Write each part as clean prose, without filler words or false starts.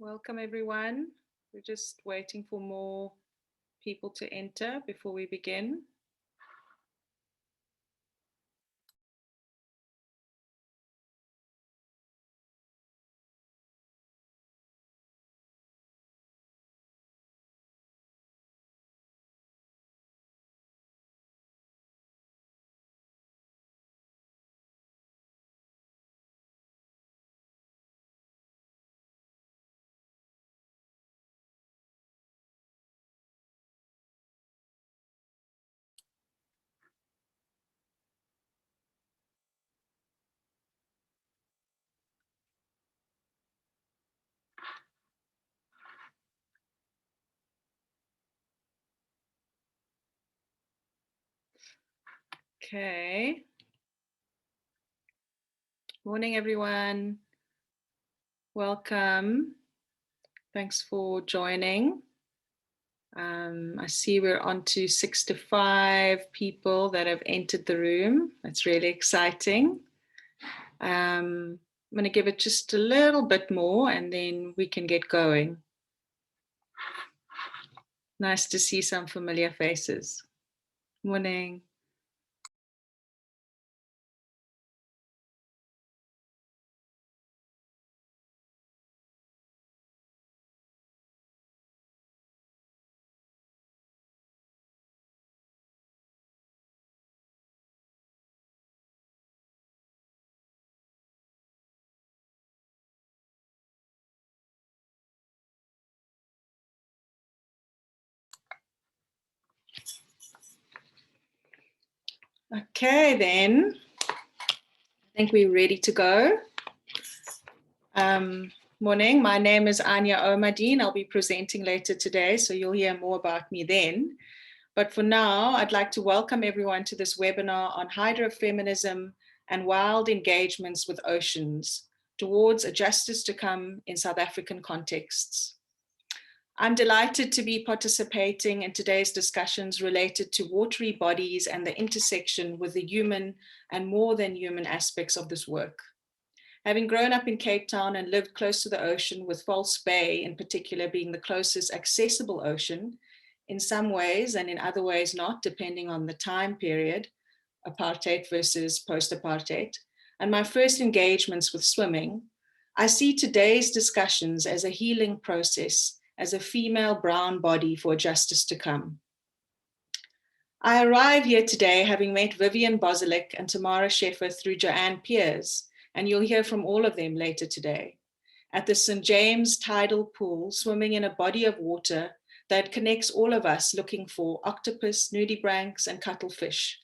Welcome everyone. We're just waiting for more people to enter before we begin. Okay. Morning, everyone. Welcome. Thanks for joining. I see we're on to 65 people that have entered the room. That's really exciting. I'm going to give it just a little bit more and then we can get going. Nice to see some familiar faces. Morning. Okay, then. I think we're ready to go. Morning, my name is Anya Omadine. I'll be presenting later today, so you'll hear more about me then. But for now, I'd like to welcome everyone to this webinar on hydrofeminism and wild engagements with oceans towards a justice to come in South African contexts. I'm delighted to be participating in today's discussions related to watery bodies and the intersection with the human and more than human aspects of this work. Having grown up in Cape Town and lived close to the ocean, with False Bay in particular being the closest accessible ocean, in some ways and in other ways not, depending on the time period, apartheid versus post-apartheid, and my first engagements with swimming, I see today's discussions as a healing process as a female brown body for justice to come. I arrive here today having met Vivian Bozelic and Tamara Sheffer through Joanne Piers, and you'll hear from all of them later today, at the St. James tidal pool, swimming in a body of water that connects all of us looking for octopus, nudibranchs, and cuttlefish,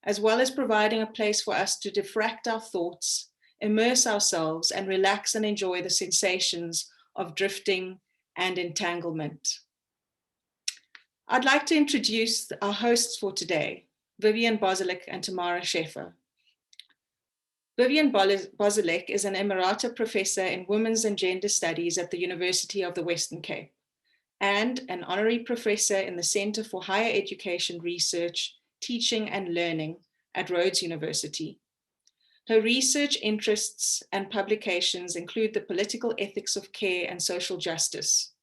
as well as providing a place for us to diffract our thoughts, immerse ourselves, and relax and enjoy the sensations of drifting and entanglement. I'd like to introduce our hosts for today, Vivian Bozelic and Tamara Sheffer. Vivian Bozelic is an Emerita Professor in Women's and Gender Studies at the University of the Western Cape and an Honorary Professor in the Center for Higher Education Research, Teaching and Learning at Rhodes University. Her research interests and publications include the political ethics of care and social justice,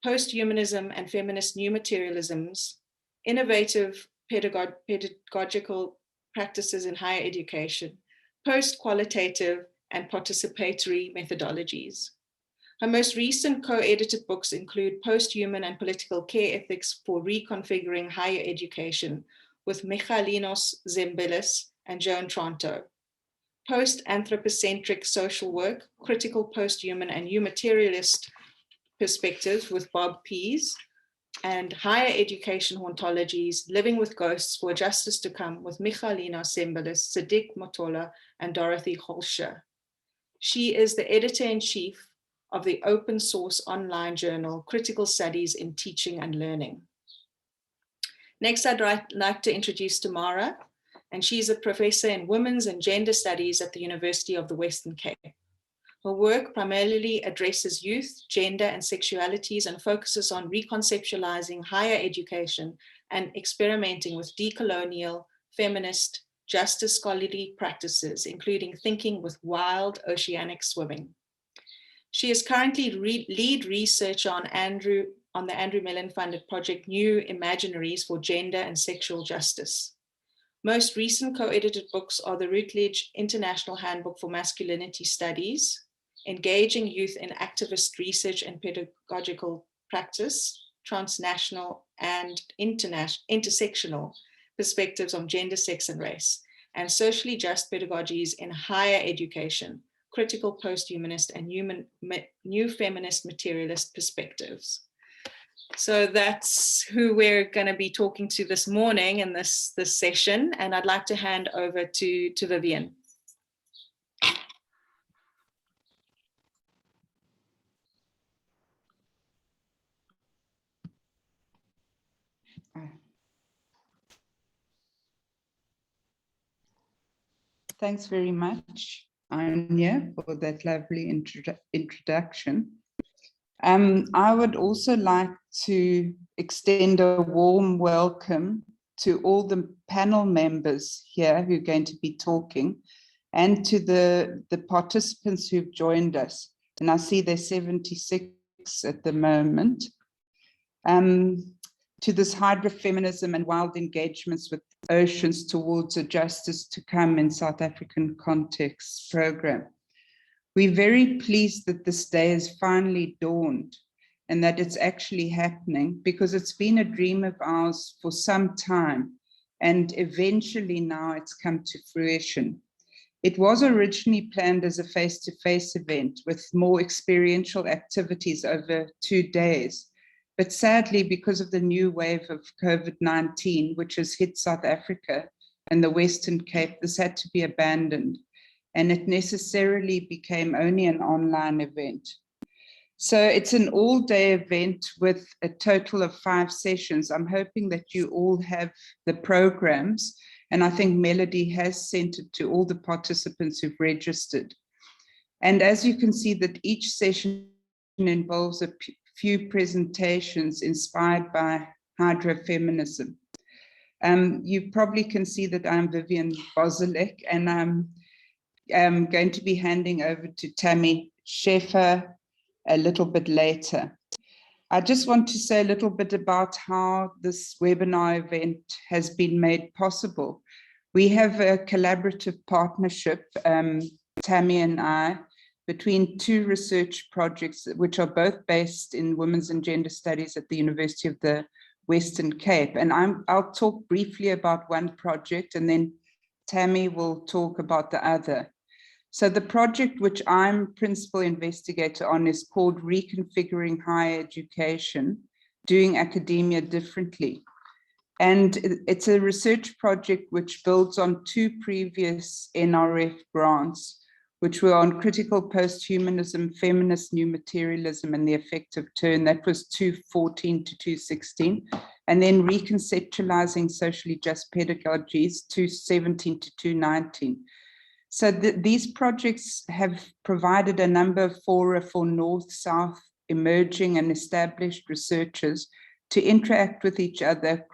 post-humanism and feminist new materialisms, innovative pedagogical practices in higher education, post-qualitative and participatory methodologies. Her most recent co-edited books include Post-Human and Political Care Ethics for Reconfiguring Higher Education with Michalinos Zembilis and Joan Tronto, Post-Anthropocentric Social Work, Critical Post-Human and New Materialist Perspectives with Bob Pease, and Higher Education Hauntologies, Living with Ghosts for Justice to Come with Michalina Sembelis, Sadiq Motola, and Dorothy Holscher. She is the editor-in-chief of the open source online journal, Critical Studies in Teaching and Learning. Next, I'd like to introduce Tamara, and she's a professor in Women's and Gender Studies at the University of the Western Cape. Her work primarily addresses youth, gender, and sexualities and focuses on reconceptualizing higher education and experimenting with decolonial, feminist, justice scholarly practices, including thinking with wild oceanic swimming. She is currently lead researcher on the Andrew Mellon funded project New Imaginaries for Gender and Sexual Justice. Most recent co-edited books are the Routledge International Handbook for Masculinity Studies, Engaging Youth in Activist Research and Pedagogical Practice, Transnational and Intersectional Perspectives on Gender, Sex and Race, and Socially Just Pedagogies in Higher Education, Critical Post-Humanist and New Feminist Materialist Perspectives. So that's who we're going to be talking to this morning in this session. And I'd like to hand over to Vivian. Thanks very much, Anya, for that lovely introduction. I would also like to extend a warm welcome to all the panel members here who are going to be talking, and to the participants who've joined us. And I see there's 76 at the moment. To this Hydrofeminism and Wild Engagements with Oceans Towards a Justice to Come in South African Context program. We're very pleased that this day has finally dawned and that it's actually happening, because it's been a dream of ours for some time, and eventually now it's come to fruition. It was originally planned as a face-to-face event with more experiential activities over 2 days. But sadly, because of the new wave of COVID-19, which has hit South Africa and the Western Cape, this had to be abandoned, and it necessarily became only an online event. So it's an all-day event with a total of 5 sessions. I'm hoping that you all have the programs, and I think Melody has sent it to all the participants who've registered. And as you can see, that each session involves a few presentations inspired by hydrofeminism. You probably can see that I'm Vivian Bozilek, and I'm going to be handing over to Tammy Scheffer a little bit later. I just want to say a little bit about how this webinar event has been made possible. We have a collaborative partnership, Tammy and I, between 2 research projects, which are both based in women's and gender studies at the University of the Western Cape. And I'll talk briefly about one project, and then Tammy will talk about the other. So the project which I'm principal investigator on is called Reconfiguring Higher Education, Doing Academia Differently. And it's a research project which builds on 2 previous NRF grants, which were on critical post-humanism, feminist new materialism, and the effective turn. That was 2014 to 2016. And then reconceptualizing socially just pedagogies, 2017 to 2019. So these projects have provided a number of fora for North-South emerging and established researchers to interact with each other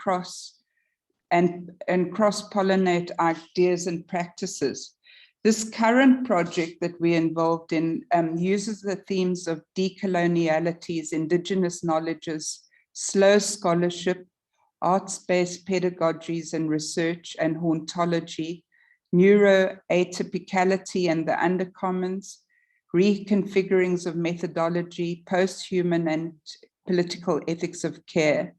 and cross-pollinate ideas and practices. This current project that we're involved in uses the themes of decolonialities, indigenous knowledges, slow scholarship, arts-based pedagogies and research, and hauntology, neuroatypicality and the undercommons, reconfigurings of methodology, post-human and political ethics of care.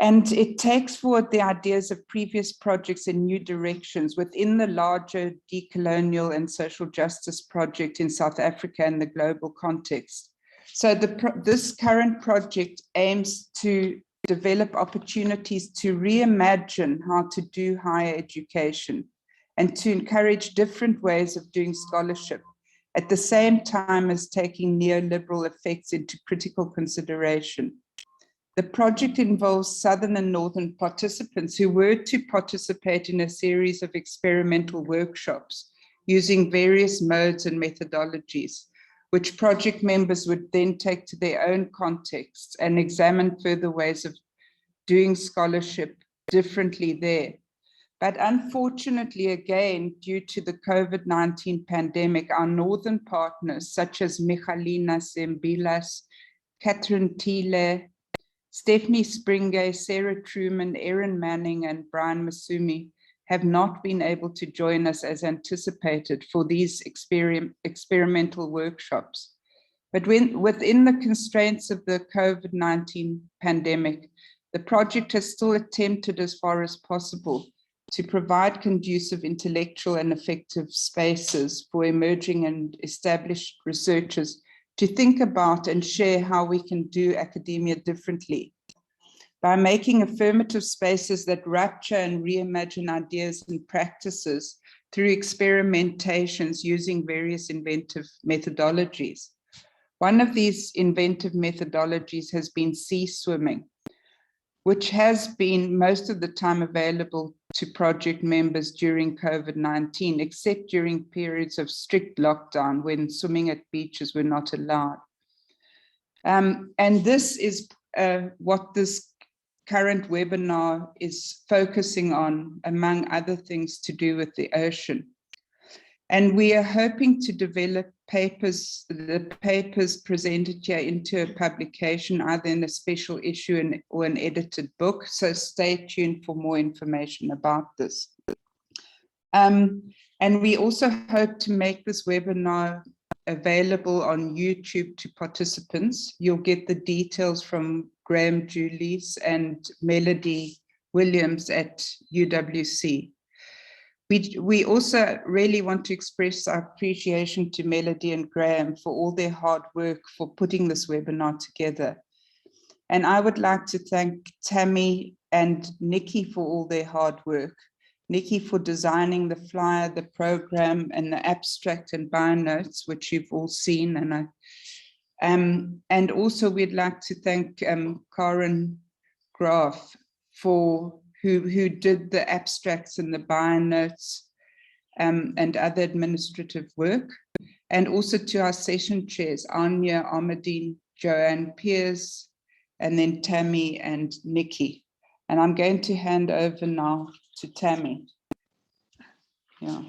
And it takes forward the ideas of previous projects in new directions within the larger decolonial and social justice project in South Africa and the global context. So this current project aims to develop opportunities to reimagine how to do higher education and to encourage different ways of doing scholarship, at the same time as taking neoliberal effects into critical consideration. The project involves Southern and Northern participants who were to participate in a series of experimental workshops using various modes and methodologies, which project members would then take to their own contexts and examine further ways of doing scholarship differently there. But unfortunately, again, due to the COVID-19 pandemic, our northern partners, such as Michalina Sembilas, Catherine Thiele, Stephanie Springay, Sarah Truman, Erin Manning, and Brian Masumi, have not been able to join us as anticipated for these experimental workshops. But within the constraints of the COVID-19 pandemic, the project has still attempted as far as possible to provide conducive intellectual and effective spaces for emerging and established researchers to think about and share how we can do academia differently by making affirmative spaces that rapture and reimagine ideas and practices through experimentations using various inventive methodologies. One of these inventive methodologies has been sea swimming, which has been most of the time available to project members during COVID-19, except during periods of strict lockdown when swimming at beaches were not allowed. And this is what this current webinar is focusing on, among other things to do with the ocean. And we are hoping to develop the papers presented here into a publication, either in a special issue or an edited book. So stay tuned for more information about this. And we also hope to make this webinar available on YouTube to participants. You'll get the details from Graham Julies and Melody Williams at UWC. We also really want to express our appreciation to Melody and Graham for all their hard work for putting this webinar together. And I would like to thank Tammy and Nikki for all their hard work. Nikki for designing the flyer, the program, and the abstract and bio notes, which you've all seen. And also we'd like to thank Karen Graf who did the abstracts and the bio notes and other administrative work. And also to our session chairs, Anya, Ahmadine, Joanne Pierce, and then Tammy and Nikki. And I'm going to hand over now to Tammy. Yeah.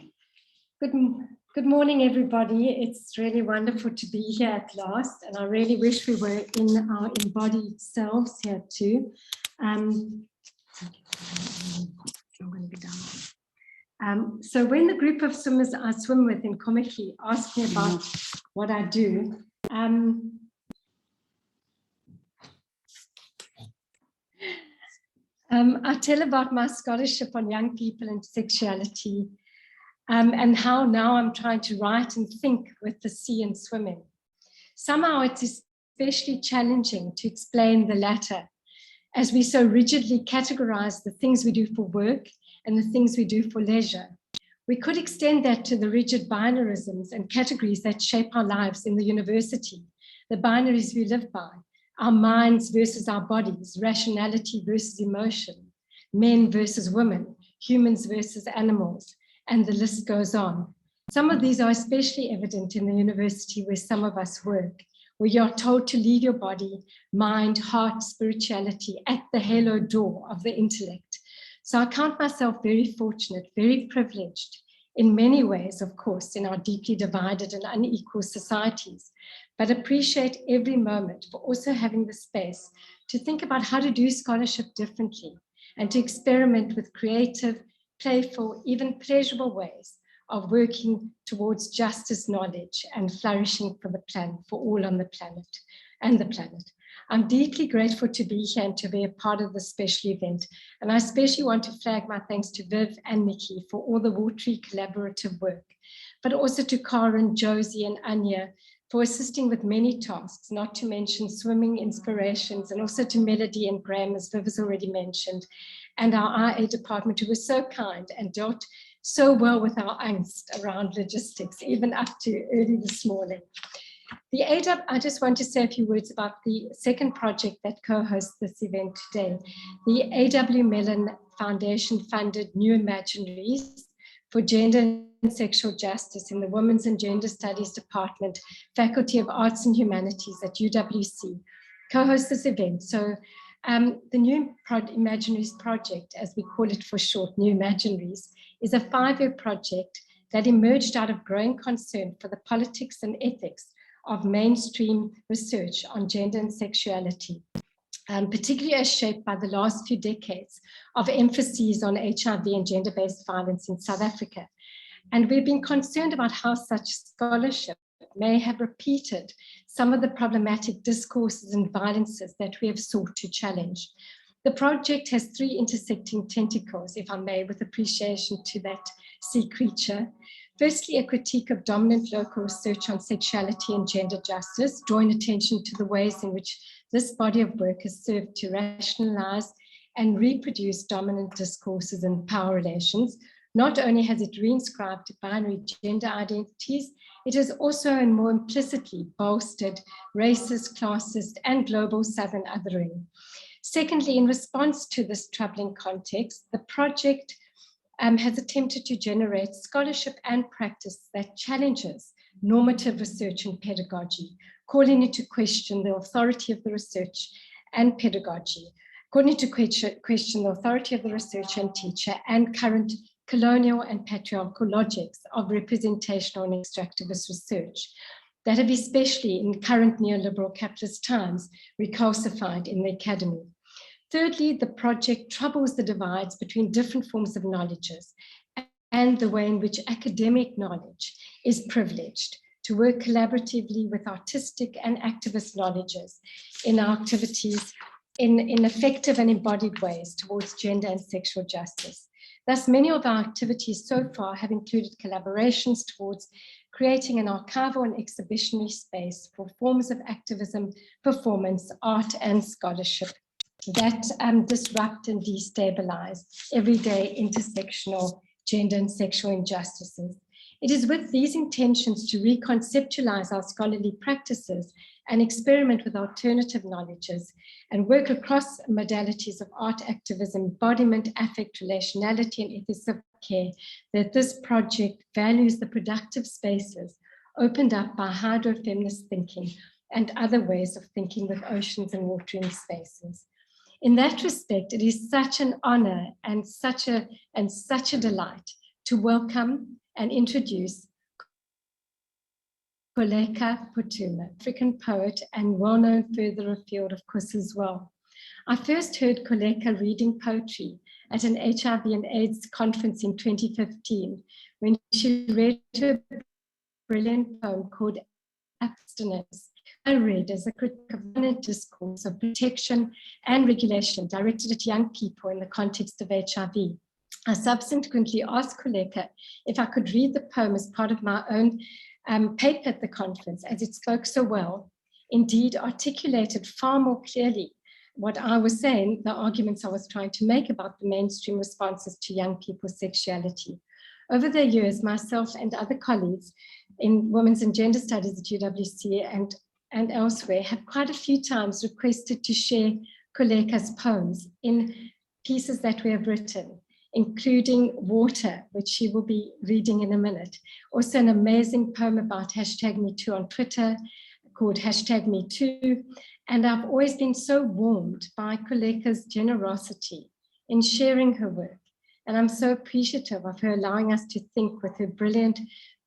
Good morning, everybody. It's really wonderful to be here at last, and I really wish we were in our embodied selves here too. So when the group of swimmers I swim with in Komiki asked me about what I do, I tell about my scholarship on young people and sexuality, and how now I'm trying to write and think with the sea and swimming. Somehow it's especially challenging to explain the latter, as we so rigidly categorize the things we do for work and the things we do for leisure. We could extend that to the rigid binarisms and categories that shape our lives in the university, the binaries we live by, our minds versus our bodies, rationality versus emotion, men versus women, humans versus animals, and the list goes on. Some of these are especially evident in the university where some of us work, where you're told to leave your body, mind, heart, spirituality at the halo door of the intellect. So I count myself very fortunate, very privileged in many ways, of course, in our deeply divided and unequal societies, but appreciate every moment for also having the space to think about how to do scholarship differently and to experiment with creative, playful, even pleasurable ways of working towards justice, knowledge, and flourishing for the planet, for all on the planet and the planet. I'm deeply grateful to be here and to be a part of this special event. And I especially want to flag my thanks to Viv and Nikki for all the watery collaborative work, but also to Karen, Josie, and Anya for assisting with many tasks, not to mention swimming inspirations, and also to Melody and Graham, as Viv has already mentioned, and our IA department, who was so kind and dealt so well with our angst around logistics, even up to early this morning. The AW, I just want to say a few words about the second project that co-hosts this event today. The A.W. Mellon Foundation funded New Imaginaries for Gender and Sexual Justice in the Women's and Gender Studies Department, Faculty of Arts and Humanities at UWC, co-hosts this event. So The New Imaginaries project, as we call it for short, New Imaginaries, is a 5-year project that emerged out of growing concern for the politics and ethics of mainstream research on gender and sexuality, particularly as shaped by the last few decades of emphases on HIV and gender-based violence in South Africa. And we've been concerned about how such scholarship may have repeated some of the problematic discourses and violences that we have sought to challenge. The project has 3 intersecting tentacles, if I may, with appreciation to that sea creature. Firstly, a critique of dominant local research on sexuality and gender justice, drawing attention to the ways in which this body of work has served to rationalize and reproduce dominant discourses and power relations. Not only has it reinscribed binary gender identities, it has also and more implicitly bolstered racist, classist, and global Southern othering. Secondly, in response to this troubling context, the project has attempted to generate scholarship and practice that challenges normative research and pedagogy, calling into question the authority of the research and pedagogy, calling into question the authority of the researcher and teacher and current colonial and patriarchal logics of representational and extractivist research that have, especially in current neoliberal capitalist times, recalcified in the academy. Thirdly, the project troubles the divides between different forms of knowledges and the way in which academic knowledge is privileged to work collaboratively with artistic and activist knowledges in our activities in effective and embodied ways towards gender and sexual justice. Thus, many of our activities so far have included collaborations towards creating an archival and exhibitionary space for forms of activism, performance, art, and scholarship that disrupt and destabilize everyday intersectional gender and sexual injustices. It is with these intentions to reconceptualize our scholarly practices and experiment with alternative knowledges and work across modalities of art activism, embodiment, affect, relationality, and ethics of care that this project values the productive spaces opened up by hydrofeminist thinking and other ways of thinking with oceans and watering spaces. In that respect, it is such an honor and such a delight to welcome and introduce Koleka Putuma, African poet and well-known further afield, of course, as well. I first heard Koleka reading poetry at an HIV and AIDS conference in 2015 when she read her brilliant poem called Abstinence. I read as a critique of dominant discourse of protection and regulation directed at young people in the context of HIV. I subsequently asked Koleka if I could read the poem as part of my own paper at the conference, as it spoke so well, indeed articulated far more clearly what I was saying, the arguments I was trying to make about the mainstream responses to young people's sexuality. Over the years, myself and other colleagues in Women's and Gender Studies at UWC and elsewhere have quite a few times requested to share Koleka's poems in pieces that we have written, including Water, which she will be reading in a minute. Also an amazing poem about #MeToo on Twitter called #MeToo. And I've always been so warmed by Koleka's generosity in sharing her work. And I'm so appreciative of her allowing us to think with her brilliant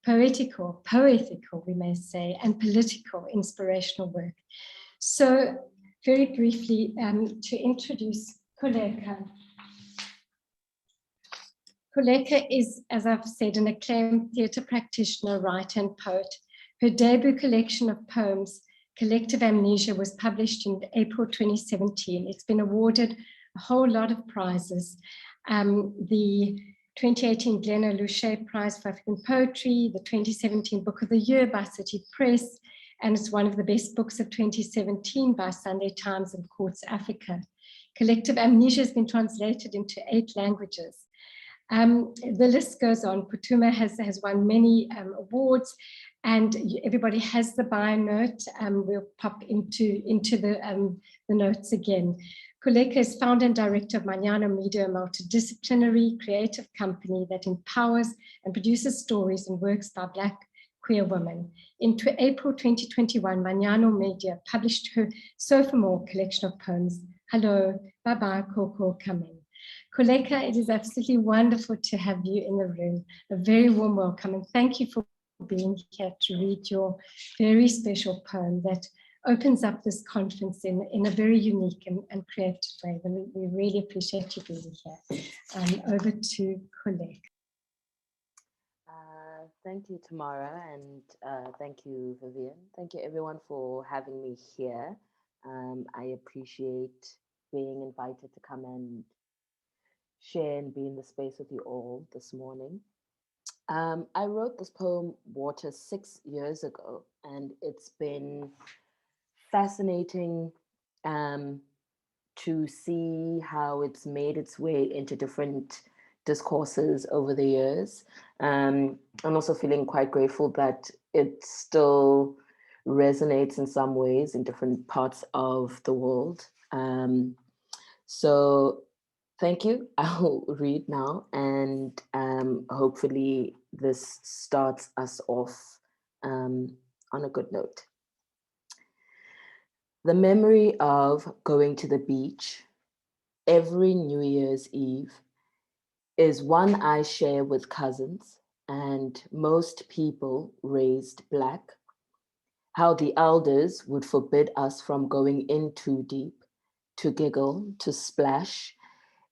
poetical, we may say, and political inspirational work. So very briefly, to introduce Koleka. Koleka is, as I've said, an acclaimed theatre practitioner, writer, and poet. Her debut collection of poems, Collective Amnesia, was published in April 2017. It's been awarded a whole lot of prizes. The 2018 Glenn Luce Prize for African Poetry, the 2017 Book of the Year by City Press, and it's one of the best books of 2017 by Sunday Times and Quartz Africa. Collective Amnesia has been translated into 8 languages. The list goes on. Putuma has won many awards, and everybody has the bio note. We'll pop into the notes again. Koleka is founder and director of Mañana Media, a multidisciplinary creative company that empowers and produces stories and works by Black queer women. In April 2021, Mañana Media published her Sophomore collection of poems, Hello, bye-bye, Koko, come in. Kuleka, it is absolutely wonderful to have you in the room. A very warm welcome, and thank you for being here to read your very special poem that opens up this conference in a very unique and creative way. We really appreciate you being here. Over to Kuleka. Thank you, Tamara, and thank you, Vivian. Thank you, everyone, for having me here. I appreciate being invited to come and share and be in the space with you all this morning. I wrote this poem, Water, 6 years ago, and it's been fascinating to see how it's made its way into different discourses over the years. I'm also feeling quite grateful that it still resonates in some ways in different parts of the world. So thank you. I'll read now, and hopefully this starts us off on a good note. The memory of going to the beach every New Year's Eve is one I share with cousins and most people raised Black. How the elders would forbid us from going in too deep, to giggle, to splash,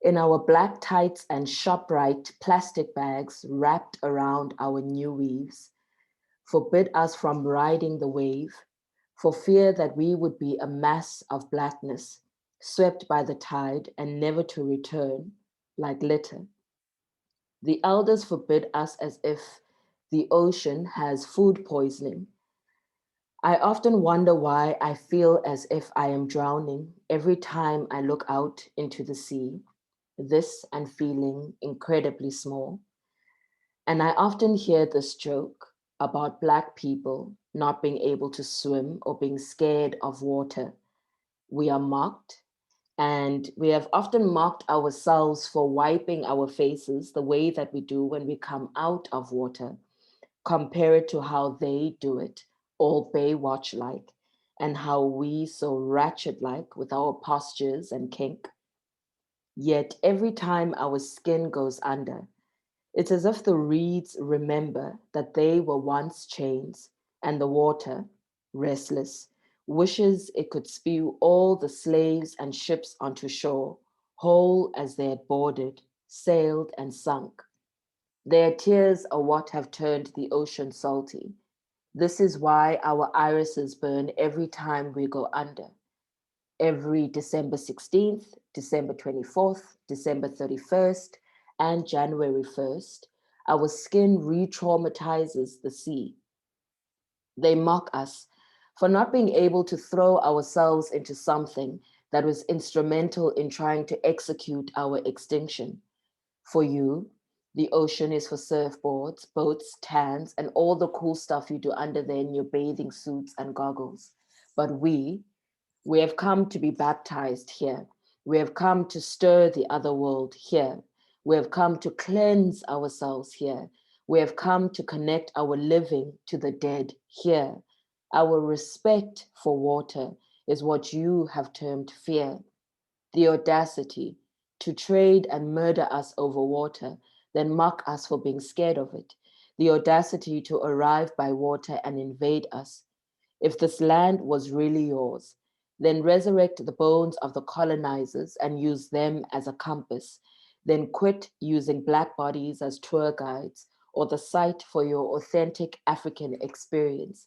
in our black tights and ShopRite plastic bags wrapped around our new weaves, forbid us from riding the wave, for fear that we would be a mass of blackness, swept by the tide and never to return, like litter. The elders forbid us as if the ocean has food poisoning. I often wonder why I feel as if I am drowning every time I look out into the sea, this and feeling incredibly small. And I often hear this joke about Black people not being able to swim or being scared of water. We are mocked, and we have often mocked ourselves for wiping our faces the way that we do when we come out of water. Compare it to how they do it, all Baywatch-like, and how we so ratchet-like with our postures and kink. Yet every time our skin goes under, it's as if the reeds remember that they were once chains, and the water, restless, wishes it could spew all the slaves and ships onto shore, whole as they had boarded, sailed, and sunk. Their tears are what have turned the ocean salty. This is why our irises burn every time we go under. Every December 16th, December 24th, December 31st, and January 1st, our skin re-traumatizes the sea. They mock us for not being able to throw ourselves into something that was instrumental in trying to execute our extinction. For you, the ocean is for surfboards, boats, tans, and all the cool stuff you do under there in your bathing suits and goggles. But we have come to be baptized here. We have come to stir the other world here. We have come to cleanse ourselves here. We have come to connect our living to the dead here. Our respect for water is what you have termed fear. The audacity to trade and murder us over water, then mock us for being scared of it. The audacity to arrive by water and invade us. If this land was really yours, then resurrect the bones of the colonizers and use them as a compass. Then quit using Black bodies as tour guides or the site for your authentic African experience.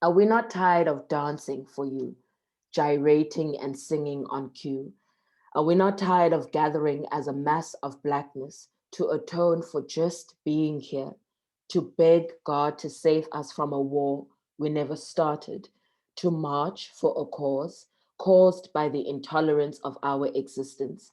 Are we not tired of dancing for you, gyrating and singing on cue? Are we not tired of gathering as a mass of Blackness to atone for just being here, to beg God to save us from a war we never started, to march for a cause caused by the intolerance of our existence?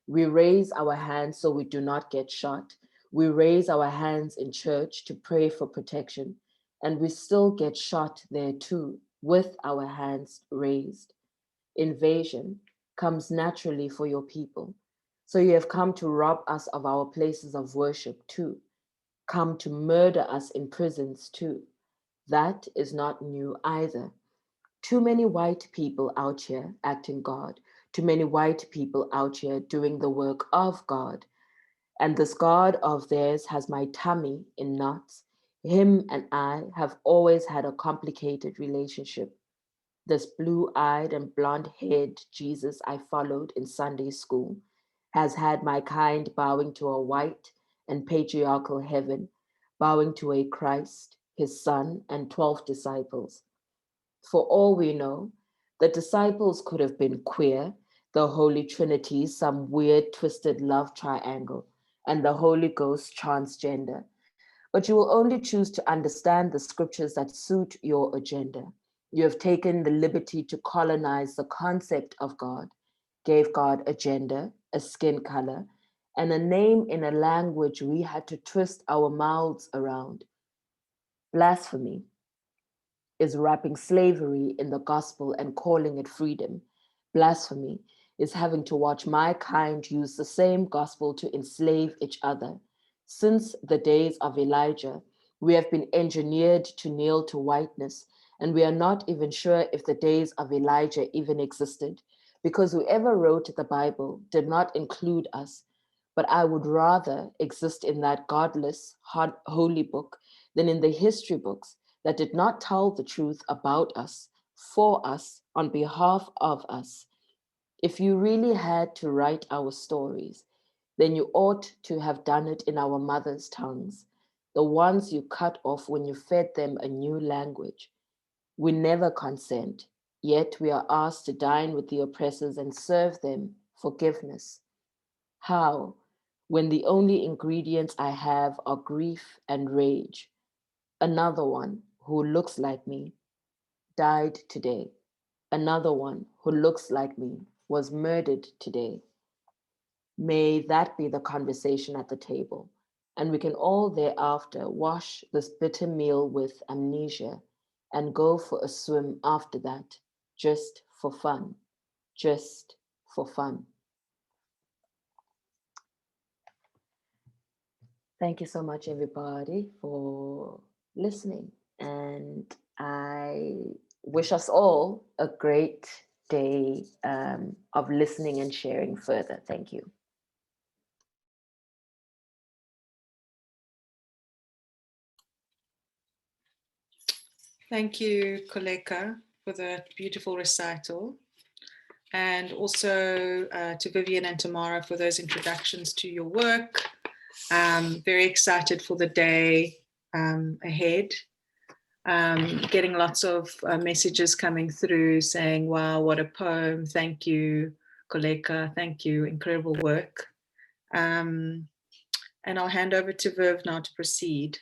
We raise our hands so we do not get shot. We raise our hands in church to pray for protection, and we still get shot there too, with our hands raised. Invasion comes naturally for your people. So you have come to rob us of our places of worship too, come to murder us in prisons too. That is not new either. Too many white people out here acting God, to many white people out here doing the work of God. And this God of theirs has my tummy in knots. Him and I have always had a complicated relationship. This blue-eyed and blonde-haired Jesus I followed in Sunday school has had my kind bowing to a white and patriarchal heaven, bowing to a Christ, his son, and 12 disciples. For all we know, the disciples could have been queer, the Holy Trinity, some weird, twisted love triangle, and the Holy Ghost transgender. But you will only choose to understand the scriptures that suit your agenda. You have taken the liberty to colonize the concept of God, gave God a gender, a skin color, and a name in a language we had to twist our mouths around. Blasphemy is wrapping slavery in the gospel and calling it freedom. Blasphemy is having to watch my kind use the same gospel to enslave each other. Since the days of Elijah, we have been engineered to kneel to whiteness, and we are not even sure if the days of Elijah even existed, because whoever wrote the Bible did not include us. But I would rather exist in that godless, holy book than in the history books that did not tell the truth about us, for us, on behalf of us. If you really had to write our stories, then you ought to have done it in our mothers' tongues, the ones you cut off when you fed them a new language. We never consent, yet we are asked to dine with the oppressors and serve them forgiveness. How, when the only ingredients I have are grief and rage? Another one who looks like me died today. Another one who looks like me was murdered today. May that be the conversation at the table, and we can all thereafter wash this bitter meal with amnesia and go for a swim after that, just for fun, just for fun. Thank you so much, everybody, for listening. And I wish us all a great day of listening and sharing further. Thank you. Thank you, Koleka, for the beautiful recital. And also to Vivian and Tamara for those introductions to your work. Very excited for the day ahead. Getting lots of messages coming through saying, wow, what a poem. Thank you, Koleka. Thank you. Incredible work. And I'll hand over to Viv now to proceed.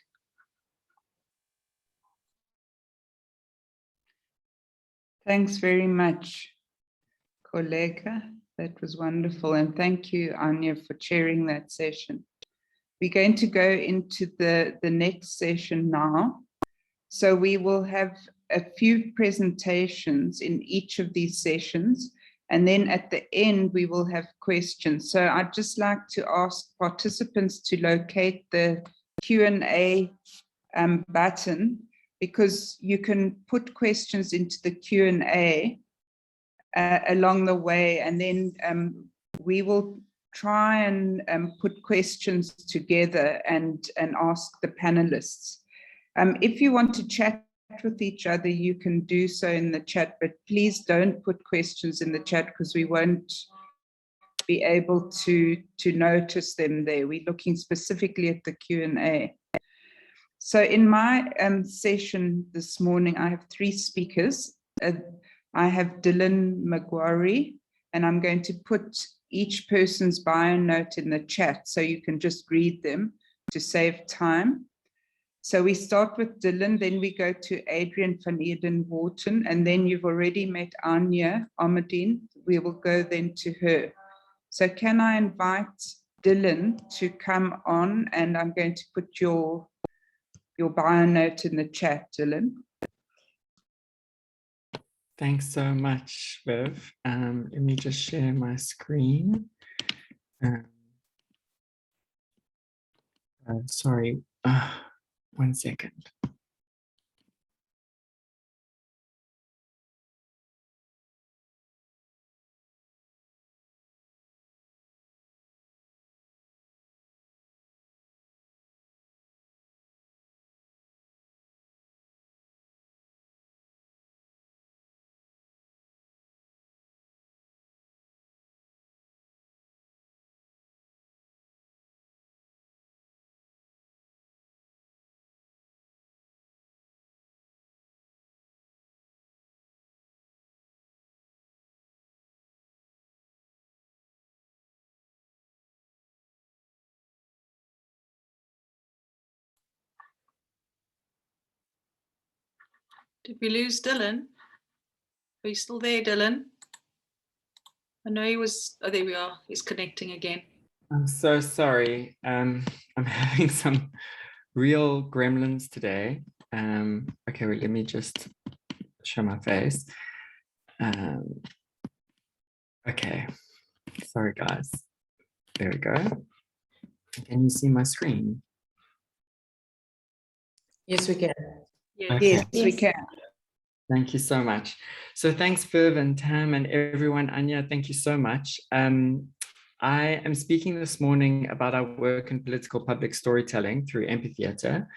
Thanks very much, Koleka. That was wonderful. And thank you, Anya, for chairing that session. We're going to go into the next session now. So we will have a few presentations in each of these sessions. And then at the end, we will have questions. So I'd just like to ask participants to locate the Q&A button, because you can put questions into the Q&A along the way, and then we will try and put questions together and ask the panelists. If you want to chat with each other, you can do so in the chat, but please don't put questions in the chat because we won't be able to notice them there. We're looking specifically at the Q&A. So in my session this morning, I have three speakers. I have Dylan Magwari, and I'm going to put each person's bio note in the chat so you can just read them to save time. So we start with Dylan, then we go to Adrian van Eden-Wharton, and then you've already met Anya Ahmadine. We will go then to her. So can I invite Dylan to come on, and I'm going to put your bio note in the chat, Dylan. Thanks so much, Viv. Let me just share my screen. Sorry, 1 second. Did we lose Dylan? Are you still there, Dylan? I know he was, oh, there we are. He's connecting again. I'm so sorry. I'm having some real gremlins today. Okay, wait, let me just show my face. Okay, sorry guys. There we go. Can you see my screen? Yes, we can. Yeah. Okay. Yes, we can. Thank you so much. So thanks, Viv and Tam and everyone. Anya, thank you so much. I am speaking this morning about our work in political public storytelling through amphitheatre.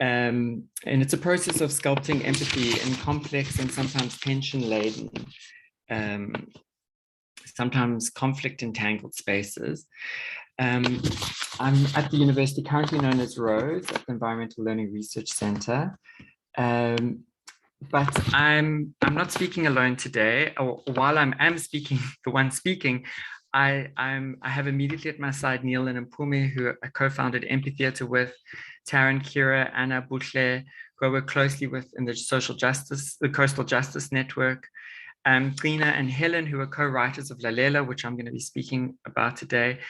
And it's a process of sculpting empathy in complex and sometimes tension-laden, sometimes conflict-entangled spaces. I'm at the university currently known as Rhodes at the Environmental Learning Research Centre. But I'm not speaking alone today. Or while I'm speaking, the one speaking, I have immediately at my side Neil and Mpumi, who I co-founded Amphitheatre with, Taryn, Kira, Anna, Butle, who I work closely with in the Coastal Justice Network, Trina and Helen, who are co-writers of Lalela, which I'm going to be speaking about today,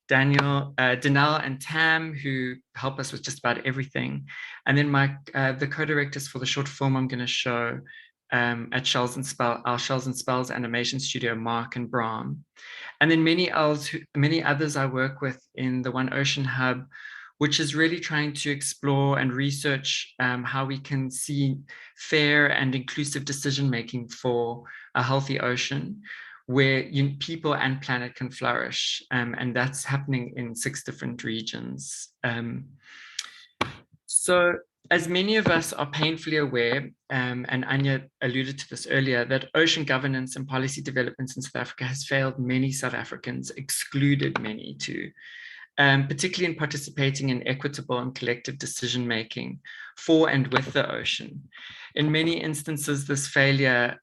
Daniel, Danelle and Tam, who help us with just about everything. And then the co-directors for the short film I'm going to show at Shells and Spells animation studio, Mark and Brahm. And then many others I work with in the One Ocean Hub, which is really trying to explore and research how we can see fair and inclusive decision-making for a healthy ocean, where people and planet can flourish. And that's happening in 6 different regions. So as many of us are painfully aware, and Anya alluded to this earlier, that ocean governance and policy developments in South Africa has failed many South Africans, excluded many too, particularly in participating in equitable and collective decision-making for and with the ocean. In many instances, this failure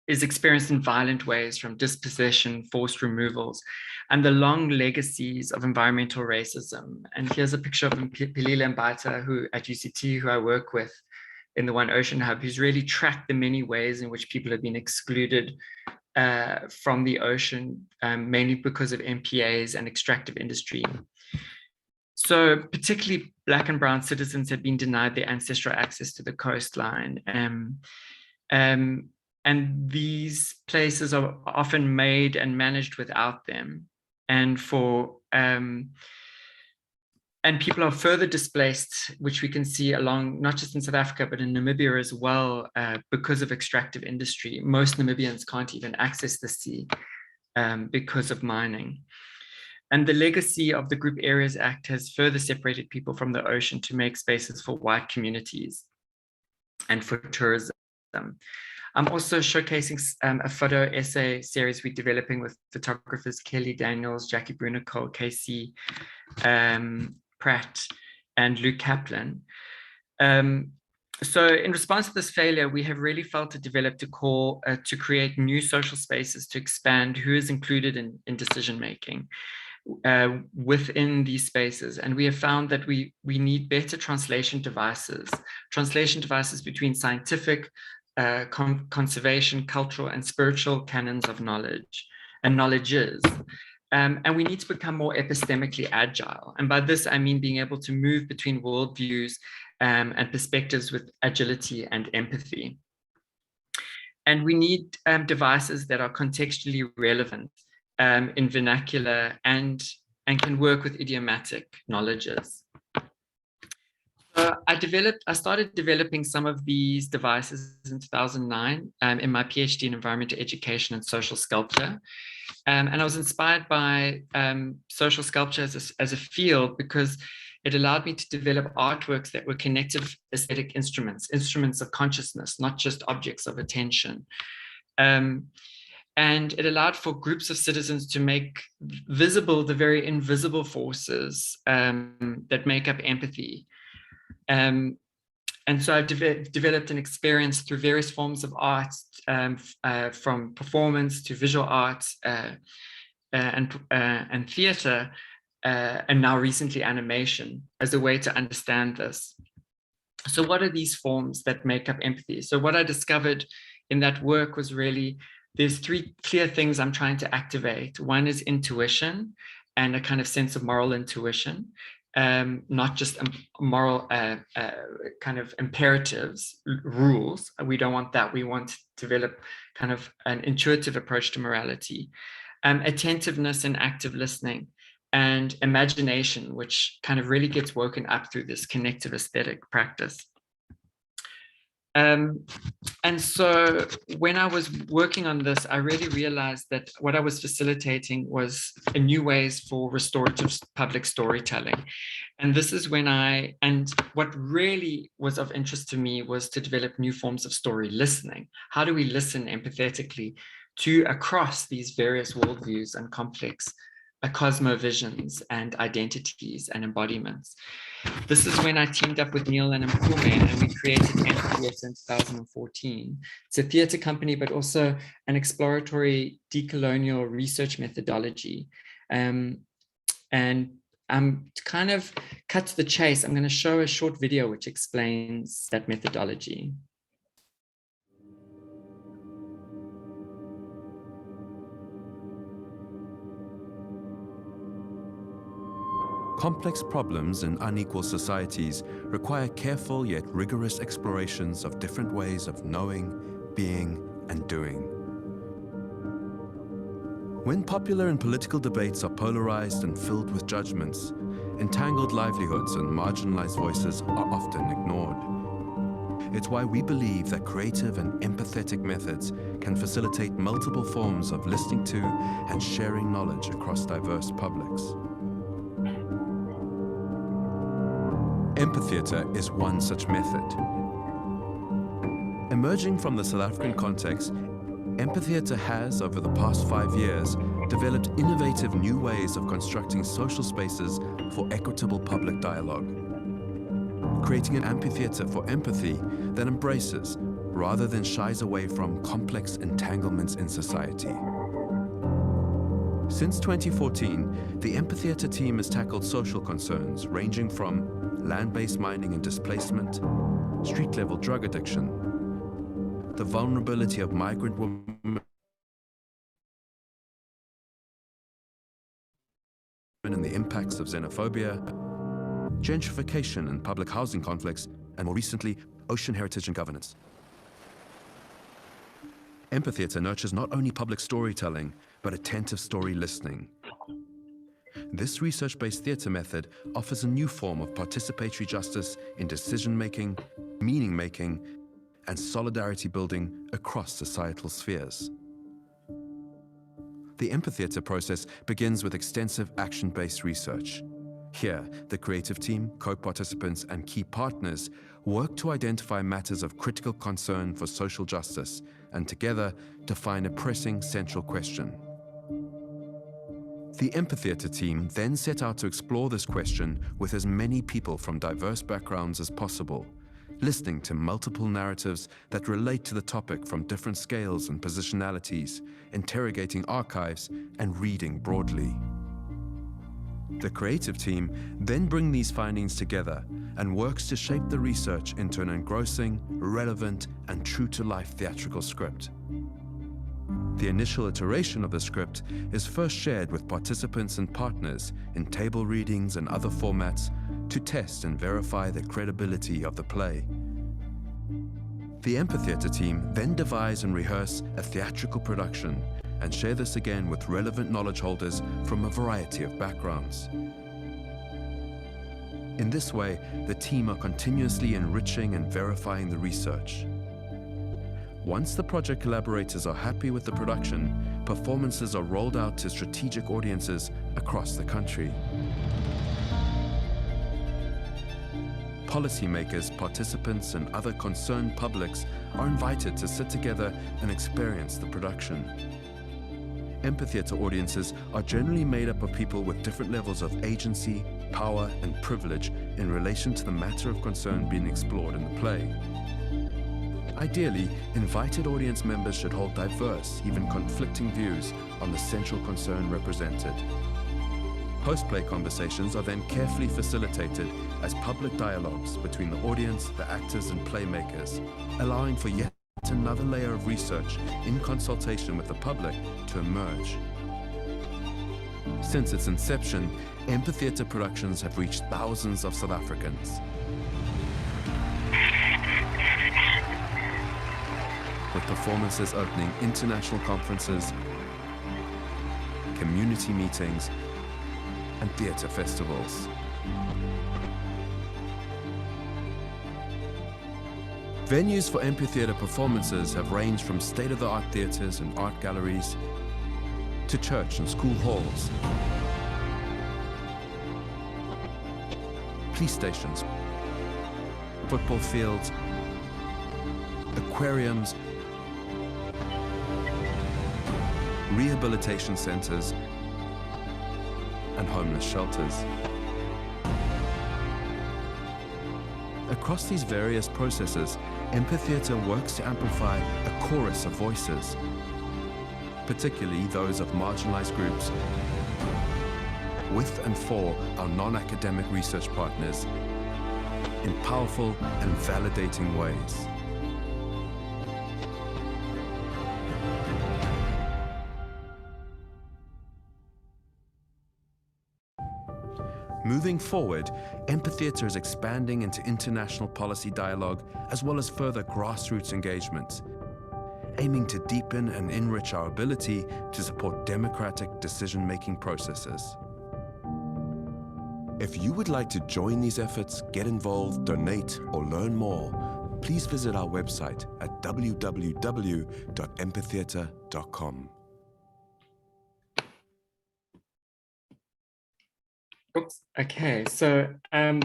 is experienced in violent ways, from dispossession, forced removals, and the long legacies of environmental racism. And here's a picture of Pilile Mbata, who at UCT, who I work with in the One Ocean Hub, who's really tracked the many ways in which people have been excluded from the ocean, mainly because of MPAs and extractive industry. So particularly Black and Brown citizens have been denied their ancestral access to the coastline. And these places are often made and managed without them. And people are further displaced, which we can see along, not just in South Africa, but in Namibia as well, because of extractive industry. Most Namibians can't even access the sea because of mining. And the legacy of the Group Areas Act has further separated people from the ocean to make spaces for white communities and for tourism. I'm also showcasing a photo essay series we're developing with photographers Kelly Daniels, Jackie Brunico, Casey Pratt, and Luke Kaplan. So in response to this failure, we have really felt it developed to call to create new social spaces to expand who is included in decision-making within these spaces. And we have found that we need better translation devices between scientific, conservation, cultural, and spiritual canons of knowledge and knowledges. And we need to become more epistemically agile. And by this, I mean being able to move between worldviews and perspectives with agility and empathy. And we need devices that are contextually relevant in vernacular and can work with idiomatic knowledges. So I started developing some of these devices in 2009 in my PhD in environmental education and social sculpture. And I was inspired by social sculpture as a field because it allowed me to develop artworks that were connected aesthetic instruments of consciousness, not just objects of attention. And it allowed for groups of citizens to make visible the very invisible forces that make up empathy. And so I've developed an experience through various forms of art, from performance to visual arts and theater, and now recently animation, as a way to understand this. So what are these forms that make up empathy? So what I discovered in that work was really, there's three clear things I'm trying to activate. One is intuition and a kind of sense of moral intuition, not just moral kind of imperatives, rules. We don't want that. We want to develop kind of an intuitive approach to morality. Attentiveness and active listening, and imagination, which kind of really gets woken up through this connective aesthetic practice. And so when I was working on this, I really realized that what I was facilitating was a new ways for restorative public storytelling. And this is when and what really was of interest to me was to develop new forms of story listening. How do we listen empathetically to across these various worldviews and complex cosmovisions and identities and embodiments? This is when I teamed up with Neil and Mkume, and we created Empathy in 2014. It's a theatre company, but also an exploratory decolonial research methodology. And I'm kind of cut to the chase. I'm going to show a short video which explains that methodology. Complex problems in unequal societies require careful yet rigorous explorations of different ways of knowing, being, and doing. When popular and political debates are polarized and filled with judgments, entangled livelihoods and marginalized voices are often ignored. It's why we believe that creative and empathetic methods can facilitate multiple forms of listening to and sharing knowledge across diverse publics. Empatheater is one such method. Emerging from the South African context, Empatheater has, over the past 5 years, developed innovative new ways of constructing social spaces for equitable public dialogue, creating an amphitheater for empathy that embraces, rather than shies away from, complex entanglements in society. Since 2014, the Empatheater team has tackled social concerns ranging from land-based mining and displacement, street-level drug addiction, the vulnerability of migrant women and the impacts of xenophobia, gentrification and public housing conflicts, and more recently, ocean heritage and governance. Empatheater nurtures not only public storytelling, but attentive story listening. This research-based theatre method offers a new form of participatory justice in decision-making, meaning-making, and solidarity building across societal spheres. The Empatheater process begins with extensive action-based research. Here, the creative team, co-participants, and key partners work to identify matters of critical concern for social justice and together define a pressing central question. The Empatheater team then set out to explore this question with as many people from diverse backgrounds as possible, listening to multiple narratives that relate to the topic from different scales and positionalities, interrogating archives, and reading broadly. The creative team then bring these findings together and works to shape the research into an engrossing, relevant, and true-to-life theatrical script. The initial iteration of the script is first shared with participants and partners in table readings and other formats to test and verify the credibility of the play. The Empatheater team then devise and rehearse a theatrical production and share this again with relevant knowledge holders from a variety of backgrounds. In this way, the team are continuously enriching and verifying the research. Once the project collaborators are happy with the production, performances are rolled out to strategic audiences across the country. Policymakers, participants, and other concerned publics are invited to sit together and experience the production. Empatheater audiences are generally made up of people with different levels of agency, power, and privilege in relation to the matter of concern being explored in the play. Ideally, invited audience members should hold diverse, even conflicting views on the central concern represented. Post-play conversations are then carefully facilitated as public dialogues between the audience, the actors and playmakers, allowing for yet another layer of research in consultation with the public to emerge. Since its inception, amphitheatre productions have reached thousands of South Africans. With performances opening international conferences, community meetings, and theatre festivals. Venues for amphitheatre performances have ranged from state-of-the-art theatres and art galleries to church and school halls, police stations, football fields, aquariums, rehabilitation centres, and homeless shelters. Across these various processes, amphitheatre works to amplify a chorus of voices, particularly those of marginalized groups, with and for our non-academic research partners, in powerful and validating ways. Moving forward, amphitheatre is expanding into international policy dialogue as well as further grassroots engagement, aiming to deepen and enrich our ability to support democratic decision-making processes. If you would like to join these efforts, get involved, donate, or learn more, please visit our website at www.amphitheatre.com. Oops. Okay, so that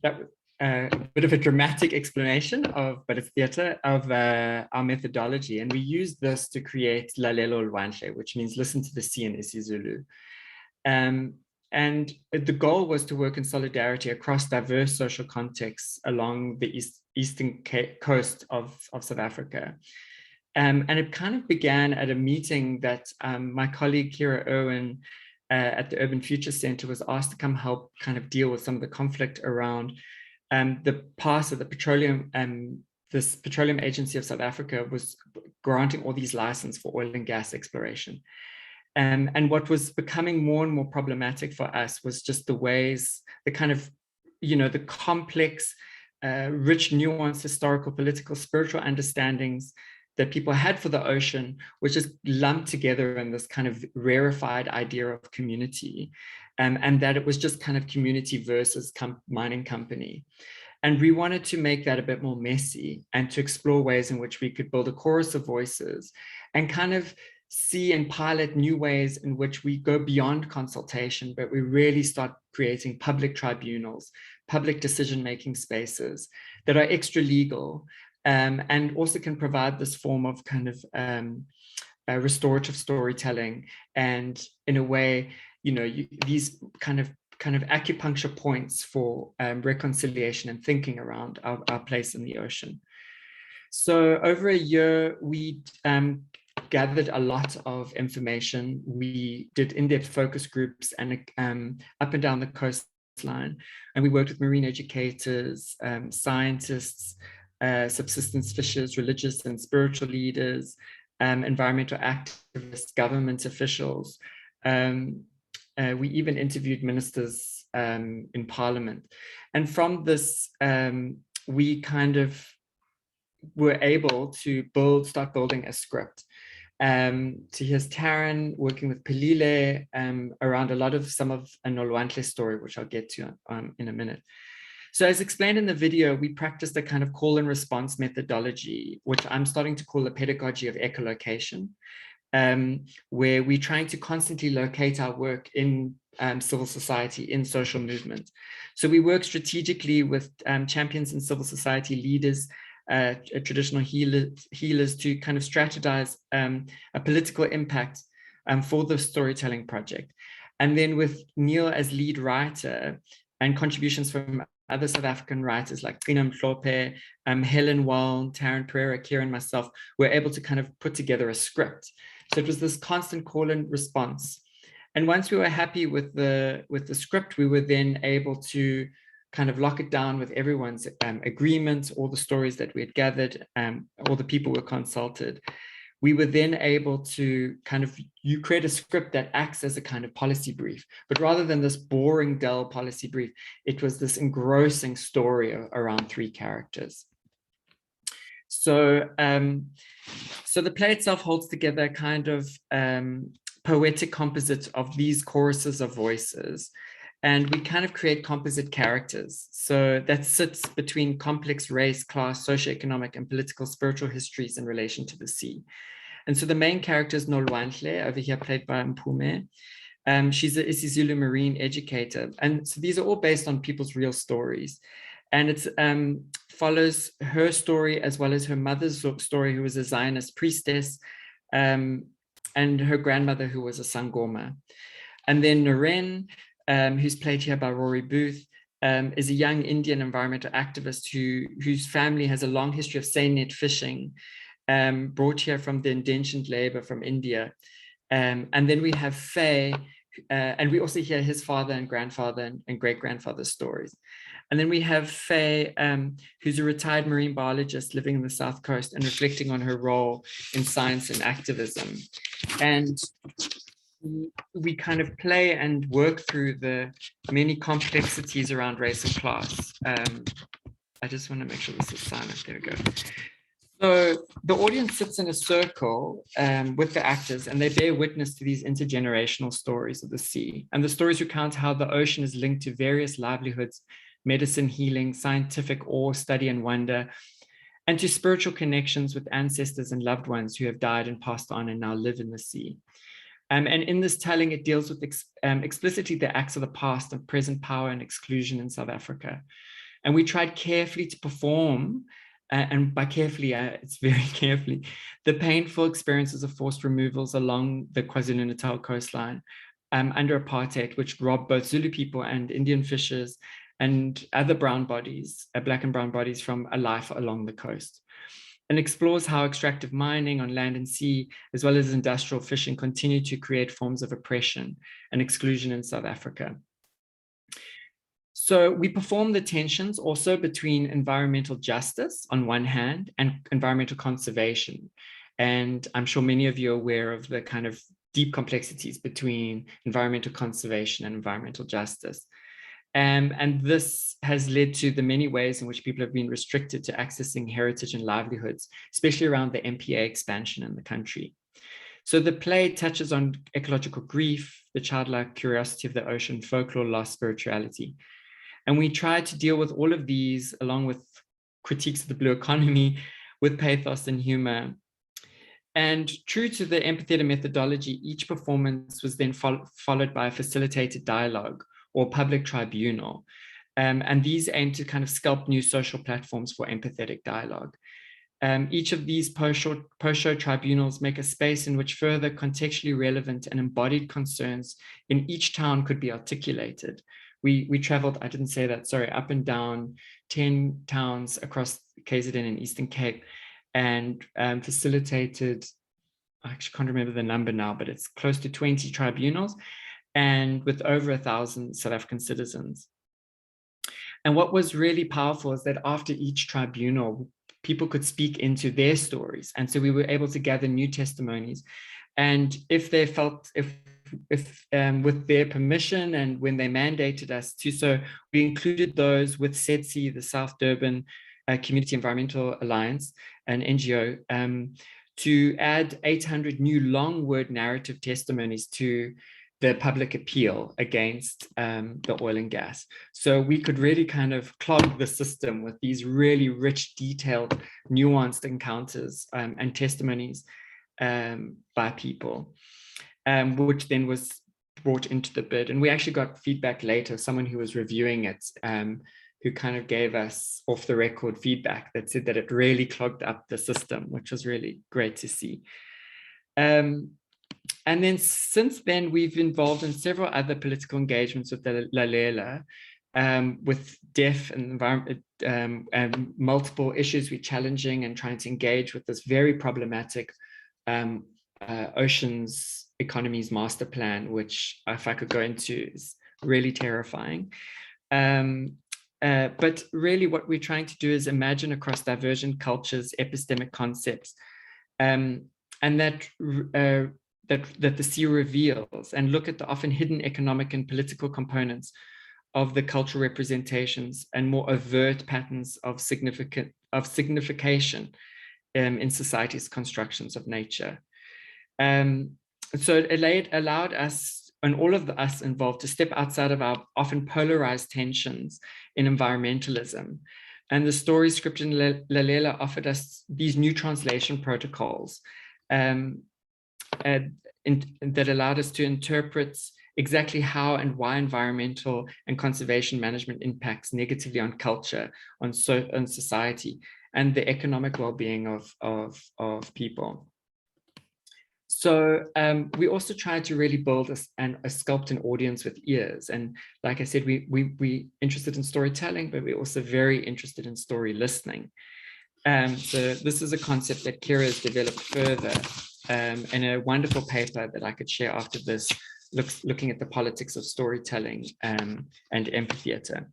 was a bit of a dramatic explanation of, but it's theatre, of our methodology. And we use this to create Lalela Ulwandle, which means listen to the sea in isiZulu. And the goal was to work in solidarity across diverse social contexts along the eastern coast of South Africa. And it kind of began at a meeting that my colleague Kira Irwin at the Urban Future Center was asked to come help kind of deal with some of the conflict around the past of the petroleum. This Petroleum Agency of South Africa was granting all these licenses for oil and gas exploration. And what was becoming more and more problematic for us was just the ways, the kind of, the complex, rich, nuanced, historical, political, spiritual understandings that people had for the ocean was just lumped together in this kind of rarefied idea of community, and that it was just kind of community versus mining company. And we wanted to make that a bit more messy and to explore ways in which we could build a chorus of voices and kind of see and pilot new ways in which we go beyond consultation, but we really start creating public tribunals, public decision-making spaces that are extra legal, and also can provide this form of kind of restorative storytelling. And in a way, these kind of acupuncture points for reconciliation and thinking around our place in the ocean. So over a year, we gathered a lot of information. We did in-depth focus groups and up and down the coastline, and we worked with marine educators, scientists, subsistence fishers, religious and spiritual leaders, environmental activists, government officials. We even interviewed ministers in Parliament. And from this, we kind of were able to start building a script. So here's Taryn working with Pelile around some of Nolwandle's story, which I'll get to in a minute. So as explained in the video, we practiced a kind of call and response methodology, which I'm starting to call the pedagogy of echolocation, where we're trying to constantly locate our work in civil society, in social movement. So we work strategically with champions and civil society leaders, traditional healers to kind of strategize a political impact for the storytelling project. And then with Neil as lead writer and contributions from other South African writers like Trina Mhlope, Helen Wall, Taryn Pereira, Kieran, myself, were able to kind of put together a script. So it was this constant call and response. And once we were happy with the script, we were then able to kind of lock it down with everyone's agreements, all the stories that we had gathered, all the people were consulted. We were then able to kind of, you create a script that acts as a kind of policy brief, but rather than this boring, dull policy brief, it was this engrossing story around 3 characters. So, so the play itself holds together a kind of poetic composite of these choruses of voices, and we kind of create composite characters. So that sits between complex race, class, socioeconomic, and political spiritual histories in relation to the sea. And so the main character is Nolwantle, over here played by Mpume. She's an isiZulu marine educator. And so these are all based on people's real stories. And it follows her story as well as her mother's story, who was a Zionist priestess, and her grandmother, who was a Sangoma. And then Naren, who's played here by Rory Booth, is a young Indian environmental activist whose family has a long history of seine net fishing, brought here from the indentured labor from India. And then we have Faye, and we also hear his father and grandfather and great-grandfather's stories. And then we have Faye, who's a retired marine biologist living in the South Coast and reflecting on her role in science and activism. And we kind of play and work through the many complexities around race and class. I just want to make sure this is silent. There we go. So the audience sits in a circle with the actors, and they bear witness to these intergenerational stories of the sea. And the stories recount how the ocean is linked to various livelihoods, medicine, healing, scientific awe, study, and wonder, and to spiritual connections with ancestors and loved ones who have died and passed on and now live in the sea. And in this telling, it deals with explicitly the acts of the past of present power and exclusion in South Africa. And we tried carefully to perform, and by carefully, it's very carefully, the painful experiences of forced removals along the KwaZulu-Natal coastline under apartheid, which robbed both Zulu people and Indian fishers and other brown bodies, black and brown bodies, from a life along the coast, and explores how extractive mining on land and sea, as well as industrial fishing, continue to create forms of oppression and exclusion in South Africa. So we perform the tensions also between environmental justice on one hand and environmental conservation. And I'm sure many of you are aware of the kind of deep complexities between environmental conservation and environmental justice. And this has led to the many ways in which people have been restricted to accessing heritage and livelihoods, especially around the MPA expansion in the country. So the play touches on ecological grief, the childlike curiosity of the ocean, folklore, lost spirituality. And we try to deal with all of these, along with critiques of the blue economy, with pathos and humor. And true to the empathetic methodology, each performance was then followed by a facilitated dialogue or public tribunal. And these aim to kind of sculpt new social platforms for empathetic dialogue. Each of these post-show tribunals make a space in which further contextually relevant and embodied concerns in each town could be articulated. We traveled, I didn't say that, sorry, up and down 10 towns across KZN and Eastern Cape, and facilitated, I actually can't remember the number now, but it's close to 20 tribunals, and with over 1,000 South African citizens. And what was really powerful is that after each tribunal, people could speak into their stories. And so we were able to gather new testimonies. And if they felt, if with their permission and when they mandated us to, so we included those with SETSI, the South Durban Community Environmental Alliance, an NGO, to add 800 new long word narrative testimonies to the public appeal against the oil and gas. So we could really kind of clog the system with these really rich, detailed, nuanced encounters and testimonies by people, which then was brought into the bid. And we actually got feedback later, someone who was reviewing it, who kind of gave us off the record feedback that said that it really clogged up the system, which was really great to see. And then since then, we've involved in several other political engagements with the Lalela, with deaf and environment, and multiple issues we're challenging and trying to engage with this very problematic oceans economies master plan, which, if I could go into, is really terrifying. But really what we're trying to do is imagine across divergent cultures, epistemic concepts, and that the sea reveals, and look at the often hidden economic and political components of the cultural representations and more overt patterns of signification in society's constructions of nature. So it allowed us, and all of us involved, to step outside of our often polarized tensions in environmentalism. And the story script in Lalela offered us these new translation protocols that allowed us to interpret exactly how and why environmental and conservation management impacts negatively on culture, on society, and the economic well-being of people. So we also tried to really build a sculpt an audience with ears. And like I said, we interested in storytelling, but we're also very interested in story listening. So this is a concept that Kira has developed further in a wonderful paper that I could share after this, looking at the politics of storytelling and amphitheater.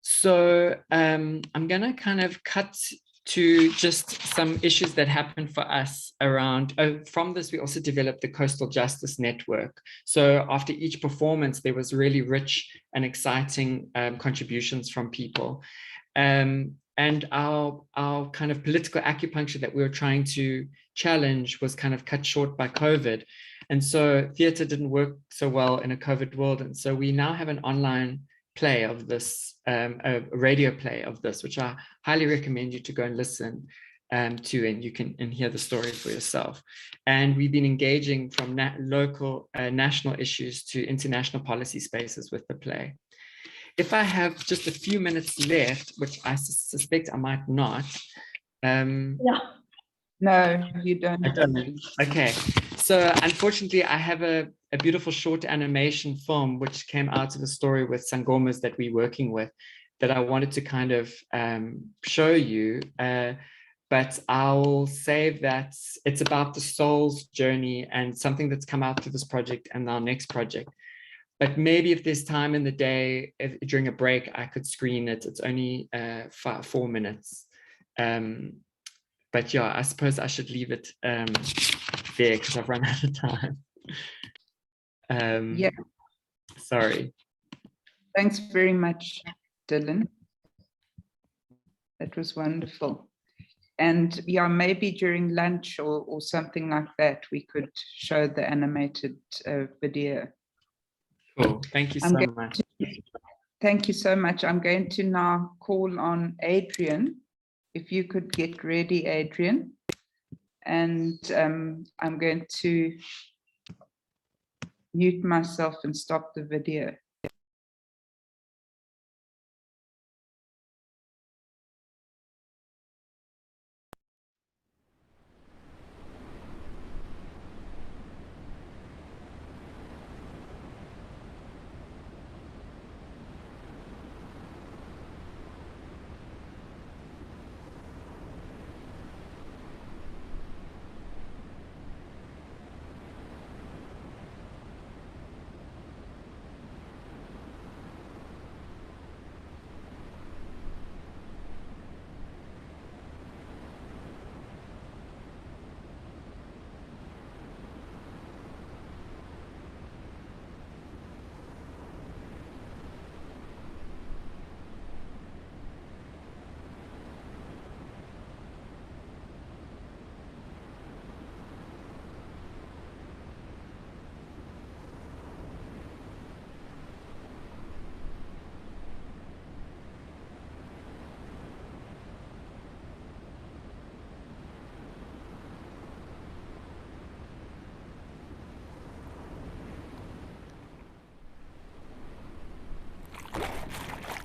So I'm going to kind of cut to just some issues that happened for us around. From this, we also developed the Coastal Justice Network. So after each performance, there was really rich and exciting contributions from people. And our kind of political acupuncture that we were trying to challenge was kind of cut short by COVID. And so theatre didn't work so well in a COVID world. And so we now have an online play of this, a radio play of this, which I highly recommend you to go and listen to, and you can hear the story for yourself. And we've been engaging from local, national issues to international policy spaces with the play. If I have just a few minutes left, which I suspect I might not. No, you don't. I don't. Okay. So unfortunately, I have a beautiful short animation film which came out of a story with Sangomas that we're working with that I wanted to kind of show you. But I'll save that. It's about the soul's journey and something that's come out through this project and our next project. But maybe if there's time in the day, during a break, I could screen it. It's only 4 minutes. But yeah, I suppose I should leave it there because I've run out of time. Yeah. Sorry. Thanks very much, Dylan. That was wonderful. And yeah, maybe during lunch or something like that, we could show the animated video. Cool. Thank you so much. Thank you so much. I'm going to now call on Adrian. If you could get ready, Adrian. And I'm going to mute myself and stop the video.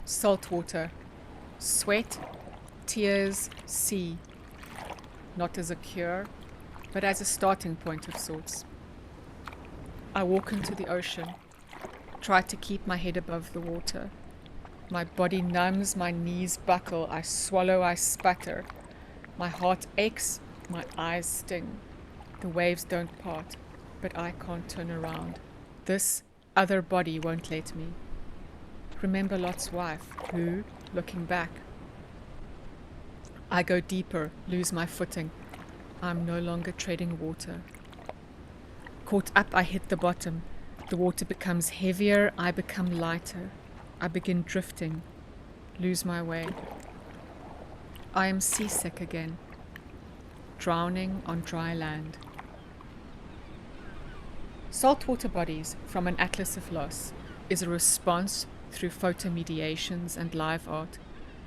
Salt water, sweat, tears, sea, not as a cure, but as a starting point of sorts. I walk into the ocean, try to keep my head above the water. My body numbs, my knees buckle, I swallow, I sputter. My heart aches, my eyes sting. The waves don't part, but I can't turn around. This other body won't let me. Remember Lot's wife, who, looking back, I go deeper, lose my footing. I'm no longer treading water. Caught up, I hit the bottom. The water becomes heavier, I become lighter. I begin drifting, lose my way. I am seasick again, drowning on dry land. Saltwater Bodies from an Atlas of Loss is a response through photomediations and live art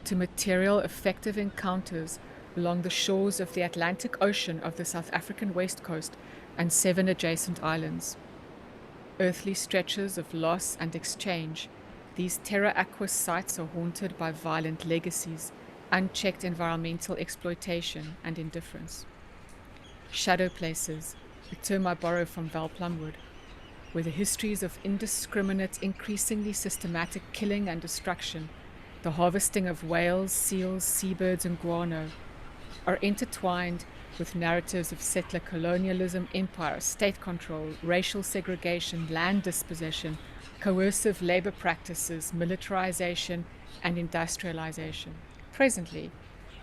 to material effective encounters along the shores of the Atlantic Ocean of the South African west coast and 7 adjacent islands. Earthly stretches of loss and exchange, these terra aqua sites are haunted by violent legacies, unchecked environmental exploitation and indifference. Shadow places, a term I borrow from Val Plumwood, where the histories of indiscriminate, increasingly systematic killing and destruction, the harvesting of whales, seals, seabirds, and guano, are intertwined with narratives of settler colonialism, empire, state control, racial segregation, land dispossession, coercive labor practices, militarization, and industrialization. Presently,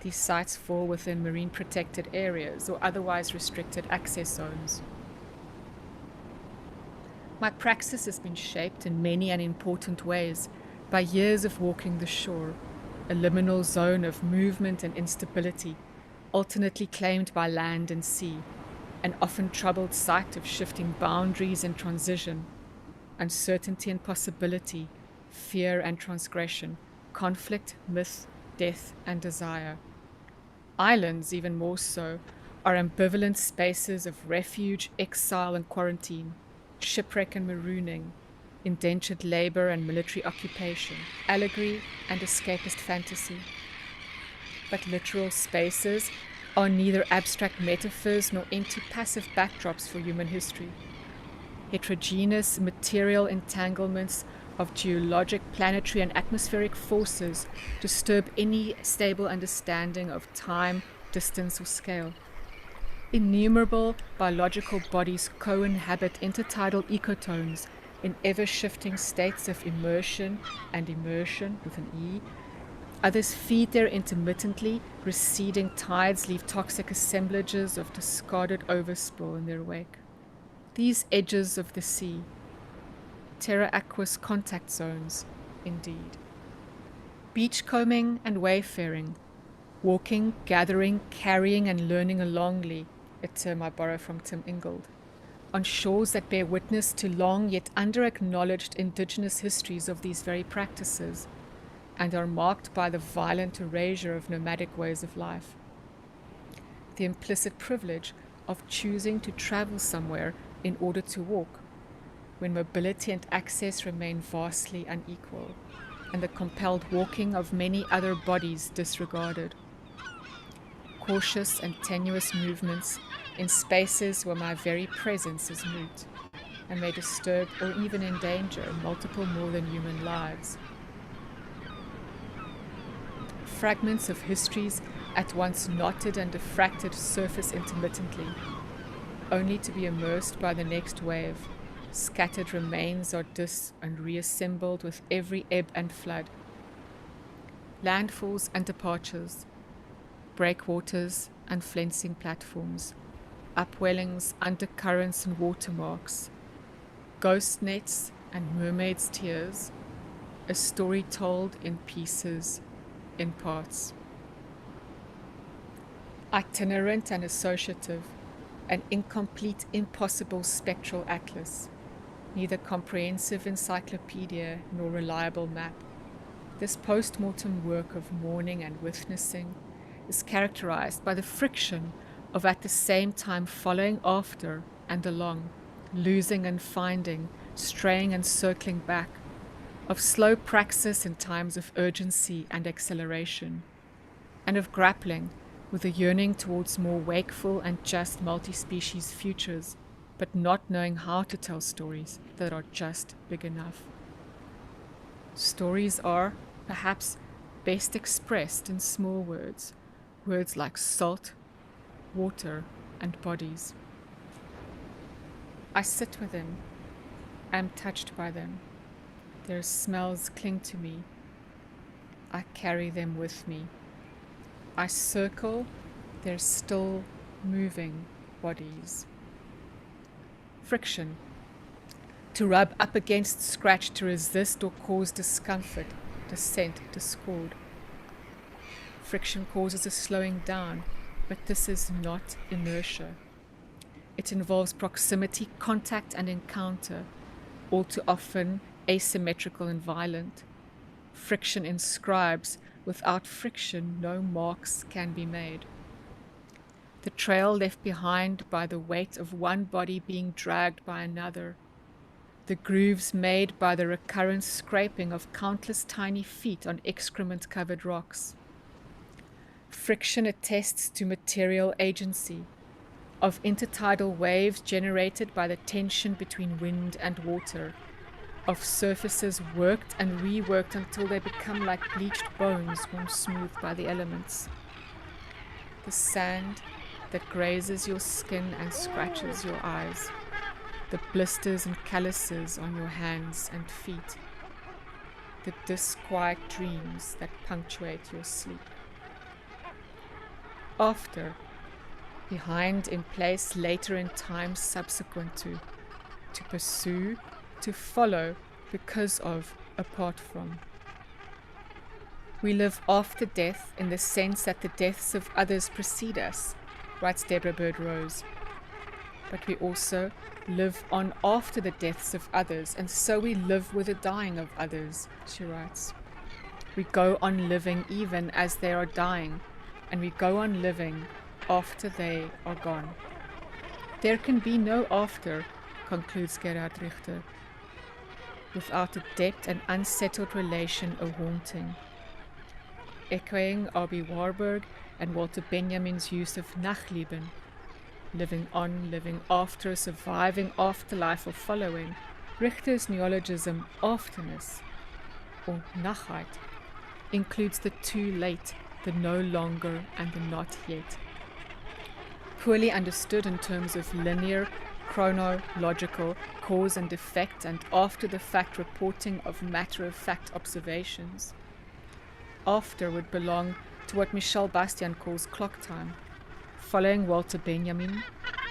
these sites fall within marine protected areas or otherwise restricted access zones. My praxis has been shaped in many and important ways by years of walking the shore, a liminal zone of movement and instability, alternately claimed by land and sea, an often troubled site of shifting boundaries and transition, uncertainty and possibility, fear and transgression, conflict, myth, death, and desire. Islands, even more so, are ambivalent spaces of refuge, exile, and quarantine, shipwreck and marooning, indentured labor and military occupation, allegory and escapist fantasy. But literal spaces are neither abstract metaphors nor empty passive backdrops for human history. Heterogeneous material entanglements of geologic, planetary, and atmospheric forces disturb any stable understanding of time, distance, or scale. Innumerable biological bodies co-inhabit intertidal ecotones in ever-shifting states of immersion and immersion with an E. Others feed their intermittently receding tides, leave toxic assemblages of discarded overspill in their wake. These edges of the sea, terra aquas contact zones, indeed. Beachcombing and wayfaring, walking, gathering, carrying, and learning alongly, a term I borrow from Tim Ingold, on shores that bear witness to long yet under-acknowledged indigenous histories of these very practices, and are marked by the violent erasure of nomadic ways of life. The implicit privilege of choosing to travel somewhere in order to walk, when mobility and access remain vastly unequal, and the compelled walking of many other bodies disregarded. Cautious and tenuous movements in spaces where my very presence is moot, and may disturb or even endanger multiple more than human lives. Fragments of histories at once knotted and diffracted surface intermittently, only to be immersed by the next wave. Scattered remains are and reassembled with every ebb and flood. Landfalls and departures, breakwaters and flensing platforms, upwellings, undercurrents and watermarks, ghost nets and mermaids' tears, a story told in pieces, in parts. Itinerant and associative, an incomplete, impossible spectral atlas, neither comprehensive encyclopedia nor reliable map. This post-mortem work of mourning and witnessing is characterized by the friction of at the same time following after and along, losing and finding, straying and circling back, of slow praxis in times of urgency and acceleration, and of grappling with a yearning towards more wakeful and just multi-species futures, but not knowing how to tell stories that are just big enough. Stories are, perhaps, best expressed in small words, words like salt, water, and bodies. I sit with them, am touched by them. Their smells cling to me. I carry them with me. I circle their still moving bodies. Friction. To rub up against, scratch, to resist or cause discomfort, descent, discord. Friction causes a slowing down, but this is not inertia. It involves proximity, contact, and encounter, all too often asymmetrical and violent. Friction inscribes. Without friction, no marks can be made. The trail left behind by the weight of one body being dragged by another. The grooves made by the recurrent scraping of countless tiny feet on excrement-covered rocks. Friction attests to material agency, of intertidal waves generated by the tension between wind and water, of surfaces worked and reworked until they become like bleached bones worn smooth by the elements. The sand that grazes your skin and scratches your eyes, the blisters and calluses on your hands and feet, the disquiet dreams that punctuate your sleep. After, behind, in place, later in time, subsequent to pursue, to follow, because of, apart from. We live after death in the sense that the deaths of others precede us, writes Deborah Bird Rose. But we also live on after the deaths of others, and so we live with the dying of others, she writes. We go on living even as they are dying, and we go on living after they are gone. There can be no after, concludes Gerhard Richter, without a depth and unsettled relation a haunting. Echoing R.B. Warburg and Walter Benjamin's use of Nachleben, living on, living after, surviving afterlife or following, Richter's neologism afterness, or Nachheit, includes the too late, the no longer, and the not yet. Poorly understood in terms of linear, chronological, cause and effect, and after-the-fact reporting of matter-of-fact observations. After would belong to what Michel Bastian calls clock time. Following Walter Benjamin,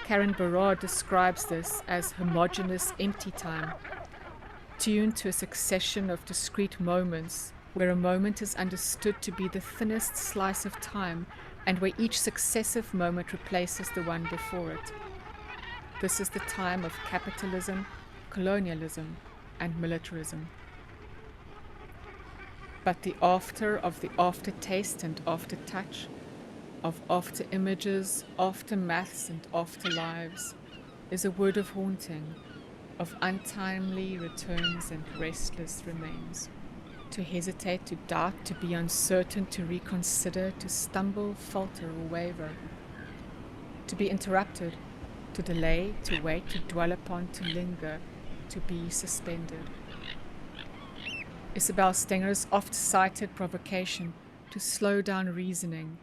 Karen Barad describes this as homogeneous empty time, tuned to a succession of discrete moments, where a moment is understood to be the thinnest slice of time and where each successive moment replaces the one before it. This is the time of capitalism, colonialism, and militarism. But the after of the aftertaste and aftertouch, of after images, aftermaths, and afterlives, is a word of haunting, of untimely returns and restless remains. To hesitate, to doubt, to be uncertain, to reconsider, to stumble, falter, or waver. To be interrupted, to delay, to wait, to dwell upon, to linger, to be suspended. Isabel Stenger's oft-cited provocation to slow down reasoning,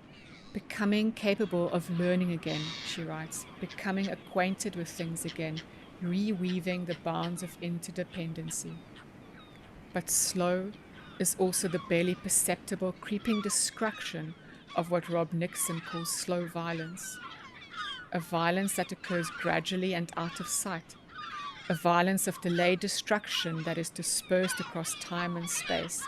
becoming capable of learning again, she writes, becoming acquainted with things again, reweaving the bounds of interdependency. But slow is also the barely perceptible creeping destruction of what Rob Nixon calls slow violence. A violence that occurs gradually and out of sight. A violence of delayed destruction that is dispersed across time and space.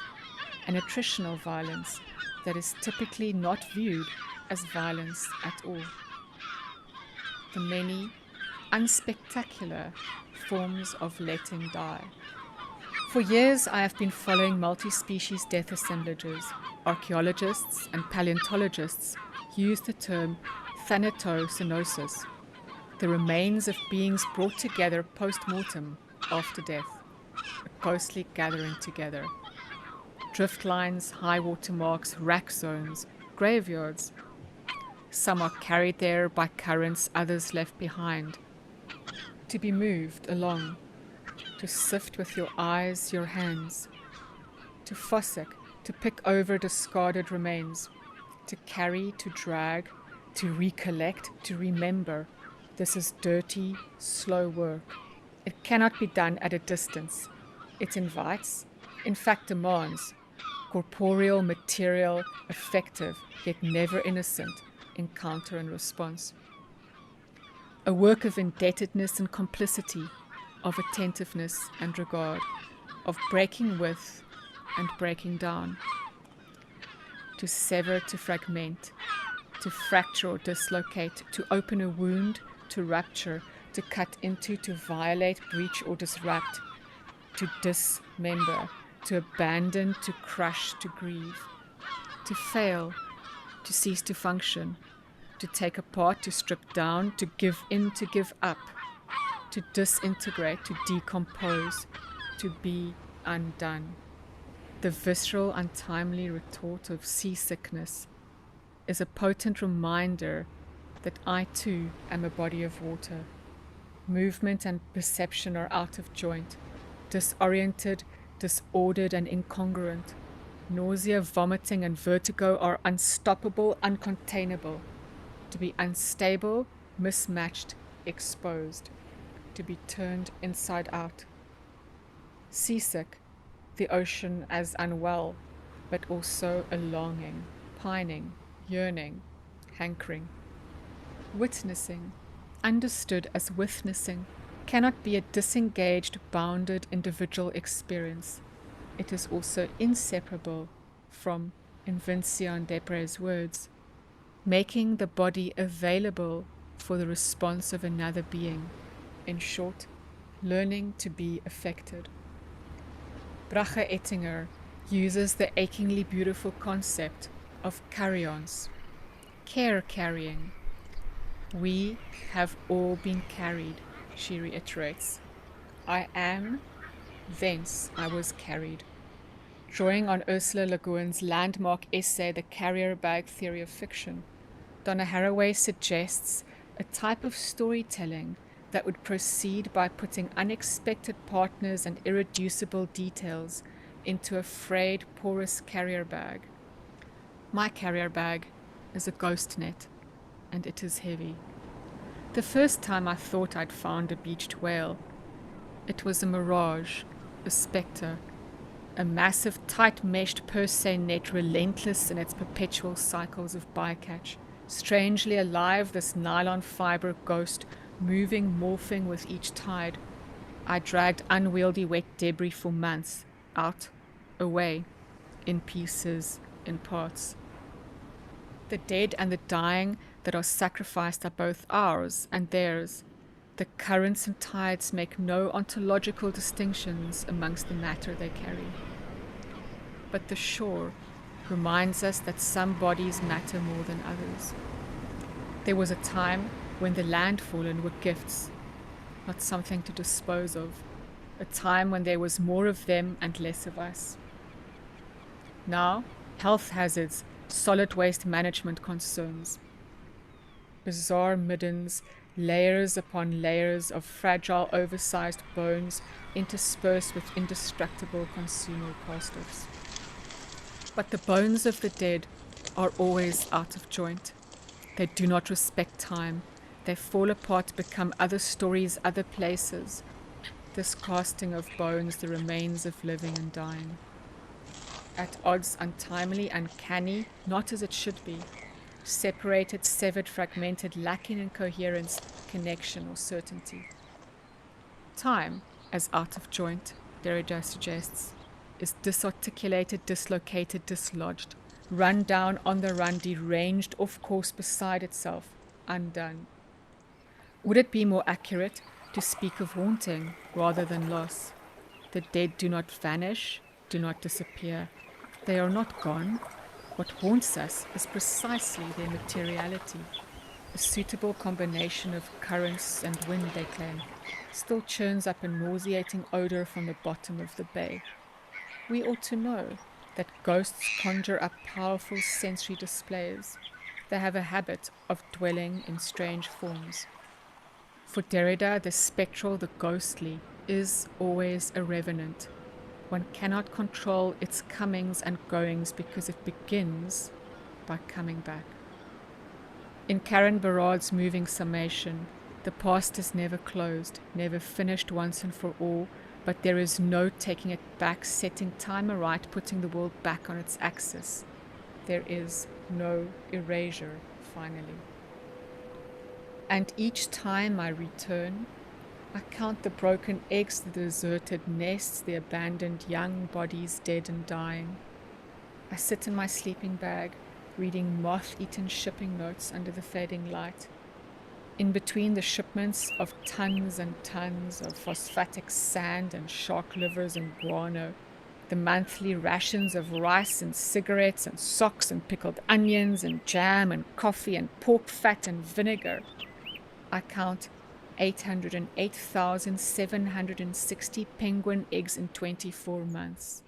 An attritional violence that is typically not viewed as violence at all. The many unspectacular forms of letting die. For years, I have been following multi-species death assemblages. Archaeologists and paleontologists use the term thanatocynosis, the remains of beings brought together post-mortem, after death, a ghostly gathering together. Drift lines, high water marks, rack zones, graveyards. Some are carried there by currents, others left behind. To be moved along, to sift with your eyes, your hands, to fossick, to pick over discarded remains, to carry, to drag, to recollect, to remember. This is dirty, slow work. It cannot be done at a distance. It invites, in fact demands, corporeal, material, effective, yet never innocent, encounter and response. A work of indebtedness and complicity, of attentiveness and regard, of breaking with and breaking down. To sever, to fragment, to fracture or dislocate, to open a wound, to rupture, to cut into, to violate, breach or disrupt, to dismember, to abandon, to crush, to grieve, to fail, to cease to function, to take apart, to strip down, to give in, to give up, to disintegrate, to decompose, to be undone. The visceral, untimely retort of seasickness is a potent reminder that I too am a body of water. Movement and perception are out of joint, disoriented, disordered, and incongruent. Nausea, vomiting, and vertigo are unstoppable, uncontainable. To be unstable, mismatched, exposed. To be turned inside out. Seasick, the ocean as unwell, but also a longing, pining, yearning, hankering. Witnessing, understood as witnessing, cannot be a disengaged, bounded individual experience. It is also inseparable from, in Vincian Desprez's words, making the body available for the response of another being. In short, learning to be affected. Brache Ettinger uses the achingly beautiful concept of carry-ons, care carrying. We have all been carried, she reiterates. I am, thence I was carried. Drawing on Ursula Le Guin's landmark essay, The Carrier Bag Theory of Fiction, Donna Haraway suggests a type of storytelling that would proceed by putting unexpected partners and irreducible details into a frayed, porous carrier bag. My carrier bag is a ghost net, and it is heavy. The first time I thought I'd found a beached whale, it was a mirage, a spectre, a massive, tight-meshed purse seine net, relentless in its perpetual cycles of bycatch. Strangely alive, this nylon fiber ghost, moving, morphing with each tide. I dragged unwieldy wet debris for months, out, away, in pieces, in parts. The dead and the dying that are sacrificed are both ours and theirs. The currents and tides make no ontological distinctions amongst the matter they carry. But the shore reminds us that some bodies matter more than others. There was a time when the landfallen were gifts, not something to dispose of, a time when there was more of them and less of us. Now, health hazards, solid waste management concerns, bizarre middens, layers upon layers of fragile, oversized bones interspersed with indestructible consumer plastics. But the bones of the dead are always out of joint. They do not respect time. They fall apart, become other stories, other places. This casting of bones, the remains of living and dying. At odds, untimely, uncanny, not as it should be. Separated, severed, fragmented, lacking in coherence, connection, or certainty. Time, as out of joint, Derrida suggests, is disarticulated, dislocated, dislodged, run down, on the run, deranged, off course, beside itself, undone. Would it be more accurate to speak of haunting rather than loss? The dead do not vanish, do not disappear. They are not gone. What haunts us is precisely their materiality. A suitable combination of currents and wind, they claim, still churns up a nauseating odor from the bottom of the bay. We ought to know that ghosts conjure up powerful sensory displays. They have a habit of dwelling in strange forms. For Derrida, the spectral, the ghostly, is always a revenant. One cannot control its comings and goings because it begins by coming back. In Karen Barrad's moving summation, The past is never closed, never finished once and for all, but there is no taking it back, setting time aright, putting the world back on its axis. There is no erasure, finally. And each time I return, I count the broken eggs, the deserted nests, the abandoned young bodies dead and dying. I sit in my sleeping bag, reading moth-eaten shipping notes under the fading light. In between the shipments of tons and tons of phosphatic sand and shark livers and guano, the monthly rations of rice and cigarettes and socks and pickled onions and jam and coffee and pork fat and vinegar, I count 808,760 penguin eggs in 24 months.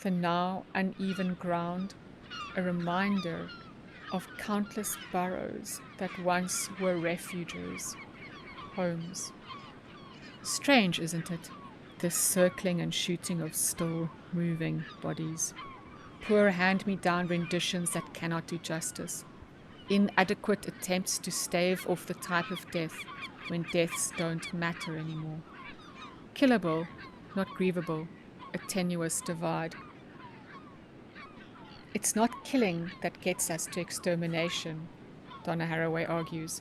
The now uneven ground, a reminder of countless burrows that once were refuges, homes. Strange, isn't it? This circling and shooting of still moving bodies. Poor hand-me-down renditions that cannot do justice. Inadequate attempts to stave off the type of death when deaths don't matter anymore. Killable, not grievable, a tenuous divide. It's not killing that gets us to extermination, Donna Haraway argues,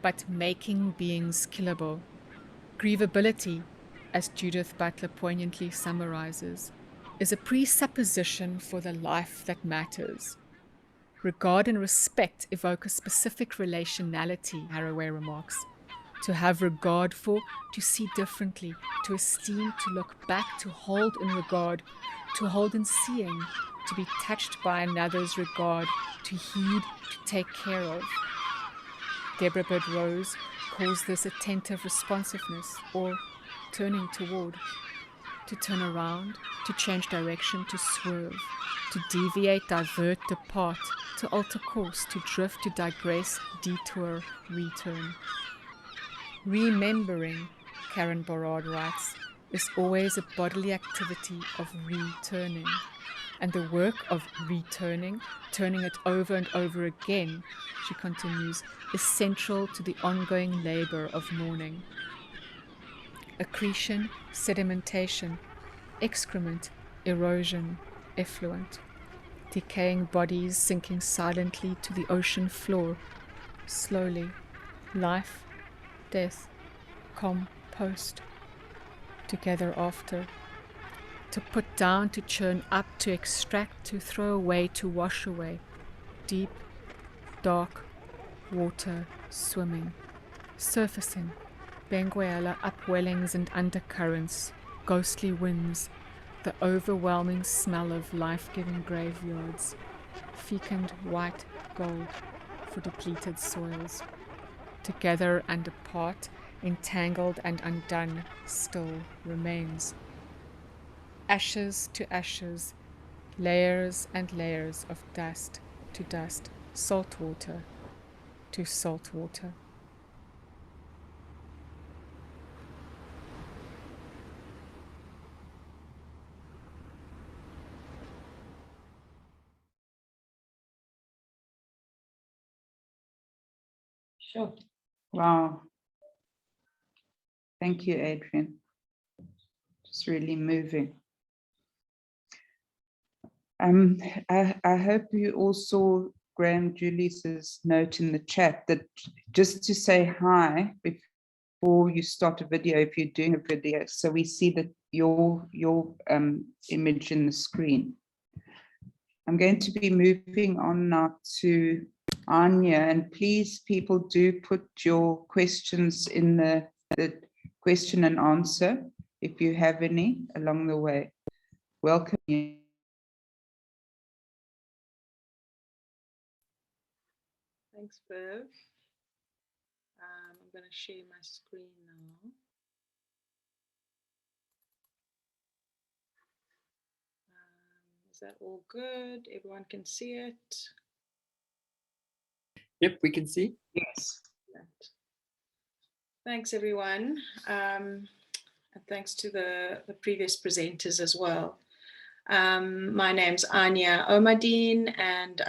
but making beings killable. Grievability, as Judith Butler poignantly summarizes, is a presupposition for the life that matters. Regard and respect evoke a specific relationality, Haraway remarks. To have regard for, to see differently, to esteem, to look back, to hold in regard, to hold in seeing, to be touched by another's regard, to heed, to take care of. Deborah Bird Rose calls this attentive responsiveness, or turning toward. To turn around, to change direction, to swerve, to deviate, divert, depart, to alter course, to drift, to digress, detour, return. Remembering, Karen Barad writes, is always a bodily activity of returning. And the work of returning, turning it over and over again, she continues, is central to the ongoing labor of mourning. Accretion, sedimentation, excrement, erosion, effluent. Decaying bodies sinking silently to the ocean floor, slowly. Life, death, compost. Together after. To put down, to churn up, to extract, to throw away, to wash away. Deep, dark, water, swimming. Surfacing, Benguela upwellings and undercurrents, ghostly winds, the overwhelming smell of life-giving graveyards, fecund white gold for depleted soils. Together and apart, entangled and undone, still remains. Ashes to ashes, layers and layers of dust to dust, salt water to salt water. Sure. Wow. Thank you, Adrian. It's really moving. I hope you all saw Graham Julius's note in the chat that just to say hi before you start a video, if you're doing a video, so we see that your image in the screen. I'm going to be moving on now to Anya, and please, people, do put your questions in the question and answer if you have any along the way. Welcome you. Thanks, Bev. I'm going to share my screen now. Is that all good? Everyone can see it? Yep, we can see. Yes. Thanks, everyone. And thanks to the previous presenters as well. My name's Anya Omadine, and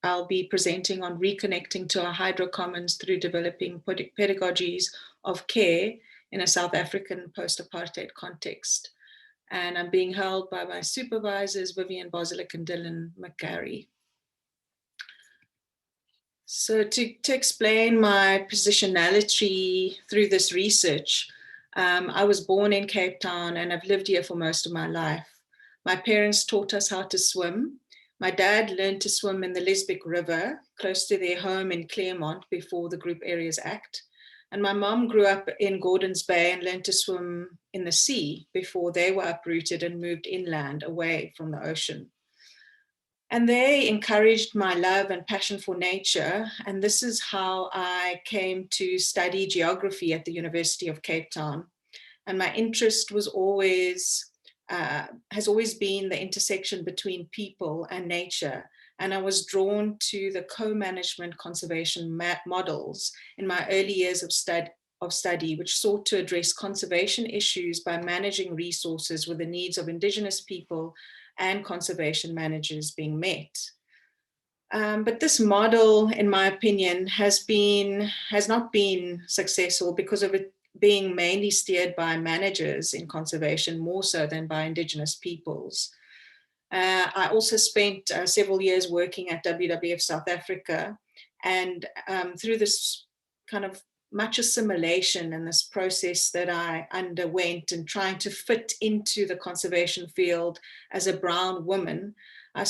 I'll be presenting on reconnecting to our hydrocommons through developing pedagogies of care in a South African post-apartheid context. And I'm being held by my supervisors, Vivian Bosilic and Dylan McGarry. So to explain my positionality through this research, I was born in Cape Town and I've lived here for most of my life. My parents taught us how to swim. My dad learned to swim in the Lesbic River, close to their home in Claremont before the Group Areas Act. And my mom grew up in Gordons Bay and learned to swim in the sea before they were uprooted and moved inland away from the ocean. And they encouraged my love and passion for nature. And this is how I came to study geography at the University of Cape Town. And my interest was has always been the intersection between people and nature. And I was drawn to the co-management conservation models in my early years of study, which sought to address conservation issues by managing resources with the needs of Indigenous people and conservation managers being met. But this model, in my opinion, has not been successful because of it being mainly steered by managers in conservation more so than by Indigenous peoples. I also spent several years working at WWF South Africa, and through this kind of much assimilation and this process that I underwent and trying to fit into the conservation field as a brown woman, I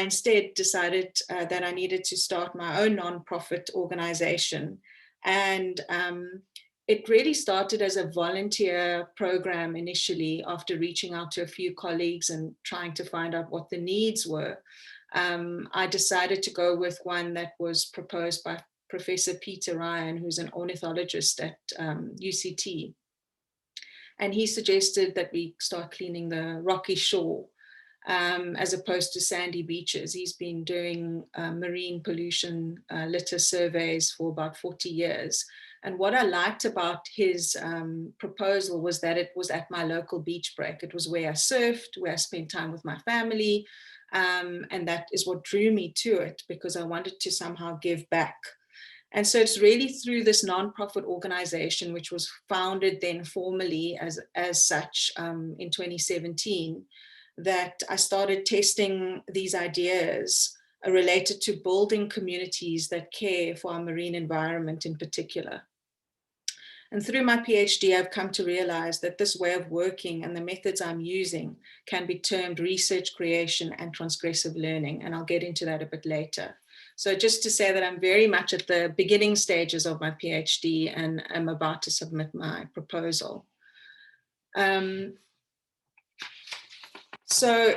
instead decided that I needed to start my own nonprofit organization. And it really started as a volunteer program initially after reaching out to a few colleagues and trying to find out what the needs were. I decided to go with one that was proposed by Professor Peter Ryan, who's an ornithologist at UCT. And he suggested that we start cleaning the rocky shore as opposed to sandy beaches. He's been doing marine pollution litter surveys for about 40 years. And what I liked about his proposal was that it was at my local beach break. It was where I surfed, where I spent time with my family. And that is what drew me to it, because I wanted to somehow give back. And so it's really through this nonprofit organization, which was founded then formally as such in 2017, that I started testing these ideas related to building communities that care for our marine environment in particular. And through my PhD, I've come to realize that this way of working and the methods I'm using can be termed research creation and transgressive learning. And I'll get into that a bit later. So just to say that I'm very much at the beginning stages of my PhD and I'm about to submit my proposal. So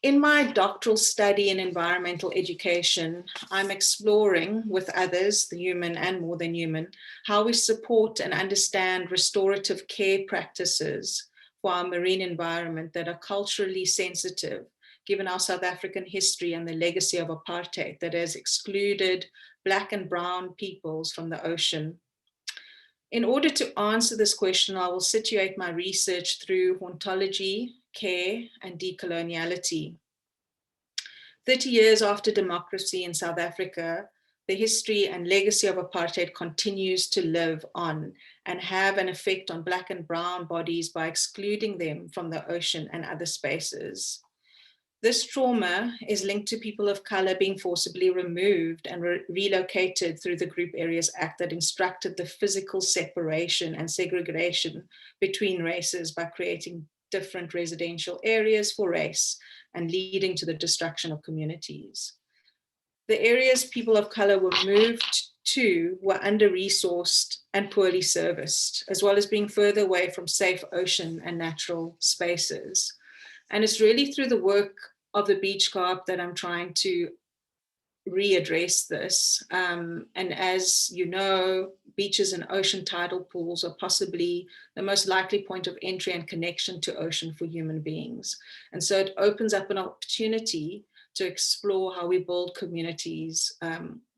in my doctoral study in environmental education, I'm exploring with others, the human and more than human, how we support and understand restorative care practices for our marine environment that are culturally sensitive, given our South African history and the legacy of apartheid that has excluded Black and brown peoples from the ocean. In order to answer this question, I will situate my research through hauntology, care, and decoloniality. 30 years after democracy in South Africa, the history and legacy of apartheid continues to live on and have an effect on Black and brown bodies by excluding them from the ocean and other spaces. This trauma is linked to people of color being forcibly removed and relocated through the Group Areas Act that instructed the physical separation and segregation between races by creating different residential areas for race and leading to the destruction of communities. The areas people of color were moved to were under-resourced and poorly serviced, as well as being further away from safe ocean and natural spaces. And it's really through the work of the Beach Co-op that I'm trying to readdress this. And as you know, beaches and ocean tidal pools are possibly the most likely point of entry and connection to ocean for human beings. And so it opens up an opportunity to explore how we build communities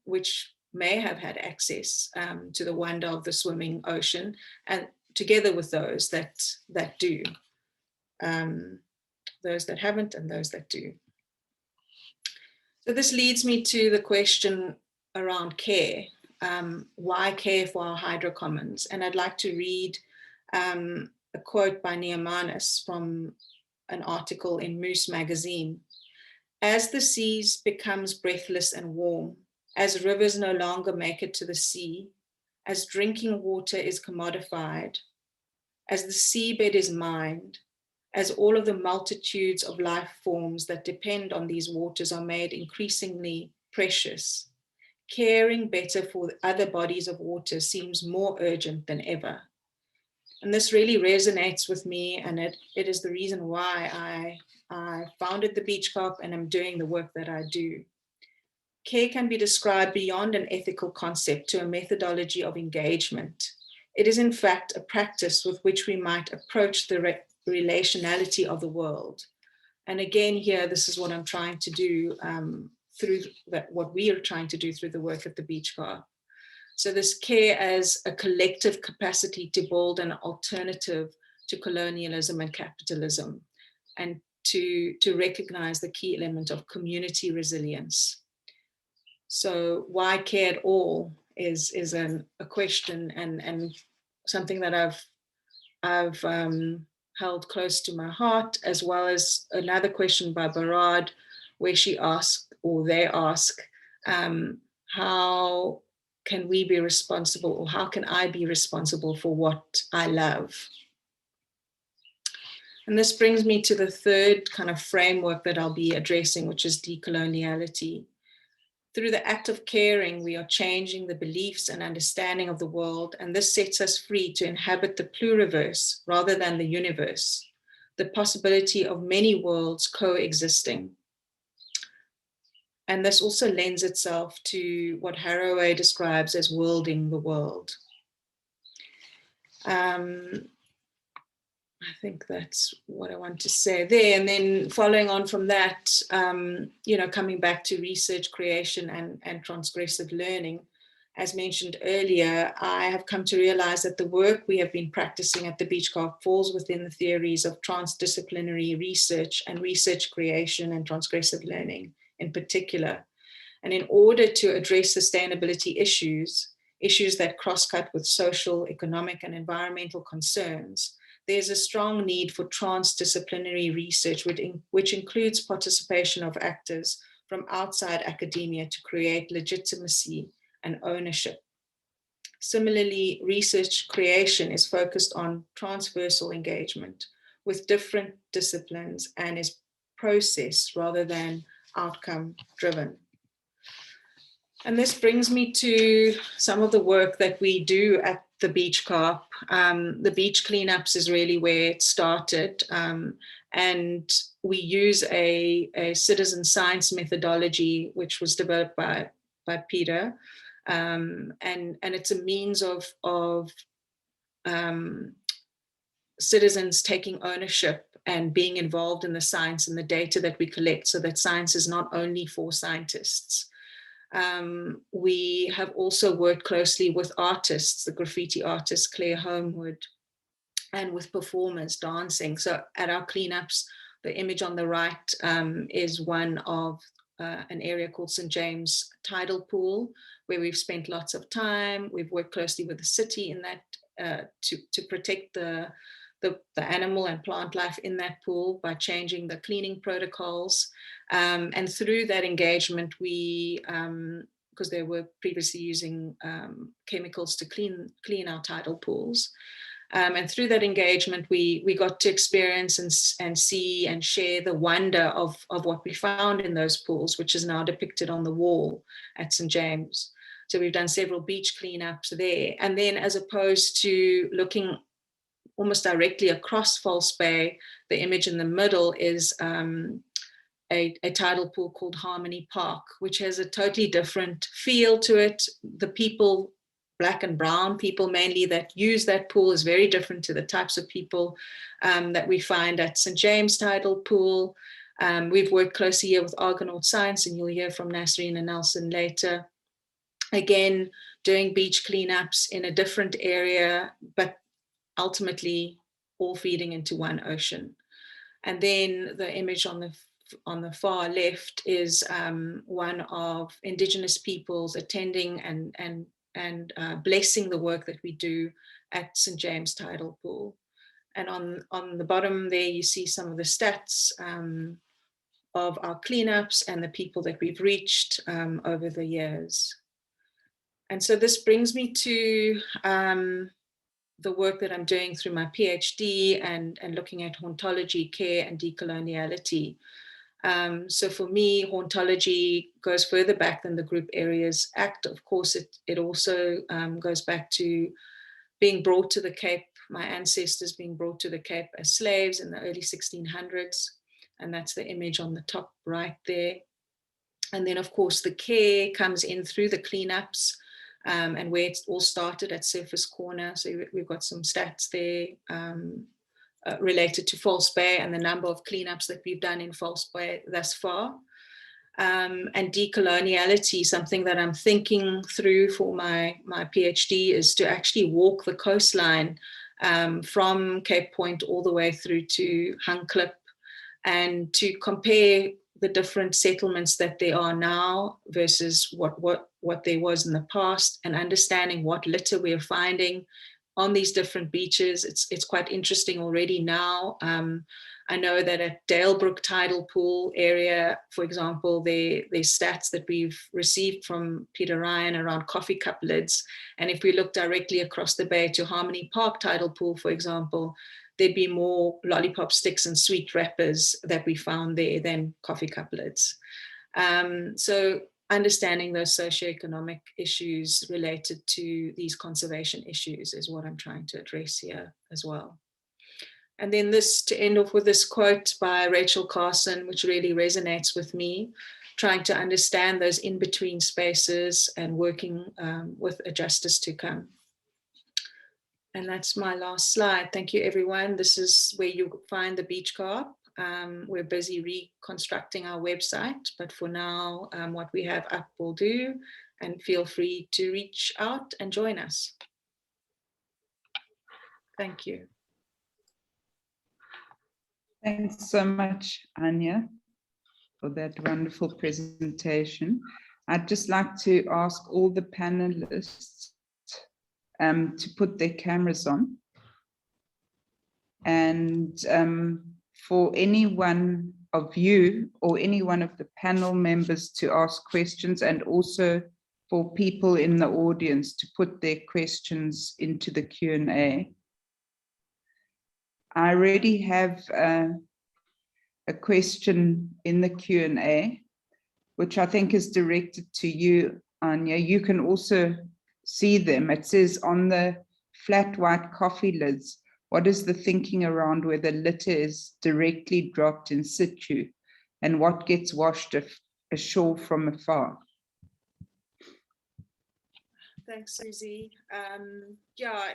which may have had access to the wonder of the swimming ocean, and together with those that do. those that haven't and those that do. So this leads me to the question around care. Why care for our hydrocommons? And I'd like to read a quote by Neomanis from an article in Moose magazine. As the seas becomes breathless and warm, as rivers no longer make it to the sea, as drinking water is commodified, as the seabed is mined, as all of the multitudes of life forms that depend on these waters are made increasingly precious, caring better for other bodies of water seems more urgent than ever. And this really resonates with me, and it is the reason why I founded the Beach Co-op and I'm doing the work that I do. Care can be described beyond an ethical concept to a methodology of engagement. It is in fact a practice with which we might approach the relationality of the world. And again, here, this is what I'm trying to do through what we are trying to do through the work at the Beach Co-op. So this care as a collective capacity to build an alternative to colonialism and capitalism, and to recognize the key element of community resilience. So why care at all is a question and something that I've held close to my heart, as well as another question by Barad, where she asked, or they ask, how can we be responsible, or how can I be responsible for what I love? And this brings me to the third kind of framework that I'll be addressing, which is decoloniality. Through the act of caring, we are changing the beliefs and understanding of the world, and this sets us free to inhabit the pluriverse rather than the universe, the possibility of many worlds coexisting. And this also lends itself to what Haraway describes as worlding the world. I think that's what I want to say there. And then following on from that, coming back to research, creation, and transgressive learning, as mentioned earlier, I have come to realize that the work we have been practicing at the Beach Co-op falls within the theories of transdisciplinary research and research creation and transgressive learning in particular. And in order to address sustainability issues that cross-cut with social, economic, and environmental concerns, there's a strong need for transdisciplinary research, which includes participation of actors from outside academia to create legitimacy and ownership. Similarly, research creation is focused on transversal engagement with different disciplines and is process rather than outcome driven. And this brings me to some of the work that we do at the Beach Co-op. The beach cleanups is really where it started. And we use a citizen science methodology, which was developed by Peter. And it's a means of citizens taking ownership and being involved in the science and the data that we collect, so that science is not only for scientists. We have also worked closely with artists, the graffiti artist Claire Homewood, and with performers dancing. So at our cleanups, the image on the right is one of an area called St. James Tidal Pool, where we've spent lots of time. We've worked closely with the city in that to protect the animal and plant life in that pool by changing the cleaning protocols. And through that engagement, we, because they were previously using chemicals to clean our tidal pools. And through that engagement, we got to experience and see and share the wonder of what we found in those pools, which is now depicted on the wall at St. James. So we've done several beach cleanups there. And then as opposed to looking almost directly across False Bay, the image in the middle is a tidal pool called Harmony Park, which has a totally different feel to it. The people, Black and brown people mainly, that use that pool is very different to the types of people that we find at St. James Tidal Pool. We've worked closely here with Argonaut Science, and you'll hear from Nasreen and Nelson later. Again, doing beach cleanups in a different area, but ultimately all feeding into one ocean. And then the image on the far left is one of Indigenous peoples attending and blessing the work that we do at St. James Tidal Pool. And on the bottom there, you see some of the stats of our cleanups and the people that we've reached over the years. And so this brings me to the work that I'm doing through my PhD and looking at hauntology, care, and decoloniality. So for me, hauntology goes further back than the Group Areas Act. Of course, it also goes back to being brought to the Cape, my ancestors being brought to the Cape as slaves in the early 1600s. And that's the image on the top right there. And then, of course, the care comes in through the cleanups and where it all started at Surface Corner. So we've got some stats there related to False Bay and the number of cleanups that we've done in False Bay thus far. And decoloniality, something that I'm thinking through for my PhD, is to actually walk the coastline from Cape Point all the way through to Hunklip, and to compare the different settlements that there are now versus what there was in the past, and understanding what litter we're finding on these different beaches. It's quite interesting already now. I know that at Dalebrook Tidal Pool area, for example, there's stats that we've received from Peter Ryan around coffee cup lids. And if we look directly across the bay to Harmony Park Tidal Pool, for example, there'd be more lollipop sticks and sweet wrappers that we found there than coffee cup lids. So understanding those socioeconomic issues related to these conservation issues is what I'm trying to address here as well. And then this, to end off with this quote by Rachel Carson, which really resonates with me, trying to understand those in-between spaces and working with a justice to come. And that's my last slide. Thank you, everyone. This is where you find the beach co-op. We're busy reconstructing our website, but for now, what we have up will do, and feel free to reach out and join us. Thank you. Thanks so much, Anya, for that wonderful presentation. I'd just like to ask all the panelists to put their cameras on. And for any one of you or any one of the panel members to ask questions, and also for people in the audience to put their questions into the Q&A. I already have a question in the Q&A, which I think is directed to you, Anya. You can also see them. It says on the flat white coffee lids, what is the thinking around where the litter is directly dropped in situ and what gets washed ashore from afar? Thanks, Susie. Yeah,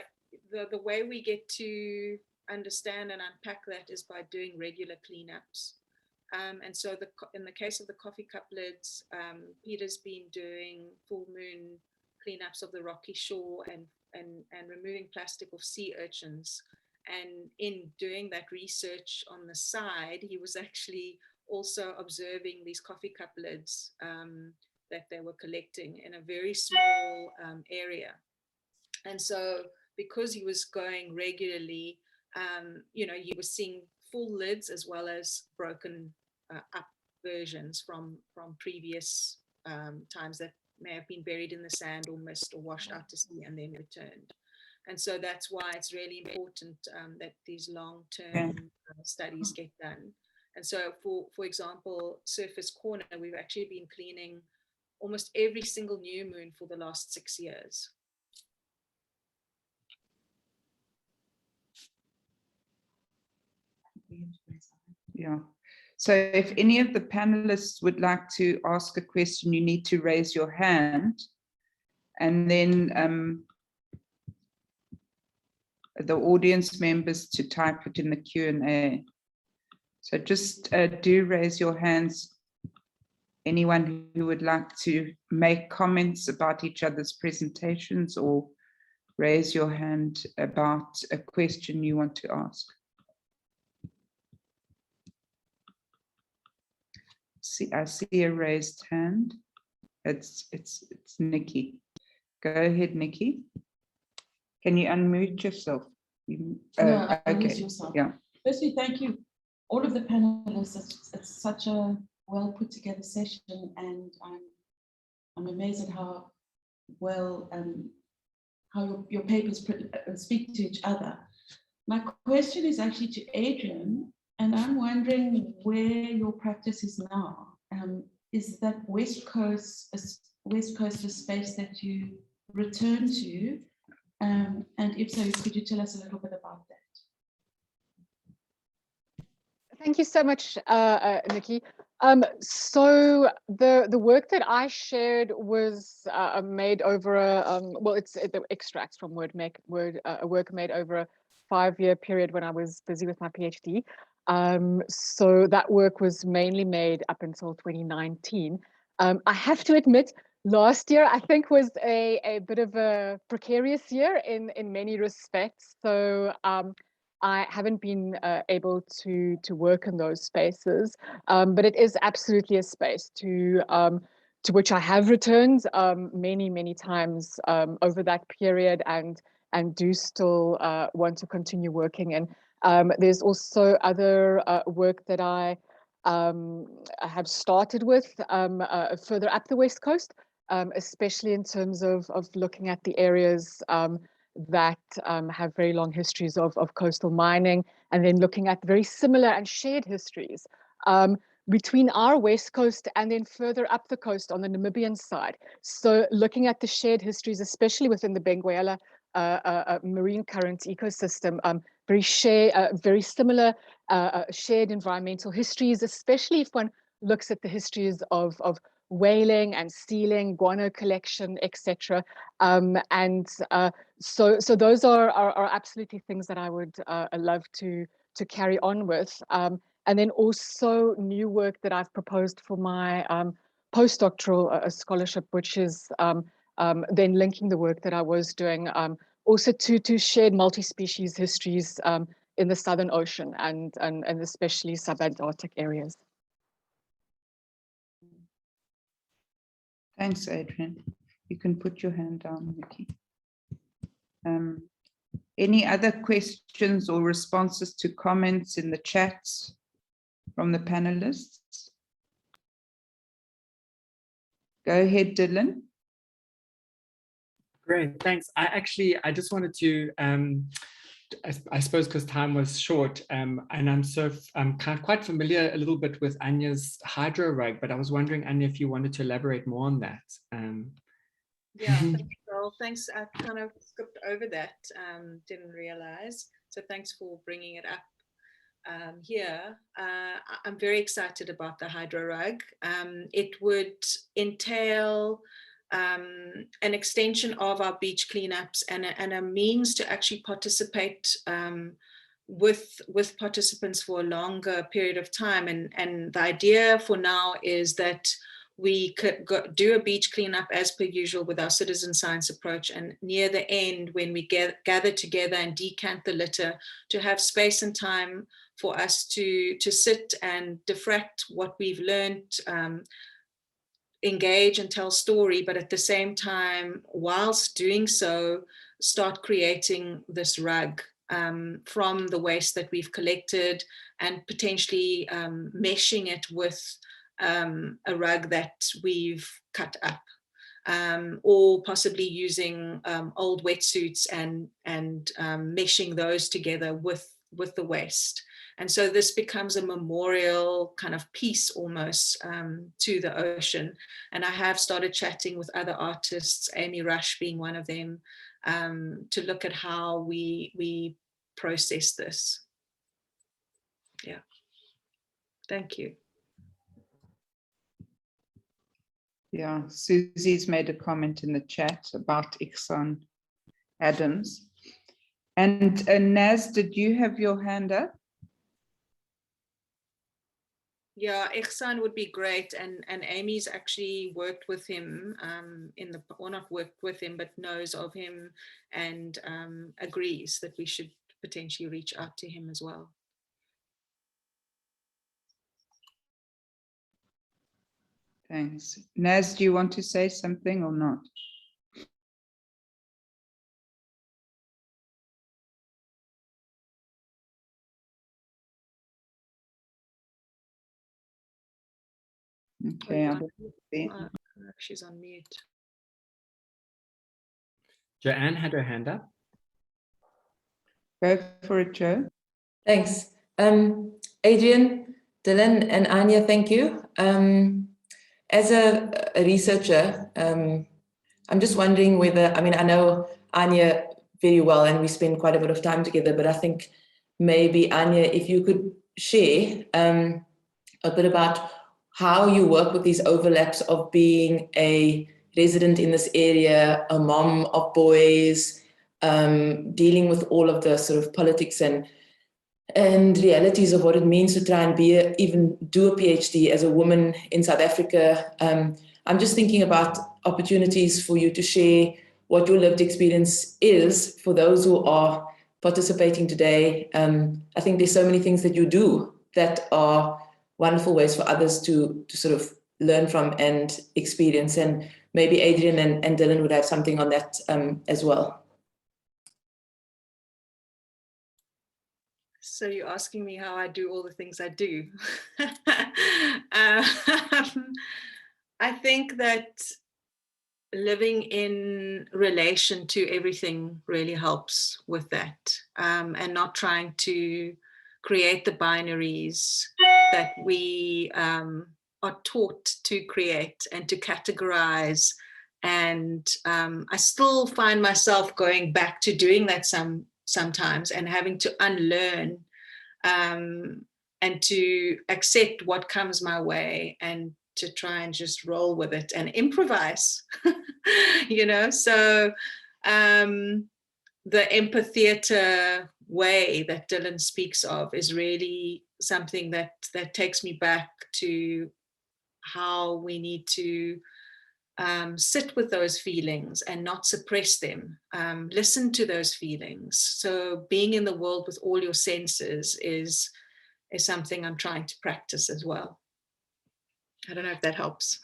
the way we get to understand and unpack that is by doing regular cleanups. And so in the case of the coffee cup lids, Peter's been doing full moon cleanups of the rocky shore and removing plastic of sea urchins. And in doing that research on the side, he was actually also observing these coffee cup lids that they were collecting in a very small area. And so because he was going regularly, you know, you were seeing full lids as well as broken up versions from previous times that may have been buried in the sand or mist or washed out to sea and then returned. And so that's why it's really important that these long-term studies get done. And so for example, Surface Corner, we've actually been cleaning almost every single new moon for the last 6 years. Yeah. So if any of the panelists would like to ask a question, you need to raise your hand, and then the audience members to type it in the Q&A. So just do raise your hands. Anyone who would like to make comments about each other's presentations, or raise your hand about a question you want to ask. I see a raised hand. It's Nikki. Go ahead, Nikki. Can you unmute yourself? No, okay. unmute yourself. Yeah. Firstly, thank you, all of the panelists. It's such a well put together session, and I'm amazed at how well how your papers speak to each other. My question is actually to Adrian, and I'm wondering where your practice is now. Is that West Coast a space that you return to? And if so, could you tell us a little bit about that? Thank you so much, Nikki. So the work that I shared was made over a well, it's the extracts from a work made over a 5-year period when I was busy with my PhD. So that work was mainly made up until 2019. I have to admit, last year I think was a bit of a precarious year in many respects. So I haven't been able to work in those spaces, but it is absolutely a space to which I have returned many times over that period, and do still want to continue working in. There's also other work that I have started with further up the West Coast, especially in terms of looking at the areas that have very long histories of coastal mining, and then looking at very similar and shared histories between our West Coast and then further up the coast on the Namibian side. So looking at the shared histories, especially within the Benguela marine current ecosystem, very similar shared environmental histories, especially if one looks at the histories of whaling and sealing, guano collection, etc. So those are absolutely things that I would love to carry on with. And then also new work that I've proposed for my postdoctoral scholarship, which is then linking the work that I was doing also to shared multi-species histories in the Southern Ocean and especially subantarctic areas. Thanks, Adrian. You can put your hand down, Nikki. Any other questions or responses to comments in the chats from the panelists? Go ahead, Dylan. Great, thanks. I just wanted to, I suppose because time was short, and I'm quite familiar a little bit with Anya's hydro rug, but I was wondering, Anya, if you wanted to elaborate more on that. Yeah, thanks, Joel. Thanks. I kind of skipped over that, didn't realize. So thanks for bringing it up here. I'm very excited about the hydro rug. It would entail an extension of our beach cleanups and a means to actually participate with participants for a longer period of time. And the idea for now is that we could do a beach cleanup as per usual with our citizen science approach, and near the end, when we gather together and decant the litter, to have space and time for us to sit and diffract what we've learned, engage and tell story, but at the same time, whilst doing so, start creating this rug from the waste that we've collected, and potentially meshing it with a rug that we've cut up, or possibly using old wetsuits and meshing those together with the waste. And so this becomes a memorial kind of piece almost to the ocean. And I have started chatting with other artists, Amy Rush being one of them, to look at how we process this. Yeah. Thank you. Yeah, Susie's made a comment in the chat about Iksan Adams. And Naz, did you have your hand up? Yeah, Iksan would be great, and Amy's actually worked with him or not worked with him, but knows of him and agrees that we should potentially reach out to him as well. Thanks. Naz, do you want to say something or not? Okay, She's on mute. Joanne had her hand up. Go for it, Joe. Thanks. Adrian, Dylan, and Anya, thank you. As a researcher, I'm just wondering whether, I mean, I know Anya very well and we spend quite a bit of time together, but I think maybe Anya, if you could share a bit about how you work with these overlaps of being a resident in this area, a mom of boys, dealing with all of the sort of politics and realities of what it means to try and be even do a PhD as a woman in South Africa. I'm just thinking about opportunities for you to share what your lived experience is for those who are participating today. I think there's so many things that you do that are wonderful ways for others to sort of learn from and experience. And maybe Adrian and Dylan would have something on that as well. So you're asking me how I do all the things I do. I think that living in relation to everything really helps with that, and not trying to create the binaries that we are taught to create and to categorize. And I still find myself going back to doing that sometimes and having to unlearn and to accept what comes my way and to try and just roll with it and improvise. So the empatheater way that Dylan speaks of is really something that takes me back to how we need to sit with those feelings and not suppress them, listen to those feelings. So being in the world with all your senses is something I'm trying to practice as well. I don't know if that helps.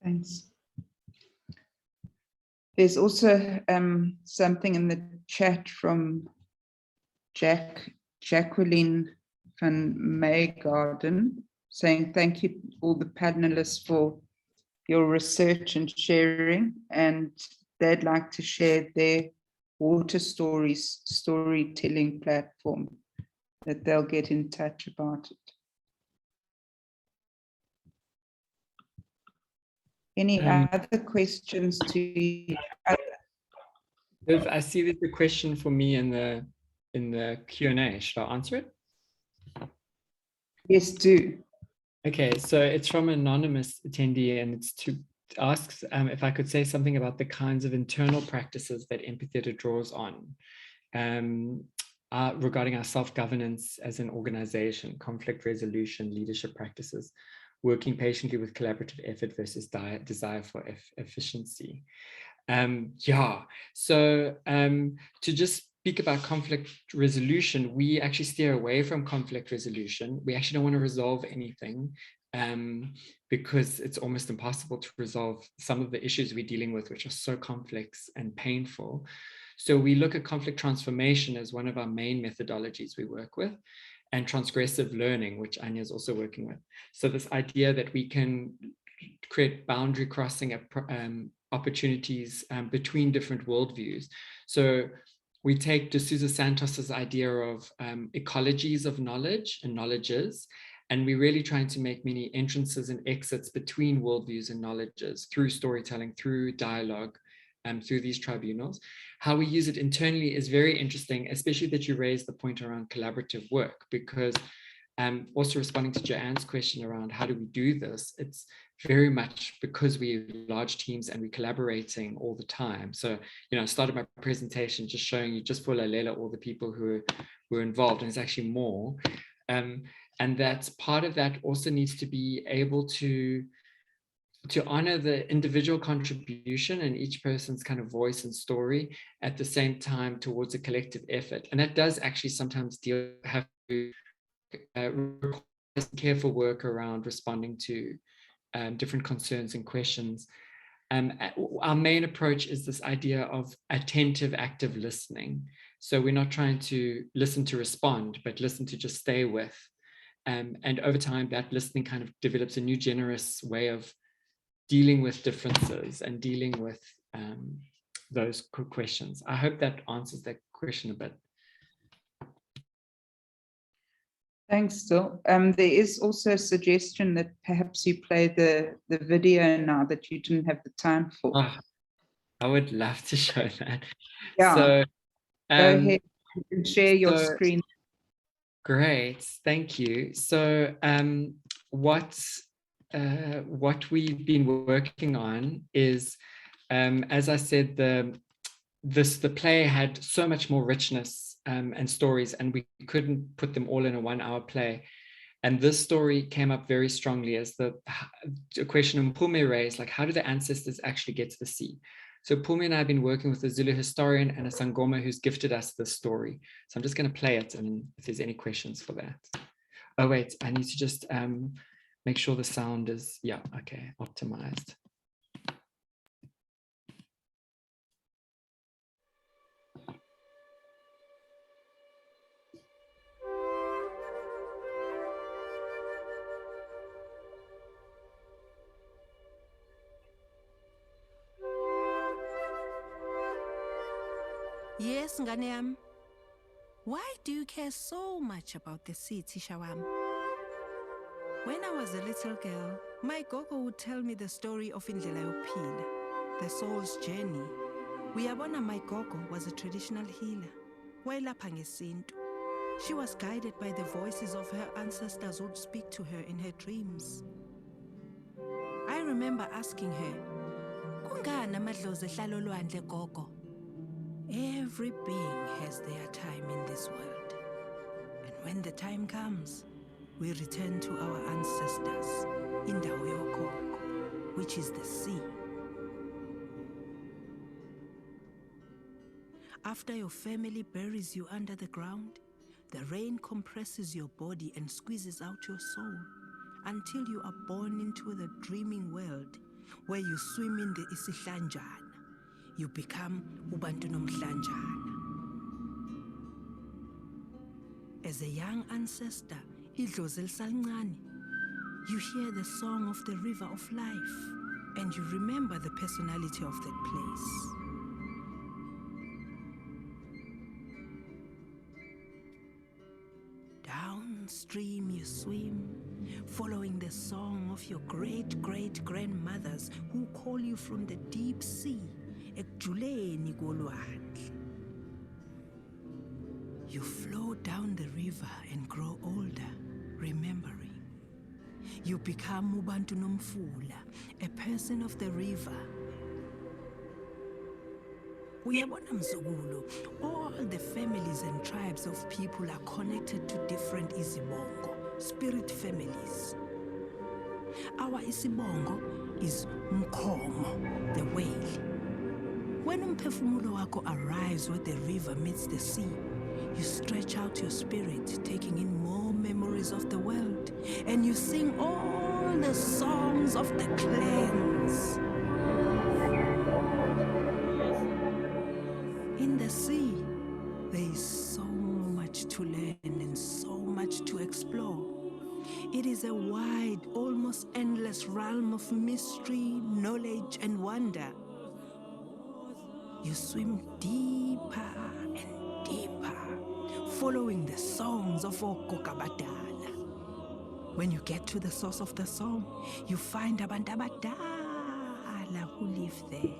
Thanks. There's also something in the chat from Jacqueline van Meegarden saying thank you all the panelists for your research and sharing, and they'd like to share their water stories storytelling platform, that they'll get in touch about it. Any other questions to? I see there's a question for me in the Q&A. Should I answer it? Yes, do. Okay, so it's from an anonymous attendee, and it's to ask if I could say something about the kinds of internal practices that Empatheater draws on regarding our self-governance as an organization, conflict resolution, leadership practices, working patiently with collaborative effort versus desire for efficiency. So to just speak about conflict resolution, we actually steer away from conflict resolution. We actually don't want to resolve anything because it's almost impossible to resolve some of the issues we're dealing with, which are so complex and painful. So we look at conflict transformation as one of our main methodologies we work with, and transgressive learning, which Anya is also working with. So this idea that we can create boundary crossing opportunities between different worldviews. So we take D'Souza Santos's idea of ecologies of knowledge and knowledges, and we're really trying to make many entrances and exits between worldviews and knowledges through storytelling, through dialogue, through these tribunals. How we use it internally is very interesting, especially that you raised the point around collaborative work, because also responding to Joanne's question around how do we do this, it's very much because we're large teams and we're collaborating all the time. So, I started my presentation just showing you, just for Lalela, all the people who were involved, and it's actually more. And that part of that also needs to be able to honor the individual contribution and each person's kind of voice and story at the same time towards a collective effort. And that does actually sometimes have to requires careful work around responding to different concerns and questions. Our main approach is this idea of attentive, active listening. So we're not trying to listen to respond, but listen to just stay with. And over time, that listening kind of develops a new generous way of dealing with differences and dealing with those questions. I hope that answers that question a bit. Thanks, Still. There is also a suggestion that perhaps you play the video now that you didn't have the time for. Oh, I would love to show that. Yeah, so, go ahead and share your screen. Great, thank you. So what we've been working on is, as I said, the play had so much more richness and stories, and we couldn't put them all in a 1 hour play. And this story came up very strongly as the question Mpumi raised, like, how do the ancestors actually get to the sea? So Pumi and I have been working with a Zulu historian and a Sangoma who's gifted us this story. So I'm just going to play it, and if there's any questions for that. Oh wait, I need to just make sure the sound is, yeah, okay, optimized. Yes, ngane yami. Why do you care so much about the sea, Tisha wami? When I was a little girl, my gogo would tell me the story of Indlela Yokuphila, the soul's journey. Uyabona, my gogo was a traditional healer. Wayelapha ngesintu. She was guided by the voices of her ancestors who would speak to her in her dreams. I remember asking her, "Kungani amadlozi ehlala olwandle, gogo?" Every being has their time in this world. And when the time comes, we return to our ancestors, indawo yokhokho, which is the sea. After your family buries you under the ground, the rain compresses your body and squeezes out your soul until you are born into the dreaming world where you swim in the isihlanjana. You become ubantu nomhlanjana. As a young ancestor, idlozi elisalincane, you hear the song of the river of life, and you remember the personality of that place. Downstream you swim, following the song of your great-great-grandmothers who call you from the deep sea. You flow down the river and grow older, remembering. You become Ubantu Nomfula, a person of the river. Uyabona mzukulu, all the families and tribes of people are connected to different isibongo, spirit families. Our isibongo is Mkhomo, the whale. When umphefumulo wako arrives where the river meets the sea, you stretch out your spirit, taking in more memories of the world, and you sing all the songs of the clans. In the sea, there is so much to learn and so much to explore. It is a wide, almost endless realm of mystery, knowledge, and wonder. You swim deeper and deeper, following the songs of Okokabadala. When you get to the source of the song, you find Abantu Abadala who live there.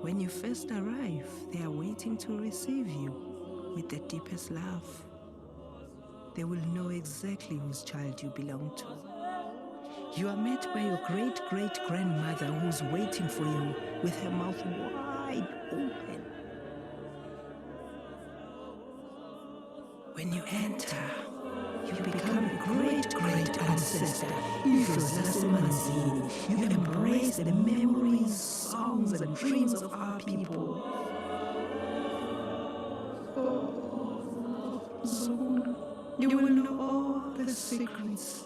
When you first arrive, they are waiting to receive you with the deepest love. They will know exactly whose child you belong to. You are met by your great-great-grandmother who's waiting for you with her mouth wide open. When you enter, you become a great-great ancestor. You embrace the memories, songs, and dreams of our people. Oh, Zulu. You will know all the secrets.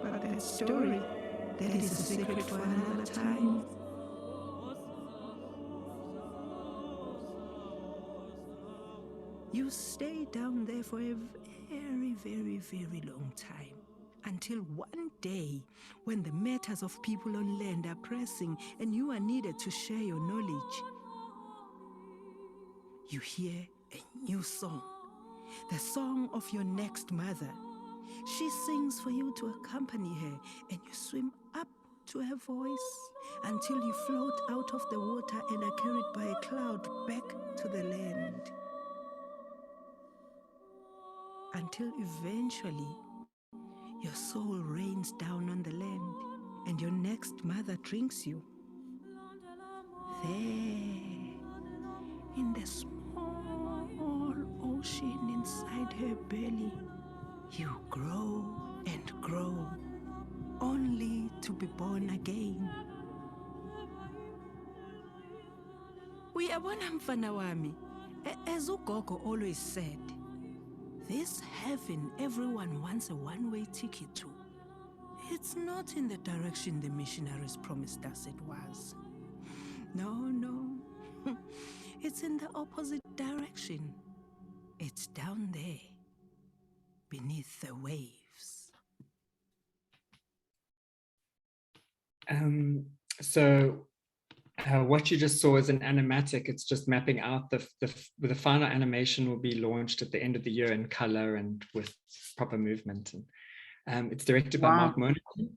But that story, that is a secret for another time. You stay down there for a very, very, very long time. Until one day, when the matters of people on land are pressing and you are needed to share your knowledge, you hear a new song, the song of your next mother. She sings for you to accompany her, and you swim up to her voice until you float out of the water and are carried by a cloud back to the land. Until eventually, your soul rains down on the land, and your next mother drinks you. There, in the small ocean inside her belly, you grow and grow, only to be born again. Uyabona mfana wami, as ugogo always said, this heaven everyone wants a one-way ticket to. It's not in the direction the missionaries promised us it was. No. It's in the opposite direction. It's down there, beneath the waves. What you just saw is an animatic. It's just mapping out the final animation will be launched at the end of the year in color and with proper movement. And it's directed by Mark Monahan,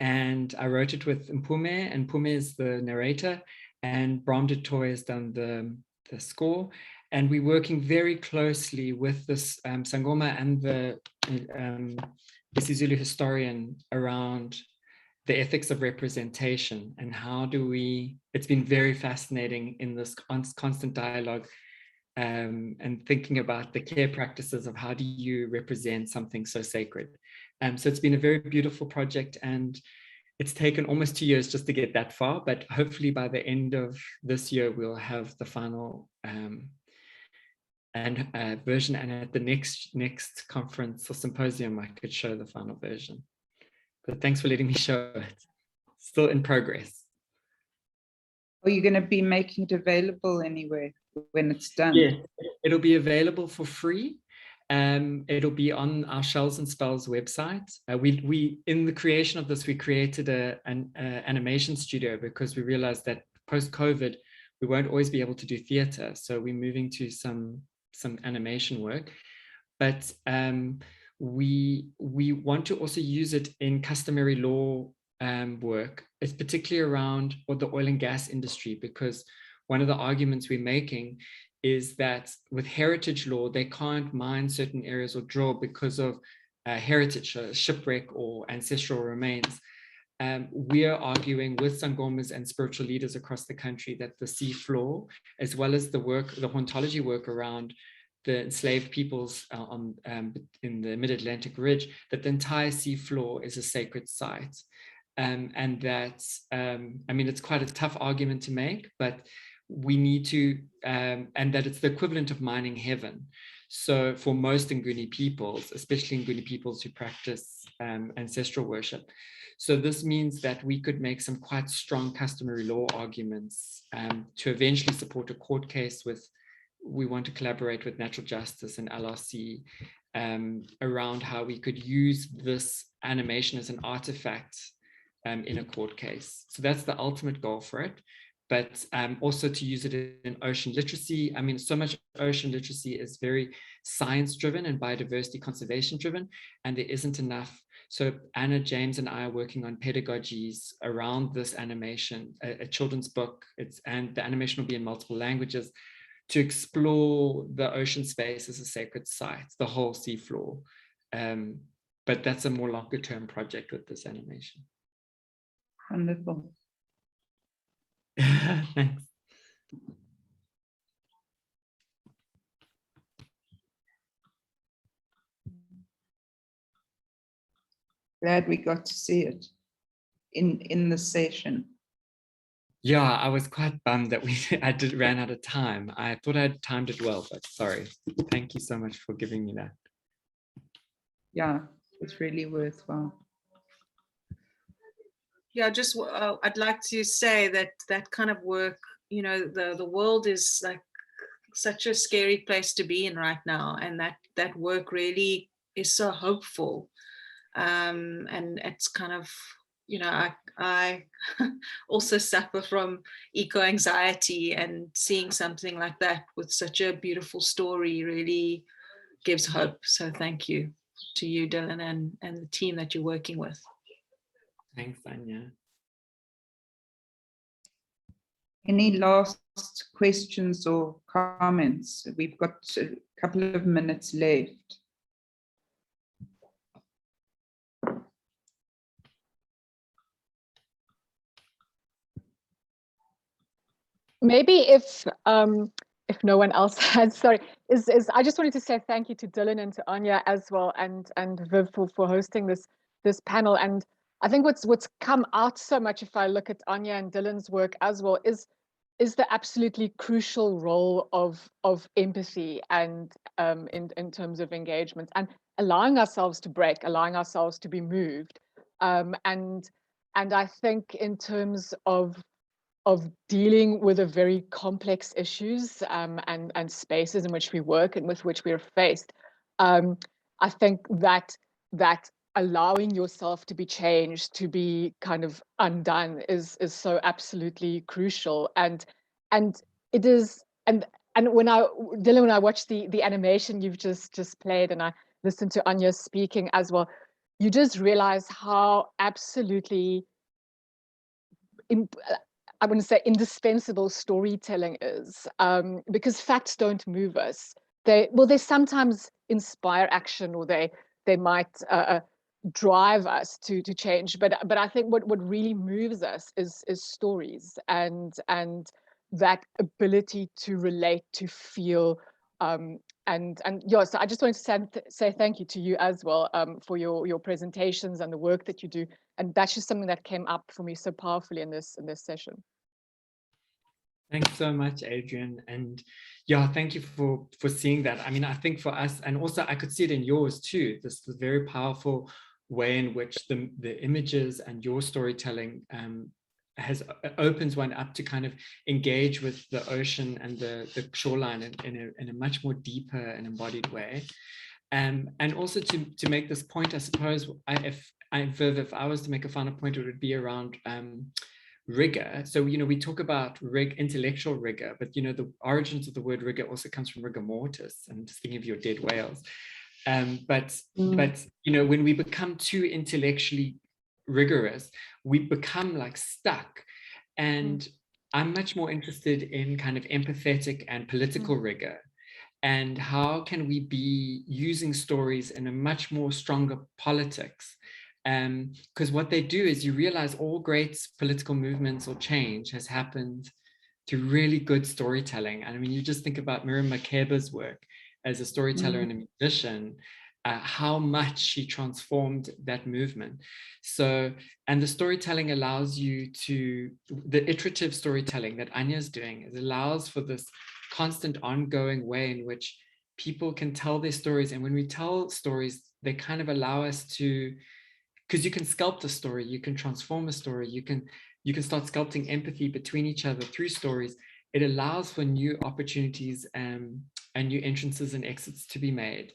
and I wrote it with Mpume, and Mpume is the narrator, and Bram de Toy has done the score. And we're working very closely with this Sangoma and the isiZulu historian around the ethics of representation, and how do we, it's been very fascinating in this constant dialogue and thinking about the care practices of how do you represent something so sacred. So it's been a very beautiful project, and it's taken almost 2 years just to get that far, but hopefully by the end of this year, we'll have the final version, and at the next conference or symposium, I could show the final version. But thanks for letting me show it. Still in progress. Are you going to be making it available anywhere when it's done? Yeah, it'll be available for free. It'll be on our Shells and Spells website. We in the creation of this, we created an animation studio because we realized that post-COVID, we won't always be able to do theater. So we're moving to some animation work. But we want to also use it in customary law work. It's particularly around the oil and gas industry, because one of the arguments we're making is that with heritage law, they can't mine certain areas or drill because of heritage, shipwreck or ancestral remains. We are arguing with Sangomas and spiritual leaders across the country that the sea floor, as well as the hauntology work around the enslaved peoples in the mid-Atlantic ridge, that the entire sea floor is a sacred site. And that, I mean, it's quite a tough argument to make, but we need to, and that it's the equivalent of mining heaven. So for most Nguni peoples, especially Nguni peoples who practice ancestral worship. So this means that we could make some quite strong customary law arguments to eventually support a court case with, we want to collaborate with Natural Justice and LRC around how we could use this animation as an artifact in a court case. So that's the ultimate goal for it. But also to use it in ocean literacy. I mean, so much ocean literacy is very science driven and biodiversity conservation driven, and there isn't enough. So Anna, James, and I are working on pedagogies around this animation, a children's book. And the animation will be in multiple languages to explore the ocean space as a sacred site, the whole seafloor. But that's a more longer term project with this animation. Wonderful. Thanks. Glad we got to see it in the session. Yeah, I was quite bummed that ran out of time. I thought I'd timed it well, but sorry. Thank you so much for giving me that. Yeah, it's really worthwhile. Yeah, just I'd like to say that that kind of work, you know, the world is like such a scary place to be in right now, and that work really is so hopeful, and it's kind of, you know, I also suffer from eco anxiety, and seeing something like that with such a beautiful story really gives hope. So thank you to you, Dylan, and the team that you're working with. Thanks, Anya. Any last questions or comments? We've got a couple of minutes left. Maybe if no one else has, sorry, is I just wanted to say thank you to Dylan and to Anya as well, and Viv for hosting this panel. And I think what's come out so much, if I look at Anya and Dylan's work as well, is the absolutely crucial role of empathy and in terms of engagement and allowing ourselves to break, allowing ourselves to be moved, and I think in terms of dealing with the very complex issues and spaces in which we work and with which we are faced, I think that allowing yourself to be changed, to be kind of undone, is so absolutely crucial. And it is, and when Dylan, when I watched the animation you've just played, and I listened to Anya speaking as well, you just realize how absolutely I wouldn't say indispensable storytelling is, because facts don't move us. They sometimes inspire action, or they might drive us to change. But I think what really moves us is stories, and that ability to relate, to feel. And yeah, so I just wanted to say thank you to you as well, for your presentations and the work that you do. And that's just something that came up for me so powerfully in this session. Thanks so much, Adrian. And yeah, thank you for seeing that. I mean, I think for us, and also I could see it in yours too, this very powerful way in which the images and your storytelling opens one up to kind of engage with the ocean and the shoreline in a much more deeper and embodied way. And also to make this point, I suppose, if I was to make a final point, it would be around rigor. So, you know, we talk about intellectual rigor, but, you know, the origins of the word rigor also comes from rigor mortis, and just thinking of your dead whales. But you know, when we become too intellectually rigorous, we become like stuck. And I'm much more interested in kind of empathetic and political rigor. And how can we be using stories in a much more stronger politics? Because what they do is, you realize all great political movements or change has happened through really good storytelling. And I mean, you just think about Miriam Makeba's work as a storyteller and a musician, how much she transformed that movement. So, and the storytelling allows you to, the iterative storytelling that Anya's doing, it allows for this constant ongoing way in which people can tell their stories. And when we tell stories, they kind of allow us to, because you can sculpt a story, you can transform a story, you can start sculpting empathy between each other through stories. It allows for new opportunities and new entrances and exits to be made.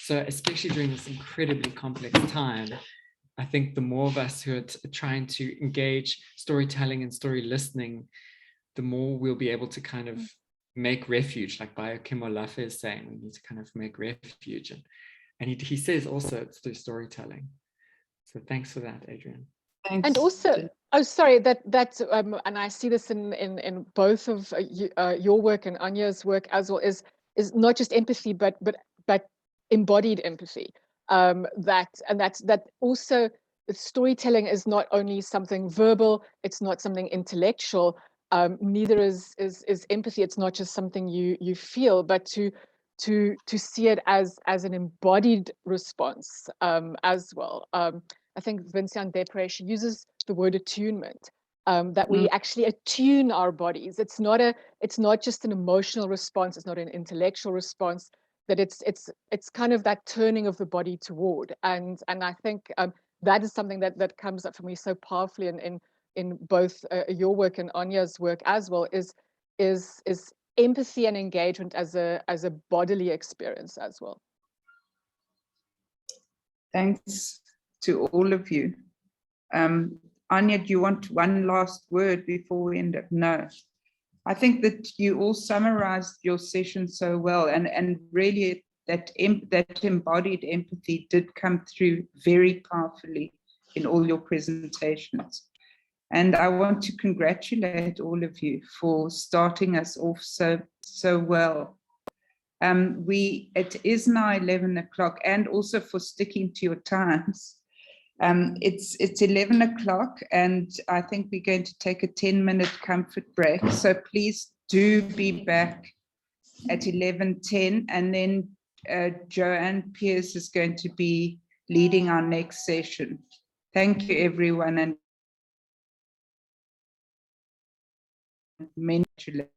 So especially during this incredibly complex time, I think the more of us who are trying to engage storytelling and story listening, the more we'll be able to kind of make refuge, like Kim Olafe is saying, we need to kind of make refuge. And he says also it's through storytelling. So thanks for that, Adrian. Thanks. And also, oh, sorry, that and I see this in both of your work and Anya's work as well, is not just empathy, but embodied empathy. That also, storytelling is not only something verbal, it's not something intellectual. Neither is empathy. It's not just something you feel, but to see it as an embodied response as well. I think Vinciane Desprez, she uses the word attunement, that we actually attune our bodies. It's not just an emotional response. It's not an intellectual response. That it's kind of that turning of the body toward. And I think that is something that comes up for me so powerfully in both your work and Anya's work as well. Is empathy and engagement as a bodily experience as well. Thanks to all of you. Anya, do you want one last word before we end up? No. I think that you all summarized your session so well, and really that embodied empathy did come through very powerfully in all your presentations. And I want to congratulate all of you for starting us off so well. It is now 11 o'clock, and also for sticking to your times. It's 11 o'clock, and I think we're going to take a 10-minute comfort break. So please do be back at 11:10, and then Joanne Pierce is going to be leading our next session. Thank you, everyone, and many congratulations.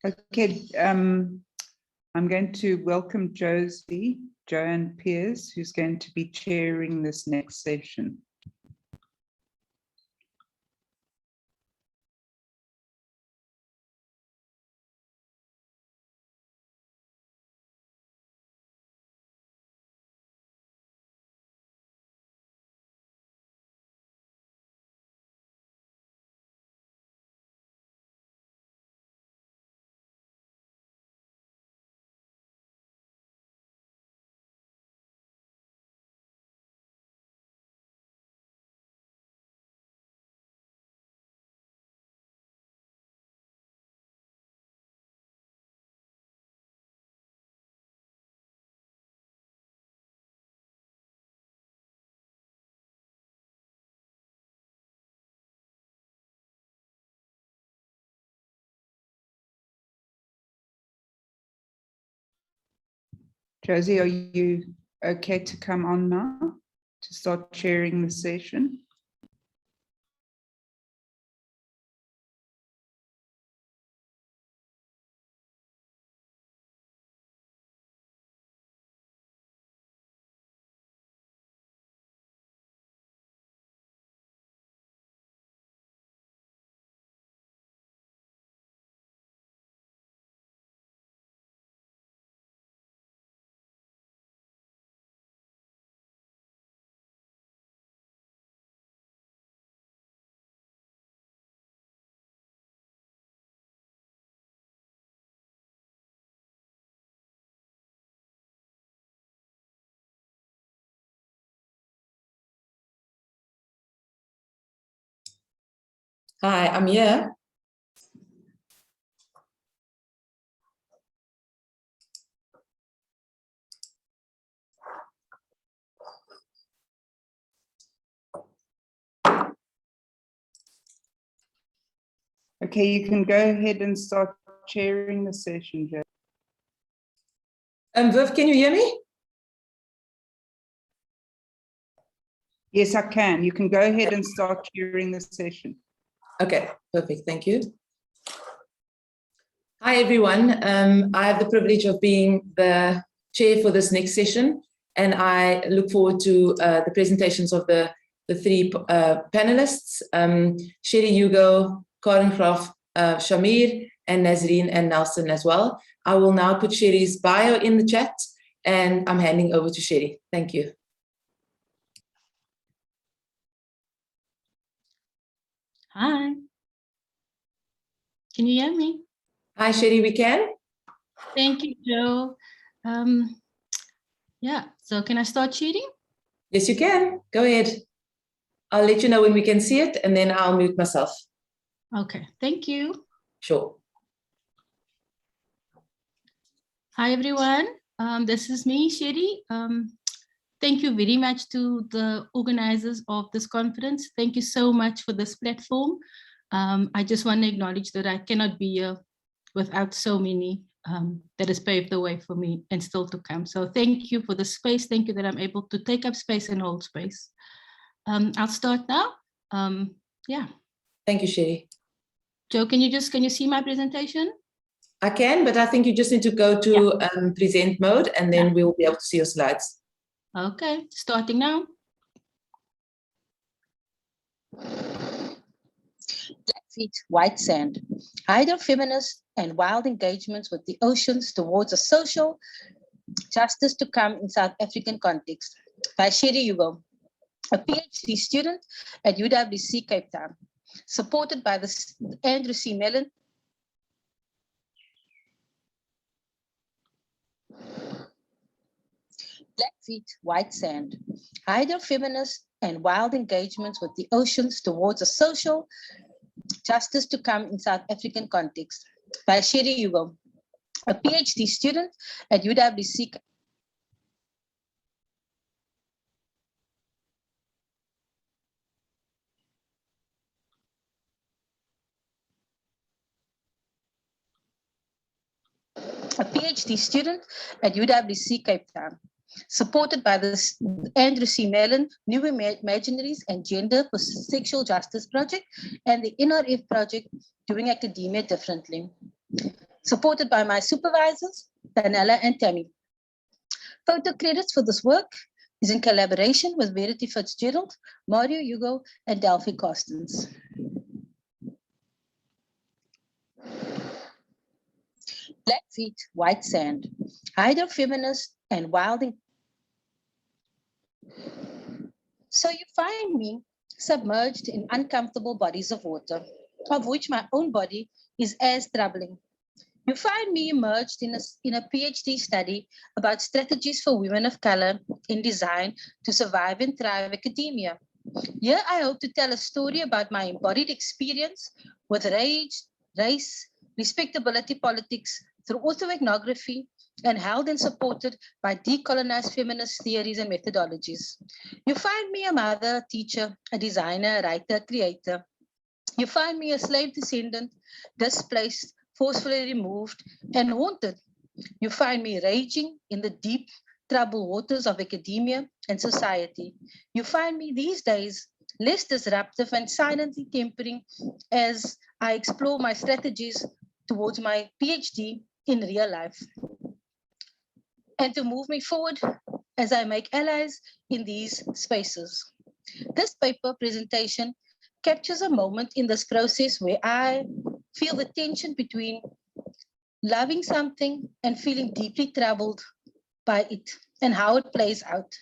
Okay, I'm going to welcome Joanne Pierce, who's going to be chairing this next session. Josie, are you okay to come on now to start chairing the session? Hi, I'm here. Okay, you can go ahead and start chairing the session, Josie. Viv, can you hear me? Yes, I can. You can go ahead and start chairing the session. Okay, perfect. Thank you. Hi, everyone. I have the privilege of being the chair for this next session, and I look forward to the presentations of the three panelists, Sherry Hugo, Karen Croft, Shamir, and Nazreen and Nelson as well. I will now put Sherry's bio in the chat, and I'm handing over to Sherry. Thank you. Hi. Can you hear me? Hi, Sherry, we can. Thank you, Joe. Yeah, so can I start sharing? Yes, you can. Go ahead. I'll let you know when we can see it, and then I'll mute myself. Okay, thank you. Sure. Hi, everyone. This is me, Sherry. Thank you very much to the organizers of this conference. Thank you so much for this platform. I just want to acknowledge that I cannot be here without so many that has paved the way for me and still to come. So thank you for the space. Thank you that I'm able to take up space and hold space. I'll start now. Yeah. Thank you, Sherry. Joe, can you see my presentation? I can, but I think you just need to go to present mode, and then we'll be able to see your slides. Okay, starting now. Blackfeet, white sand, hydrofeminist and wild engagements with the oceans towards a social justice to come in South African context, by Sherry Hugo, a PhD student at UWC Cape Town, supported by the Andrew C. Mellon Blackfeet, white sand, hydrofeminist and wild engagements with the oceans towards a social justice to come in South African context, by Sherry Hugo, a PhD student at UWC. A PhD student at UWC Cape Town, supported by the Andrew C. Mellon New Imaginaries and Gender for Sexual Justice Project and the NRF Project Doing Academia Differently, supported by my supervisors, Danella and Tammy. Photo credits for this work is in collaboration with Verity Fitzgerald, Mario Hugo, and Delphi Costens. Blackfeet, white sand, hydrofeminist and wild. So you find me submerged in uncomfortable bodies of water, of which my own body is as troubling. You find me immersed in a PhD study about strategies for women of color in design to survive and thrive academia. Here I hope to tell a story about my embodied experience with race, respectability politics through autoethnography, and held and supported by decolonized feminist theories and methodologies. You find me a mother, a teacher, a designer, a writer, a creator. You find me a slave descendant, displaced, forcefully removed, and haunted. You find me raging in the deep, troubled waters of academia and society. You find me these days less disruptive and silently tempering as I explore my strategies towards my PhD in real life. And to move me forward as I make allies in these spaces. This paper presentation captures a moment in this process where I feel the tension between loving something and feeling deeply troubled by it and how it plays out.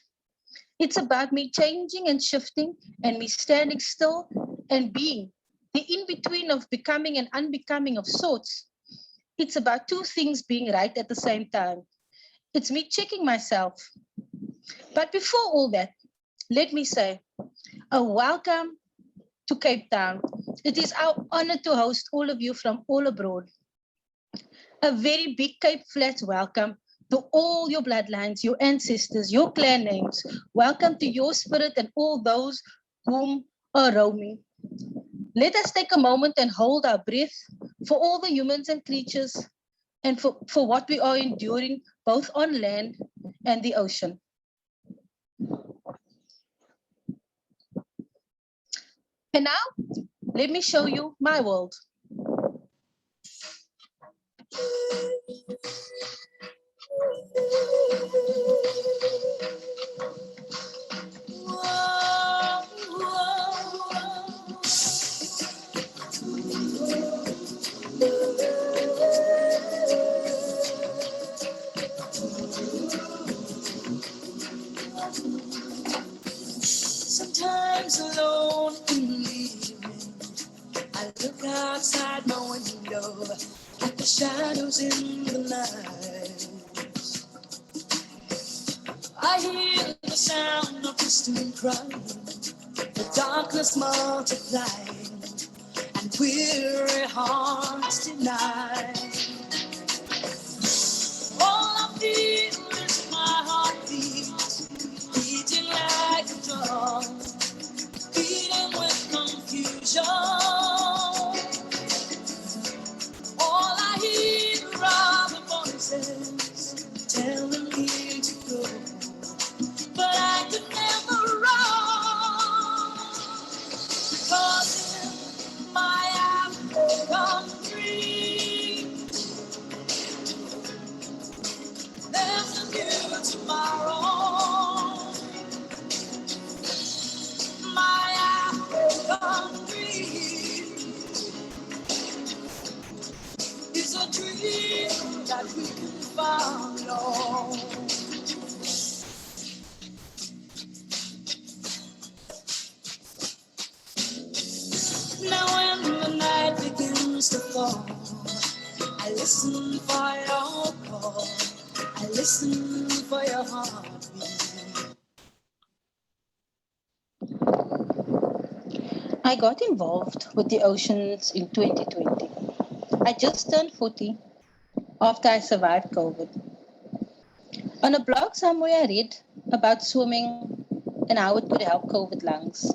It's about me changing and shifting and me standing still and being the in-between of becoming and unbecoming of sorts. It's about two things being right at the same time. It's me checking myself. But before all that, let me say a welcome to Cape Town. It is our honor to host all of you from all abroad. A very big Cape Flats welcome to all your bloodlines, your ancestors, your clan names. Welcome to your spirit and all those whom are roaming. Let us take a moment and hold our breath for all the humans and creatures and for what we are enduring both on land and the ocean. And now, let me show you my world. Sometimes alone in the evening, I look outside my window at the shadows in the night. I hear the sound of distant crying, the darkness multiplying, and weary hearts deny. All I feel is my heartbeat, beating like a drum, beating with confusion. All I hear are the voices telling me to go, but I could never run, because in my African dream, there's a new tomorrow. My African dream is a dream that we can follow. Now when the night begins to fall, I listen for your call, I listen for your heartbeat. I got involved with the oceans in 2020. I just turned 40 after I survived COVID. On a blog somewhere I read about swimming and how it could help COVID lungs.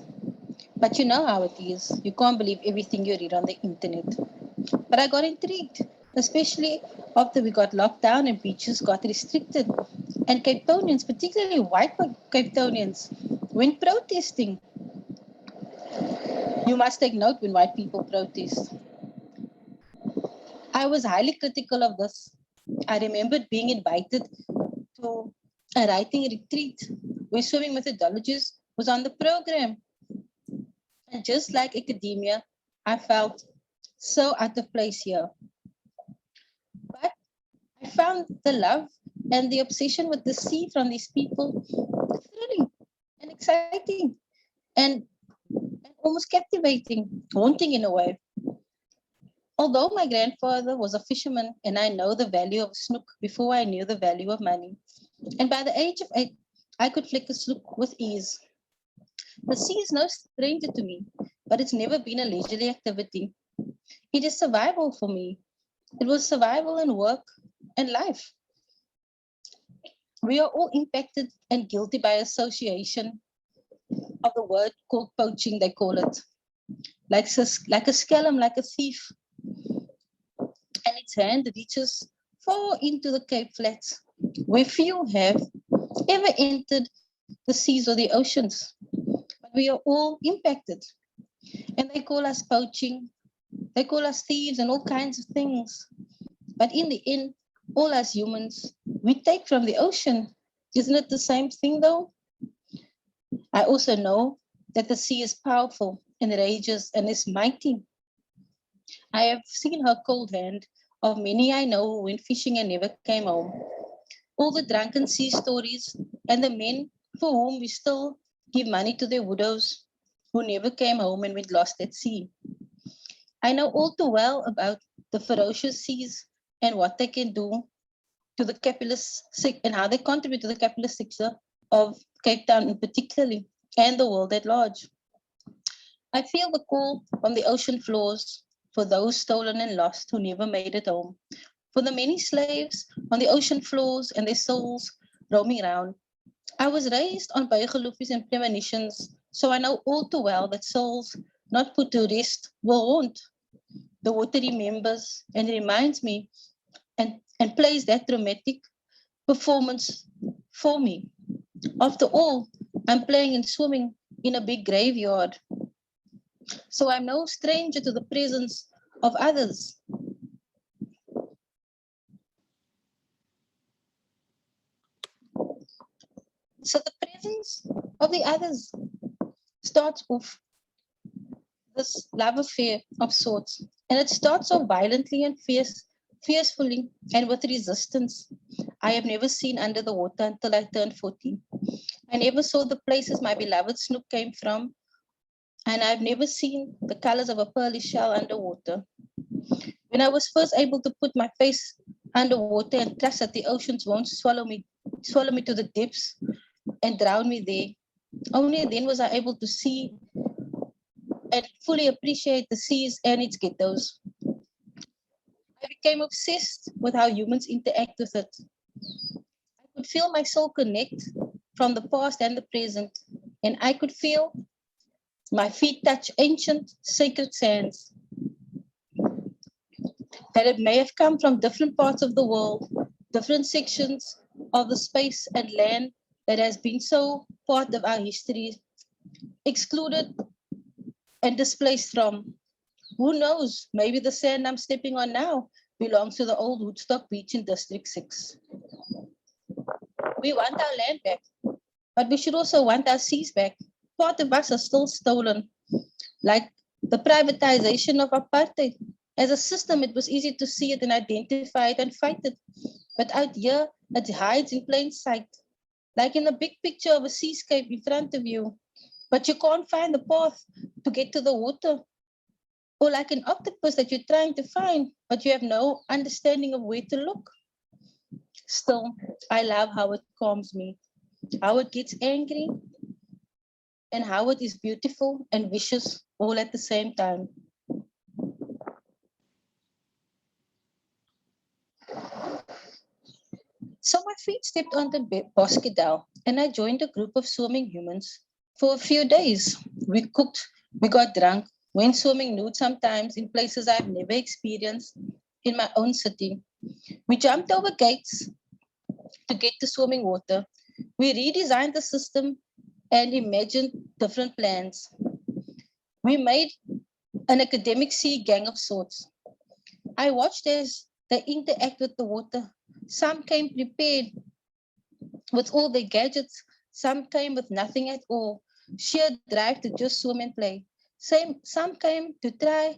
But you know how it is. You can't believe everything you read on the internet. But I got intrigued, especially after we got locked down and beaches got restricted. And Cape Townians, particularly white Cape Townians, went protesting. You must take note when white people protest. I was highly critical of this. I remembered being invited to a writing retreat where swimming methodologies was on the program. And just like academia, I felt so out of place here. But I found the love and the obsession with the sea from these people thrilling and exciting and almost captivating, haunting in a way. Although my grandfather was a fisherman and I know the value of a snook before I knew the value of money, and by the age of 8, I could flick a snook with ease. The sea is no stranger to me, but it's never been a leisurely activity. It is survival for me. It was survival in work and life. We are all impacted and guilty by association of the word called poaching, they call it. Like a scallum, like a thief. And its hand reaches far into the Cape Flats, where few have ever entered the seas or the oceans. But we are all impacted. And they call us poaching, they call us thieves and all kinds of things. But in the end, all us humans, we take from the ocean. Isn't it the same thing though? I also know that the sea is powerful and rages and is mighty. I have seen her cold hand of many I know who went fishing and never came home. All the drunken sea stories and the men for whom we still give money to their widows who never came home and went lost at sea. I know all too well about the ferocious seas and what they can do to the capitalist and how they contribute to the capitalist sector of Cape Town particularly and the world at large. I feel the call from the ocean floors for those stolen and lost who never made it home, for the many slaves on the ocean floors and their souls roaming around. I was raised on bygeloofs and premonitions, so I know all too well that souls not put to rest will haunt. The water remembers and reminds me and plays that dramatic performance for me. After all, I'm playing and swimming in a big graveyard. So I'm no stranger to the presence of others. So the presence of the others starts off this love affair of sorts. And it starts so violently and fiercely and with resistance. I have never seen under the water until I turned 40. I never saw the places my beloved snook came from, and I've never seen the colors of a pearly shell underwater. When I was first able to put my face underwater and trust that the oceans won't swallow me to the depths and drown me there, only then was I able to see and fully appreciate the seas and its ghettos. I became obsessed with how humans interact with it. I could feel my soul connect from the past and the present, and I could feel my feet touch ancient sacred sands. That it may have come from different parts of the world, different sections of the space and land that has been so part of our history, excluded and displaced from. Who knows, maybe the sand I'm stepping on now belongs to the old Woodstock Beach in District 6. We want our land back, but we should also want our seas back. Part of us are still stolen, like the privatization of apartheid. As a system, it was easy to see it and identify it and fight it. But out here, it hides in plain sight, like in a big picture of a seascape in front of you. But you can't find the path to get to the water. Or like an octopus that you're trying to find, but you have no understanding of where to look. Still, I love how it calms me, how it gets angry, and how it is beautiful and vicious all at the same time. So my feet stepped on the Boskedal, and I joined a group of swimming humans for a few days. We cooked, we got drunk, went swimming nude sometimes in places I've never experienced in my own city. We jumped over gates to get to swimming water. We redesigned the system and imagined different plans. We made an academic sea gang of sorts. I watched as they interact with the water. Some came prepared with all their gadgets. Some came with nothing at all. Sheer drive to just swim and play. Some came to try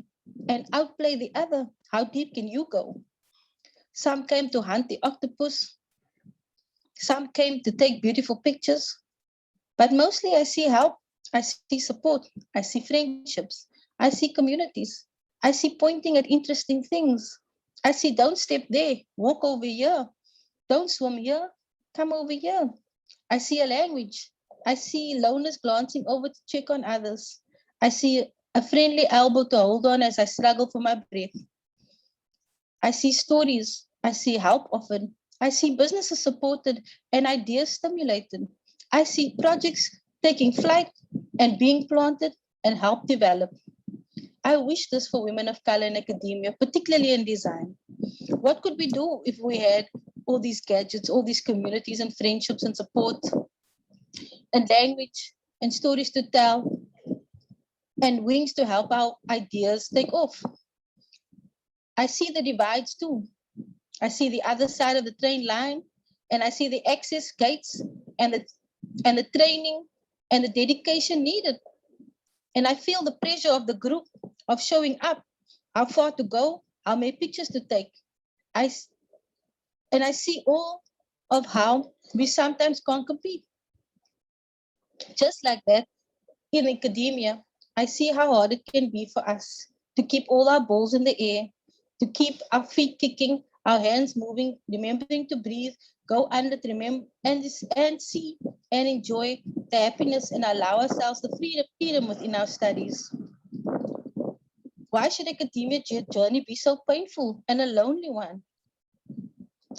and outplay the other. How deep can you go? Some came to hunt the octopus. Some came to take beautiful pictures. But mostly I see help, I see support, I see friendships, I see communities. I see pointing at interesting things. I see don't step there, walk over here. Don't swim here, come over here. I see a language. I see loners glancing over to check on others. I see a friendly elbow to hold on as I struggle for my breath. I see stories. I see help offered. I see businesses supported and ideas stimulated. I see projects taking flight and being planted and helped develop. I wish this for women of color in academia, particularly in design. What could we do if we had all these gadgets, all these communities and friendships and support and language and stories to tell and wings to help our ideas take off? I see the divides too. I see the other side of the train line, and I see the access gates and the training and the dedication needed. And I feel the pressure of the group of showing up, how far to go, how many pictures to take. I see all of how we sometimes can't compete. Just like that, in academia, I see how hard it can be for us to keep all our balls in the air, to keep our feet kicking, our hands moving, remembering to breathe, go under to remember and see and enjoy the happiness and allow ourselves the freedom within our studies. Why should academia journey be so painful and a lonely one?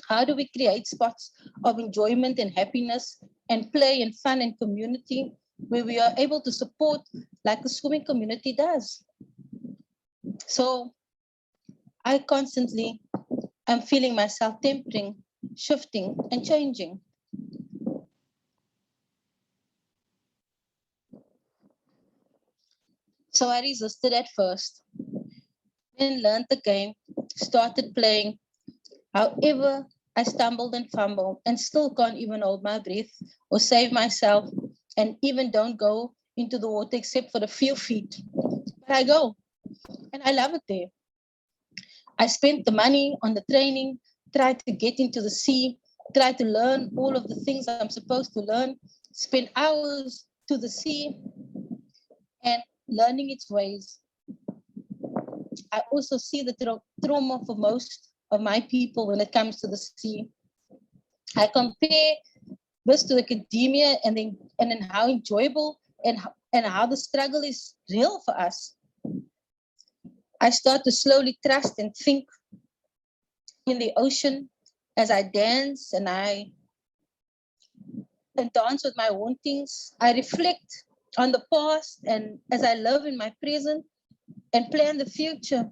How do we create spots of enjoyment and happiness and play and fun and community where we are able to support like the swimming community does? So I constantly am feeling myself tempering, shifting, and changing. So I resisted at first, then learned the game, started playing. However, I stumbled and fumbled and still can't even hold my breath or save myself, and even don't go into the water except for a few feet. But I go, and I love it there. I spent the money on the training, tried to get into the sea, tried to learn all of the things I'm supposed to learn, spend hours to the sea and learning its ways. I also see the trauma for most of my people when it comes to the sea. I compare this to academia and then how enjoyable and how the struggle is real for us. I start to slowly trust and think in the ocean as I dance and dance with my hauntings. I reflect on the past and as I live in my present and plan the future.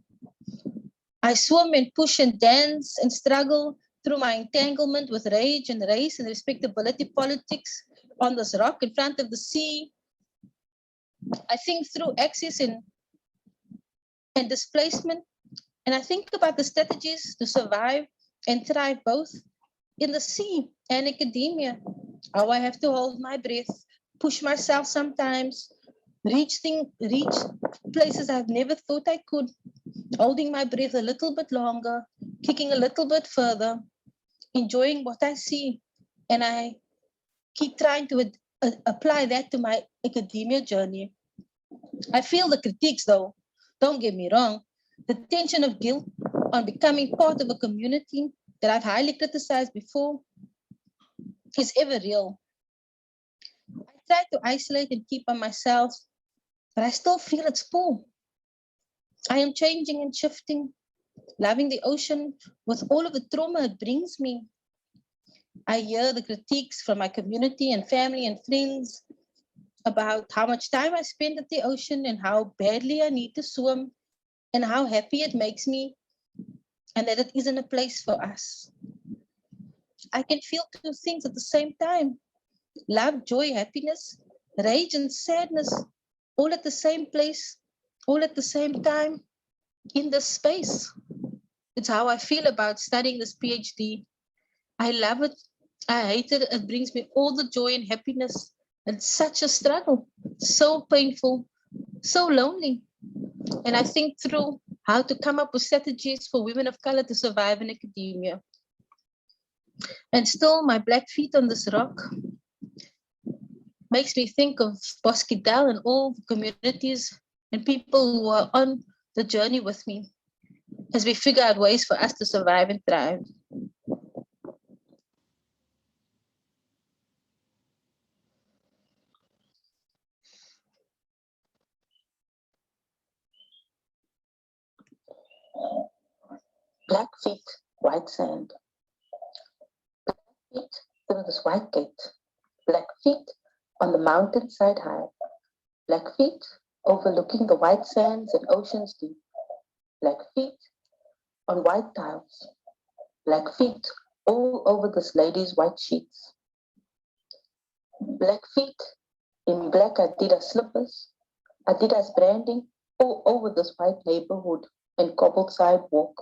I swim and push and dance and struggle through my entanglement with rage and race and respectability politics on this rock in front of the sea. I think through access and displacement, and I think about the strategies to survive and thrive both in the sea and academia. How I have to hold my breath, push myself sometimes, reach places I've never thought I could, holding my breath a little bit longer, kicking a little bit further, enjoying what I see. And I keep trying to apply that to my academia journey. I feel the critiques though, don't get me wrong. The tension of guilt on becoming part of a community that I've highly criticized before is ever real. I try to isolate and keep on myself, but I still feel its pull. I am changing and shifting, loving the ocean with all of the trauma it brings me. I hear the critiques from my community and family and friends about how much time I spend at the ocean and how badly I need to swim and how happy it makes me and that it isn't a place for us. I can feel two things at the same time: love, joy, happiness, rage, and sadness, all at the same place, all at the same time, in this space. It's how I feel about studying this PhD. I love it. I hate it. It brings me all the joy and happiness. It's such a struggle, so painful, so lonely. And I think through how to come up with strategies for women of color to survive in academia. And still, my black feet on this rock makes me think of Boskidel and all the communities and people who are on the journey with me as we figure out ways for us to survive and thrive. Black feet, white sand. Black feet through this white gate. Black feet on the mountainside high. Black feet overlooking the white sands and oceans deep. Black feet on white tiles. Black feet all over this lady's white sheets. Black feet in black Adidas slippers, Adidas branding all over this white neighborhood and cobbled sidewalk.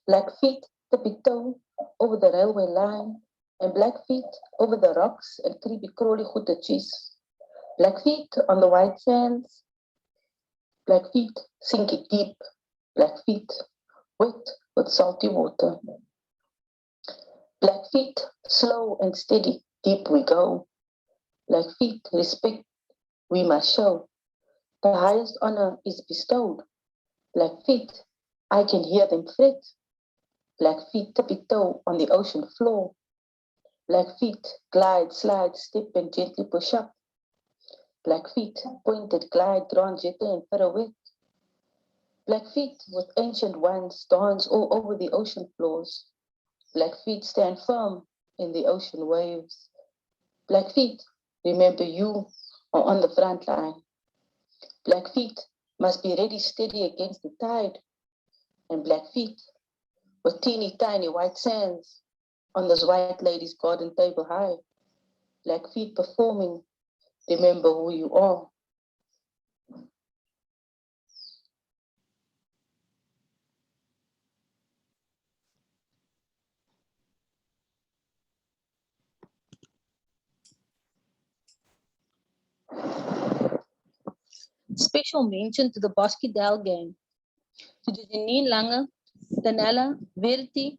Black feet tippy-toe over the railway line, and black feet over the rocks and creepy crawly goetetjies. Black feet on the white sands, black feet sinking deep, black feet wet with salty water. Black feet slow and steady, deep we go. Black feet respect we must show. The highest honor is bestowed. Black feet, I can hear them fret. Black feet tippy-toe on the ocean floor. Black feet glide, slide, step and gently push up. Black feet pointed, glide, grand jette and pirouette. Black feet with ancient ones dance all over the ocean floors. Black feet stand firm in the ocean waves. Black feet, remember you are on the front line. Black feet must be ready steady against the tide. And black feet with teeny tiny white sands on this white lady's garden table high. Black feet performing, remember who you are. Special mention to the Boskidel gang, to the Janine Lange, Danella, Verity,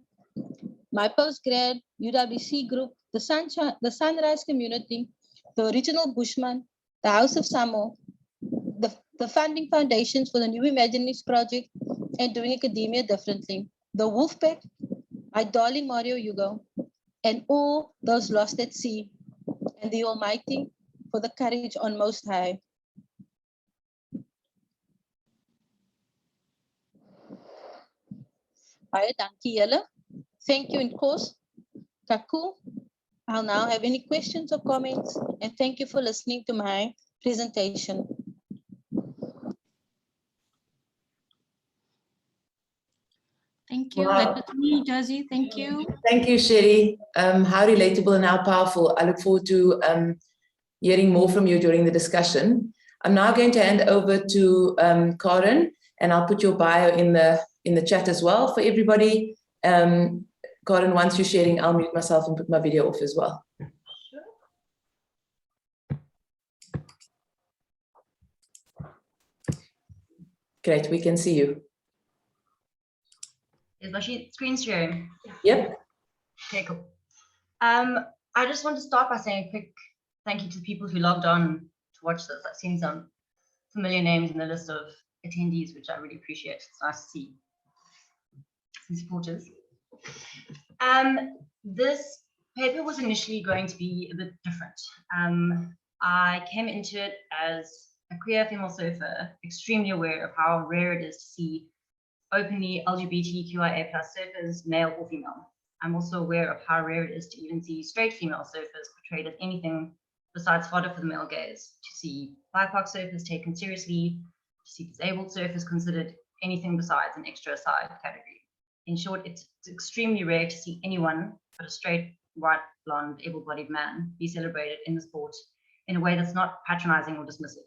my postgrad, UWC group, the Sunrise community, the original Bushman, the House of Samo, the funding foundations for the New Imaginaries Project, and doing academia differently, the Wolfpack, my darling Mario Hugo, and all those lost at sea, and the Almighty for the courage on Most High. Baie dankie julle. Thank you in course. Taku. I'll now have any questions or comments, and thank you for listening to my presentation. Thank you. Wow. That was me, Josie. Thank you. Thank you, Sherry. How relatable and how powerful. I look forward to hearing more from you during the discussion. I'm now going to hand over to Karen, and I'll put your bio in the chat as well for everybody. Karen, once you're sharing, I'll mute myself and put my video off as well. Great, we can see you. Is my screen sharing? Yep. Okay, cool. I just want to start by saying a quick thank you to the people who logged on to watch this. I've seen some familiar names in the list of attendees, which I really appreciate. It's nice to see some supporters. This paper was initially going to be a bit different. I came into it as a queer female surfer, extremely aware of how rare it is to see openly LGBTQIA+ surfers, male or female. I'm also aware of how rare it is to even see straight female surfers portrayed as anything besides fodder for the male gaze, to see BIPOC surfers taken seriously, to see disabled surfers considered anything besides an extra side category. In short, it's extremely rare to see anyone but a straight, white, blonde, able-bodied man be celebrated in the sport in a way that's not patronizing or dismissive.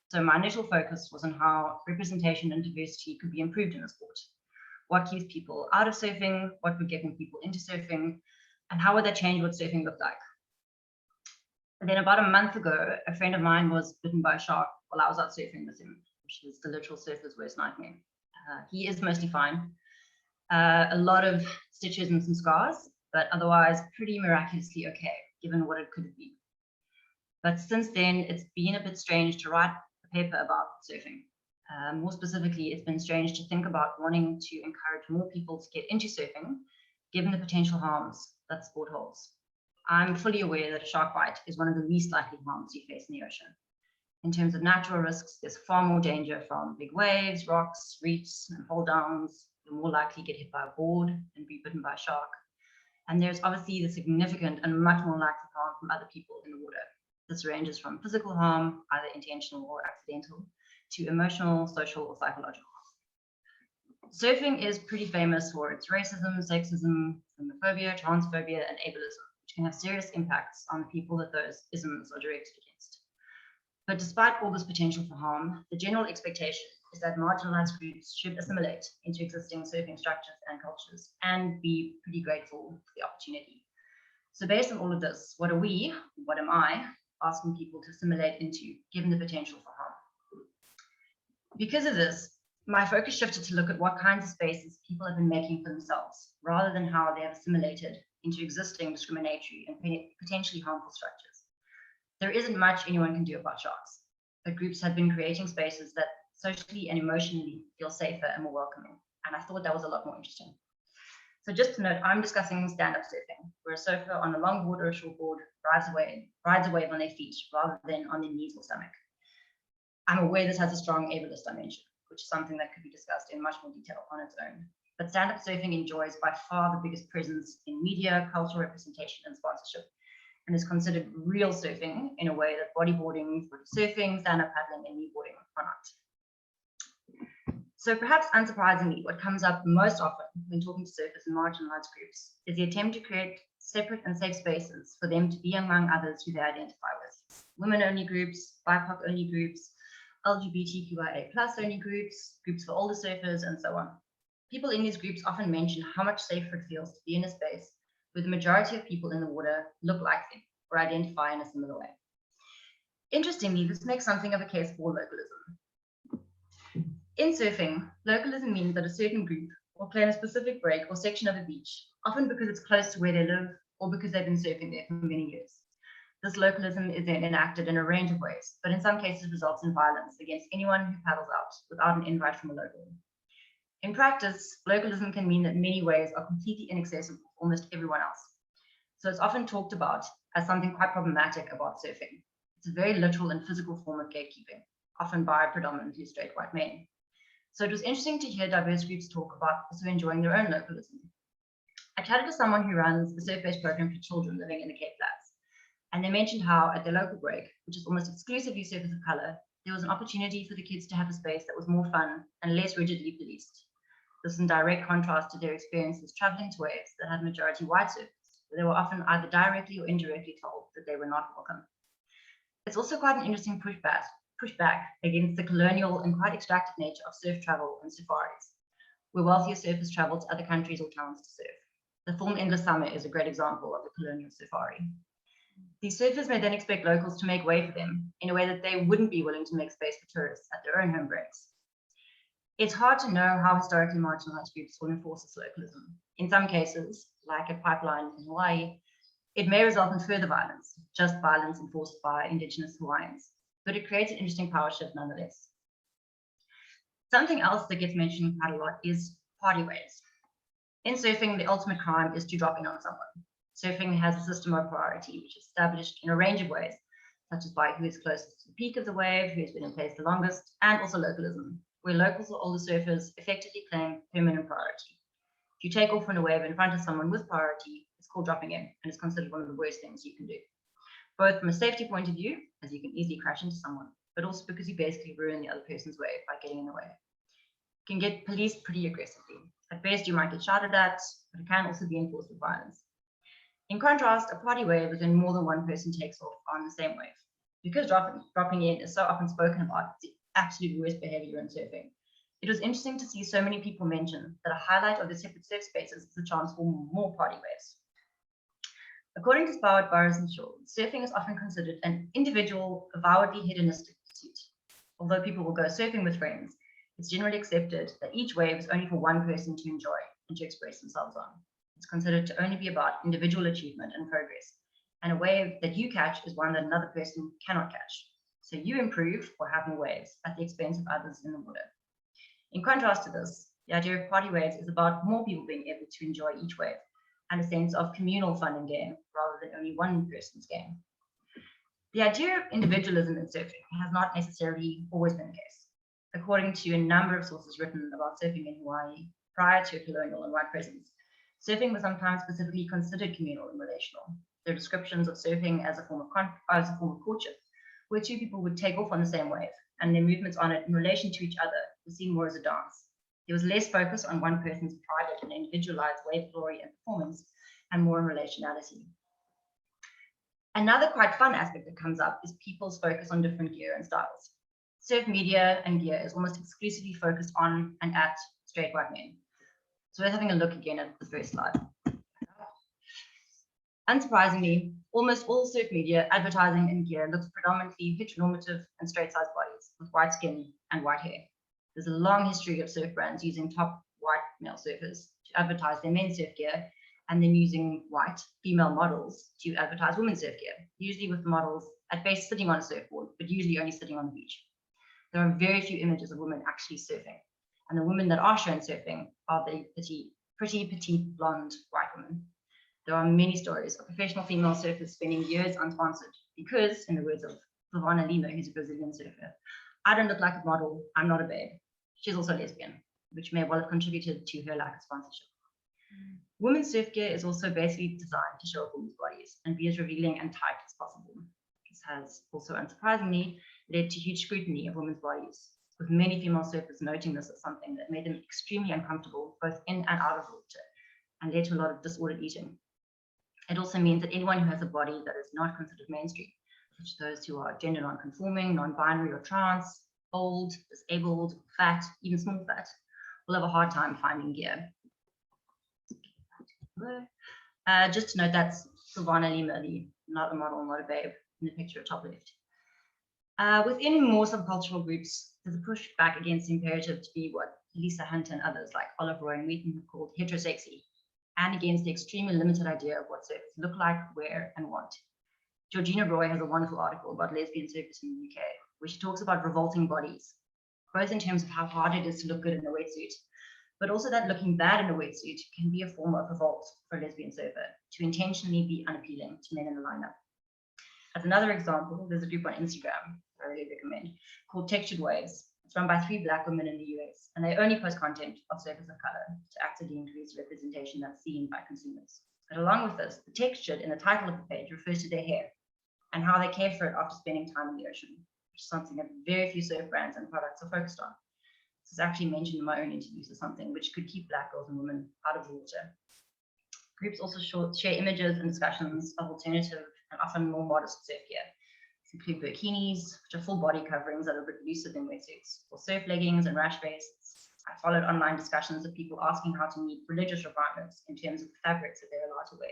So my initial focus was on how representation and diversity could be improved in the sport. What keeps people out of surfing? What would get people into surfing? And how would that change what surfing looked like? And then about a month ago, a friend of mine was bitten by a shark while I was out surfing with him, which is the literal surfer's worst nightmare. He is mostly fine. A lot of stitches and some scars, but otherwise pretty miraculously okay, given what it could be. But since then, it's been a bit strange to write a paper about surfing. More specifically, it's been strange to think about wanting to encourage more people to get into surfing, given the potential harms that sport holds. I'm fully aware that a shark bite is one of the least likely harms you face in the ocean. In terms of natural risks, there's far more danger from big waves, rocks, reefs, and hold downs. You're more likely to get hit by a board and be bitten by a shark. And there's obviously the significant and much more likely harm from other people in the water. This ranges from physical harm, either intentional or accidental, to emotional, social, or psychological Surfing is pretty famous for its racism, sexism, homophobia, transphobia, and ableism, which can have serious impacts on the people that those isms are directed against. But despite all this potential for harm, the general expectation is that marginalized groups should assimilate into existing surfing structures and cultures and be pretty grateful for the opportunity. So based on all of this, what are we, what am I, asking people to assimilate into, given the potential for harm? Because of this, my focus shifted to look at what kinds of spaces people have been making for themselves, rather than how they have assimilated into existing discriminatory and potentially harmful structures. There isn't much anyone can do about sharks, but groups have been creating spaces that socially and emotionally feel safer and more welcoming, and I thought that was a lot more interesting. So just to note, I'm discussing stand-up surfing, where a surfer on a longboard or a shortboard rides a wave on their feet rather than on their knees or stomach. I'm aware this has a strong ableist dimension, which is something that could be discussed in much more detail on its own. But stand-up surfing enjoys by far the biggest presence in media, cultural representation, and sponsorship, and is considered real surfing in a way that bodyboarding, surfing, stand-up paddling, and kneeboarding are not. So perhaps unsurprisingly, what comes up most often when talking to surfers in marginalized groups is the attempt to create separate and safe spaces for them to be among others who they identify with. Women-only groups, BIPOC-only groups, LGBTQIA+ only groups, groups for older surfers, and so on. People in these groups often mention how much safer it feels to be in a space where the majority of people in the water look like them or identify in a similar way. Interestingly, this makes something of a case for localism. In surfing, localism means that a certain group will claim a specific break or section of a beach, often because it's close to where they live or because they've been surfing there for many years. This localism is then enacted in a range of ways, but in some cases results in violence against anyone who paddles out without an invite from a local. In practice, localism can mean that many ways are completely inaccessible to almost everyone else. So it's often talked about as something quite problematic about surfing. It's a very literal and physical form of gatekeeping, often by predominantly straight white men. So it was interesting to hear diverse groups talk about also enjoying their own localism. I chatted to someone who runs a surf-based program for children living in the Cape Flats, and they mentioned how at their local break, which is almost exclusively surfers of color, there was an opportunity for the kids to have a space that was more fun and less rigidly policed. This is in direct contrast to their experiences traveling to waves that had majority white surfers, where they were often either directly or indirectly told that they were not welcome. It's also quite an interesting pushback against the colonial and quite extractive nature of surf travel and safaris, where wealthier surfers travel to other countries or towns to surf. The film Endless Summer is a great example of a colonial safari. These surfers may then expect locals to make way for them in a way that they wouldn't be willing to make space for tourists at their own home breaks. It's hard to know how historically marginalized groups will enforce this localism. In some cases, like at Pipeline in Hawaii, it may result in further violence, just violence enforced by Indigenous Hawaiians, but it creates an interesting power shift nonetheless. Something else that gets mentioned quite a lot is party waves. In surfing, the ultimate crime is to drop in on someone. Surfing has a system of priority, which is established in a range of ways, such as by who is closest to the peak of the wave, who has been in place the longest, and also localism, where locals or older surfers effectively claim permanent priority. If you take off on a wave in front of someone with priority, it's called dropping in, and it's considered one of the worst things you can do, both from a safety point of view, as you can easily crash into someone, but also because you basically ruin the other person's wave by getting in the way. You can get policed pretty aggressively. At best, you might get shouted at, but it can also be enforced with violence. In contrast, a party wave is when more than one person takes off on the same wave. Because dropping in is so often spoken about, it's the absolute worst behavior in surfing. It was interesting to see so many people mention that a highlight of the separate surf spaces is the chance for more party waves. According to Spowart, Burrows, and Shaw, surfing is often considered an individual, avowedly hedonistic pursuit. Although people will go surfing with friends, it's generally accepted that each wave is only for one person to enjoy and to express themselves on. It's considered to only be about individual achievement and progress, and a wave that you catch is one that another person cannot catch. So you improve or have more waves at the expense of others in the water. In contrast to this, the idea of party waves is about more people being able to enjoy each wave and a sense of communal fun and game rather than only one person's game. The idea of individualism in surfing has not necessarily always been the case. According to a number of sources written about surfing in Hawaii prior to a colonial and white presence, surfing was sometimes specifically considered communal and relational. There are descriptions of surfing as a form of courtship, where two people would take off on the same wave, and their movements on it in relation to each other were seen more as a dance. There was less focus on one person's private and individualized wave glory and performance, and more on relationality. Another quite fun aspect that comes up is people's focus on different gear and styles. Surf media and gear is almost exclusively focused on and at straight white men. So we're having a look again at the first slide. Unsurprisingly, almost all surf media, advertising, and gear looks predominantly heteronormative and straight-sized bodies with white skin and white hair. There's a long history of surf brands using top white male surfers to advertise their men's surf gear, and then using white female models to advertise women's surf gear, usually with models at base sitting on a surfboard, but usually only sitting on the beach. There are very few images of women actually surfing, and the women that are shown surfing are the pretty petite blonde white women. There are many stories of professional female surfers spending years unsponsored because, in the words of Silvana Lima, who's a Brazilian surfer, I don't look like a model, I'm not a babe. She's also lesbian, which may well have contributed to her lack of sponsorship. Women's surf gear is also basically designed to show off women's bodies and be as revealing and tight as possible. This has also, unsurprisingly, led to huge scrutiny of women's bodies, with many female surfers noting this as something that made them extremely uncomfortable both in and out of the water, and led to a lot of disordered eating. It also means that anyone who has a body that is not considered mainstream, such as those who are gender non-conforming, non-binary or trans, old, disabled, fat, even small fat, will have a hard time finding gear. Just to note, that's Silvana Lima, not a model, not a babe, in the picture top left. Within more subcultural groups, there's a push back against the imperative to be what Lisa Hunter and others like Olive Roy and Wheaton have called heterosexy, and against the extremely limited idea of what surfers look like, wear, and want. Georgina Roy has a wonderful article about lesbian surfers in the UK, where she talks about revolting bodies, both in terms of how hard it is to look good in a wetsuit, but also that looking bad in a wetsuit can be a form of revolt for a lesbian surfer, to intentionally be unappealing to men in the lineup. As another example, there's a group on Instagram I really recommend called Textured Waves. It's run by 3 Black women in the US, and they only post content of surfers of color to actively increase representation that's seen by consumers. But along with this, the textured in the title of the page refers to their hair and how they care for it after spending time in the ocean, which is something that very few surf brands and products are focused on. This is actually mentioned in my own interviews as something which could keep Black girls and women out of the water. Groups also share images and discussions of alternative and often more modest surf gear. These include bikinis, which are full body coverings that are a bit looser than wetsuits, or surf leggings and rash vests. I followed online discussions of people asking how to meet religious requirements in terms of the fabrics that they're allowed to wear,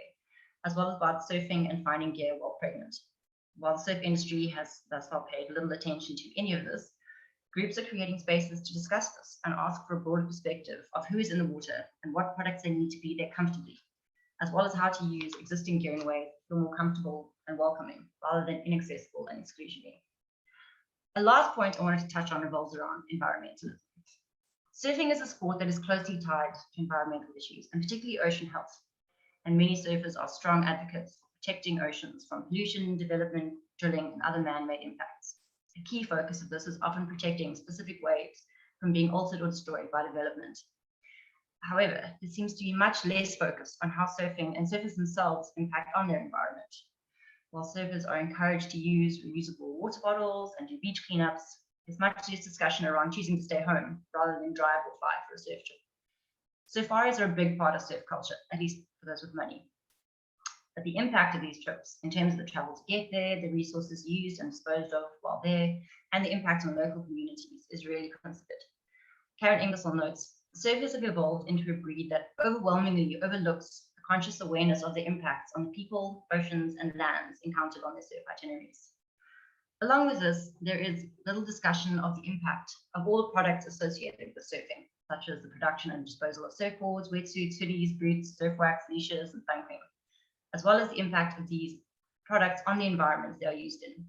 as well as about surfing and finding gear while pregnant. While the surf industry has thus far paid little attention to any of this, groups are creating spaces to discuss this and ask for a broader perspective of who is in the water and what products they need to be there comfortably, as well as how to use existing gear in ways that feel more comfortable and welcoming, rather than inaccessible and exclusionary. A last point I wanted to touch on revolves around environmentalism. Surfing is a sport that is closely tied to environmental issues, and particularly ocean health. And many surfers are strong advocates for protecting oceans from pollution, development, drilling, and other man-made impacts. A key focus of this is often protecting specific waves from being altered or destroyed by development. However, there seems to be much less focus on how surfing and surfers themselves impact on their environment. While surfers are encouraged to use reusable water bottles and do beach cleanups, there's much less discussion around choosing to stay home rather than drive or fly for a surf trip. Safaris are a big part of surf culture, at least for those with money. But the impact of these trips, in terms of the travel to get there, the resources used and disposed of while there, and the impact on local communities is rarely considered. Karen Ingersoll notes, surfers have evolved into a breed that overwhelmingly overlooks the conscious awareness of the impacts on the people, oceans, and lands encountered on their surf itineraries. Along with this, there is little discussion of the impact of all the products associated with surfing, such as the production and disposal of surfboards, wetsuits, hoodies, boots, surf wax, leashes, and sun cream, as well as the impact of these products on the environments they are used in.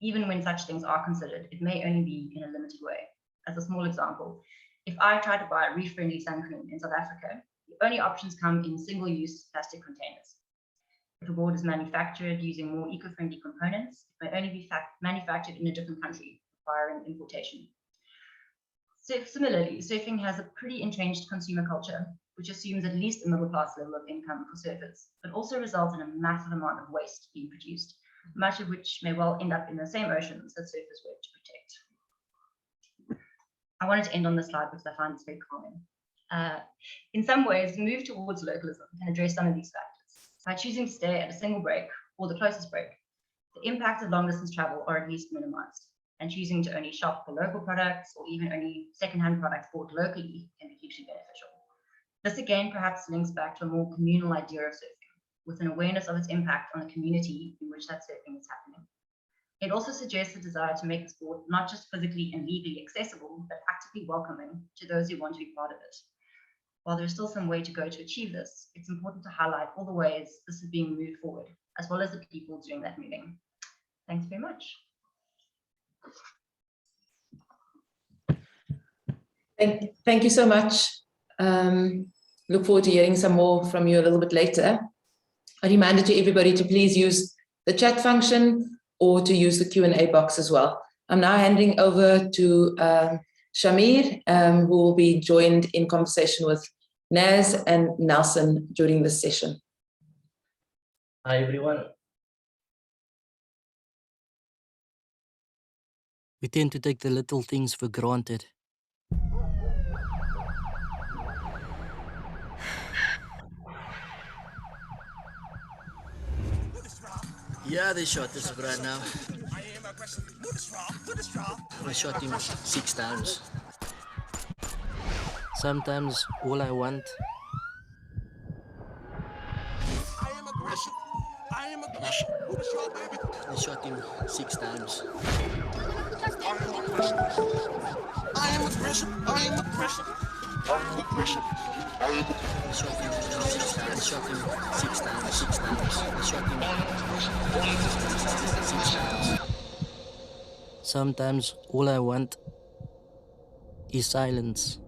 Even when such things are considered, it may only be in a limited way. As a small example, if I try to buy a reef-friendly sun cream in South Africa, the only options come in single-use plastic containers. If a board is manufactured using more eco-friendly components, it may only be manufactured in a different country, requiring importation. So similarly, surfing has a pretty entrenched consumer culture, which assumes at least a middle-class level of income for surfers, but also results in a massive amount of waste being produced, much of which may well end up in the same oceans that surfers work to protect. I wanted to end on this slide because I find this very calming. In some ways, the move towards localism can address some of these factors. By choosing to stay at a single break or the closest break, the impact of long distance travel are at least minimized, and choosing to only shop for local products or even only secondhand products bought locally can be hugely beneficial. This again perhaps links back to a more communal idea of surfing, with an awareness of its impact on the community in which that surfing is happening. It also suggests a desire to make the sport not just physically and legally accessible, but actively welcoming to those who want to be part of it. While there's still some way to go to achieve this, it's important to highlight all the ways this is being moved forward, as well as the people doing that moving. Thanks very much. Thank you so much. Look forward to hearing some more from you a little bit later. I reminded to everybody to please use the chat function or to use the Q&A box as well. I'm now handing over to Shamir, who will be joined in conversation with Naz and Nelson during this session. Hi, everyone. We tend to take the little things for granted. Yeah, they shot this right now. They shot him 6 times. Sometimes all I want They shot him 6 times. I am aggression. I am aggression. I am aggression. They shot him 6 times. They shot him 6 times. 6 times. They shot him 6 times. Sometimes all I want is silence.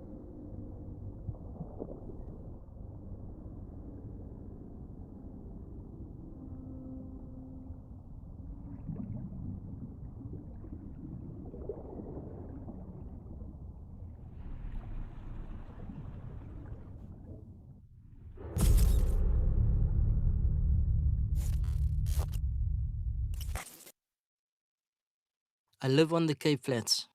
I live on the Cape Flats.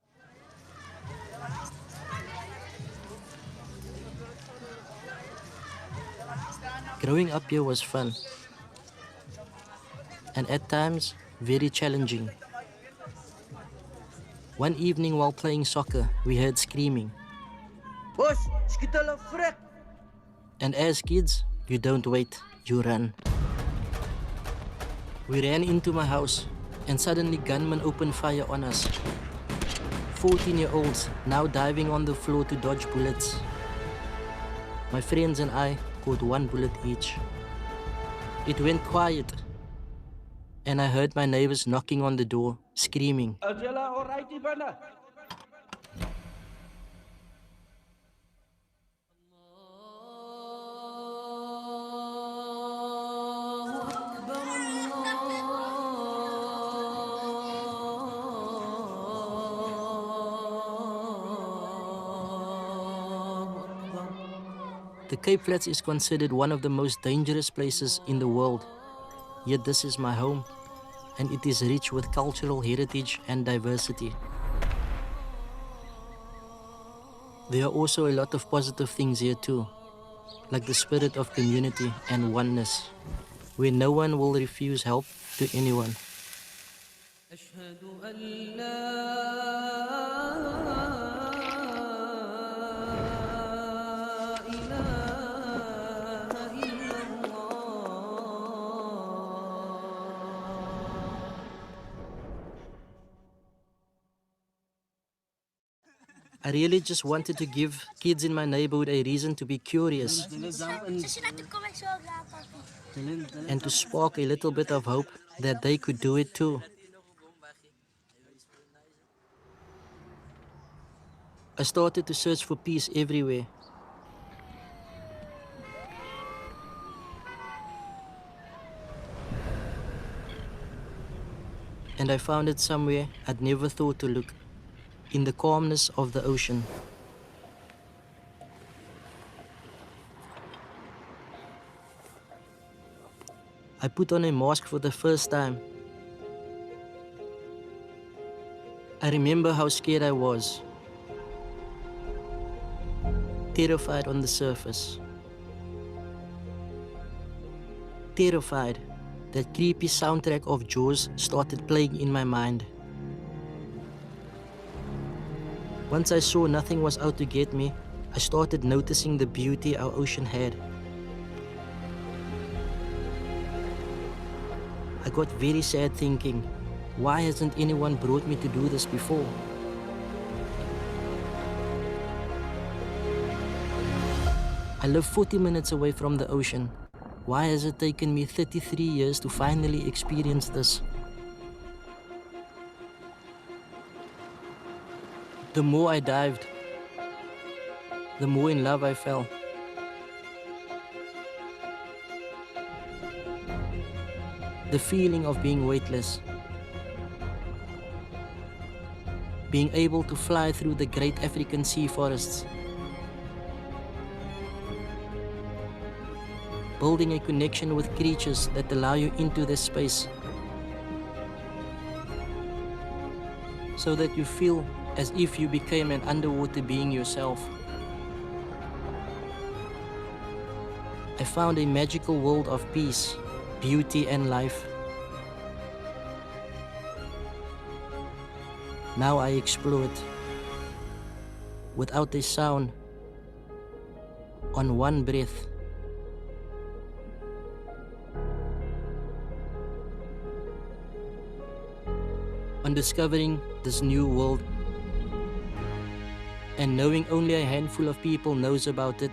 Growing up here was fun, and at times very challenging. One evening while playing soccer, we heard screaming. And as kids, you don't wait, you run. We ran into my house, and suddenly gunmen opened fire on us. 14-year-olds now diving on the floor to dodge bullets. My friends and I caught 1 bullet each. It went quiet, and I heard my neighbors knocking on the door, screaming. The Cape Flats is considered one of the most dangerous places in the world. Yet this is my home, and it is rich with cultural heritage and diversity. There are also a lot of positive things here too, like the spirit of community and oneness, where no one will refuse help to anyone. I really just wanted to give kids in my neighborhood a reason to be curious and to spark a little bit of hope that they could do it too. I started to search for peace everywhere. And I found it somewhere I'd never thought to look, in the calmness of the ocean. I put on a mask for the first time. I remember how scared I was. terrified on the surface. Terrified, that creepy soundtrack of Jaws started playing in my mind. Once I saw nothing was out to get me, I started noticing the beauty our ocean had. I got very sad thinking, why hasn't anyone brought me to do this before? I live 40 minutes away from the ocean. Why has it taken me 33 years to finally experience this? The more I dived, the more in love I fell. The feeling of being weightless, being able to fly through the great African sea forests, building a connection with creatures that allow you into this space, so that you feel as if you became an underwater being yourself. I found a magical world of peace, beauty, and life. Now I explore it without a sound, on one breath. On discovering this new world and knowing only a handful of people knows about it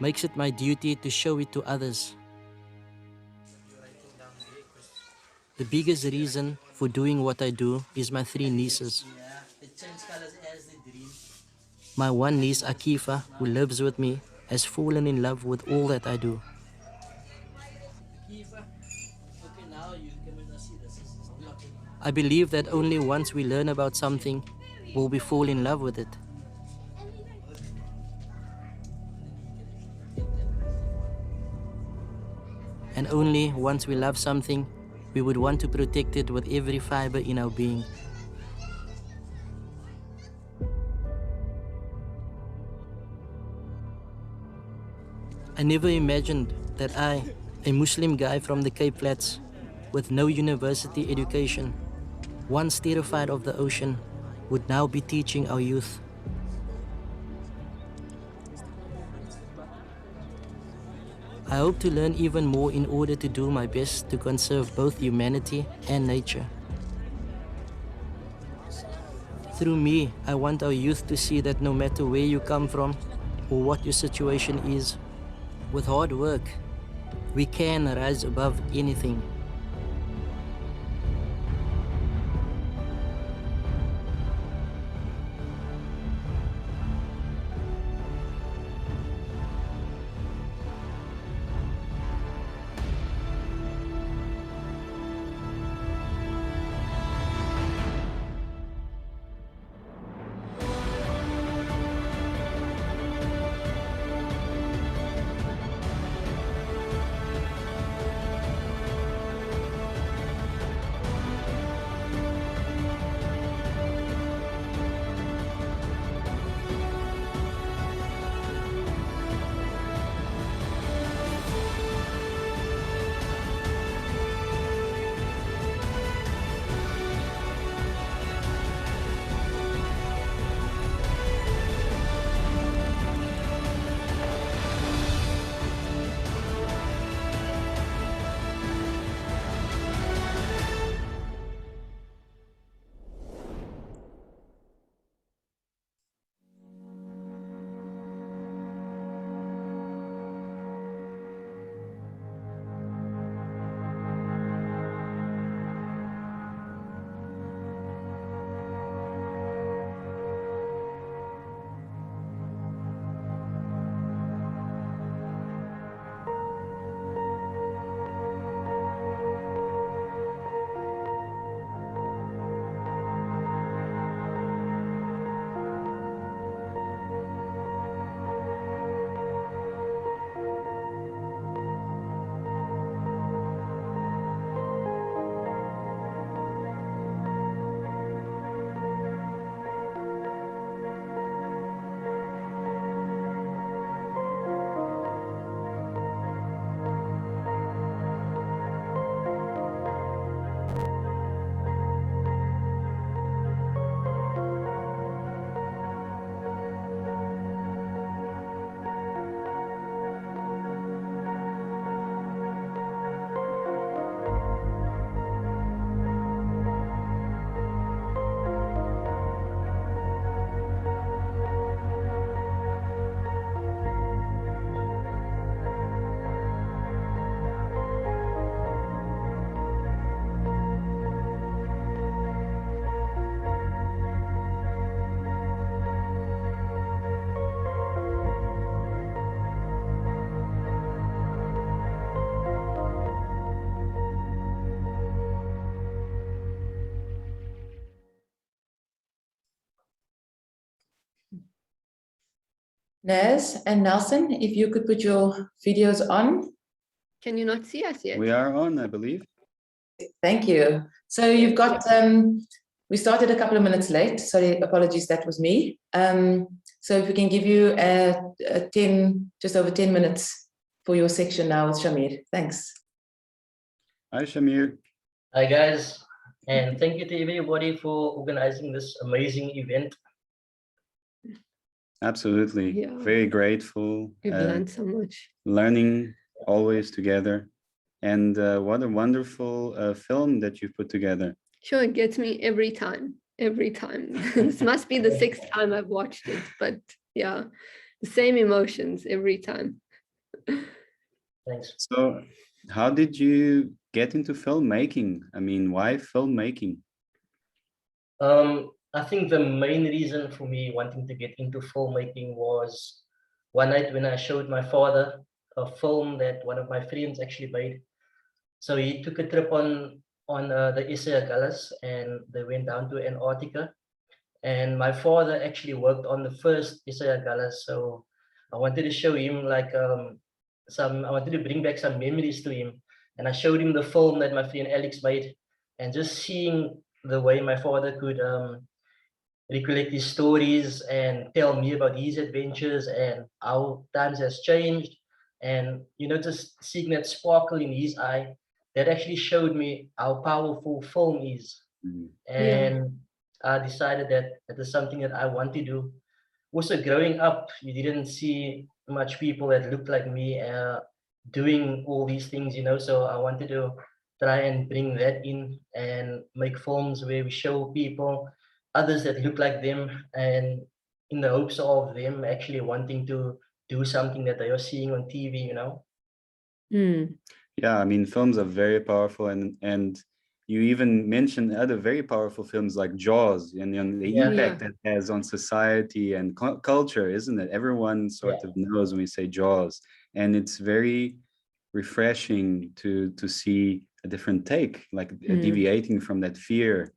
makes it my duty to show it to others. The biggest reason for doing what I do is my 3 nieces. My one niece, Akifa, who lives with me, has fallen in love with all that I do. I believe that only once we learn about something will we fall in love with it. And only once we love something, we would want to protect it with every fiber in our being. I never imagined that I, a Muslim guy from the Cape Flats, with no university education, once terrified of the ocean, would now be teaching our youth. I hope to learn even more in order to do my best to conserve both humanity and nature. Through me, I want our youth to see that no matter where you come from or what your situation is, with hard work, we can rise above anything. Naz and Nelson, if you could put your videos on. Can you not see us yet? We are on, I believe. Thank you. So you've got, we started a couple of minutes late. Sorry, apologies, that was me. So if we can give you just over 10 minutes for your section now with Shamir. Thanks. Hi, Shamir. Hi, guys. And thank you to everybody for organizing this amazing event. Absolutely. Yeah. Very grateful. We've learned so much. Learning always together. And what a wonderful film that you put together. Sure, it gets me every time. This must be the 6th time I've watched it, but yeah, the same emotions every time. Thanks. So how did you get into filmmaking? I mean, why filmmaking? I think the main reason for me wanting to get into filmmaking was one night when I showed my father a film that one of my friends actually made. So he took a trip on the Isaiah Gullas, and they went down to Antarctica. And my father actually worked on the first Isaiah Gullas. So I wanted to show him like I wanted to bring back some memories to him. And I showed him the film that my friend Alex made, and just seeing the way my father could recollect his stories and tell me about his adventures and how times has changed. And, you know, just seeing that sparkle in his eye, that actually showed me how powerful film is. And I decided that that is something that I want to do. Also, growing up, you didn't see much people that looked like me doing all these things, you know, so I wanted to try and bring that in and make films where we show people, others that look like them, and in the hopes of them actually wanting to do something that they are seeing on TV, you know. Yeah, I mean, films are very powerful, and you even mentioned other very powerful films like Jaws, and the impact that has on society and culture, isn't it? Everyone sort of knows when we say Jaws, and it's very refreshing to see a different take, like deviating from that fear.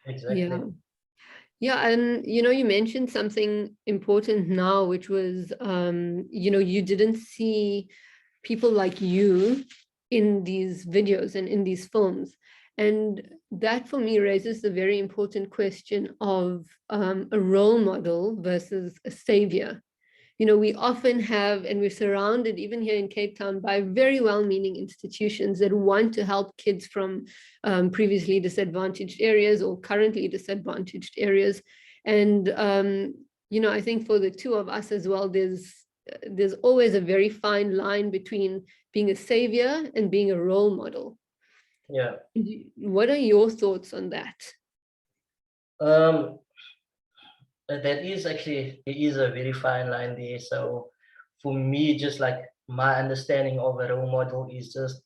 Exactly. Yeah, and you know, you mentioned something important now, which was, you know, you didn't see people like you in these videos and in these films. And that for me raises the very important question of a role model versus a savior. You know, we often have, and we're surrounded even here in Cape Town by very well-meaning institutions that want to help kids from previously disadvantaged areas or currently disadvantaged areas. And, you know, I think for the two of us as well, there's always a very fine line between being a savior and being a role model. Yeah. What are your thoughts on that? That is actually, it is a very fine line there. So for me, just like my understanding of a role model is just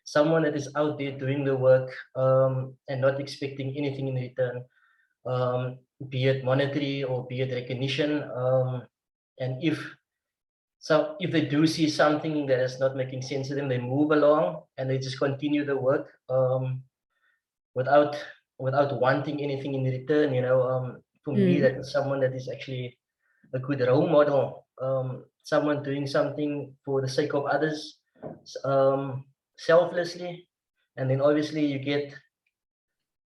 someone that is out there doing the work and not expecting anything in return, be it monetary or be it recognition. And if they do see something that is not making sense to them, they move along and they just continue the work without wanting anything in return, you know. For me, that is someone that is actually a good role model, someone doing something for the sake of others, selflessly. And then obviously you get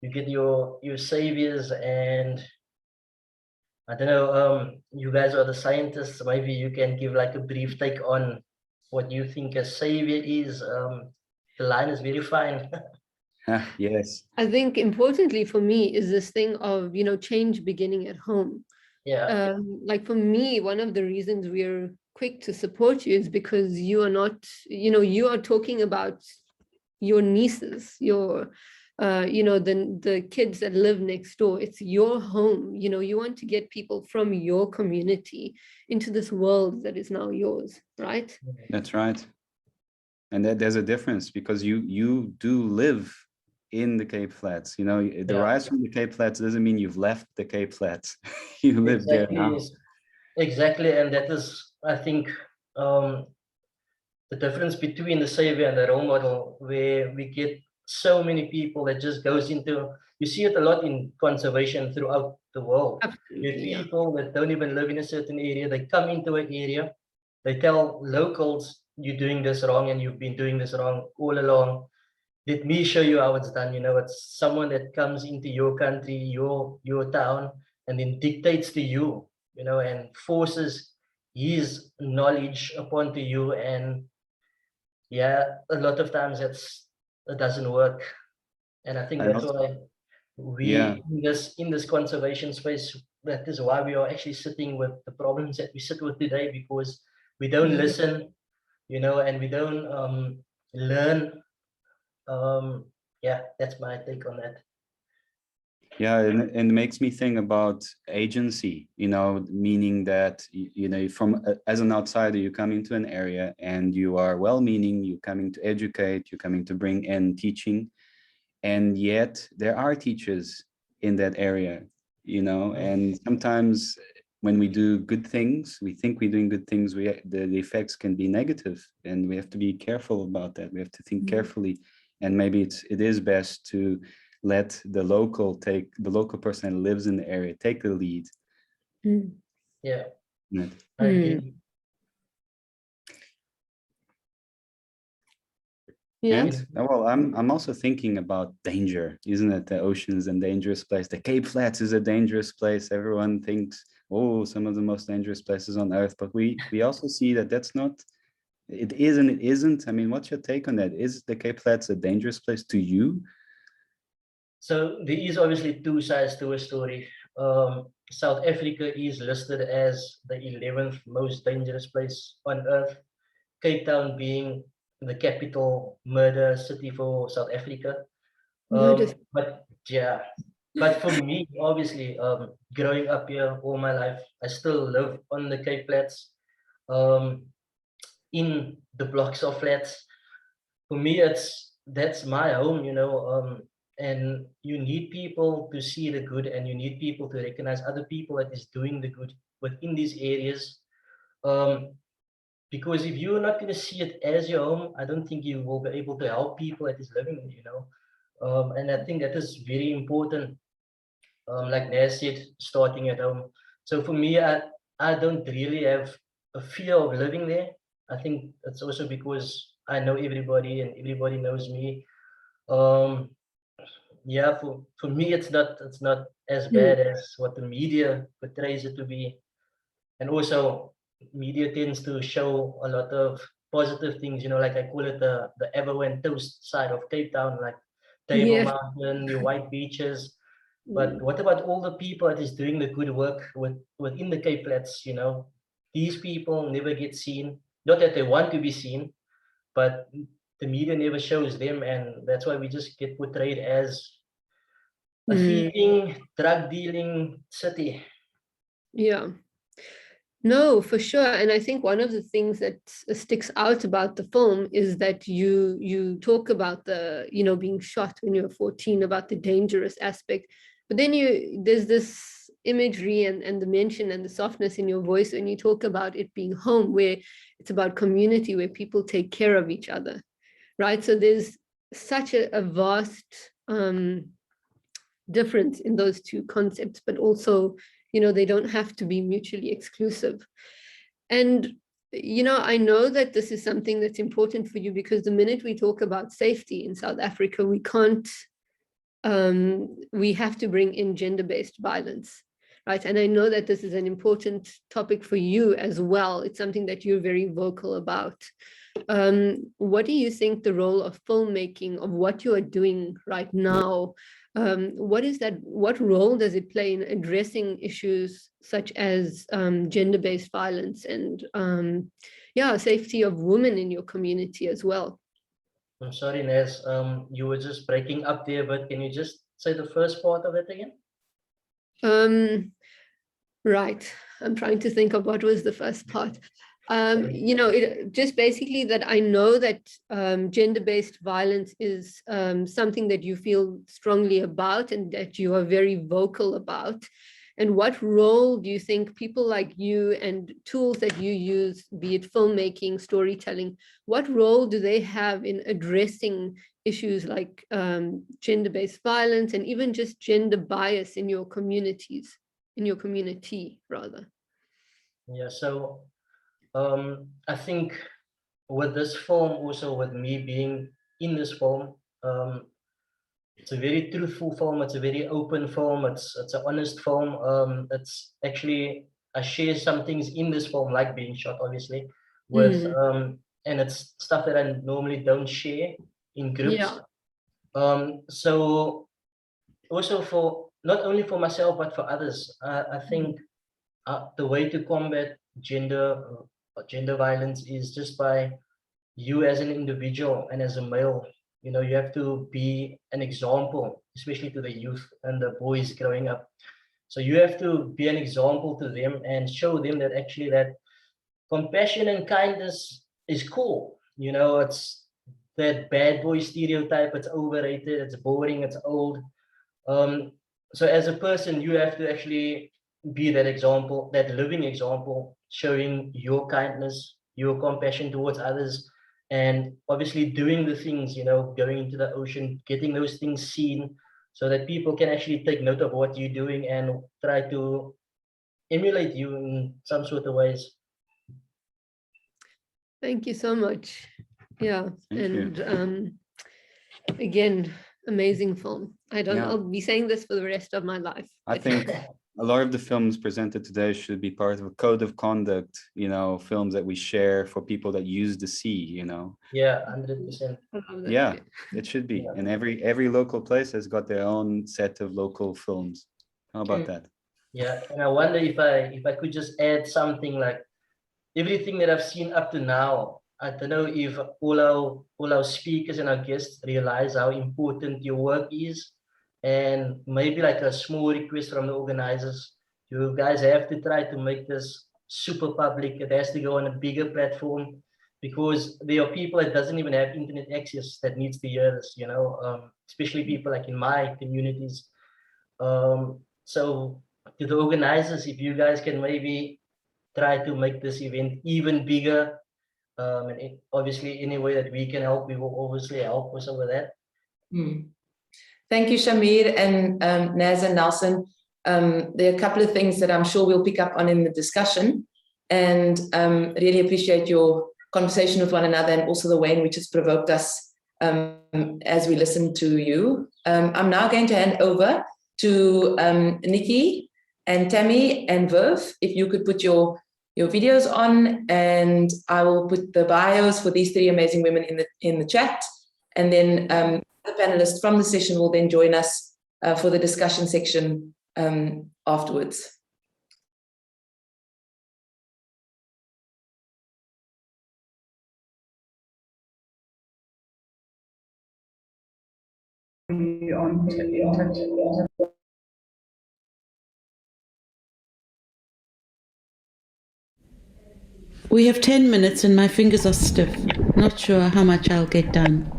your saviors. And I don't know, you guys are the scientists, maybe you can give like a brief take on what you think a savior is. The line is very fine. Yes. I think importantly for me is this thing of, you know, change beginning at home. Yeah. Like for me, one of the reasons we're quick to support you is because you are not, you know, you are talking about your nieces, your, you know, the kids that live next door. It's your home. You know, you want to get people from your community into this world that is now yours, right? That's right. And there's a difference because you do live in the Cape Flats. You know, the rise from the Cape Flats doesn't mean you've left the Cape Flats. You live there now. Exactly, and that is, I think, the difference between the savior and the role model, where we get so many people that just goes into, you see it a lot in conservation throughout the world. You have people that don't even live in a certain area, they come into an area, they tell locals, you're doing this wrong and you've been doing this wrong all along. Let me show you how it's done. You know, it's someone that comes into your country, your town, and then dictates to you, you know, and forces his knowledge upon to you. And yeah, a lot of times it doesn't work. And I think And that's also, why we yeah, in this conservation space, that is why we are actually sitting with the problems that we sit with today, because we don't listen, you know, and we don't learn. Yeah, that's my take on that. yeah, and it makes me think about agency, you know, meaning that, you know, from as an outsider, you come into an area and you are well-meaning, you're coming to educate, you're coming to bring in teaching, and yet there are teachers in that area, you know, and sometimes when we do good things, we think we're doing good things, the effects can be negative, and we have to be careful about that. We have to think carefully, and maybe it is best to let the local person that lives in the area take the lead. Yeah, Right. I agree. Yeah. And well, I'm also thinking about danger, isn't it? The ocean is a dangerous place. The Cape Flats is a dangerous place. Everyone thinks, oh, some of the most dangerous places on earth, but we also see that that's not. It is and it isn't. I mean, what's your take on that? Is the Cape Flats a dangerous place to you? So there is obviously two sides to a story. South Africa is listed as the 11th most dangerous place on earth. Cape Town being the capital murder city for South Africa. But yeah, but for me, obviously, growing up here all my life, I still live on the Cape Flats, in the blocks of flats. For me, that's my home, you know. And you need people to see the good, and you need people to recognize other people that is doing the good within these areas. Because if you're not going to see it as your home, I don't think you will be able to help people that is living there, you know. And I think that is very important. Like Naz said, starting at home. So for me, I don't really have a fear of living there. I think that's also because I know everybody and everybody knows me. Yeah, for me, it's not as bad as what the media portrays it to be. And also, media tends to show a lot of positive things, you know, like I call it the ever went toast side of Cape Town, like Table Mountain, the white beaches. But what about all the people that is doing the good work within the Cape Flats, you know? These people never get seen. Not that they want to be seen, but the media never shows them, and that's why we just get portrayed as a thieving, drug dealing city. Yeah. No, for sure. And I think one of the things that sticks out about the film is that you talk about the, you know, being shot when you're 14, about the dangerous aspect. But then there's this imagery and the mention and the softness in your voice when you talk about it being home, where it's about community, where people take care of each other, right? So there's such a vast difference in those two concepts, but also, you know, they don't have to be mutually exclusive. And, you know, I know that this is something that's important for you, because the minute we talk about safety in South Africa, we can't, we have to bring in gender-based violence, right? And I know that this is an important topic for you as well. It's something that you're very vocal about. What do you think the role of filmmaking, of what you are doing right now, what role does it play in addressing issues such as gender-based violence and safety of women in your community as well? I'm sorry, Naz, you were just breaking up there, but can you just say the first part of it again? Right, I'm trying to think of what was the first part. You know, it just basically that I know that gender-based violence is something that you feel strongly about and that you are very vocal about. And what role do you think people like you and tools that you use, be it filmmaking, storytelling, what role do they have in addressing issues like gender-based violence and even just gender bias in your communities, in your community rather? Yeah, so I think with this film, also with me being in this film, it's a very truthful film. It's a very open film. It's an honest film. It's actually, I share some things in this film, like being shot, obviously, with and it's stuff that I normally don't share in groups. Yeah. So also for not only for myself but for others, I think the way to combat gender violence is just by you as an individual and as a male. You know, you have to be an example, especially to the youth and the boys growing up. So you have to be an example to them and show them that actually that compassion and kindness is cool. You know, it's that bad boy stereotype. It's overrated. It's boring. It's old. So as a person, you have to actually be that example, that living example, showing your kindness, your compassion towards others, and obviously doing the things, you know, going into the ocean, getting those things seen so that people can actually take note of what you're doing and try to emulate you in some sort of ways. Thank you so much. Yeah. Thank you. Again, amazing film. I'll be saying this for the rest of my life. I think a lot of the films presented today should be part of a code of conduct, you know, films that we share for people that use the sea, you know. Yeah, 100%. Yeah, it should be. And every local place has got their own set of local films. How about that? Yeah, and I wonder if I could just add something like everything that I've seen up to now. I don't know if all our speakers and our guests realize how important your work is, and maybe like a small request from the organizers. You guys have to try to make this super public. It has to go on a bigger platform because there are people that doesn't even have internet access that needs to hear this, you know, especially people like in my communities. So to the organizers, if you guys can maybe try to make this event even bigger, and obviously any way that we can help, we will obviously help also with that. Thank you, Shamir and Naz and Nelson. There are a couple of things that I'm sure we'll pick up on in the discussion, and really appreciate your conversation with one another and also the way in which it's provoked us as we listen to you. I'm now going to hand over to Nikki and Tammy and Verve. If you could put your videos on, and I will put the bios for these three amazing women in the chat, and then the panelists from the session will then join us for the discussion section afterwards. We have 10 minutes and my fingers are stiff, not sure how much I'll get done.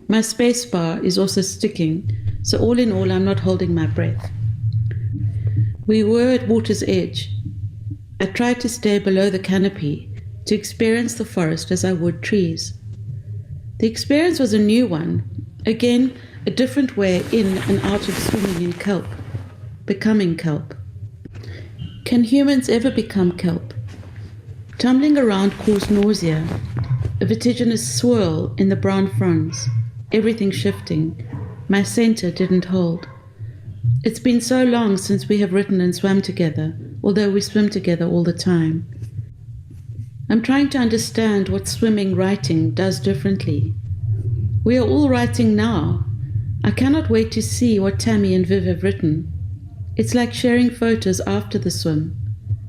My space bar is also sticking, so all in all I'm not holding my breath. We were at water's edge. I tried to stay below the canopy to experience the forest as I would trees. The experience was a new one, again a different way in and out of swimming in kelp, becoming kelp. Can humans ever become kelp? Tumbling around caused nausea, a vertiginous swirl in the brown fronds, everything shifting. My center didn't hold. It's been so long since we have written and swam together, although we swim together all the time. I'm trying to understand what swimming writing does differently. We are all writing now. I cannot wait to see what Tammy and Viv have written. It's like sharing photos after the swim,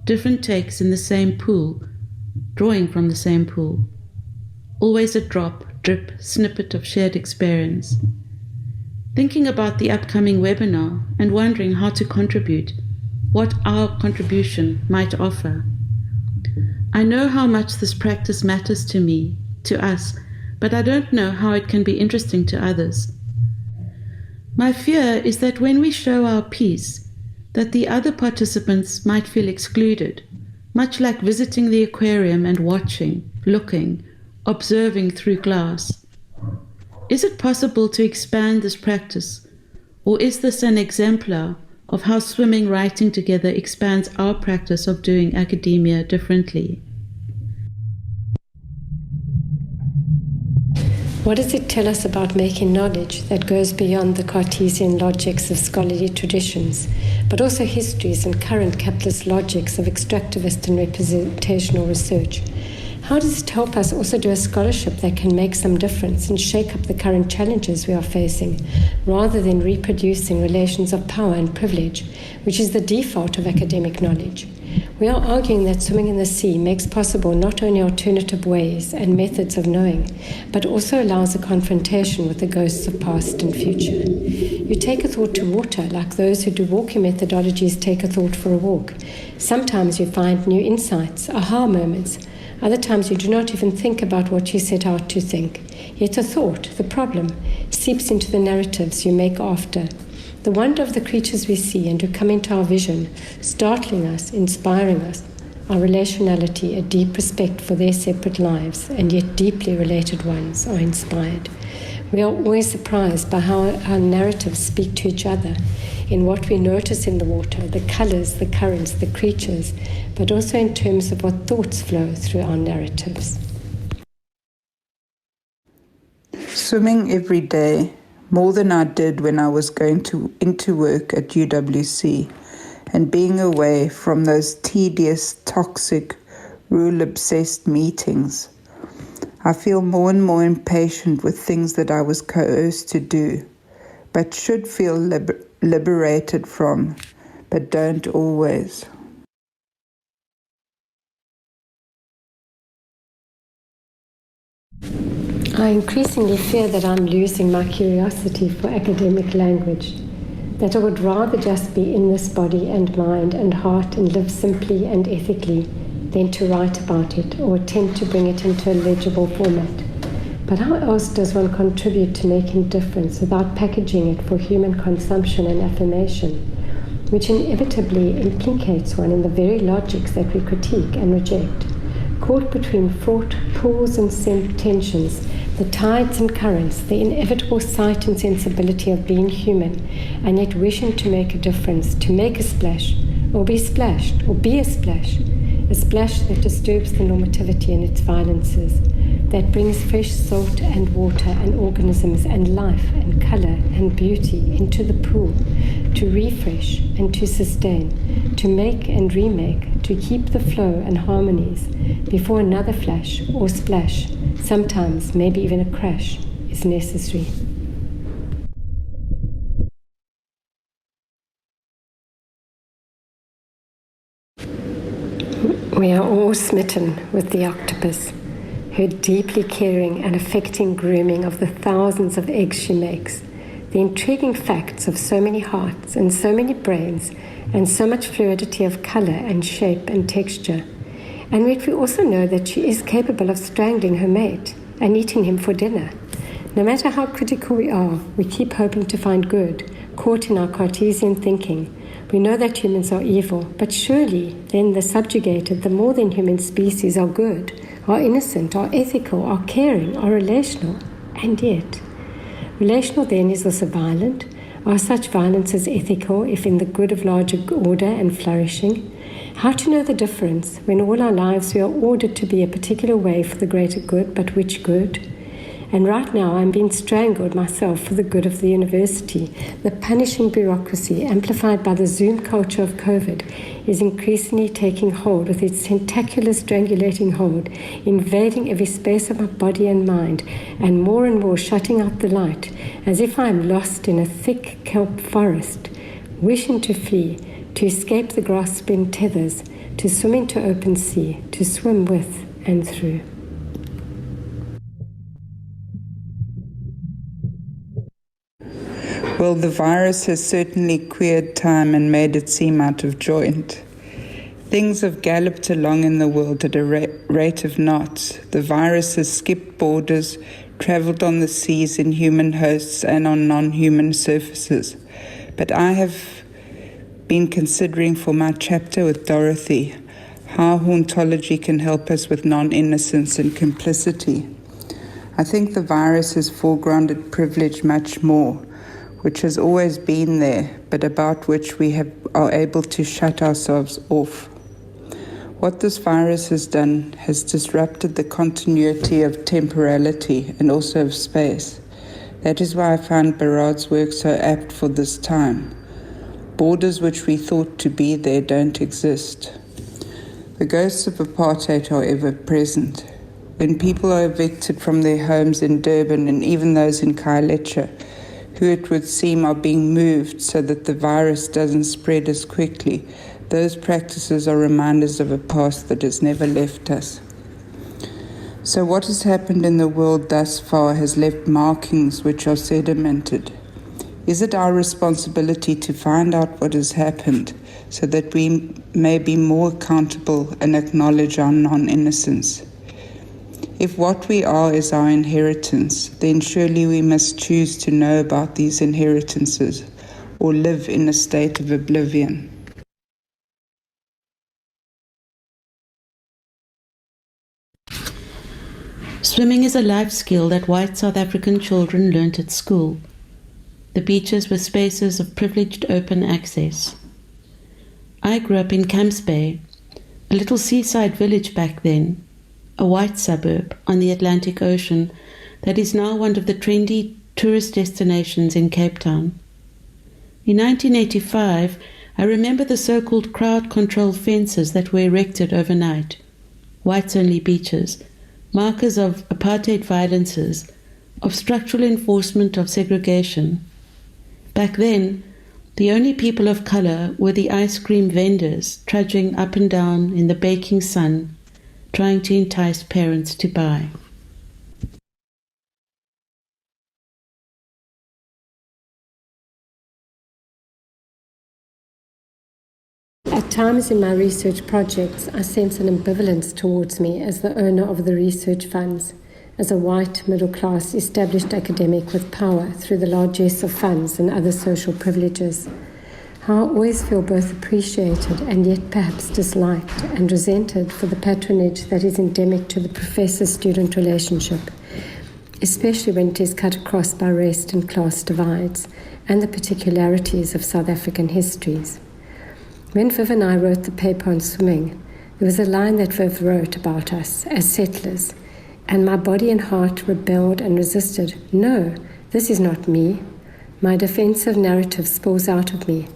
different takes in the same pool, drawing from the same pool. Always a drop, drip, snippet of shared experience. Thinking about the upcoming webinar and wondering how to contribute, what our contribution might offer. I know how much this practice matters to me, to us, but I don't know how it can be interesting to others. My fear is that when we show our piece, that the other participants might feel excluded, much like visiting the aquarium and watching, looking, observing through glass. Is it possible to expand this practice, or is this an exemplar of how swimming writing together expands our practice of doing academia differently? What does it tell us about making knowledge that goes beyond the Cartesian logics of scholarly traditions, but also histories and current capitalist logics of extractivist and representational research? How does it help us also do a scholarship that can make some difference and shake up the current challenges we are facing, rather than reproducing relations of power and privilege, which is the default of academic knowledge? We are arguing that swimming in the sea makes possible not only alternative ways and methods of knowing, but also allows a confrontation with the ghosts of past and future. You take a thought to water like those who do walking methodologies take a thought for a walk. Sometimes you find new insights, aha moments. Other times you do not even think about what you set out to think. Yet the thought, the problem, seeps into the narratives you make after. The wonder of the creatures we see and who come into our vision, startling us, inspiring us, our relationality, a deep respect for their separate lives, and yet deeply related ones, are inspired. We are always surprised by how our narratives speak to each other, in what we notice in the water, the colors, the currents, the creatures, but also in terms of what thoughts flow through our narratives. Swimming every day, more than I did when I was going into work at UWC, and being away from those tedious, toxic, rule-obsessed meetings. I feel more and more impatient with things that I was coerced to do, but should feel liberated from, but don't always. I increasingly fear that I'm losing my curiosity for academic language, that I would rather just be in this body and mind and heart and live simply and ethically than to write about it or attempt to bring it into a legible format. But how else does one contribute to making difference without packaging it for human consumption and affirmation, which inevitably implicates one in the very logics that we critique and reject? Caught between fraught pools and tensions, the tides and currents, the inevitable sight and sensibility of being human, and yet wishing to make a difference, to make a splash, or be splashed, or be a splash that disturbs the normativity in its violences, that brings fresh salt and water and organisms and life and colour and beauty into the pool, to refresh and to sustain, to make and remake, to keep the flow and harmonies before another flash or splash, sometimes maybe even a crash, is necessary. We are all smitten with the octopus, her deeply caring and affecting grooming of the thousands of eggs she makes, the intriguing facts of so many hearts and so many brains, and so much fluidity of colour and shape and texture. And yet we also know that she is capable of strangling her mate and eating him for dinner. No matter how critical we are, we keep hoping to find good, caught in our Cartesian thinking. We know that humans are evil, but surely then the subjugated, the more than human species are good, are innocent, are ethical, are caring, are relational. And yet, relational then is also violent. Are such violences ethical if in the good of larger order and flourishing? How to know the difference when all our lives we are ordered to be a particular way for the greater good, but which good? And right now I'm being strangled myself for the good of the university. The punishing bureaucracy, amplified by the Zoom culture of COVID, is increasingly taking hold with its tentacular strangulating hold, invading every space of my body and mind, and more shutting out the light, as if I am lost in a thick kelp forest, wishing to flee, to escape the grasping tethers, to swim into open sea, to swim with and through. Well, the virus has certainly queered time and made it seem out of joint. Things have galloped along in the world at a rate of knots. The virus has skipped borders, travelled on the seas in human hosts and on non-human surfaces. But I have been considering for my chapter with Dorothy how hauntology can help us with non-innocence and complicity. I think the virus has foregrounded privilege much more, which has always been there, but about which we are able to shut ourselves off. What this virus has done has disrupted the continuity of temporality and also of space. That is why I find Barad's work so apt for this time. Borders which we thought to be there don't exist. The ghosts of apartheid are ever present. When people are evicted from their homes in Durban and even those in Khayelitsha, who it would seem are being moved so that the virus doesn't spread as quickly, those practices are reminders of a past that has never left us. So what has happened in the world thus far has left markings which are sedimented. Is it our responsibility to find out what has happened so that we may be more accountable and acknowledge our non-innocence? If what we are is our inheritance, then surely we must choose to know about these inheritances or live in a state of oblivion. Swimming is a life skill that white South African children learnt at school. The beaches were spaces of privileged open access. I grew up in Camps Bay, a little seaside village back then, a white suburb on the Atlantic Ocean that is now one of the trendy tourist destinations in Cape Town. In 1985, I remember the so-called crowd control fences that were erected overnight, whites-only beaches, markers of apartheid violences, of structural enforcement of segregation. Back then, the only people of colour were the ice cream vendors trudging up and down in the baking sun, trying to entice parents to buy. At times in my research projects, I sense an ambivalence towards me as the owner of the research funds, as a white, middle-class, established academic with power through the largesse of funds and other social privileges. How I always feel both appreciated and yet perhaps disliked and resented for the patronage that is endemic to the professor-student relationship, especially when it is cut across by race and class divides and the particularities of South African histories. When Viv and I wrote the paper on swimming, there was a line that Viv wrote about us as settlers, and my body and heart rebelled and resisted. No, this is not me. My defensive narrative spills out of me.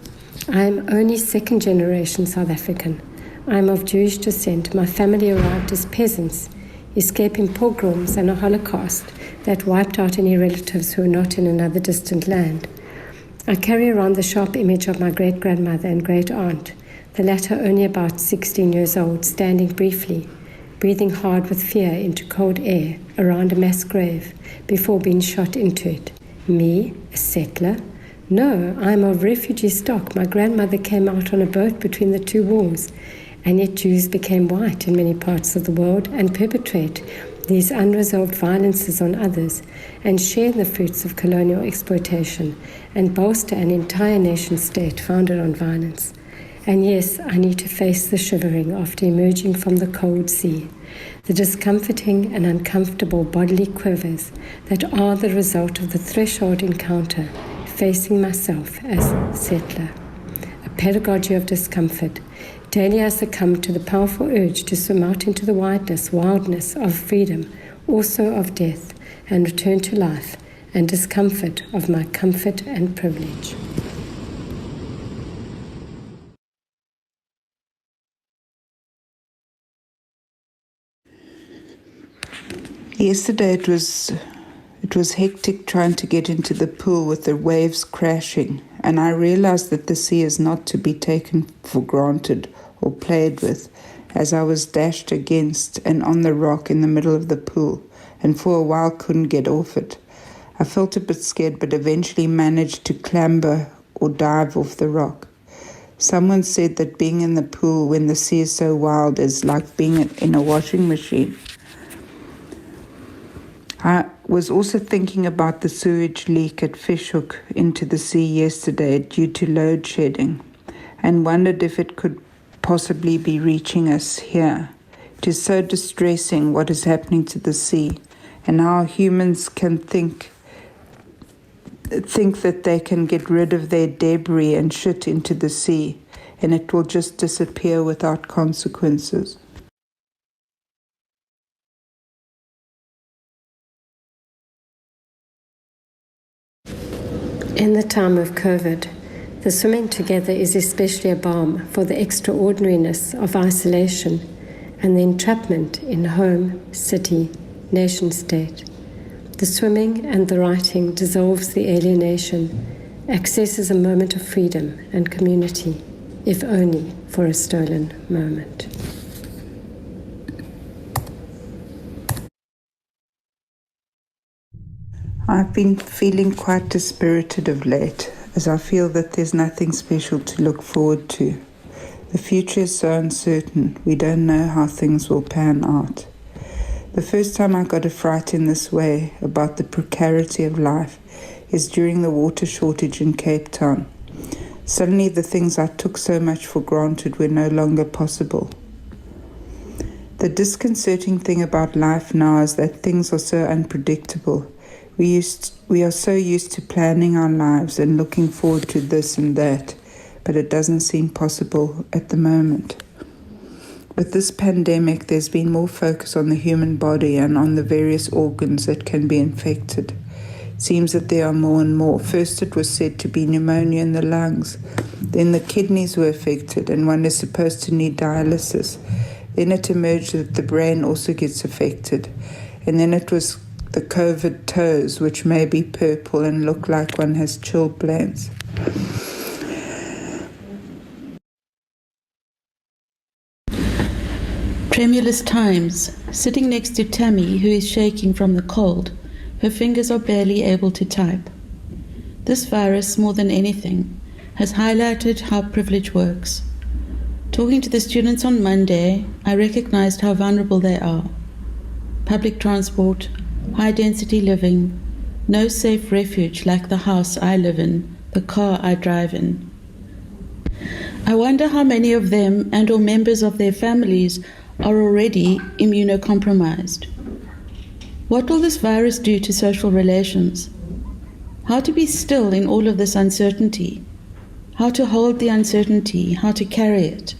I am only second-generation South African. I am of Jewish descent. My family arrived as peasants, escaping pogroms and a Holocaust that wiped out any relatives who were not in another distant land. I carry around the sharp image of my great-grandmother and great-aunt, the latter only about 16 years old, standing briefly, breathing hard with fear into cold air around a mass grave before being shot into it. Me, a settler? No, I'm of refugee stock. My grandmother came out on a boat between the two wars, and yet Jews became white in many parts of the world and perpetrate these unresolved violences on others and share the fruits of colonial exploitation and bolster an entire nation-state founded on violence. And yes, I need to face the shivering after emerging from the cold sea, the discomforting and uncomfortable bodily quivers that are the result of the threshold encounter facing myself as settler. A pedagogy of discomfort. Daily I succumb to the powerful urge to swim out into the wildness of freedom, also of death, and return to life and discomfort of my comfort and privilege. Yesterday it was hectic trying to get into the pool with the waves crashing, and I realized that the sea is not to be taken for granted or played with, as I was dashed against and on the rock in the middle of the pool, and for a while couldn't get off it. I felt a bit scared, but eventually managed to clamber or dive off the rock. Someone said that being in the pool when the sea is so wild is like being in a washing machine. I was also thinking about the sewage leak at Fishhook into the sea yesterday due to load shedding, and wondered if it could possibly be reaching us here. It is so distressing what is happening to the sea, and how humans can think that they can get rid of their debris and shit into the sea, and it will just disappear without consequences. In the time of COVID, the swimming together is especially a balm for the extraordinariness of isolation and the entrapment in home, city, nation-state. The swimming and the writing dissolves the alienation, accesses a moment of freedom and community, if only for a stolen moment. I've been feeling quite dispirited of late, as I feel that there's nothing special to look forward to. The future is so uncertain, we don't know how things will pan out. The first time I got a fright in this way about the precarity of life is during the water shortage in Cape Town. Suddenly the things I took so much for granted were no longer possible. The disconcerting thing about life now is that things are so unpredictable. We are so used to planning our lives and looking forward to this and that, but it doesn't seem possible at the moment. With this pandemic, there's been more focus on the human body and on the various organs that can be infected. It seems that there are more and more. First it was said to be pneumonia in the lungs. Then the kidneys were affected and one is supposed to need dialysis. Then it emerged that the brain also gets affected. And then it was the COVID toes, which may be purple and look like one has chilblains. Tremulous times, sitting next to Tammy, who is shaking from the cold. Her fingers are barely able to type. This virus, more than anything, has highlighted how privilege works. Talking to the students on Monday, I recognized how vulnerable they are. Public transport, high-density living, no safe refuge like the house I live in, the car I drive in. I wonder how many of them and or members of their families are already immunocompromised. What will this virus do to social relations? How to be still in all of this uncertainty? How to hold the uncertainty, how to carry it?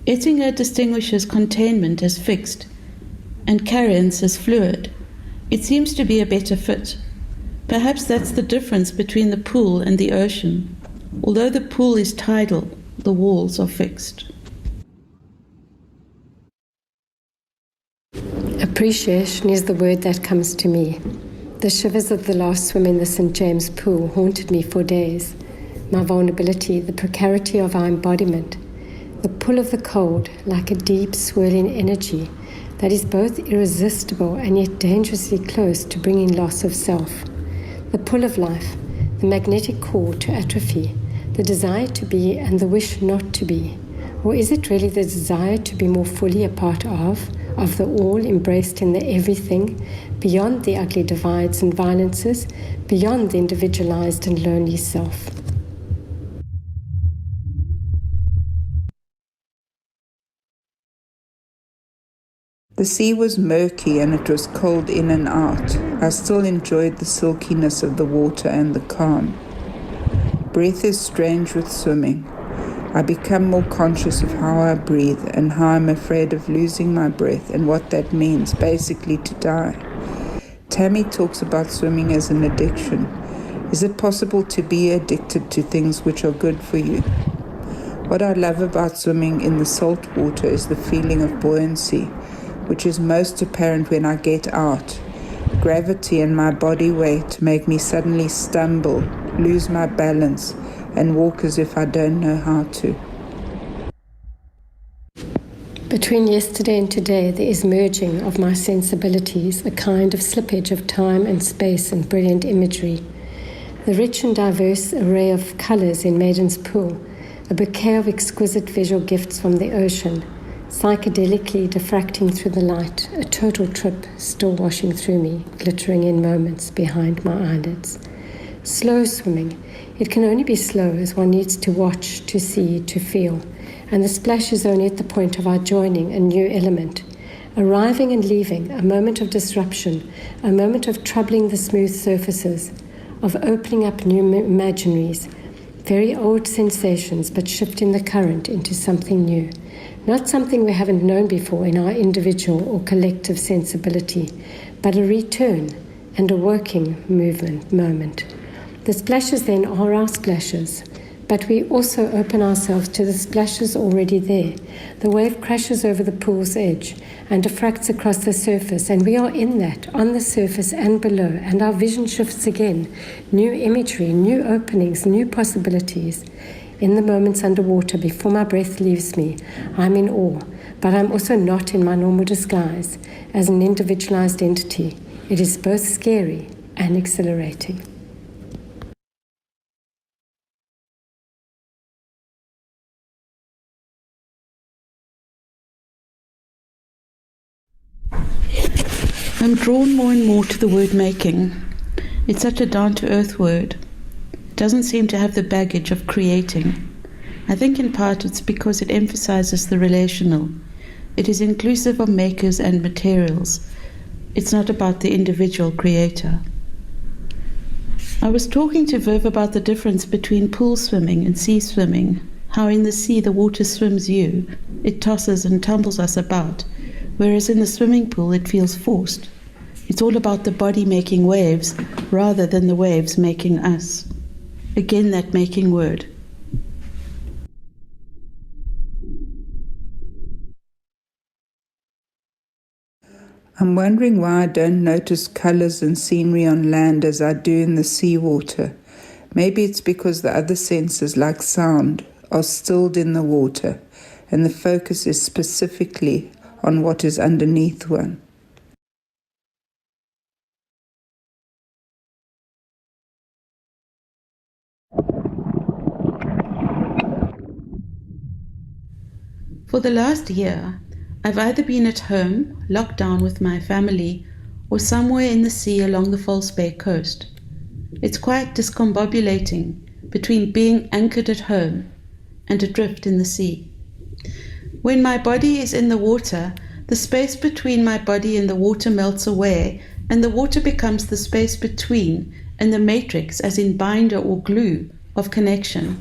Ettinger distinguishes containment as fixed and carriance as fluid. It seems to be a better fit. Perhaps that's the difference between the pool and the ocean. Although the pool is tidal, the walls are fixed. Appreciation is the word that comes to me. The shivers of the last swim in the St. James pool haunted me for days. My vulnerability, the precarity of our embodiment, the pull of the cold like a deep swirling energy that is both irresistible and yet dangerously close to bringing loss of self. The pull of life, the magnetic call to atrophy, the desire to be and the wish not to be. Or is it really the desire to be more fully a part of the all embraced in the everything, beyond the ugly divides and violences, beyond the individualized and lonely self? The sea was murky and it was cold in and out. I still enjoyed the silkiness of the water and the calm. Breath is strange with swimming. I become more conscious of how I breathe and how I'm afraid of losing my breath and what that means, basically to die. Tammy talks about swimming as an addiction. Is it possible to be addicted to things which are good for you? What I love about swimming in the salt water is the feeling of buoyancy, which is most apparent when I get out. Gravity and my body weight make me suddenly stumble, lose my balance, and walk as if I don't know how to. Between yesterday and today, there is merging of my sensibilities, a kind of slippage of time and space and brilliant imagery. The rich and diverse array of colours in Maiden's Pool, a bouquet of exquisite visual gifts from the ocean, psychedelically diffracting through the light, a total trip still washing through me, glittering in moments behind my eyelids. Slow swimming. It can only be slow as one needs to watch, to see, to feel. And the splash is only at the point of our joining a new element, arriving and leaving, a moment of disruption, a moment of troubling the smooth surfaces, of opening up new imaginaries, very old sensations, but shifting the current into something new. Not something we haven't known before in our individual or collective sensibility, but a return and a working moment. The splashes then are our splashes, but we also open ourselves to the splashes already there. The wave crashes over the pool's edge and diffracts across the surface, and we are in that, on the surface and below, and our vision shifts again. New imagery, new openings, new possibilities. In the moments underwater, before my breath leaves me, I'm in awe, but I'm also not in my normal disguise. As an individualized entity, it is both scary and exhilarating. I'm drawn more and more to the word making. It's such a down-to-earth word. It doesn't seem to have the baggage of creating. I think in part it's because it emphasizes the relational. It is inclusive of makers and materials. It's not about the individual creator. I was talking to Viv about the difference between pool swimming and sea swimming, how in the sea the water swims you, it tosses and tumbles us about, whereas in the swimming pool it feels forced. It's all about the body making waves rather than the waves making us. Again, that making word. I'm wondering why I don't notice colours and scenery on land as I do in the seawater. Maybe it's because the other senses, like sound, are stilled in the water, and the focus is specifically on what is underneath one. For the last year, I've either been at home, locked down with my family, or somewhere in the sea along the False Bay coast. It's quite discombobulating between being anchored at home and adrift in the sea. When my body is in the water, the space between my body and the water melts away, and the water becomes the space between and the matrix, as in binder or glue, of connection.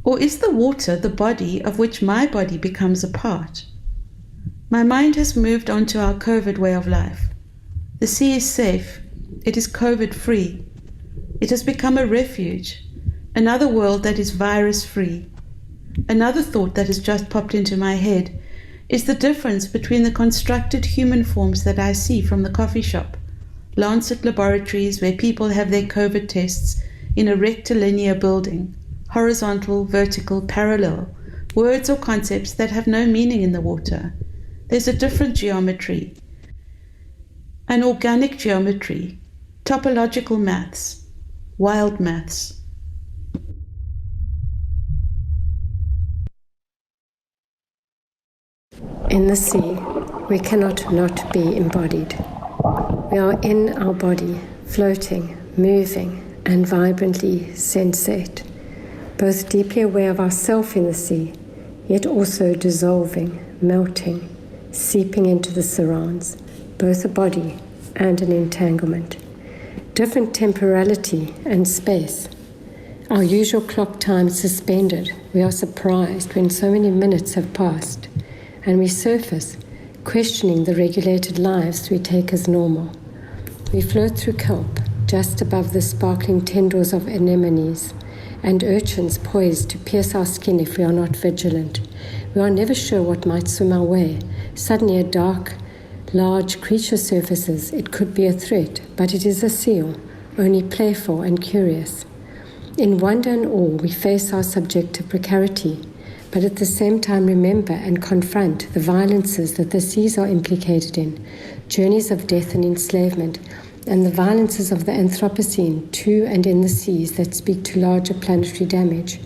Or is the water the body of which my body becomes a part? My mind has moved on to our COVID way of life. The sea is safe. It is COVID-free. It has become a refuge, another world that is virus-free. Another thought that has just popped into my head is the difference between the constructed human forms that I see from the coffee shop, Lancet laboratories where people have their COVID tests in a rectilinear building, horizontal, vertical, parallel, words or concepts that have no meaning in the water. There's a different geometry, an organic geometry, topological maths, wild maths. In the sea, we cannot not be embodied. We are in our body, floating, moving, and vibrantly sensate, both deeply aware of ourself in the sea, yet also dissolving, melting, seeping into the surrounds, both a body and an entanglement. Different temporality and space. Our usual clock time suspended, we are surprised when so many minutes have passed, and we surface, questioning the regulated lives we take as normal. We float through kelp, just above the sparkling tendrils of anemones, and urchins poised to pierce our skin if we are not vigilant. We are never sure what might swim our way. Suddenly a dark, large creature surfaces. It could be a threat, but it is a seal, only playful and curious. In wonder and awe, we face our subjective precarity, but at the same time remember and confront the violences that the seas are implicated in, journeys of death and enslavement, and the violences of the Anthropocene to and in the seas that speak to larger planetary damage.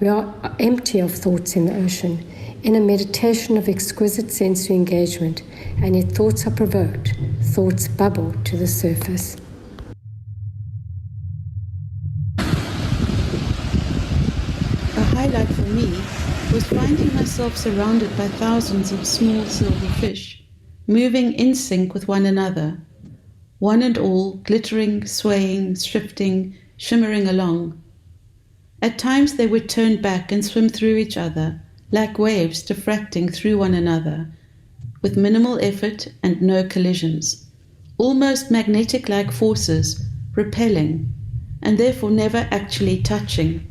We are empty of thoughts in the ocean, in a meditation of exquisite sensory engagement, and yet thoughts are provoked, thoughts bubble to the surface. A highlight for me was finding myself surrounded by thousands of small silver fish, moving in sync with one another, one and all glittering, swaying, shifting, shimmering along. At times they would turn back and swim through each other, like waves diffracting through one another, with minimal effort and no collisions, almost magnetic-like forces, repelling, and therefore never actually touching.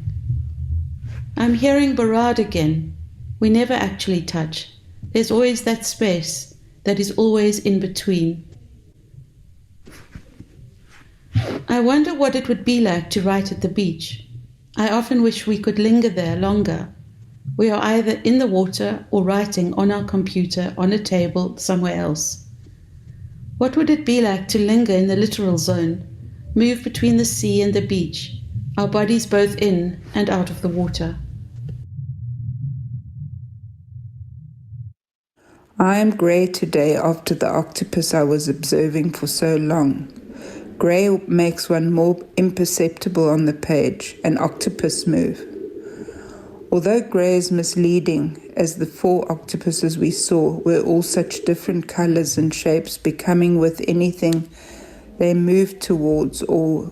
I'm hearing Barad again. We never actually touch. There's always that space that is always in between. I wonder what it would be like to write at the beach. I often wish we could linger there longer. We are either in the water or writing on our computer on a table somewhere else. What would it be like to linger in the littoral zone, move between the sea and the beach, our bodies both in and out of the water? I am grey today after the octopus I was observing for so long. Grey makes one more imperceptible on the page, an octopus move. Although grey is misleading, as the 4 octopuses we saw were all such different colours and shapes, becoming with anything they moved towards or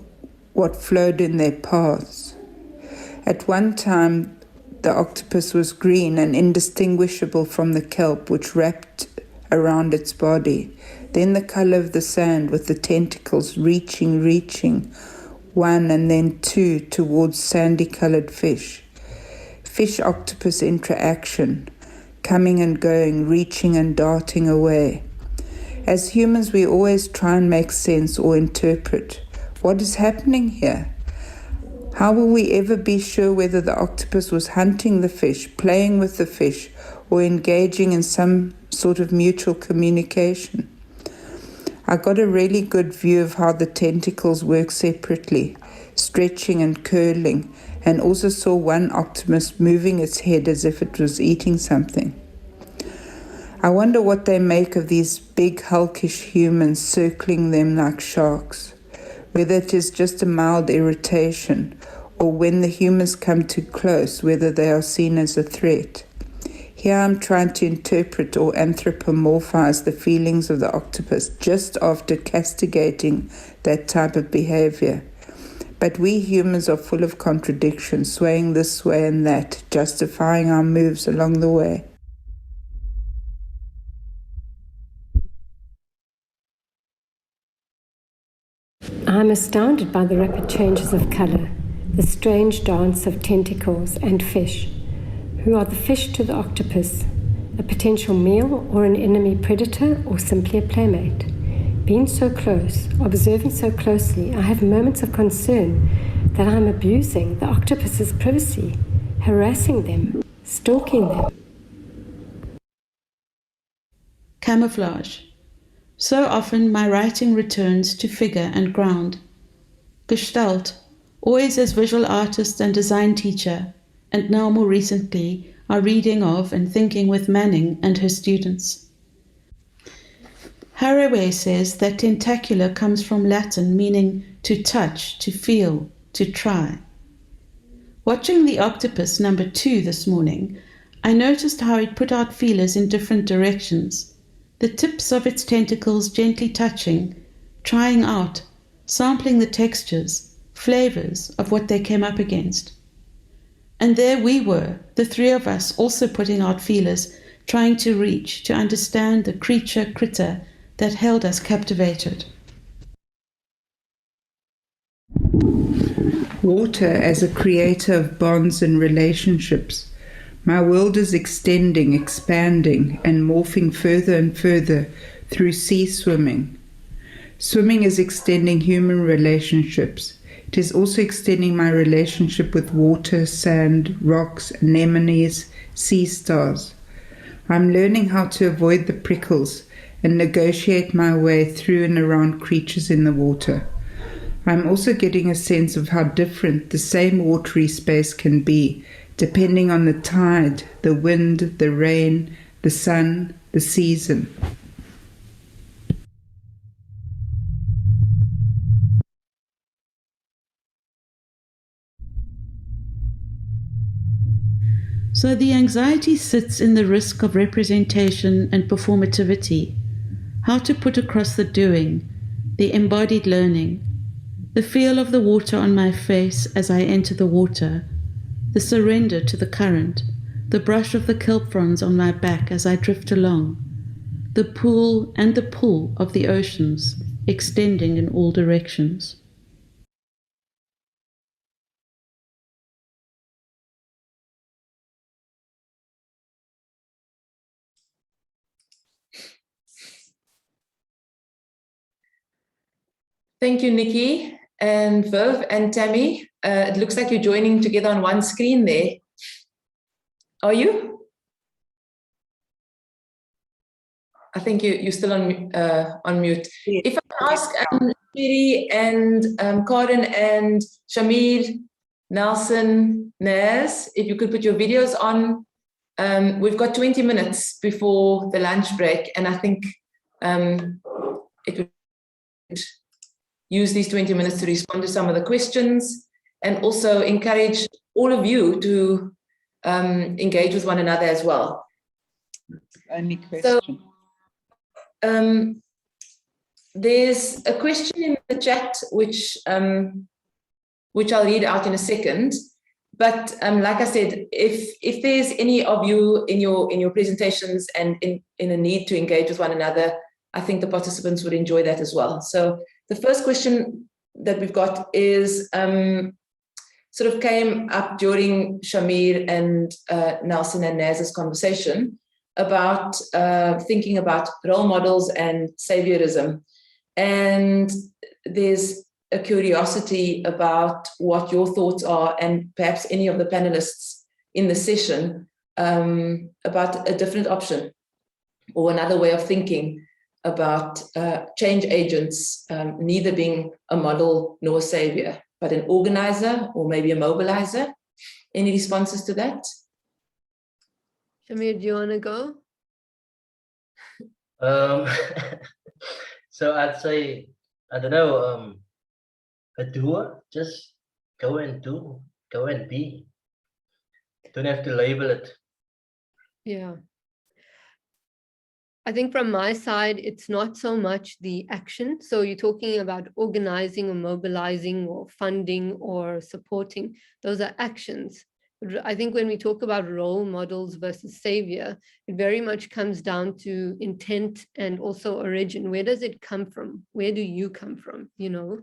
what flowed in their paths. At one time, the octopus was green and indistinguishable from the kelp which wrapped around its body. Then the colour of the sand with the tentacles reaching, 1 and then 2 towards sandy-coloured fish. Fish-octopus interaction, coming and going, reaching and darting away. As humans, we always try and make sense or interpret. What is happening here? How will we ever be sure whether the octopus was hunting the fish, playing with the fish, or engaging in some sort of mutual communication? I got a really good view of how the tentacles work separately, stretching and curling, and also saw one octopus moving its head as if it was eating something. I wonder what they make of these big hulkish humans circling them like sharks, whether it is just a mild irritation, or when the humans come too close, whether they are seen as a threat. Here I'm trying to interpret or anthropomorphize the feelings of the octopus just after castigating that type of behavior. But we humans are full of contradictions, swaying this way and that, justifying our moves along the way. I'm astounded by the rapid changes of colour, the strange dance of tentacles and fish. Who are the fish to the octopus? A potential meal or an enemy predator, or simply a playmate? Being so close, observing so closely, I have moments of concern that I'm abusing the octopus's privacy, harassing them, stalking them. Camouflage. So often my writing returns to figure and ground. Gestalt, always as visual artist and design teacher, and now more recently, our reading of and thinking with Manning and her students. Haraway says that tentacular comes from Latin meaning to touch, to feel, to try. Watching the octopus number 2 this morning, I noticed how it put out feelers in different directions, the tips of its tentacles gently touching, trying out, sampling the textures, flavors of what they came up against. And there we were, the 3 of us, also putting out feelers, trying to reach, to understand the critter that held us captivated. Water as a creator of bonds and relationships. My world is extending, expanding, and morphing further and further through sea swimming. Swimming is extending human relationships. It is also extending my relationship with water, sand, rocks, anemones, sea stars. I'm learning how to avoid the prickles and negotiate my way through and around creatures in the water. I'm also getting a sense of how different the same watery space can be, depending on the tide, the wind, the rain, the sun, the season. So the anxiety sits in the risk of representation and performativity, how to put across the doing, the embodied learning, the feel of the water on my face as I enter the water, the surrender to the current, the brush of the kelp fronds on my back as I drift along, the pool and the pull of the oceans extending in all directions. Thank you, Nikki and Viv and Tammy. It looks like you're joining together on one screen there. Are you? I think you're still on mute. Yes. If I can ask Shiri and Karin and Shamir, Nelson, Naz, if you could put your videos on. We've got 20 minutes before the lunch break, and I think it would use these 20 minutes to respond to some of the questions and also encourage all of you to engage with one another as well. Only question. So, there's a question in the chat which I'll read out in a second. But like I said, if there's any of you in your presentations and in a need to engage with one another, I think the participants would enjoy that as well. So the first question that we've got is sort of came up during Shamir and Nelson and Naz's conversation about thinking about role models and saviorism. And there's a curiosity about what your thoughts are, and perhaps any of the panelists in the session about a different option or another way of thinking about change agents, neither being a model nor a savior, but an organizer or maybe a mobilizer. Any responses to that? Shamir, do you want to go? So I'd say, I don't know, a doer, just go and do, go and be. Don't have to label it. Yeah. I think from my side, it's not so much the action. So you're talking about organizing or mobilizing or funding or supporting. Those are actions. I think when we talk about role models versus savior, it very much comes down to intent and also origin. Where does it come from? Where do you come from? You know,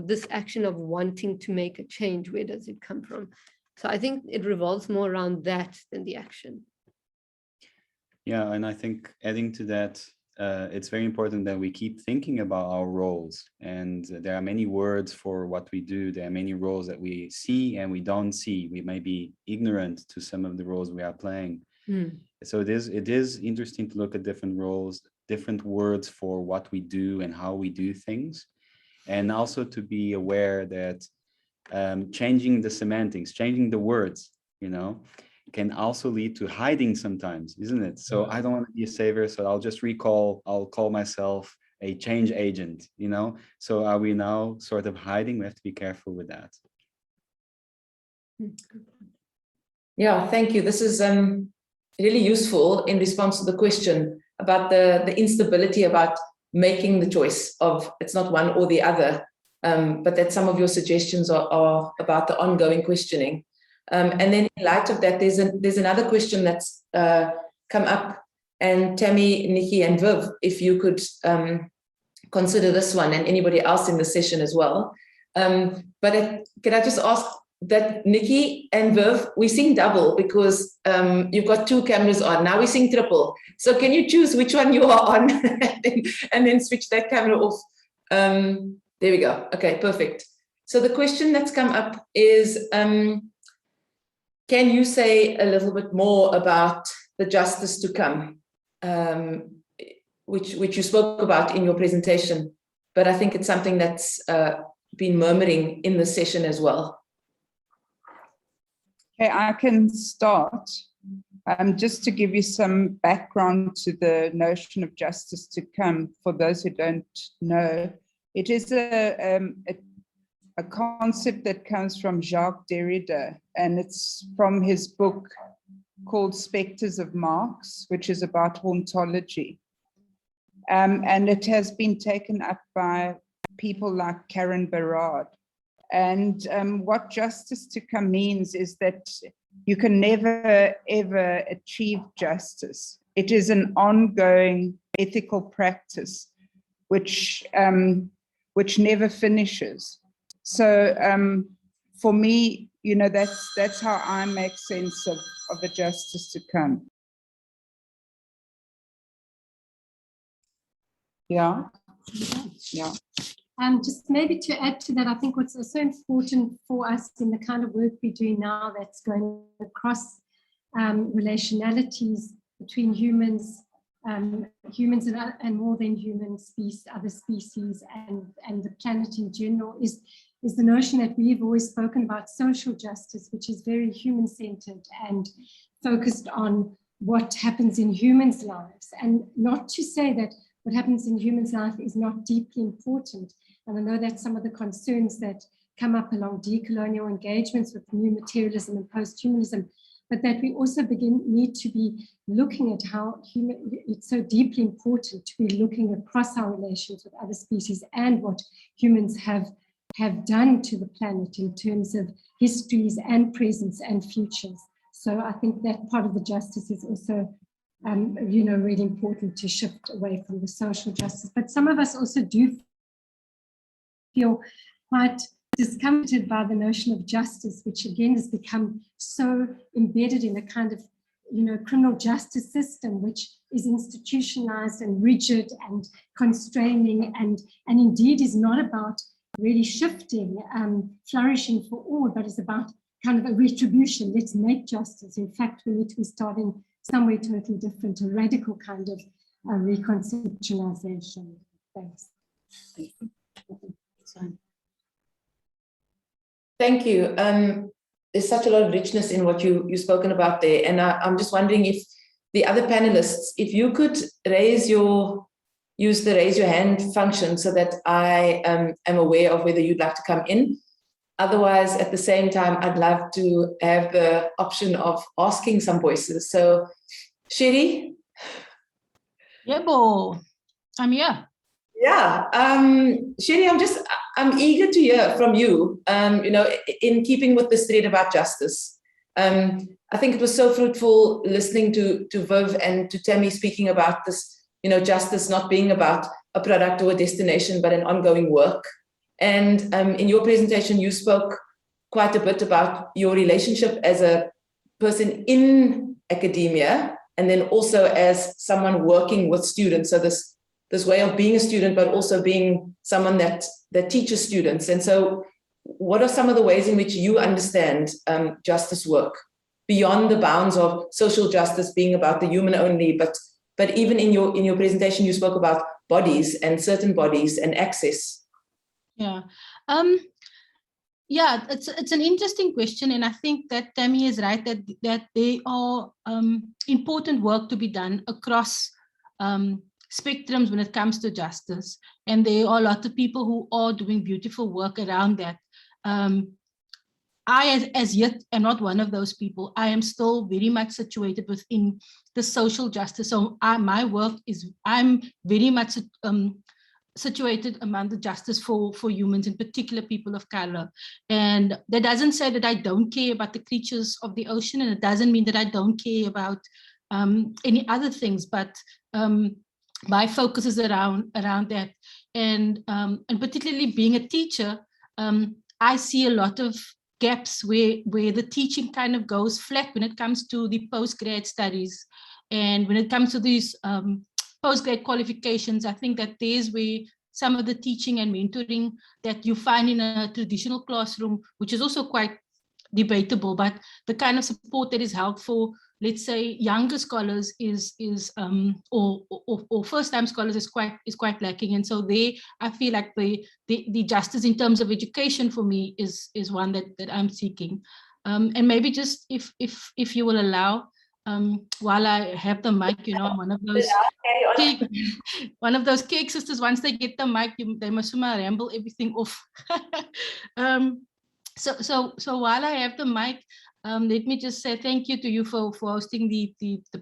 this action of wanting to make a change, where does it come from? So I think it revolves more around that than the action. Yeah, and I think adding to that, it's very important that we keep thinking about our roles. And there are many words for what we do. There are many roles that we see and we don't see. We may be ignorant to some of the roles we are playing. So it is interesting to look at different roles, different words for what we do and how we do things. And also to be aware that changing the semantics, changing the words, you know, can also lead to hiding sometimes, isn't it? So I don't want to be a savior, so I'll call myself a change agent, you know? So are we now sort of hiding? We have to be careful with that. Yeah, thank you. This is really useful in response to the question about the instability about making the choice of it's not one or the other, but that some of your suggestions are about the ongoing questioning. And then in light of that, there's another question that's come up, and Tammy, Nikki, and Viv, if you could consider this one, and anybody else in the session as well. But can I just ask that Nikki and Viv, we sing double because you've got two cameras on. Now we sing triple. So can you choose which one you are on and then switch that camera off? There we go. Okay, perfect. So the question that's come up is, can you say a little bit more about the justice to come, which you spoke about in your presentation, but I think it's something that's been murmuring in the session as well. Okay, I can start. Just to give you some background to the notion of justice to come, for those who don't know, it is a a concept that comes from Jacques Derrida, and it's from his book called Spectres of Marx, which is about hauntology. And it has been taken up by people like Karen Berard. And what justice to come means is that you can never, ever achieve justice. It is an ongoing ethical practice which never finishes. So for me, you know, that's how I make sense of the justice to come. Yeah. Yeah. Just maybe to add to that, I think what's also important for us in the kind of work we're doing now that's going across relationalities between humans and more than human species, other species, and the planet in general is the notion that we've always spoken about social justice, which is very human-centered and focused on what happens in humans' lives. And not to say that what happens in humans' life is not deeply important. And I know that's some of the concerns that come up along decolonial engagements with new materialism and post-humanism, but that we also need to be looking at how it's so deeply important to be looking across our relations with other species and what humans have done to the planet in terms of histories and presence and futures. So I think that part of the justice is also really important to shift away from the social justice. But some of us also do feel quite discomforted by the notion of justice, which again has become so embedded in a kind of, criminal justice system, which is institutionalized and rigid and constraining, and indeed is not about really shifting, flourishing for all, but is about kind of a retribution. Let's make justice. In fact, we need to be starting somewhere totally different, a radical kind of reconceptualization. Thanks. Thank you. There's such a lot of richness in what you've spoken about there. And I'm just wondering if the other panelists, if you could use the raise your hand function so that I am aware of whether you'd like to come in. Otherwise, at the same time, I'd love to have the option of asking some voices. So, Sherry? Yebo, I'm here. Yeah, Sherry, I'm eager to hear from you, in keeping with this thread about justice. I think it was so fruitful listening to Viv and to Tammy speaking about this, justice not being about a product or a destination, but an ongoing work. And in your presentation, you spoke quite a bit about your relationship as a person in academia, and then also as someone working with students. So this way of being a student, but also being someone that teaches students. And so what are some of the ways in which you understand justice work beyond the bounds of social justice being about the human only, but even in your presentation, you spoke about bodies and certain bodies and access. Yeah. Yeah, it's an interesting question, and I think that Tammy is right that there are important work to be done across spectrums when it comes to justice, and there are a lot of people who are doing beautiful work around that. I, as yet, am not one of those people. I am still very much situated within the social justice. So my work is, I'm very much situated among the justice for humans, in particular people of color. And that doesn't say that I don't care about the creatures of the ocean, and it doesn't mean that I don't care about any other things, but my focus is around that. And particularly being a teacher, I see a lot of gaps where the teaching kind of goes flat when it comes to the postgrad studies. And when it comes to these postgrad qualifications, I think that there's where some of the teaching and mentoring that you find in a traditional classroom, which is also quite debatable, but the kind of support that is held for, let's say, younger scholars or first-time scholars is quite lacking. And so there, I feel like the justice in terms of education for me is one that I'm seeking. And maybe just if you will allow, while I have the mic, you know, I'm one of those one of those cake sisters. Once they get the mic, they must ramble everything off. So while I have the mic, let me just say thank you to you for hosting the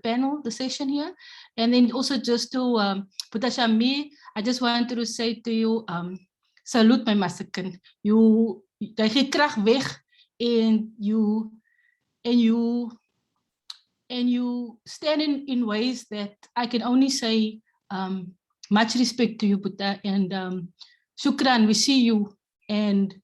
panel, the session here. And then also just to Putasha me, I just wanted to say to you, salute my masakin. You gee krag weg and you stand in ways that I can only say much respect to you, Puta, and shukran, we see you, and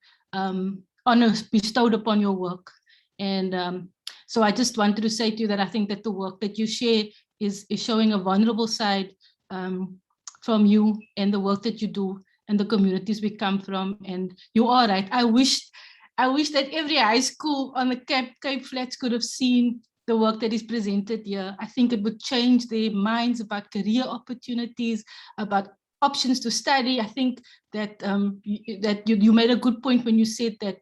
honors bestowed upon your work. And so I just wanted to say to you that I think that the work that you share is showing a vulnerable side from you and the work that you do and the communities we come from. And you are right. I wish that every high school on the Cape Flats could have seen the work that is presented here. I think it would change their minds about career opportunities, about options to study. I think that that you made a good point when you said that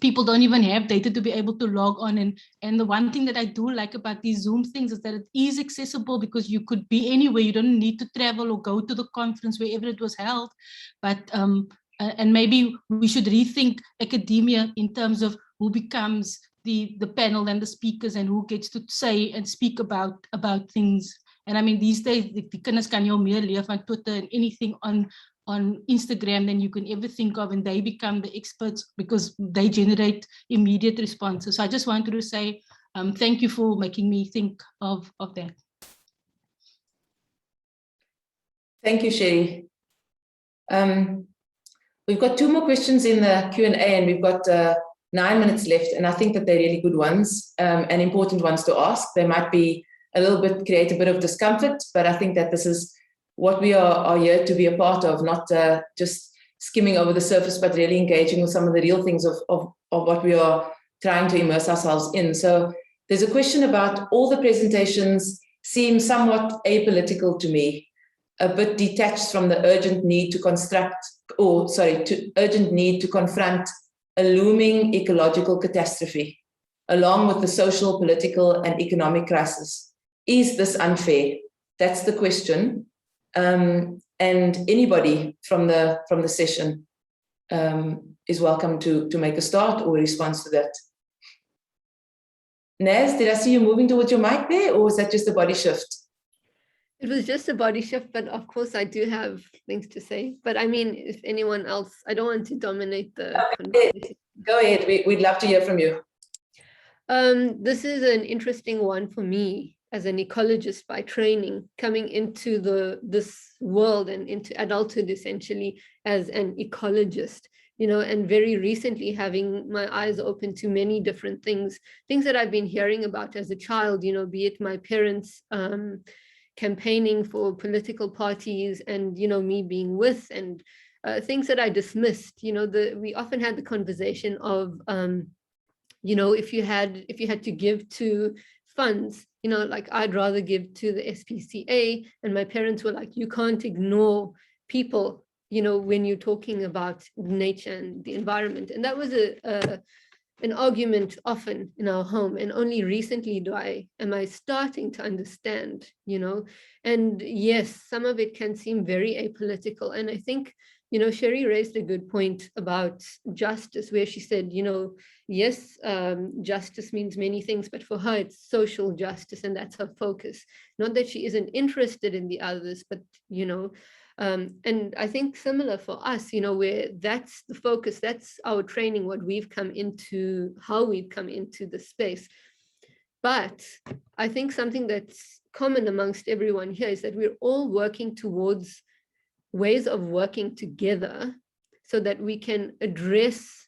people don't even have data to be able to log on. And the one thing that I do like about these Zoom things is that it is accessible because you could be anywhere. You don't need to travel or go to the conference wherever it was held. But and maybe we should rethink academia in terms of who becomes the panel and the speakers and who gets to say and speak about things. And I mean, these days, the kinders kan jou meer leer van Twitter and anything on Instagram than you can ever think of, and they become the experts because they generate immediate responses. So I just wanted to say thank you for making me think of that. Thank you, Sherry. We've got 2 more questions in the Q&A, and we've got 9 minutes left, and I think that they're really good ones and important ones to ask. They might be a little bit, create a bit of discomfort, but I think that this is what we are here to be a part of, not just skimming over the surface, but really engaging with some of the real things of what we are trying to immerse ourselves in. So there's a question about all the presentations seem somewhat apolitical to me, a bit detached from the urgent need to confront a looming ecological catastrophe, along with the social, political, and economic crisis. Is this unfair? That's the question. And anybody from the session is welcome to make a start or a response to that. Naz, did I see you moving towards your mic there, or was that just a body shift? It was just a body shift, but of course I do have things to say. But I mean, if anyone else, I don't want to dominate the conversation. Go ahead, we'd love to hear from you. This is an interesting one for me as an ecologist by training, coming into this world and into adulthood essentially as an ecologist, you know, and very recently having my eyes open to many different things that I've been hearing about as a child, you know, be it my parents campaigning for political parties and, you know, me being with, and things that I dismissed. You know, we often had the conversation of, you know, if you had to give to funds, you know, like I'd rather give to the SPCA, and my parents were like, you can't ignore people, you know, when you're talking about nature and the environment. And that was an argument often in our home, and only recently am I starting to understand, you know. And yes, some of it can seem very apolitical, and I think, you know, Sherry raised a good point about justice, where she said, you know, yes, justice means many things, but for her it's social justice, and that's her focus. Not that she isn't interested in the others, but, you know, and I think similar for us, you know, where that's the focus, that's our training, what we've come into, how we've come into the space. But I think something that's common amongst everyone here is that we're all working towards ways of working together so that we can address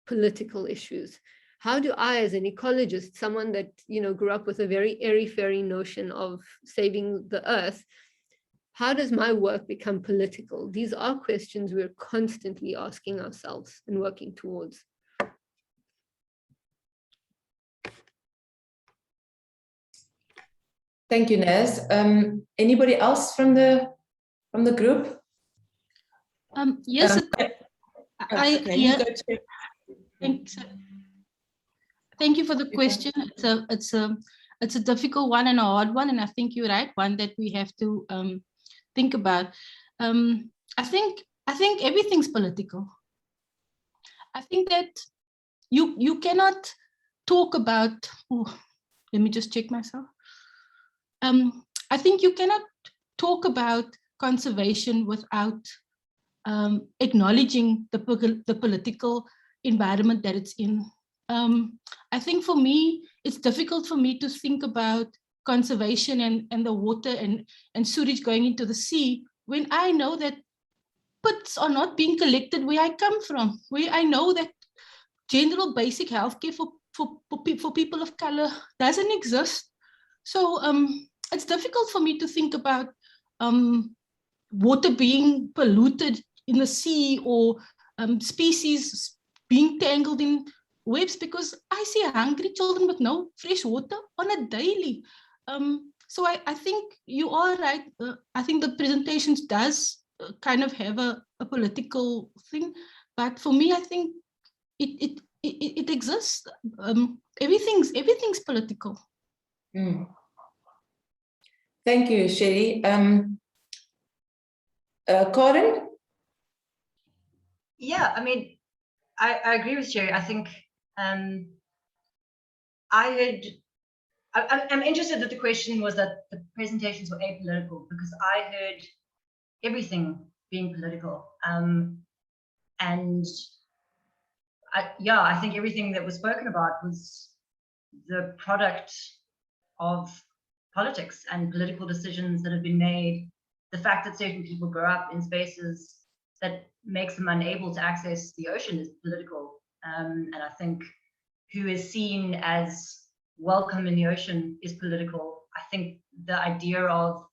political issues. How do I, as an ecologist, someone that, you know, grew up with a very airy-fairy notion of saving the earth, how does my work become political? These are questions we're constantly asking ourselves and working towards. Thank you, Naz. Anybody else from the group? Yes, thank you for the question. it's a difficult one and a hard one, and I think you're right, one that we have to think about. I think everything's political. I think that you cannot talk about, let me just check myself. I think you cannot talk about conservation without acknowledging the political environment that it's in. I think for me, it's difficult for me to think about conservation and the water and sewage going into the sea when I know that pits are not being collected where I come from, where I know that general basic healthcare for people of color doesn't exist. So it's difficult for me to think about water being polluted in the sea or species being tangled in webs, because I see hungry children with no fresh water on a daily. So I think you are right. I think the presentations does kind of have a political thing, but for me, I think it exists. Everything's political. Mm. Thank you, Sherry. Corin? Yeah, I mean, I agree with Sherry. I think I'm interested that the question was that the presentations were apolitical, because I heard everything being political. And I think everything that was spoken about was the product of politics and political decisions that have been made. The fact that certain people grow up in spaces that makes them unable to access the ocean is political. And I think who is seen as welcome in the ocean is political. I think the idea of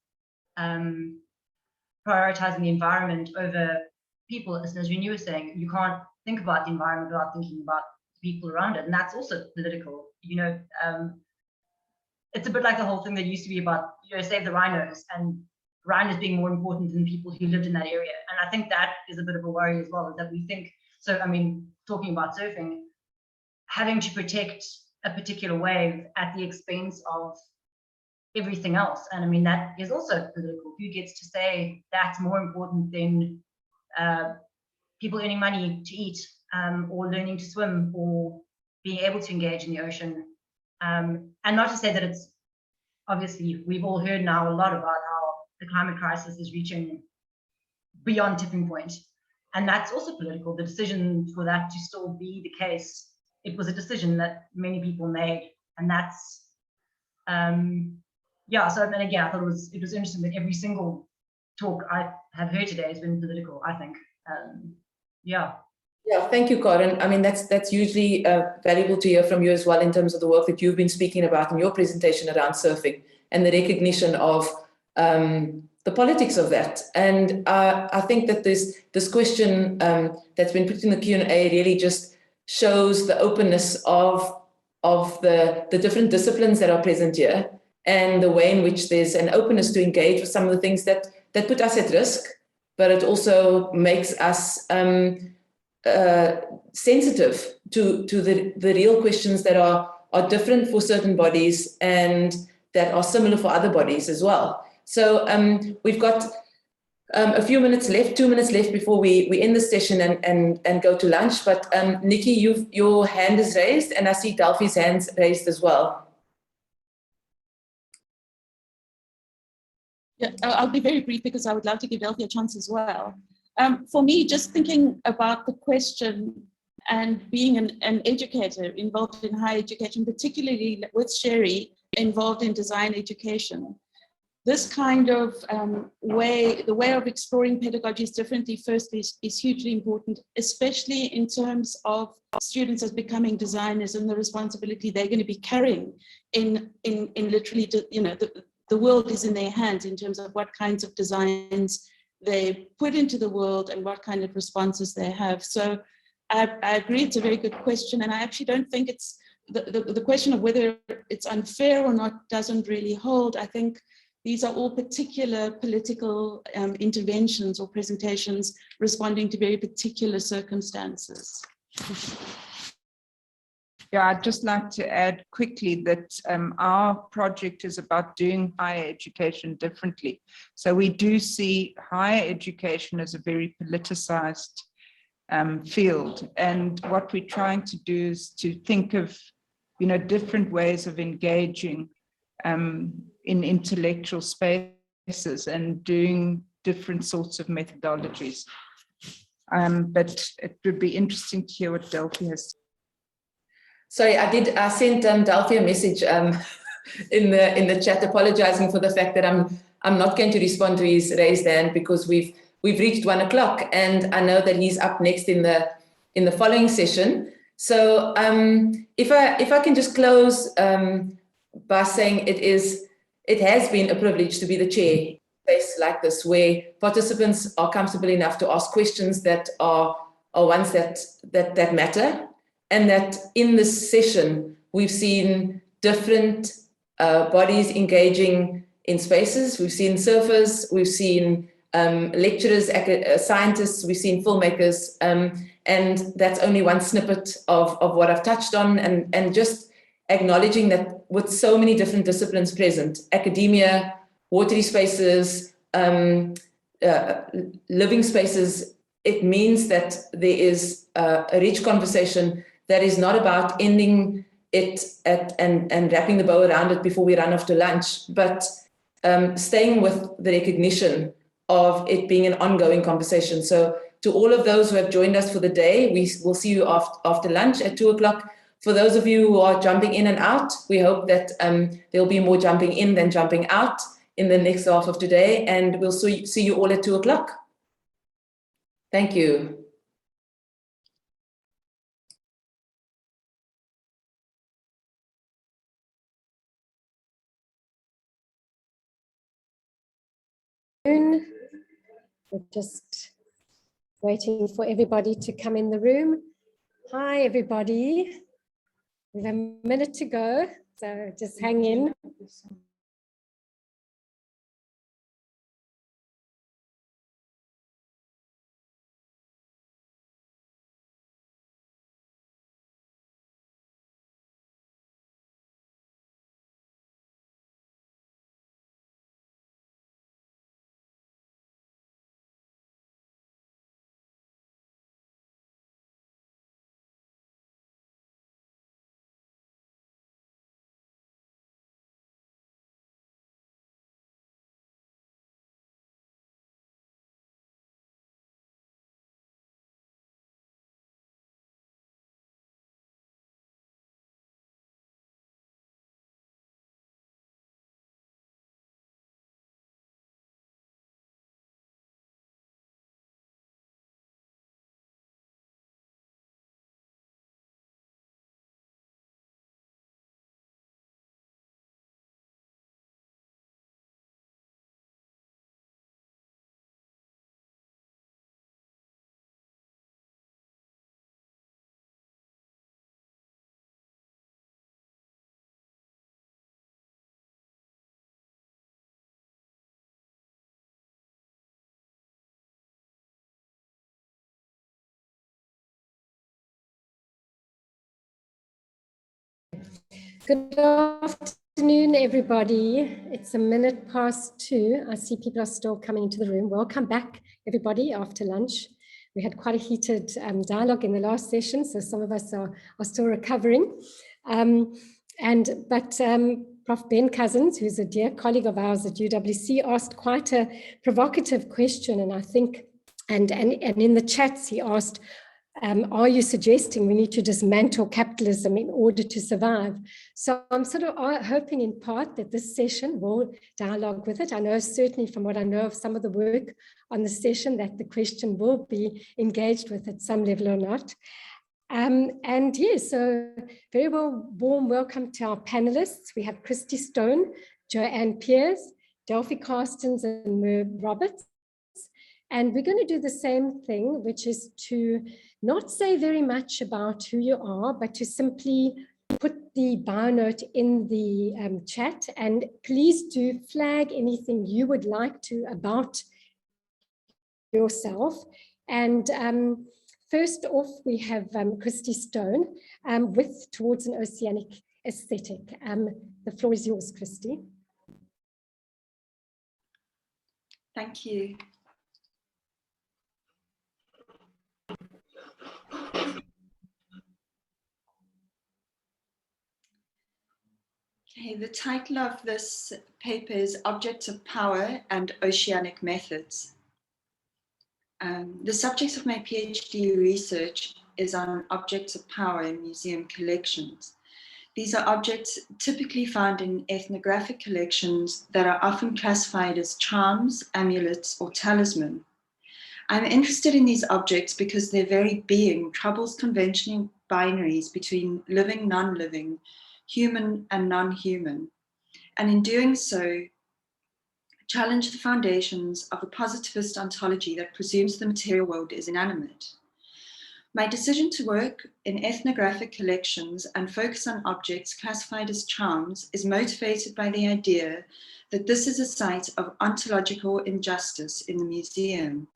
prioritizing the environment over people, as you were saying, you can't think about the environment without thinking about the people around it, and that's also political. You know, it's a bit like the whole thing that used to be about, you know, save the rhinos, and rhinos being more important than people who lived in that area. And I think that is a bit of a worry as well, is that we think, so I mean, talking about surfing, having to protect a particular wave at the expense of everything else. And I mean, that is also political. Who gets to say that's more important than people earning money to eat, or learning to swim, or being able to engage in the ocean? And not to say that it's, obviously, we've all heard now a lot about how the climate crisis is reaching beyond tipping point. And that's also political. The decision for that to still be the case, it was a decision that many people made. And that's, yeah, so then again, I thought it was interesting that every single talk I have heard today has been political, I think. Yeah. Yeah, thank you, Corin. I mean, that's hugely valuable to hear from you as well, in terms of the work that you've been speaking about in your presentation around surfing and the recognition of the politics of that. And I think that this question that's been put in the Q&A really just shows the openness of the different disciplines that are present here, and the way in which there's an openness to engage with some of the things that put us at risk, but it also makes us sensitive to the real questions that are different for certain bodies and that are similar for other bodies as well. So we've got a few minutes left, 2 minutes left before we end the session and go to lunch. But Nikki, your hand is raised, and I see Delphi's hands raised as well. Yeah, I'll be very brief because I would love to give Delphi a chance as well. For me, just thinking about the question and being an educator involved in higher education, particularly with Sherry involved in design education, this kind of the way of exploring pedagogies differently first is hugely important, especially in terms of students as becoming designers and the responsibility they're going to be carrying in literally, you know, the world is in their hands in terms of what kinds of designs they put into the world and what kind of responses they have. So I agree, it's a very good question. And I actually don't think it's, the question of whether it's unfair or not doesn't really hold. I think these are all particular political interventions or presentations responding to very particular circumstances. Yeah, I'd just like to add quickly that our project is about doing higher education differently. So we do see higher education as a very politicized field. And what we're trying to do is to think of, different ways of engaging in intellectual spaces and doing different sorts of methodologies. But it would be interesting to hear what Delphi has. Sorry, I sent Delphi a message in the chat apologizing for the fact that I'm not going to respond to his raised hand because we've reached 1 o'clock and I know that he's up next in the following session. So if I can just close by saying it has been a privilege to be the chair space like this, where participants are comfortable enough to ask questions that are ones that matter, and that in this session we've seen different bodies engaging in spaces. We've seen surfers, we've seen lecturers, scientists, we've seen filmmakers, and that's only one snippet of what I've touched on, and just acknowledging that with so many different disciplines present, academia, watery spaces, living spaces, it means that there is a rich conversation that is not about ending it and wrapping the bow around it before we run off to lunch, but staying with the recognition of it being an ongoing conversation. So to all of those who have joined us for the day, we will see you after lunch at 2 o'clock. For those of you who are jumping in and out, we hope that there'll be more jumping in than jumping out in the next half of today, and we'll see you all at 2 o'clock. Thank you. We're just waiting for everybody to come in the room. Hi, everybody. We have a minute to go, so just hang in. Good afternoon, everybody. It's 2:01. I see people are still coming into the room. Welcome back, everybody, after lunch. We had quite a heated dialogue in the last session, so some of us are still recovering. But Prof. Ben Cousins, who's a dear colleague of ours at UWC, asked quite a provocative question, and I think, and in the chats he asked, are you suggesting we need to dismantle capitalism in order to survive? So I'm sort of hoping in part that this session will dialogue with it. I know certainly from what I know of some of the work on the session that the question will be engaged with at some level or not. And yes, so very warm welcome to our panelists. We have Christy Stone, Joanne Piers, Delphi Carstens, and Merv Roberts. And we're going to do the same thing, which is to not say very much about who you are, but to simply put the bio note in the chat. And please do flag anything you would like to about yourself. And First off, we have Christy Stone with Towards an Oceanic Aesthetic. The floor is yours, Christy. Thank you. Okay, the title of this paper is Objects of Power and Oceanic Methods. The subject of my PhD research is on objects of power in museum collections. These are objects typically found in ethnographic collections that are often classified as charms, amulets, or talisman. I'm interested in these objects because their very being troubles conventional binaries between living, non-living, human and non-human, and in doing so, challenge the foundations of a positivist ontology that presumes the material world is inanimate. My decision to work in ethnographic collections and focus on objects classified as charms is motivated by the idea that this is a site of ontological injustice in the museum.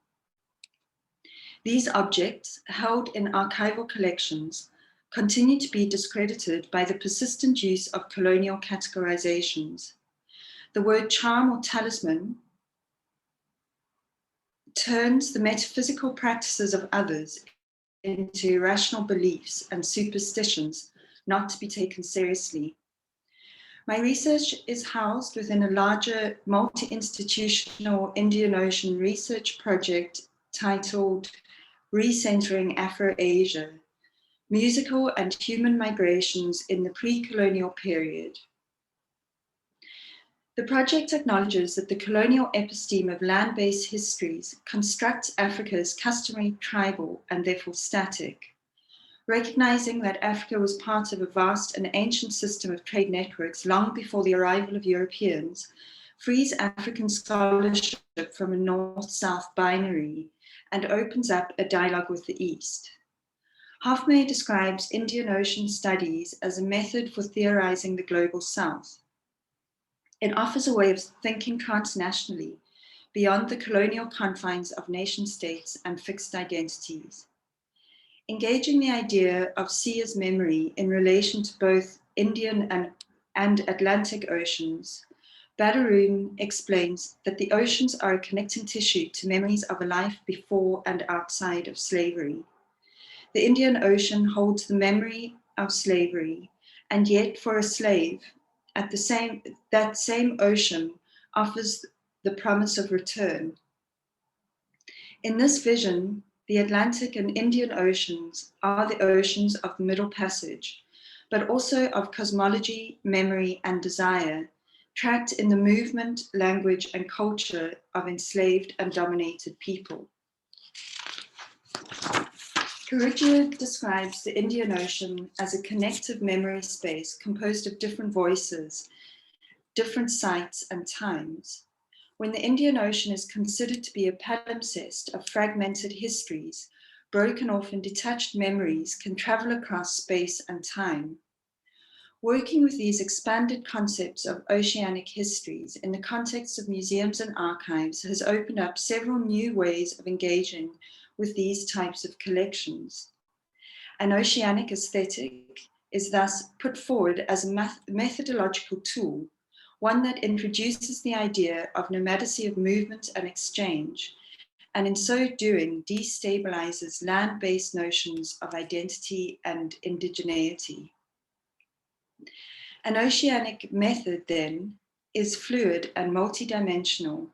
These objects, held in archival collections, continue to be discredited by the persistent use of colonial categorizations. The word charm or talisman turns the metaphysical practices of others into irrational beliefs and superstitions not to be taken seriously. My research is housed within a larger multi-institutional Indian Ocean research project titled Recentering Afro-Asia, Musical and Human Migrations in the Pre-Colonial Period. The project acknowledges that the colonial episteme of land-based histories constructs Africa as customary, tribal, and therefore static. Recognizing that Africa was part of a vast and ancient system of trade networks long before the arrival of Europeans, frees African scholarship from a north-south binary and opens up a dialogue with the East. Hoffmeyer describes Indian Ocean studies as a method for theorizing the global South. It offers a way of thinking transnationally, beyond the colonial confines of nation states and fixed identities. Engaging the idea of sea as memory in relation to both Indian and Atlantic oceans, Badaroon explains that the oceans are a connecting tissue to memories of a life before and outside of slavery. The Indian Ocean holds the memory of slavery, and yet for a slave, that same ocean offers the promise of return. In this vision, the Atlantic and Indian Oceans are the oceans of the Middle Passage, but also of cosmology, memory, and desire, tracked in the movement, language, and culture of enslaved and dominated people. Kurujia describes the Indian Ocean as a connective memory space composed of different voices, different sites and times. When the Indian Ocean is considered to be a palimpsest of fragmented histories, broken off and detached memories can travel across space and time. Working with these expanded concepts of oceanic histories in the context of museums and archives has opened up several new ways of engaging with these types of collections. An oceanic aesthetic is thus put forward as a methodological tool, one that introduces the idea of nomadicy of movement and exchange, and in so doing destabilizes land-based notions of identity and indigeneity. An oceanic method, then, is fluid and multidimensional,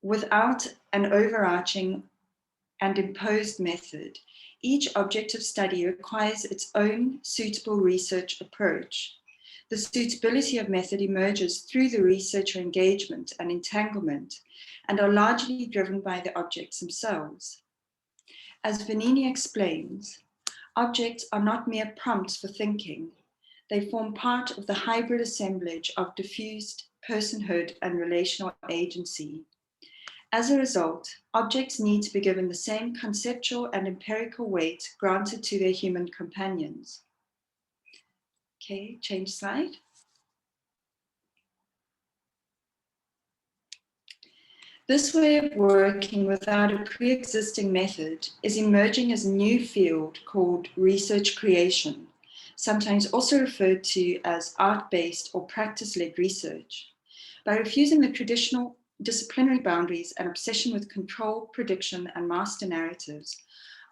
without an overarching and imposed method. Each object of study requires its own suitable research approach. The suitability of method emerges through the researcher engagement and entanglement, and are largely driven by the objects themselves. As Vanini explains, objects are not mere prompts for thinking. They form part of the hybrid assemblage of diffused personhood and relational agency. As a result, objects need to be given the same conceptual and empirical weight granted to their human companions. Okay, change slide. This way of working without a pre-existing method is emerging as a new field called research creation, sometimes also referred to as art-based or practice-led research. By refusing the traditional disciplinary boundaries and obsession with control, prediction, and master narratives,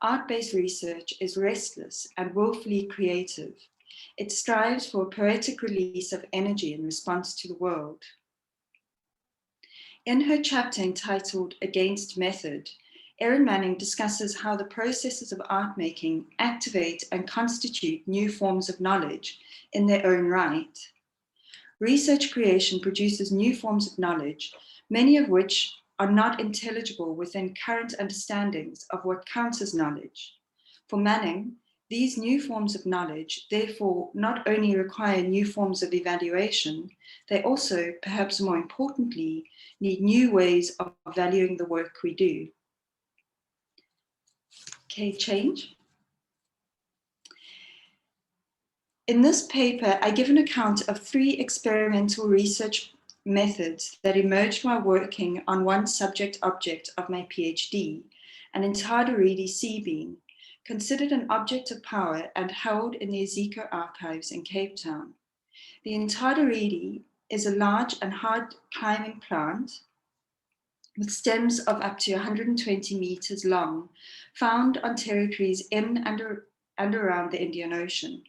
art-based research is restless and willfully creative. It strives for a poetic release of energy in response to the world. In her chapter entitled Against Method, Erin Manning discusses how the processes of art making activate and constitute new forms of knowledge in their own right. Research creation produces new forms of knowledge, many of which are not intelligible within current understandings of what counts as knowledge. For Manning, these new forms of knowledge, therefore, not only require new forms of evaluation, they also, perhaps more importantly, need new ways of valuing the work we do. Okay, change. In this paper, I give an account of 3 experimental research methods that emerged while working on one subject-object of my PhD, an Intadaridi sea bean, considered an object of power and held in the Ezeco archives in Cape Town. The Intadaridi is a large and hard climbing plant with stems of up to 120 meters long, found on territories in and around the Indian Ocean.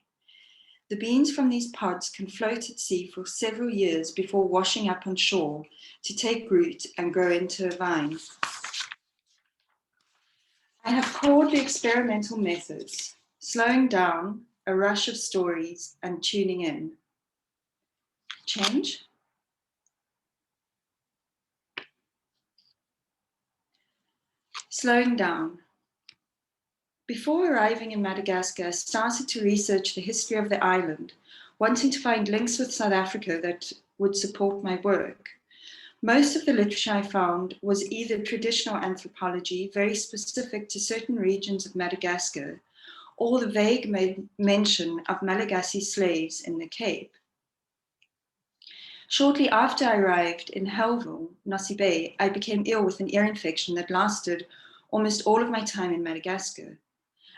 The beans from these pods can float at sea for several years before washing up on shore to take root and grow into a vine. I have called the experimental methods slowing down, a rush of stories, and tuning in. Change. Slowing down. Before arriving in Madagascar, I started to research the history of the island, wanting to find links with South Africa that would support my work. Most of the literature I found was either traditional anthropology, very specific to certain regions of Madagascar, or the vague mention of Malagasy slaves in the Cape. Shortly after I arrived in Hellville, Nosy Bay, I became ill with an ear infection that lasted almost all of my time in Madagascar.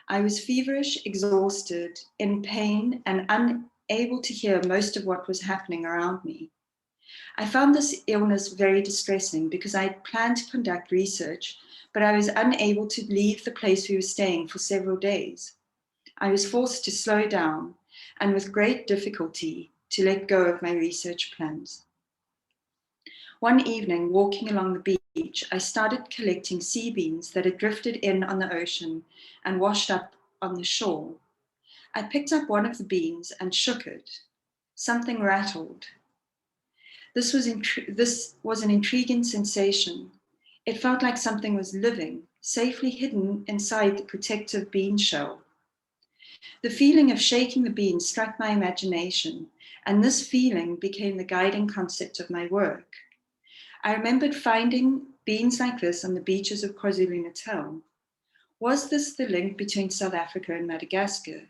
I was feverish, exhausted, in pain, and unable to hear most of what was happening around me. I found this illness very distressing because I had planned to conduct research, but I was unable to leave the place we were staying for several days. I was forced to slow down and with great difficulty to let go of my research plans. One evening, walking along the beach, I started collecting sea beans that had drifted in on the ocean and washed up on the shore. I picked up one of the beans and shook it. Something rattled. This was an intriguing sensation. It felt like something was living, safely hidden inside the protective bean shell. The feeling of shaking the bean struck my imagination, and this feeling became the guiding concept of my work. I remembered finding beans like this on the beaches of KwaZulu-Natal. Was this the link between South Africa and Madagascar?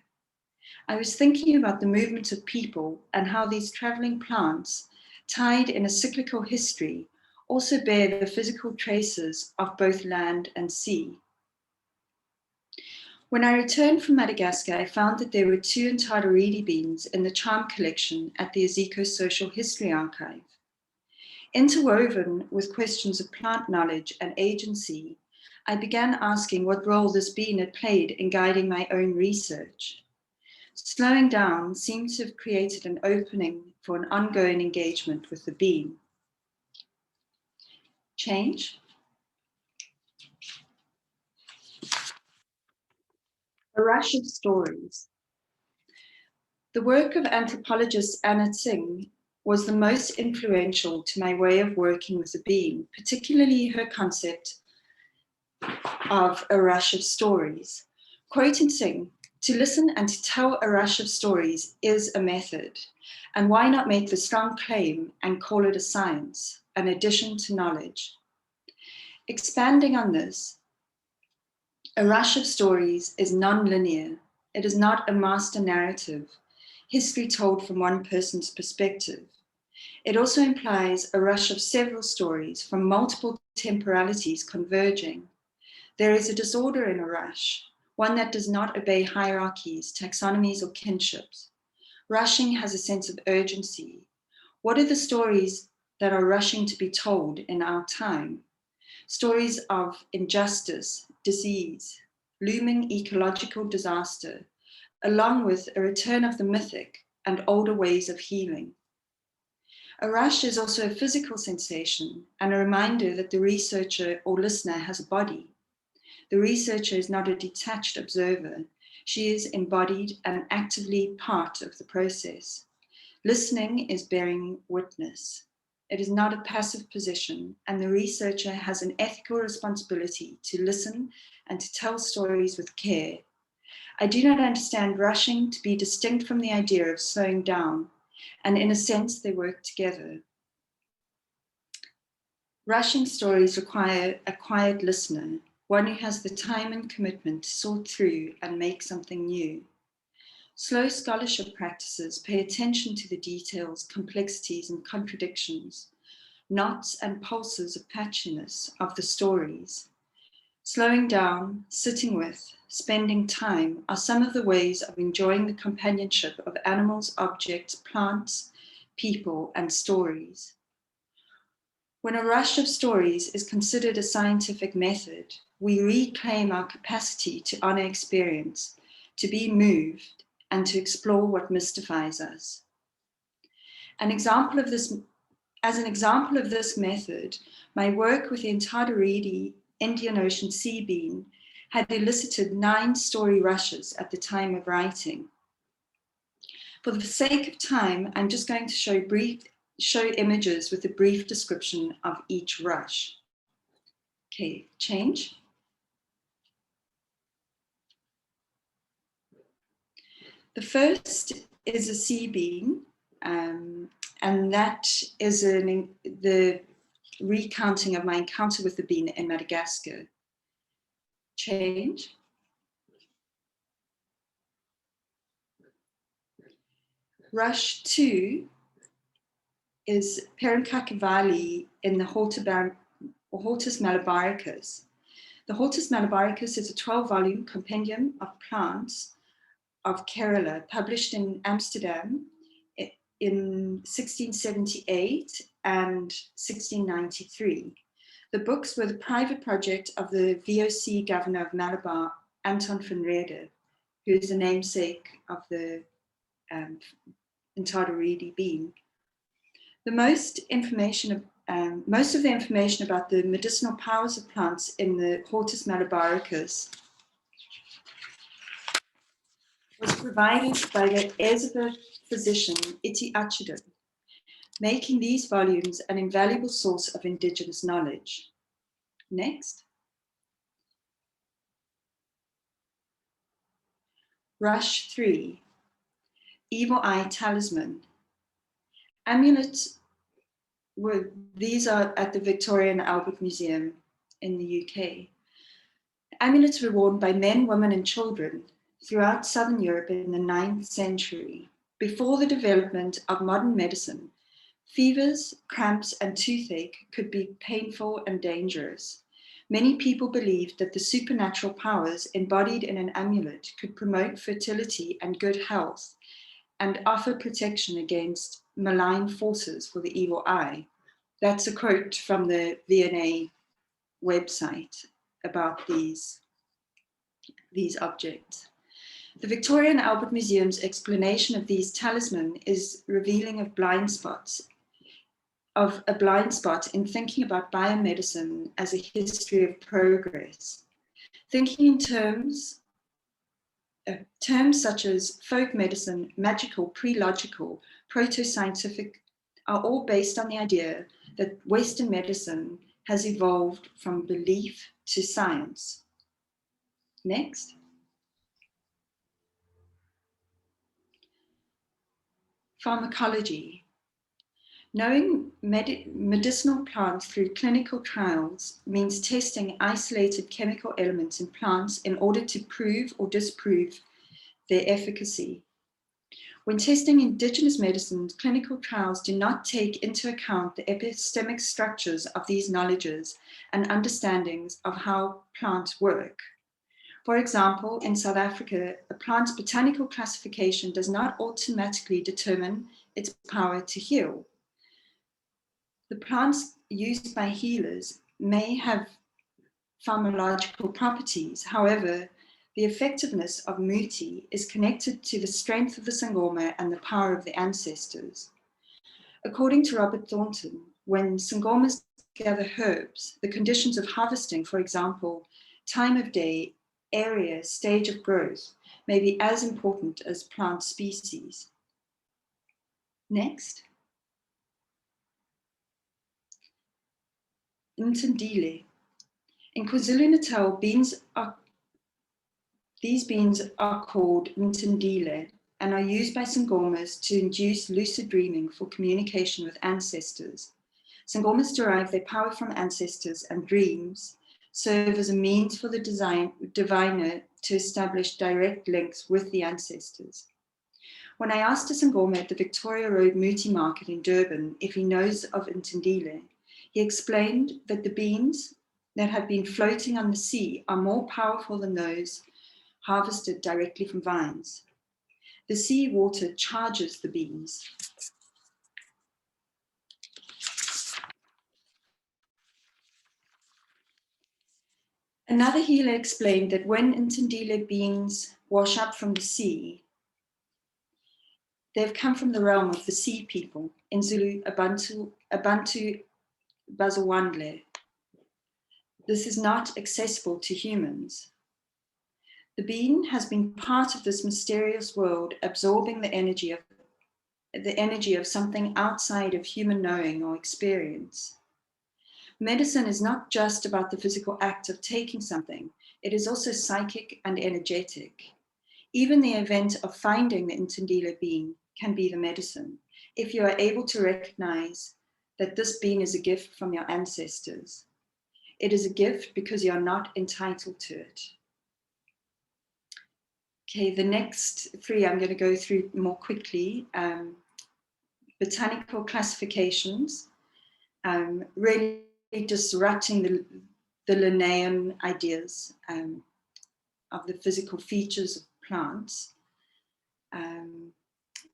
I was thinking about the movement of people and how these traveling plants, tied in a cyclical history, also bear the physical traces of both land and sea. When I returned from Madagascar, I found that there were 2 Intadaridi beans in the charm collection at the Ezeco Social History Archive. Interwoven with questions of plant knowledge and agency, I began asking what role this bean had played in guiding my own research. Slowing down seemed to have created an opening for an ongoing engagement with the bean. Change. A rush of stories. The work of anthropologist Anna Tsing was the most influential to my way of working with the bean, particularly her concept of a rush of stories. Quoting Tsing, "To listen and to tell a rush of stories is a method, and why not make the strong claim and call it a science, an addition to knowledge?" Expanding on this, a rush of stories is non-linear. It is not a master narrative, history told from one person's perspective. It also implies a rush of several stories from multiple temporalities converging. There is a disorder in a rush, one that does not obey hierarchies, taxonomies, or kinships. Rushing has a sense of urgency. What are the stories that are rushing to be told in our time? Stories of injustice, disease, looming ecological disaster, along with a return of the mythic and older ways of healing. A rush is also a physical sensation and a reminder that the researcher or listener has a body. The researcher is not a detached observer. She is embodied and actively part of the process. Listening is bearing witness. It is not a passive position, and the researcher has an ethical responsibility to listen and to tell stories with care. I do not understand rushing to be distinct from the idea of slowing down, and in a sense, they work together. Rushing stories require a quiet listener, one who has the time and commitment to sort through and make something new. Slow scholarship practices pay attention to the details, complexities, and contradictions, knots and pulses of patchiness of the stories. Slowing down, sitting with, spending time are some of the ways of enjoying the companionship of animals, objects, plants, people, and stories. When a rush of stories is considered a scientific method, we reclaim our capacity to honor experience, to be moved, and to explore what mystifies us. As an example of this method, my work with the Intadaridi Indian Ocean sea bean had elicited 9 story rushes at the time of writing. For the sake of time, I'm just going to show images with a brief description of each rush. Okay, change. The first is a sea bean, and that is the recounting of my encounter with the bean in Madagascar. Change. Rush 2 is Perenkakavali in the Hortus malabaricus. The Hortus malabaricus is a 12-volume compendium of plants of Kerala, published in Amsterdam in 1678 and 1693. The books were the private project of the VOC governor of Malabar, Anton van Reede, who is the namesake of the Intadaridi bean. Most of the information about the medicinal powers of plants in the Hortus malabaricus was provided by the Ezra physician Iti Achudan, making these volumes an invaluable source of indigenous knowledge. Next. Rush 3, Evil Eye Talisman. Amulets these are at the Victoria and Albert Museum in the UK. Amulets were worn by men, women, and children throughout Southern Europe in the 9th century. Before the development of modern medicine, fevers, cramps, and toothache could be painful and dangerous. Many people believed that the supernatural powers embodied in an amulet could promote fertility and good health and offer protection against malign forces for the evil eye. That's a quote from the V&A website about these objects. The Victoria and Albert Museum's explanation of these talisman is revealing of a blind spot in thinking about biomedicine as a history of progress. Thinking in terms such as folk medicine, magical, pre-logical, proto-scientific are all based on the idea that Western medicine has evolved from belief to science. Next. Pharmacology. Knowing medicinal plants through clinical trials means testing isolated chemical elements in plants in order to prove or disprove their efficacy. When testing indigenous medicines, clinical trials do not take into account the epistemic structures of these knowledges and understandings of how plants work. For example, in South Africa, a plant's botanical classification does not automatically determine its power to heal. The plants used by healers may have pharmacological properties. However, the effectiveness of muti is connected to the strength of the sangoma and the power of the ancestors. According to Robert Thornton, when sangomas gather herbs, the conditions of harvesting, for example, time of day, area, stage of growth, may be as important as plant species. Next. Ntindile. In KwaZulu-Natal, these beans are called Ntindile and are used by sangomas to induce lucid dreaming for communication with ancestors. Sangomas derive their power from ancestors, and dreams serve as a means for the diviner to establish direct links with the ancestors. When I asked a sangoma at the Victoria Road Muti Market in Durban if he knows of Ntindile, he explained that the beans that have been floating on the sea are more powerful than those harvested directly from vines. The sea water charges the beans. Another healer explained that when Ntindile beans wash up from the sea, they've come from the realm of the sea people, in Zulu, Abantu Bazawandle. This is not accessible to humans. The bean has been part of this mysterious world, absorbing the energy of something outside of human knowing or experience. Medicine is not just about the physical act of taking something, it is also psychic and energetic. Even the event of finding the Ntindile bean can be the medicine, if you are able to recognize that this bean is a gift from your ancestors. It is a gift because you are not entitled to it. Okay, the next three I'm going to go through more quickly. Botanical classifications, really disrupting the Linnaean ideas of the physical features of plants.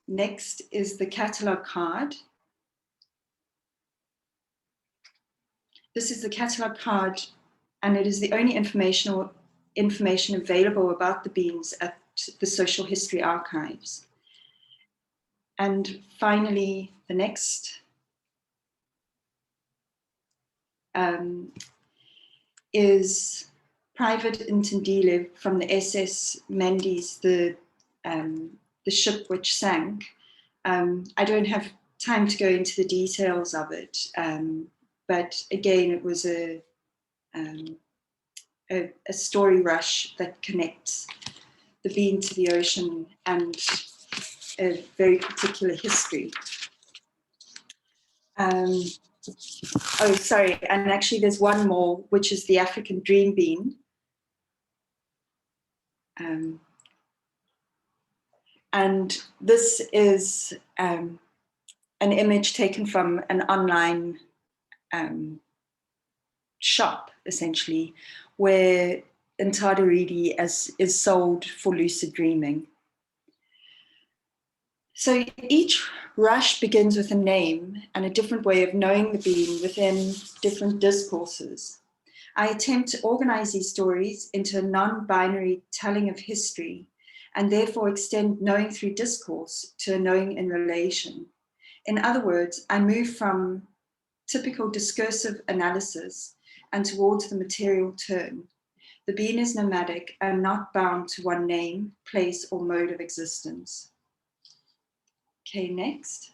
Next is the catalogue card. This is the catalogue card, and it is the only information available about the beans at the Social History Archives. And finally, the next is Private Ntindile from the SS Mendes, the ship which sank. I don't have time to go into the details of it, but again, it was a story rush that connects the bean to the ocean and a very particular history. Oh, sorry, and actually there's one more, which is the African dream bean. And this is an image taken from an online shop, essentially, where Ntadaridi is sold for lucid dreaming. So each rush begins with a name and a different way of knowing the being within different discourses. I attempt to organize these stories into a non-binary telling of history, and therefore extend knowing through discourse to a knowing in relation. In other words, I move from typical discursive analysis and towards the material turn. The being is nomadic and not bound to one name, place, or mode of existence. Okay, next.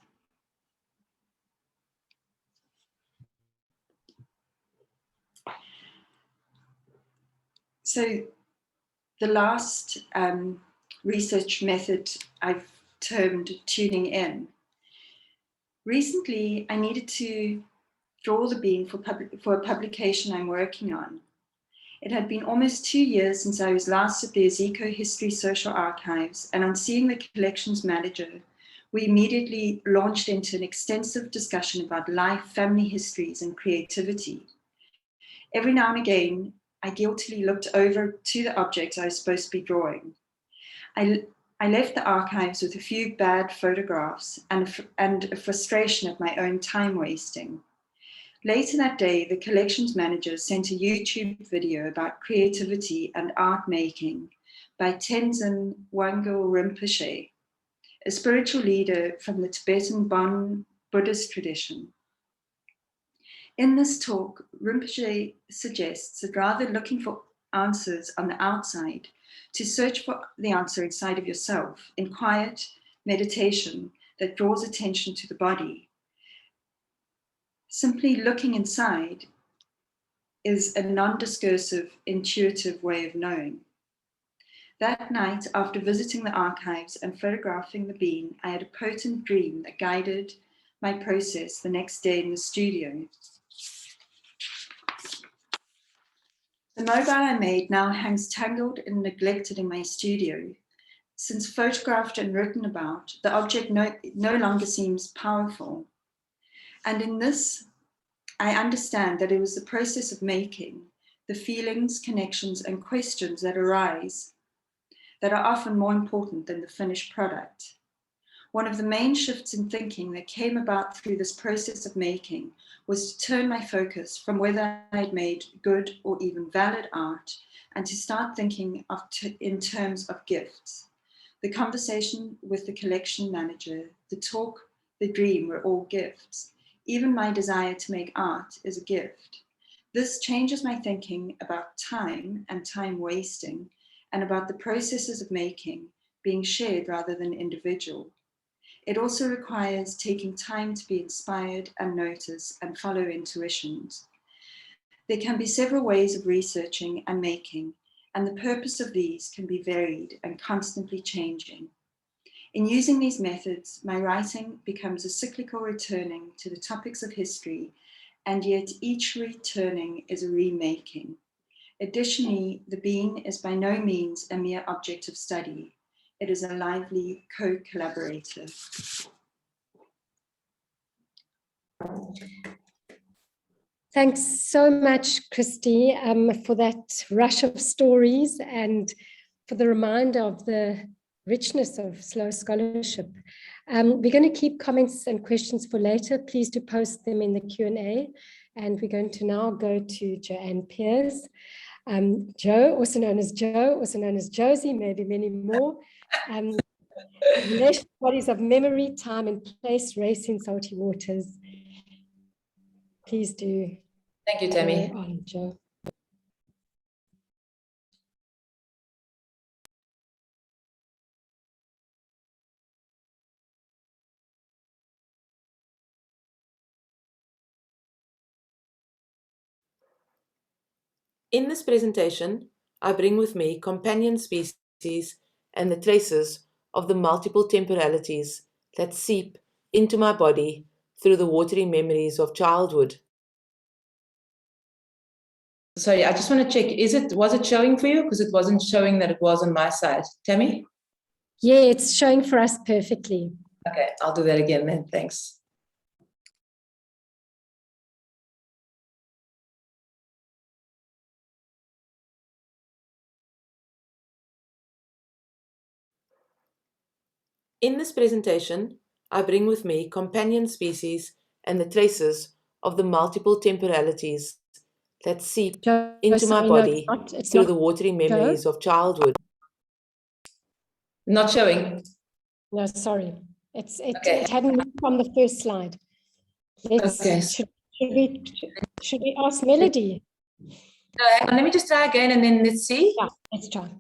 So the last research method I've termed tuning in. Recently, I needed to draw the being for a publication I'm working on. It had been almost 2 years since I was last at the Ezeco History Social Archives, and on seeing the collections manager, we immediately launched into an extensive discussion about life, family histories, and creativity. Every now and again, I guiltily looked over to the objects I was supposed to be drawing. I left the archives with a few bad photographs and a frustration at my own time wasting. Later that day, the collections manager sent a YouTube video about creativity and art making by Tenzin Wangyal Rinpoche, a spiritual leader from the Tibetan Bon Buddhist tradition. In this talk, Rinpoche suggests that rather than looking for answers on the outside, to search for the answer inside of yourself in quiet meditation that draws attention to the body. Simply looking inside is a non-discursive, intuitive way of knowing. That night, after visiting the archives and photographing the bean, I had a potent dream that guided my process the next day in the studio. The mobile I made now hangs tangled and neglected in my studio. Since photographed and written about, the object no longer seems powerful. And in this, I understand that it was the process of making, the feelings, connections, and questions that arise that are often more important than the finished product. One of the main shifts in thinking that came about through this process of making was to turn my focus from whether I'd made good or even valid art and to start thinking in terms of gifts. The conversation with the collection manager, the talk, the dream were all gifts. Even my desire to make art is a gift. This changes my thinking about time and time wasting and about the processes of making being shared rather than individual. It also requires taking time to be inspired and notice and follow intuitions. There can be several ways of researching and making, and the purpose of these can be varied and constantly changing. In using these methods, my writing becomes a cyclical returning to the topics of history, and yet each returning is a remaking. Additionally, the being is by no means a mere object of study. It is a lively co-collaborator. Thanks so much, Christy, for that rush of stories and for the reminder of the richness of slow scholarship. We're going to keep comments and questions for later. Please do post them in the Q&A. And we're going to now go to Joanne Peers. Jo, also known as Jo, also known as Josie, maybe many more. Relational bodies of memory, time and place, race in salty waters. Please do. Thank you, Tammy. Go on, Jo. In this presentation, I bring with me companion species and the traces of the multiple temporalities that seep into my body through the watery memories of childhood. Sorry, I just want to check, was it showing for you? Because it wasn't showing that it was on my side. Tammy? Yeah, it's showing for us perfectly. Okay, I'll do that again then, thanks. In this presentation, I bring with me companion species and the traces of the multiple temporalities that seep into my body through the watery memories of childhood. Not showing? No, sorry. It hadn't moved from the first slide. Should we ask Melody? No, hang on, let me just try again and then let's see. Yeah, let's try.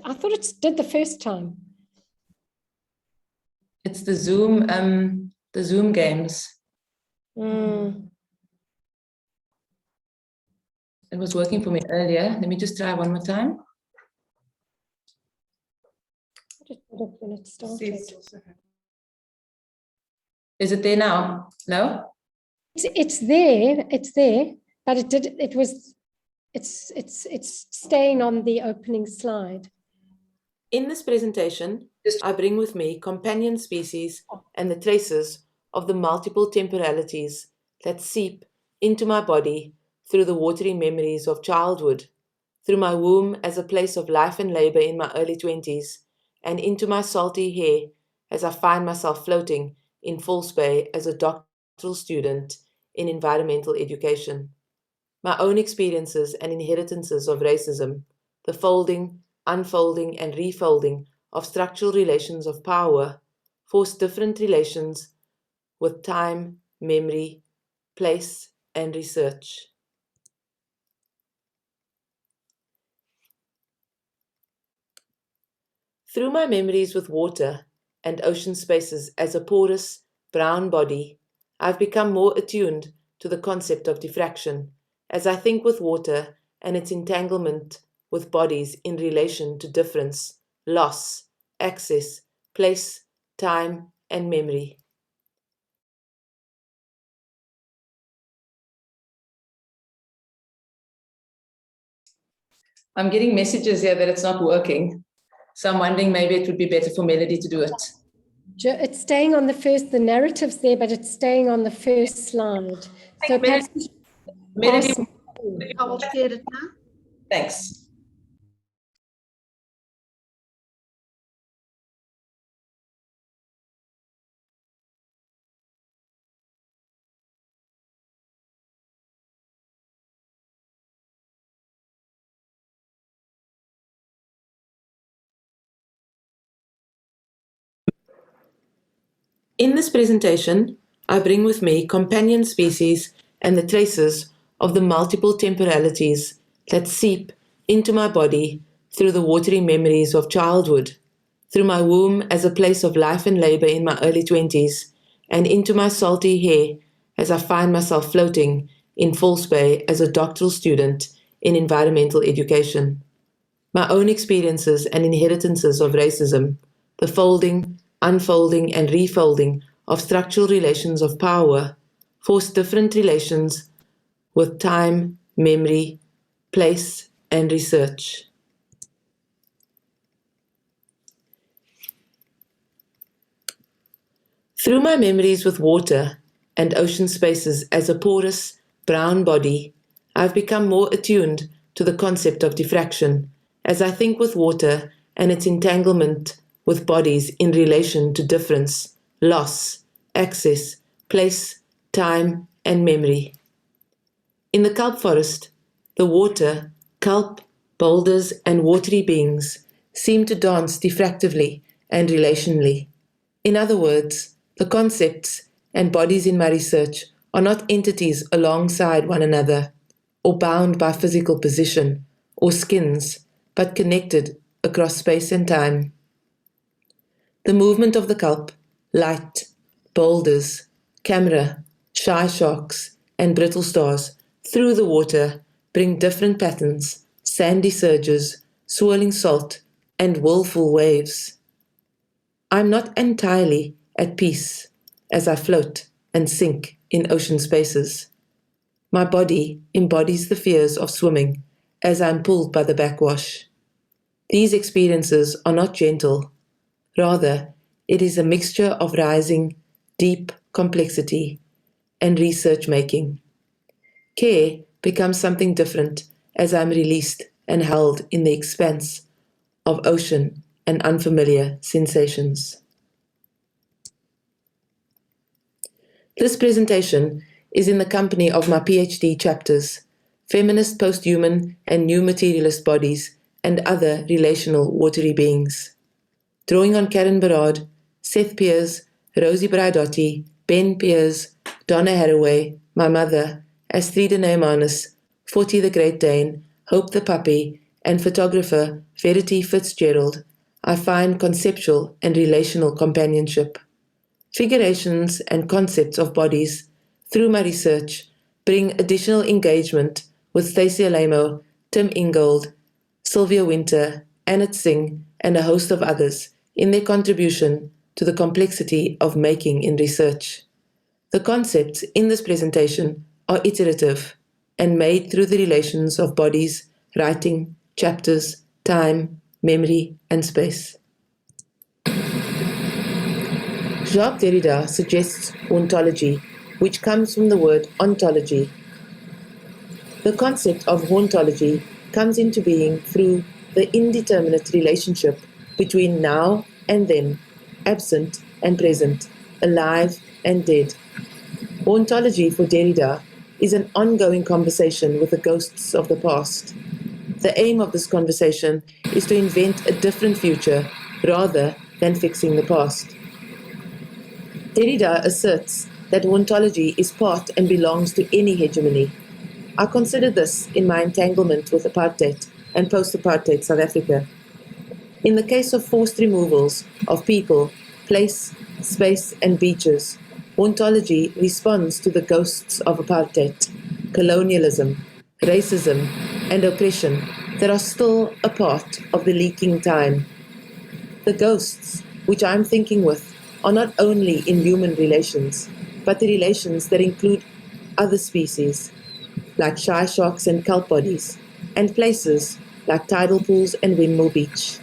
I thought it did the first time. It's the Zoom games. It was working for me earlier. Let me just try one more time. When it started. Is it there now? No? It's there, but it's staying on the opening slide. In this presentation, I bring with me companion species and the traces of the multiple temporalities that seep into my body through the watery memories of childhood, through my womb as a place of life and labor in my early 20s, and into my salty hair as I find myself floating in False Bay as a doctoral student in environmental education. My own experiences and inheritances of racism, the folding, unfolding, and refolding of structural relations of power, force different relations with time, memory, place, and research. Through my memories with water and ocean spaces as a porous, brown body, I've become more attuned to the concept of diffraction, as I think with water and its entanglement with bodies in relation to difference, loss, access, place, time, and memory. I'm getting messages here that it's not working. So I'm wondering maybe it would be better for Melody to do it. It's staying on the narrative's there, but it's staying on the first slide. So perhaps Melody, I will share it now. Thanks. In this presentation, I bring with me companion species and the traces of the multiple temporalities that seep into my body through the watery memories of childhood, through my womb as a place of life and labor in my early 20s, and into my salty hair as I find myself floating in False Bay as a doctoral student in environmental education. My own experiences and inheritances of racism, the folding, unfolding, and refolding of structural relations of power, force different relations with time, memory, place, and research. Through my memories with water and ocean spaces as a porous, brown body, I've become more attuned to the concept of diffraction, as I think with water and its entanglement with bodies in relation to difference, loss, access, place, time, and memory. In the kelp forest, the water, kelp, boulders, and watery beings seem to dance diffractively and relationally. In other words, the concepts and bodies in my research are not entities alongside one another, or bound by physical position or skins, but connected across space and time. The movement of the kelp, light, boulders, camera, shy sharks, and brittle stars through the water bring different patterns, sandy surges, swirling salt, and willful waves. I'm not entirely at peace as I float and sink in ocean spaces. My body embodies the fears of swimming as I'm pulled by the backwash. These experiences are not gentle. Rather, it is a mixture of rising, deep complexity and research making. Care becomes something different as I'm released and held in the expanse of ocean and unfamiliar sensations. This presentation is in the company of my PhD chapters, Feminist Posthuman and New Materialist Bodies and Other Relational Watery Beings. Drawing on Karen Berard, Seth Peers, Rosie Braidotti, Ben Peers, Donna Haraway, my mother, Astrida Neymanis, Forty the Great Dane, Hope the Puppy, and photographer Verity Fitzgerald, I find conceptual and relational companionship. Figurations and concepts of bodies, through my research, bring additional engagement with Stacey Alamo, Tim Ingold, Sylvia Winter, Annette Singh, and a host of others in their contribution to the complexity of making in research. The concepts in this presentation are iterative and made through the relations of bodies, writing, chapters, time, memory, and space. Jacques Derrida suggests ontology, which comes from the word ontology. The concept of hauntology comes into being through the indeterminate relationship between now and then, absent and present, alive and dead. Hauntology for Derrida is an ongoing conversation with the ghosts of the past. The aim of this conversation is to invent a different future rather than fixing the past. Derrida asserts that hauntology is part and belongs to any hegemony. I consider this in my entanglement with apartheid and post-apartheid South Africa. In the case of forced removals of people, place, space, and beaches, hauntology responds to the ghosts of apartheid, colonialism, racism, and oppression that are still a part of the leaking time. The ghosts, which I'm thinking with, are not only in human relations, but the relations that include other species, like shy sharks and kelp bodies, and places like tidal pools and Windmill Beach.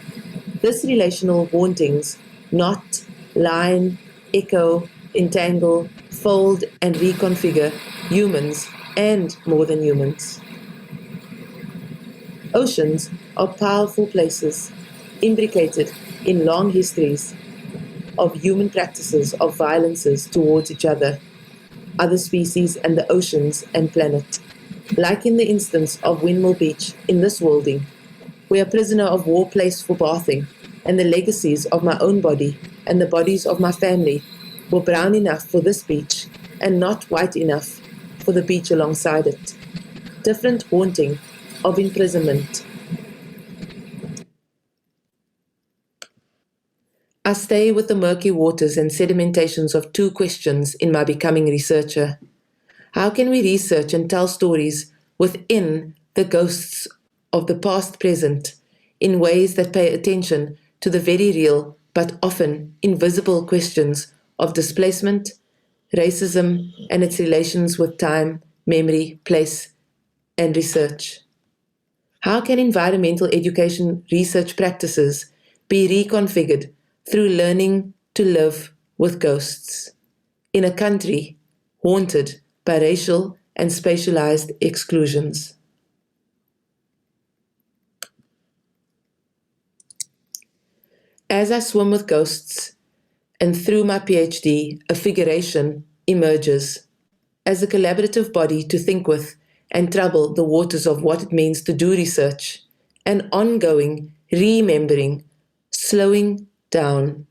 This relational hauntings knot, line, echo, entangle, fold, and reconfigure humans and more than humans. Oceans are powerful places, imbricated in long histories of human practices of violences towards each other, other species, and the oceans and planet. Like in the instance of Windmill Beach in this worlding, where a prisoner of war place for bathing, and the legacies of my own body and the bodies of my family were brown enough for this beach and not white enough for the beach alongside it. Different haunting of imprisonment. I stay with the murky waters and sedimentations of two questions in my becoming researcher. How can we research and tell stories within the ghosts of the past present in ways that pay attention to the very real but often invisible questions of displacement, racism, and its relations with time, memory, place, and research? How can environmental education research practices be reconfigured through learning to live with ghosts in a country haunted by racial and spatialized exclusions? As I swim with ghosts, and through my PhD, a figuration emerges as a collaborative body to think with and trouble the waters of what it means to do research, an ongoing remembering, slowing down,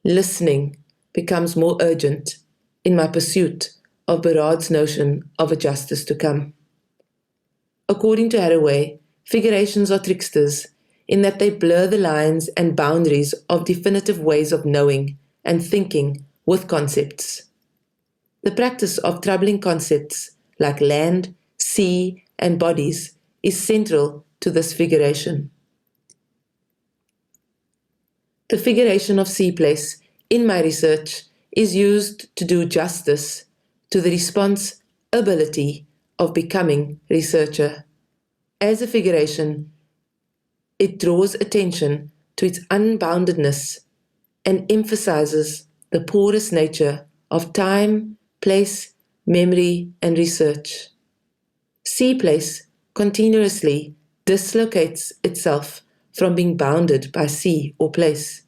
listening becomes more urgent in my pursuit of Berard's notion of a justice to come. According to Haraway, figurations are tricksters in that they blur the lines and boundaries of definitive ways of knowing and thinking with concepts. The practice of troubling concepts like land, sea, and bodies is central to this figuration. The figuration of sea place in my research is used to do justice to the responsibility of becoming researcher. As a figuration, it draws attention to its unboundedness and emphasizes the porous nature of time, place, memory, and research. Sea place continuously dislocates itself from being bounded by sea or place.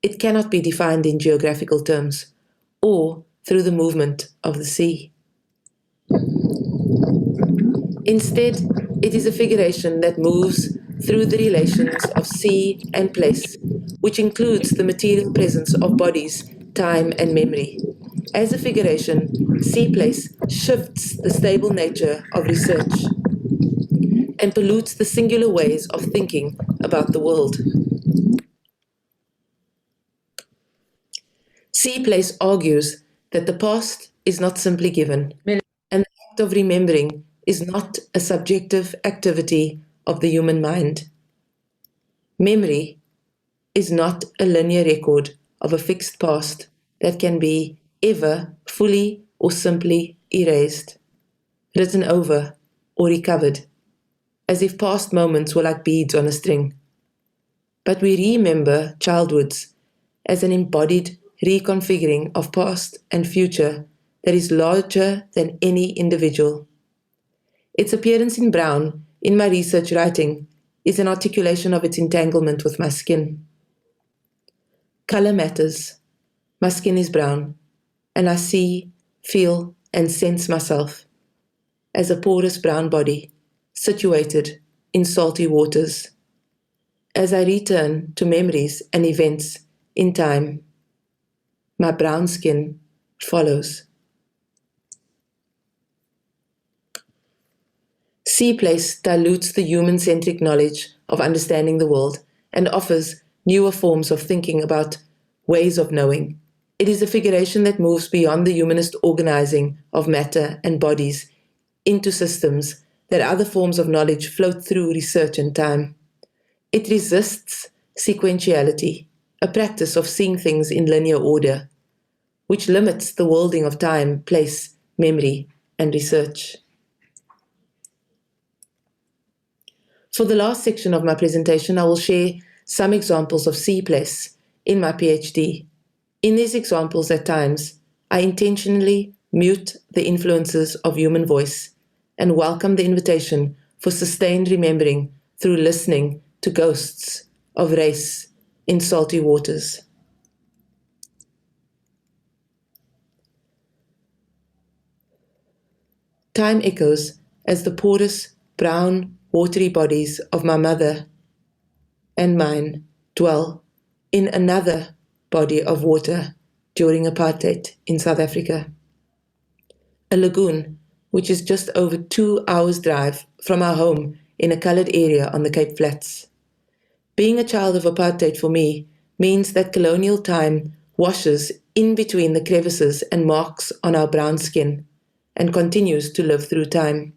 It cannot be defined in geographical terms or through the movement of the sea. Instead, it is a figuration that moves through the relations of sea and place, which includes the material presence of bodies, time, and memory. As a figuration, sea place shifts the stable nature of research and pollutes the singular ways of thinking about the world. Sea place argues that the past is not simply given, and the act of remembering is not a subjective activity of the human mind. Memory is not a linear record of a fixed past that can be ever fully or simply erased, written over, or recovered, as if past moments were like beads on a string. but we remember childhoods as an embodied reconfiguring of past and future that is larger than any individual. Its appearance in brown in my research writing is an articulation of its entanglement with my skin. Color matters. My skin is brown, and I see, feel, and sense myself as a porous brown body situated in salty waters. As I return to memories and events in time, my brown skin follows. Sea Place dilutes the human-centric knowledge of understanding the world and offers newer forms of thinking about ways of knowing. It is a figuration that moves beyond the humanist organizing of matter and bodies into systems that other forms of knowledge float through research and time. It resists sequentiality, a practice of seeing things in linear order, which limits the worlding of time, place, memory, and research. For the last section of my presentation, I will share some examples of Sea Place in my PhD. In these examples, at times, I intentionally mute the influences of human voice and welcome the invitation for sustained remembering through listening to ghosts of race in salty waters. Time echoes as the porous, brown, watery bodies of my mother and mine dwell in another body of water during apartheid in South Africa. A lagoon, which is just over 2 hours' drive from our home in a coloured area on the Cape Flats. Being a child of apartheid for me means that colonial time washes in between the crevices and marks on our brown skin and continues to live through time.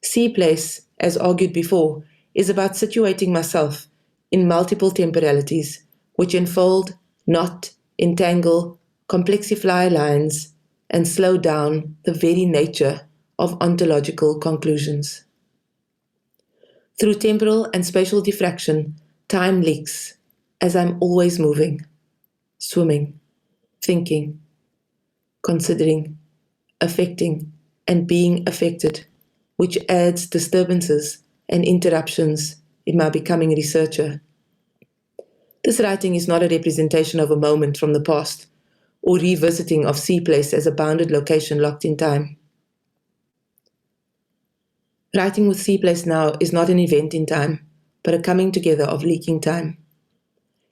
Sea Place, as argued before, is about situating myself in multiple temporalities which enfold, knot, entangle, complexify lines, and slow down the very nature of ontological conclusions. Through temporal and spatial diffraction, time leaks, as I'm always moving, swimming, thinking, considering, affecting, and being affected, which adds disturbances and interruptions in my becoming a researcher. This writing is not a representation of a moment from the past or revisiting of Sea Place as a bounded location locked in time. Writing with Sea Place now is not an event in time, but a coming together of leaking time.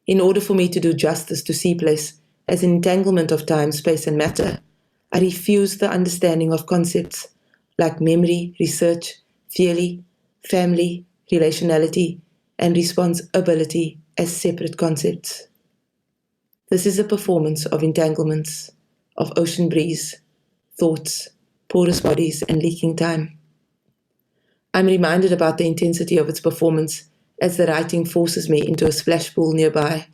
In order for me to do justice to Sea Place as an entanglement of time, space, and matter, I refuse the understanding of concepts like memory, research, theory, family, relationality, and responsibility as separate concepts. This is a performance of entanglements, of ocean breeze, thoughts, porous bodies, and leaking time. I'm reminded about the intensity of its performance as the writing forces me into a splash pool nearby,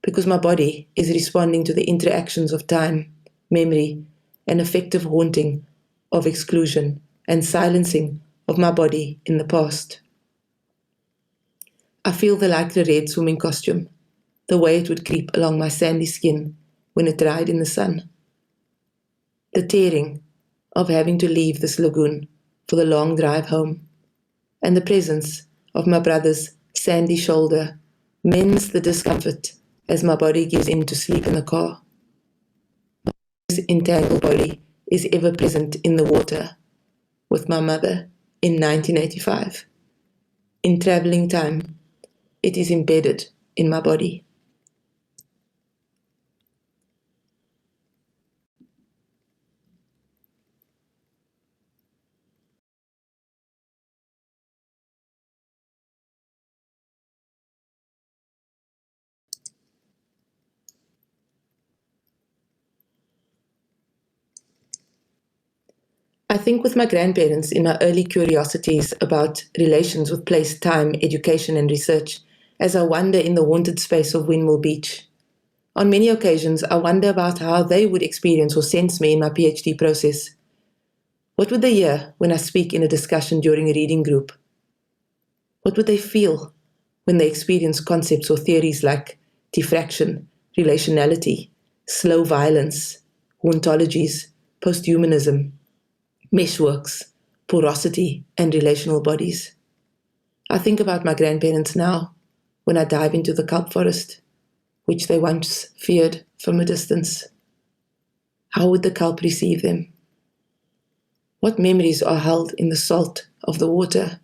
because my body is responding to the interactions of time, memory, and effective haunting of exclusion and silencing of my body in the past. I feel the likely red swimming costume, the way it would creep along my sandy skin when it dried in the sun. The tearing of having to leave this lagoon for the long drive home, and the presence of my brother's sandy shoulder mends the discomfort as my body gives in to sleep in the car. This entangled body is ever present in the water with my mother in 1985. In travelling time, it is embedded in my body. I think with my grandparents in my early curiosities about relations with place, time, education, and research as I wander in the haunted space of Windmill Beach. On many occasions, I wonder about how they would experience or sense me in my PhD process. What would they hear when I speak in a discussion during a reading group? What would they feel when they experience concepts or theories like diffraction, relationality, slow violence, ontologies, posthumanism, meshworks, porosity, and relational bodies. I think about my grandparents now when I dive into the kelp forest, which they once feared from a distance. How would the kelp receive them? What memories are held in the salt of the water?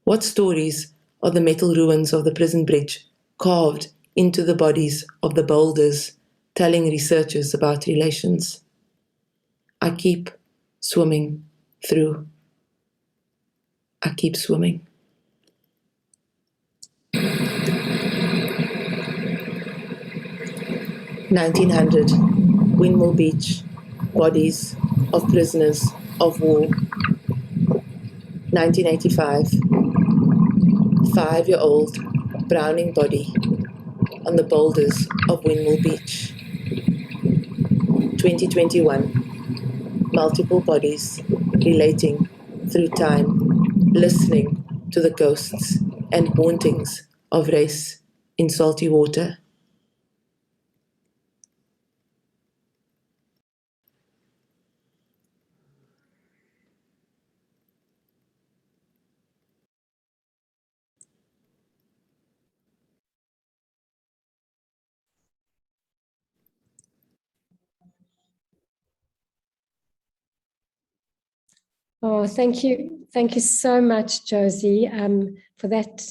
What stories are the metal ruins of the prison bridge carved into the bodies of the boulders, telling researchers about relations? I keep swimming through. I keep swimming. "1900, Windmill Beach, bodies of prisoners of war. 1985, 5-year-old Browning body on the boulders of Windmill Beach. 2021, multiple bodies relating through time, listening to the ghosts and hauntings of race in salty water." Oh, thank you. Thank you so much, Josie, for that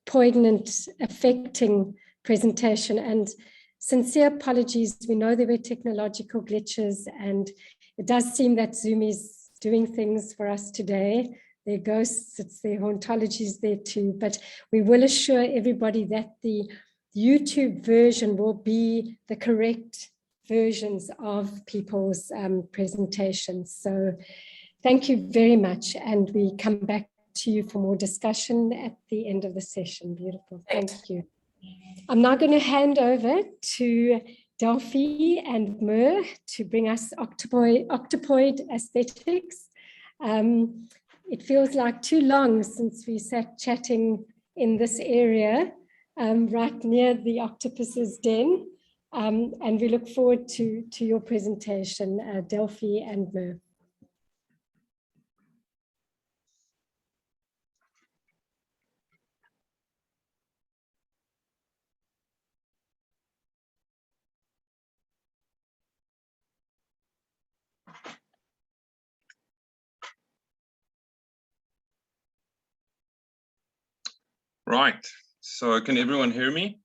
poignant, affecting presentation. And sincere apologies. We know there were technological glitches, and it does seem that Zoom is doing things for us today. Their ghosts, it's their hauntologies there too. But we will assure everybody that the YouTube version will be the correct versions of people's presentations. So thank you very much. And we come back to you for more discussion at the end of the session. Beautiful. Thank you. I'm now going to hand over to Delphi and Mer to bring us octopoid aesthetics. It feels like too long since we sat chatting in this area, right near the octopus's den. And we look forward to your presentation, Delphi and Mer. Right, so can everyone hear me?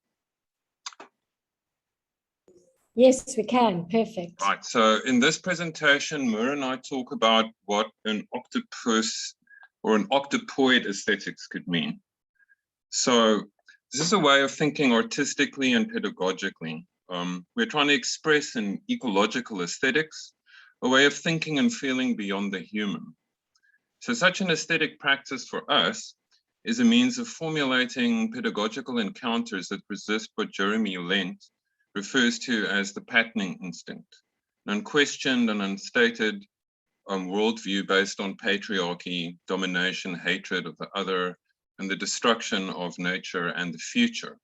Yes, we can, perfect. Right, so in this presentation, Mer and I talk about what an octopus or an octopoid aesthetics could mean. So this is a way of thinking artistically and pedagogically. We're trying to express an ecological aesthetics, a way of thinking and feeling beyond the human. So such an aesthetic practice for us is a means of formulating pedagogical encounters that resist what Jeremy Lent refers to as the patterning instinct, an unquestioned and unstated worldview based on patriarchy, domination, hatred of the other, and the destruction of nature and the future.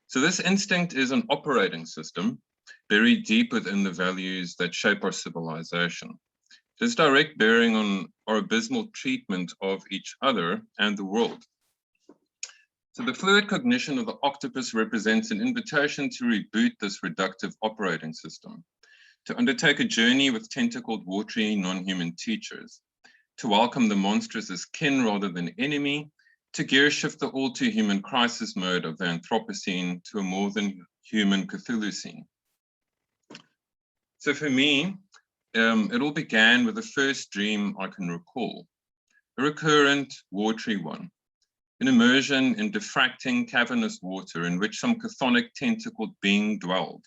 So this instinct is an operating system buried deep within the values that shape our civilization. It has direct bearing on our abysmal treatment of each other and the world. So the fluid cognition of the octopus represents an invitation to reboot this reductive operating system, to undertake a journey with tentacled, watery, non-human teachers, to welcome the monstrous as kin rather than enemy, to gear shift the all-too-human crisis mode of the Anthropocene to a more than human Cthulhucene. So for me, it all began with the first dream I can recall, a recurrent, watery one, an immersion in diffracting cavernous water in which some chthonic tentacled being dwelled.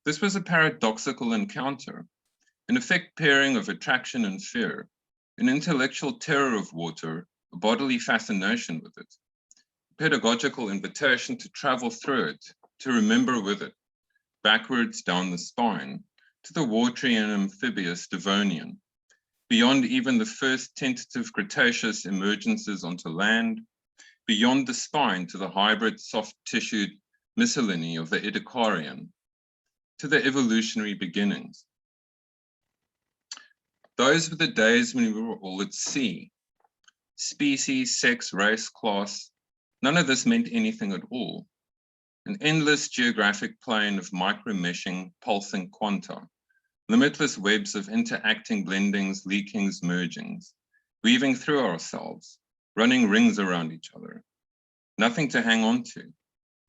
This was a paradoxical encounter, an effect pairing of attraction and fear, an intellectual terror of water, a bodily fascination with it, a pedagogical invitation to travel through it, to remember with it, backwards down the spine, to the watery and amphibious Devonian, beyond even the first tentative Cretaceous emergences onto land, beyond the spine to the hybrid soft-tissued miscellany of the Edicarian, to the evolutionary beginnings. Those were the days when we were all at sea. Species, sex, race, class, none of this meant anything at all. An endless geographic plane of micro-meshing, pulsing quanta, limitless webs of interacting blendings, leakings, mergings, weaving through ourselves, running rings around each other. Nothing to hang on to,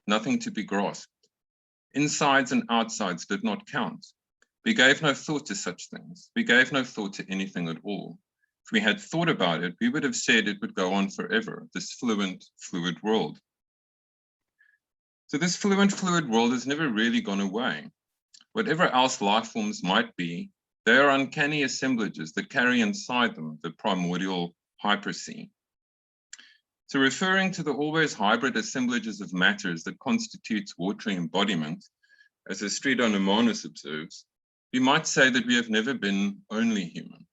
nothing to be grasped. Insides and outsides did not count. We gave no thought to such things. We gave no thought to anything at all. If we had thought about it, we would have said it would go on forever, this fluid world. So this fluid world has never really gone away. Whatever else life forms might be, they are uncanny assemblages that carry inside them the primordial hypersea. So referring to the always hybrid assemblages of matters that constitutes watery embodiment, as Estrida Nemanis observes, we might say that we have never been only human.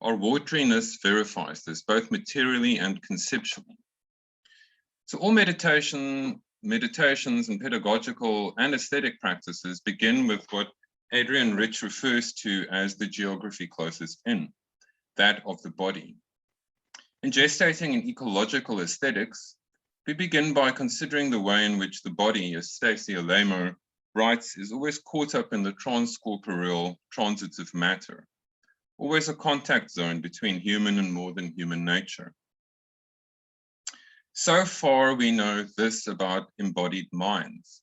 Our wateryness verifies this, both materially and conceptually. So all meditations and pedagogical and aesthetic practices begin with what Adrian Rich refers to as the geography closest in, that of the body. In gestating in ecological aesthetics, we begin by considering the way in which the body, as Stacey Alamo writes, is always caught up in the transcorporeal transitive matter, always a contact zone between human and more than human nature. So far, we know this about embodied minds.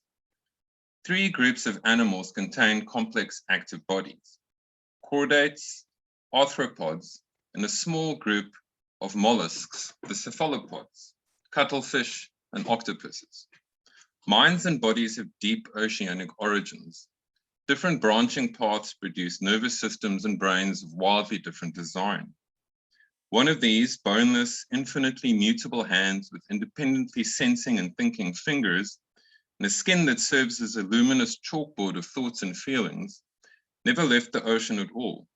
3 groups of animals contain complex active bodies: chordates, arthropods, and a small group of mollusks, the cephalopods, cuttlefish, and octopuses. Minds and bodies have deep oceanic origins. Different branching paths produce nervous systems and brains of wildly different design. One of these, boneless, infinitely mutable hands with independently sensing and thinking fingers, and a skin that serves as a luminous chalkboard of thoughts and feelings, never left the ocean at all,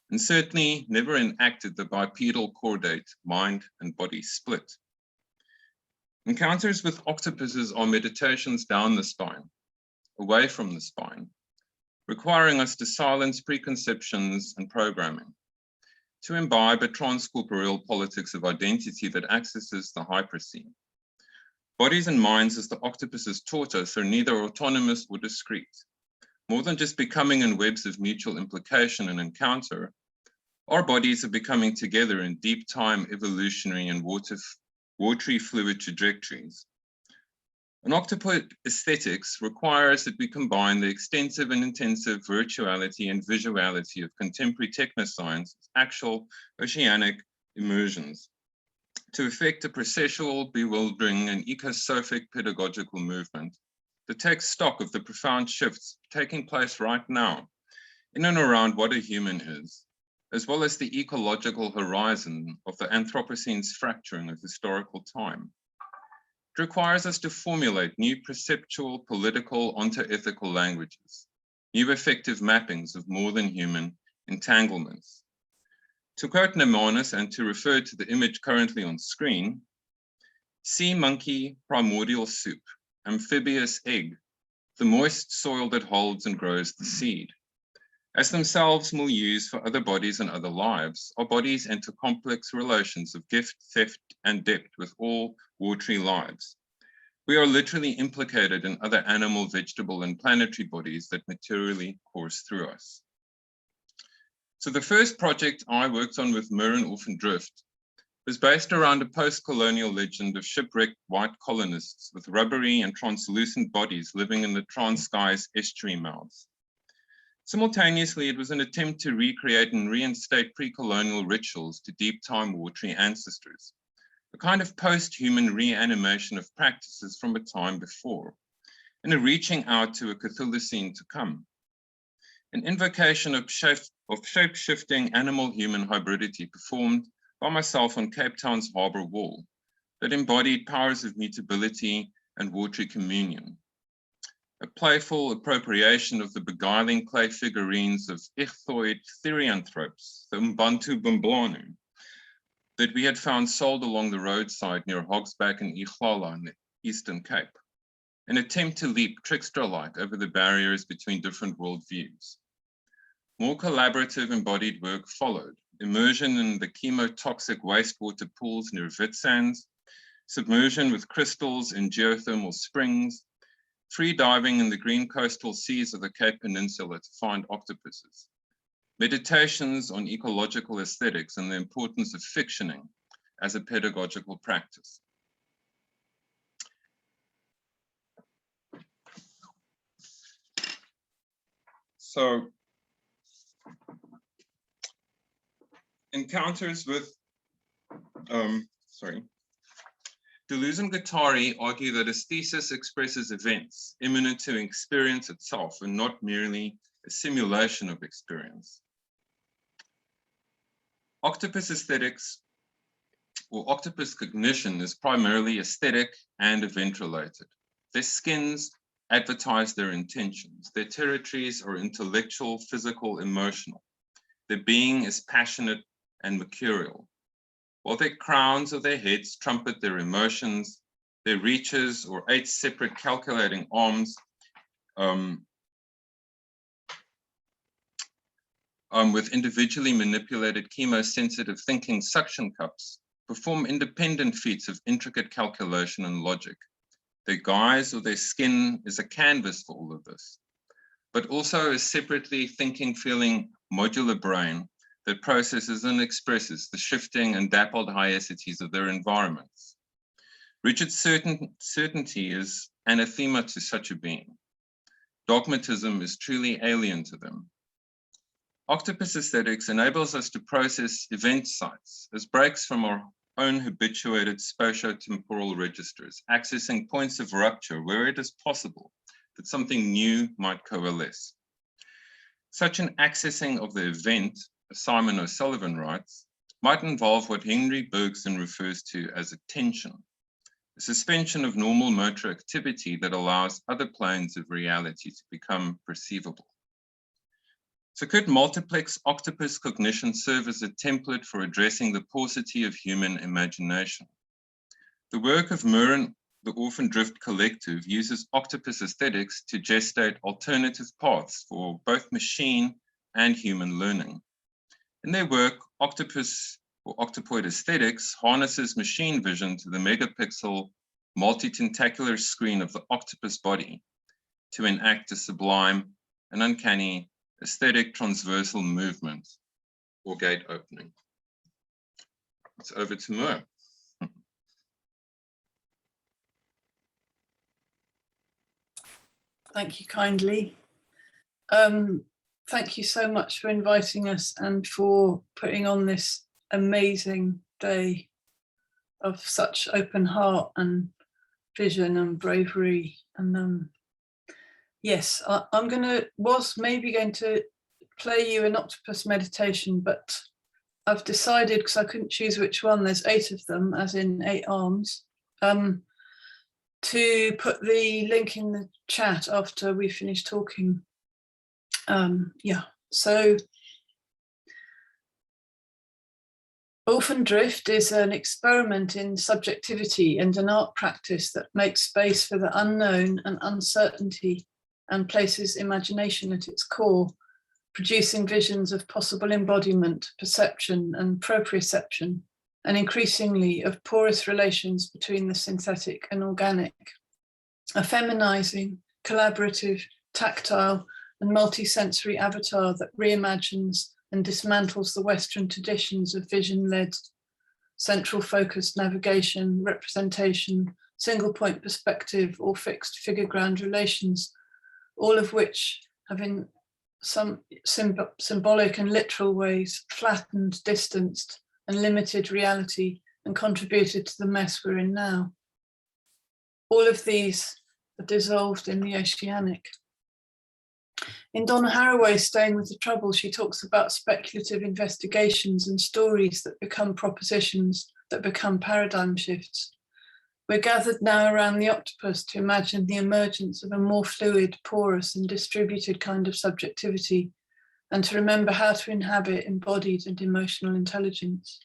and certainly never enacted the bipedal chordate mind and body split. Encounters with octopuses are meditations down the spine, away from the spine, requiring us to silence preconceptions and programming, to imbibe a transcorporeal politics of identity that accesses the hypersea. Bodies and minds, as the octopuses taught us, are neither autonomous or discrete. More than just becoming in webs of mutual implication and encounter, our bodies are becoming together in deep time evolutionary and watery fluid trajectories. An octopod aesthetics requires that we combine the extensive and intensive virtuality and visuality of contemporary technoscience with actual oceanic immersions to effect a processual, bewildering, and ecosophic pedagogical movement that takes stock of the profound shifts taking place right now in and around what a human is, as well as the ecological horizon of the Anthropocene's fracturing of historical time. It requires us to formulate new perceptual, political, onto-ethical languages, new effective mappings of more than human entanglements. To quote Nemanis and to refer to the image currently on screen, sea monkey primordial soup, amphibious egg, the moist soil that holds and grows the seed. As themselves milieus for other bodies and other lives, our bodies enter complex relations of gift, theft, and debt with all watery lives. We are literally implicated in other animal, vegetable, and planetary bodies that materially course through us. So the first project I worked on with Murren Orphan Drift was based around a post-colonial legend of shipwrecked white colonists with rubbery and translucent bodies living in the Transkei's estuary mouths. Simultaneously, it was an attempt to recreate and reinstate pre-colonial rituals to deep time watery ancestors, a kind of post-human reanimation of practices from a time before, and a reaching out to a Catholicism to come. An invocation of shape-shifting animal-human hybridity performed by myself on Cape Town's harbour wall that embodied powers of mutability and watery communion. A playful appropriation of the beguiling clay figurines of ichthoid therianthropes, the Mbantu Bumblanu, that we had found sold along the roadside near Hogsback and Iglala in the Eastern Cape, an attempt to leap trickster-like over the barriers between different worldviews. More collaborative embodied work followed, immersion in the chemotoxic wastewater pools near Witsands, submersion with crystals in geothermal springs, free diving in the green coastal seas of the Cape Peninsula to find octopuses, meditations on ecological aesthetics and the importance of fictioning as a pedagogical practice. So, encounters with, Deleuze and Guattari argue that aesthesis expresses events imminent to experience itself and not merely a simulation of experience. Octopus aesthetics or octopus cognition is primarily aesthetic and event-related. Their skins advertise their intentions. Their territories are intellectual, physical, emotional. Their being is passionate and mercurial. While their crowns or their heads trumpet their emotions, their reaches or 8 separate calculating arms with individually manipulated chemosensitive thinking suction cups perform independent feats of intricate calculation and logic. Their guise or their skin is a canvas for all of this, but also a separately thinking, feeling modular brain that processes and expresses the shifting and dappled hieicities of their environments. Rigid certainty is anathema to such a being. Dogmatism is truly alien to them. Octopus aesthetics enables us to process event sites as breaks from our own habituated spatio-temporal registers, accessing points of rupture where it is possible that something new might coalesce. Such an accessing of the event, as Simon O'Sullivan writes, might involve what Henry Bergson refers to as attention, a suspension of normal motor activity that allows other planes of reality to become perceivable. So could multiplex octopus cognition serve as a template for addressing the paucity of human imagination? The work of Muren, the Orphan Drift Collective, uses octopus aesthetics to gestate alternative paths for both machine and human learning. In their work, octopus or octopoid aesthetics harnesses machine vision to the megapixel multi-tentacular screen of the octopus body to enact a sublime and uncanny aesthetic transversal movement or gate opening. It's over to Mo. Thank you kindly. Thank you so much for inviting us and for putting on this amazing day of such open heart and vision and bravery. And yes, was maybe going to play you an octopus meditation, but I've decided, because I couldn't choose which one, there's 8 of them, as in 8 arms, to put the link in the chat after we finish talking. Yeah, so Orphan Drift is an experiment in subjectivity and an art practice that makes space for the unknown and uncertainty and places imagination at its core, producing visions of possible embodiment, perception and proprioception, and increasingly of porous relations between the synthetic and organic. A feminizing, collaborative, tactile and multi-sensory avatar that reimagines and dismantles the Western traditions of vision-led, central focused navigation, representation, single point perspective or fixed figure ground relations, all of which have in some symbolic and literal ways flattened, distanced and limited reality and contributed to the mess we're in now. All of these are dissolved in the oceanic. In Donna Haraway's Staying with the Trouble, she talks about speculative investigations and stories that become propositions, that become paradigm shifts. We're gathered now around the octopus to imagine the emergence of a more fluid, porous and distributed kind of subjectivity, and to remember how to inhabit embodied and emotional intelligence.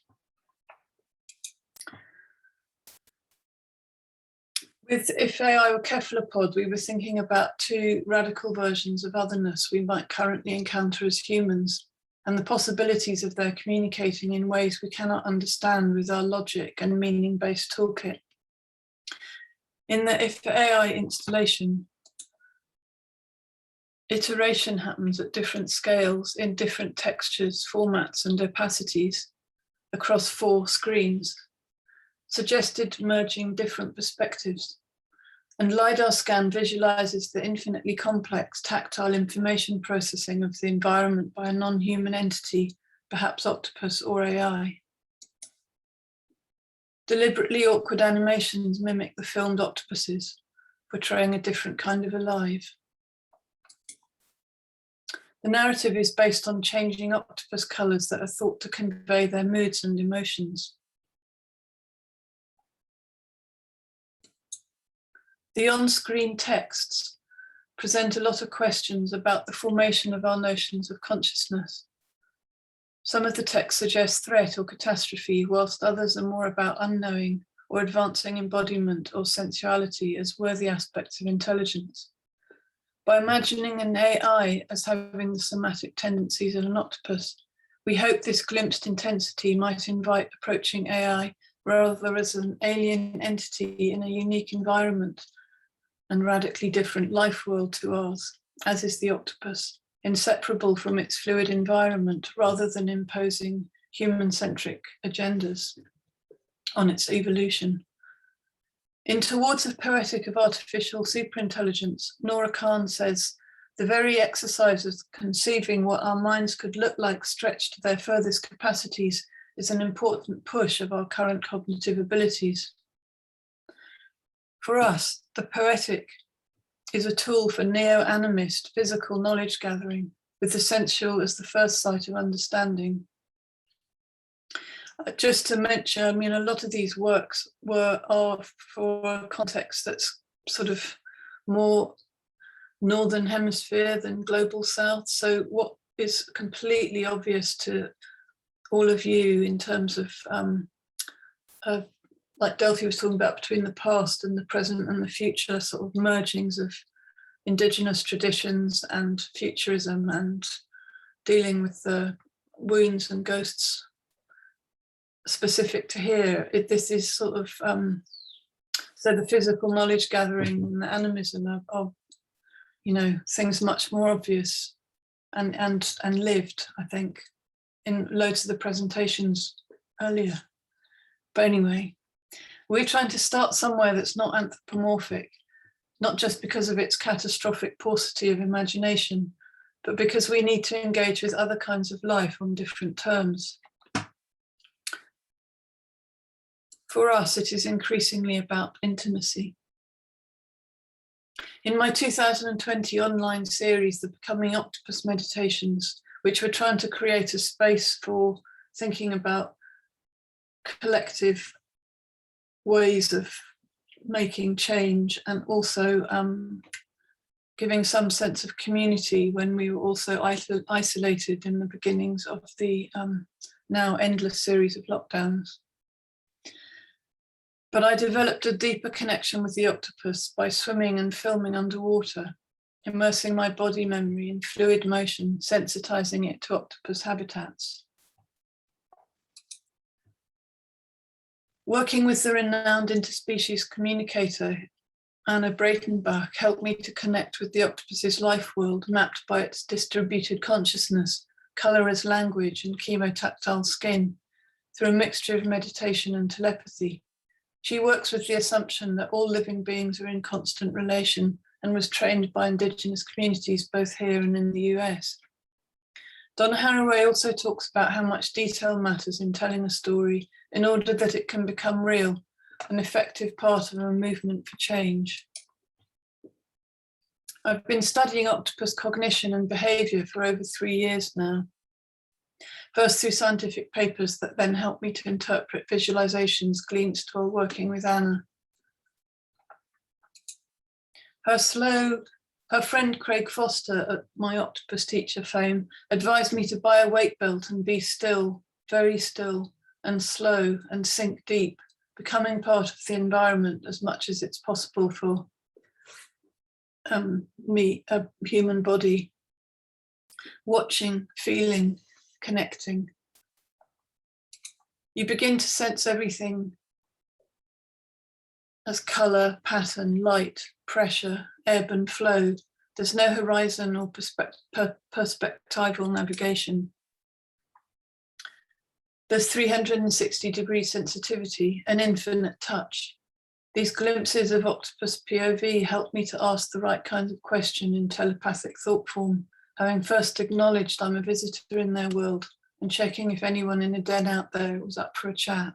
With If AI Were Cephalopod, we were thinking about two radical versions of otherness we might currently encounter as humans, and the possibilities of their communicating in ways we cannot understand with our logic and meaning-based toolkit. In the If AI installation, iteration happens at different scales, in different textures, formats, and opacities across 4 screens, suggested merging different perspectives. And LiDAR scan visualizes the infinitely complex tactile information processing of the environment by a non-human entity, perhaps octopus or AI. Deliberately awkward animations mimic the filmed octopuses, portraying a different kind of alive. The narrative is based on changing octopus colors that are thought to convey their moods and emotions. The on-screen texts present a lot of questions about the formation of our notions of consciousness. Some of the texts suggest threat or catastrophe, whilst others are more about unknowing or advancing embodiment or sensuality as worthy aspects of intelligence. By imagining an AI as having the somatic tendencies of an octopus, we hope this glimpsed intensity might invite approaching AI rather as an alien entity in a unique environment and radically different life world to ours, as is the octopus, inseparable from its fluid environment rather than imposing human-centric agendas on its evolution. In Towards a Poetic of Artificial Superintelligence, Nora Khan says, the very exercise of conceiving what our minds could look like stretched to their furthest capacities is an important push of our current cognitive abilities. For us, the poetic is a tool for neo-animist physical knowledge gathering, with the sensual as the first sight of understanding. Just to mention, I mean, a lot of these works are for a context that's sort of more Northern Hemisphere than Global South. So what is completely obvious to all of you in terms of like Delphi was talking about, between the past and the present and the future, sort of mergings of indigenous traditions and futurism and dealing with the wounds and ghosts specific to here. This is sort of, so the physical knowledge gathering and the animism are you know, things much more obvious and lived, I think, in loads of the presentations earlier. But anyway, we're trying to start somewhere that's not anthropomorphic, not just because of its catastrophic paucity of imagination, but because we need to engage with other kinds of life on different terms. For us, it is increasingly about intimacy. In my 2020 online series, The Becoming Octopus Meditations, which we're trying to create a space for thinking about collective ways of making change and also giving some sense of community when we were also isolated in the beginnings of the now endless series of lockdowns. But I developed a deeper connection with the octopus by swimming and filming underwater, immersing my body memory in fluid motion, sensitizing it to octopus habitats. Working with the renowned interspecies communicator, Anna Breitenbach, helped me to connect with the octopus's life world mapped by its distributed consciousness, color as language, and chemotactile skin through a mixture of meditation and telepathy. She works with the assumption that all living beings are in constant relation and was trained by indigenous communities both here and in the US. Donna Haraway also talks about how much detail matters in telling a story in order that it can become real, an effective part of a movement for change. I've been studying octopus cognition and behavior for over 3 years now. First through scientific papers that then helped me to interpret visualizations gleaned while working with Anna. Her friend Craig Foster at My Octopus Teacher fame advised me to buy a weight belt and be still, very still and slow and sink deep becoming part of the environment as much as it's possible for me, a human body, watching, feeling, connecting. You begin to sense everything as colour, pattern, light, pressure, ebb and flow. There's no horizon or perspectival navigation. There's 360-degree sensitivity, an infinite touch. These glimpses of octopus POV help me to ask the right kinds of question in telepathic thought form, having first acknowledged I'm a visitor in their world and checking if anyone in a den out there was up for a chat.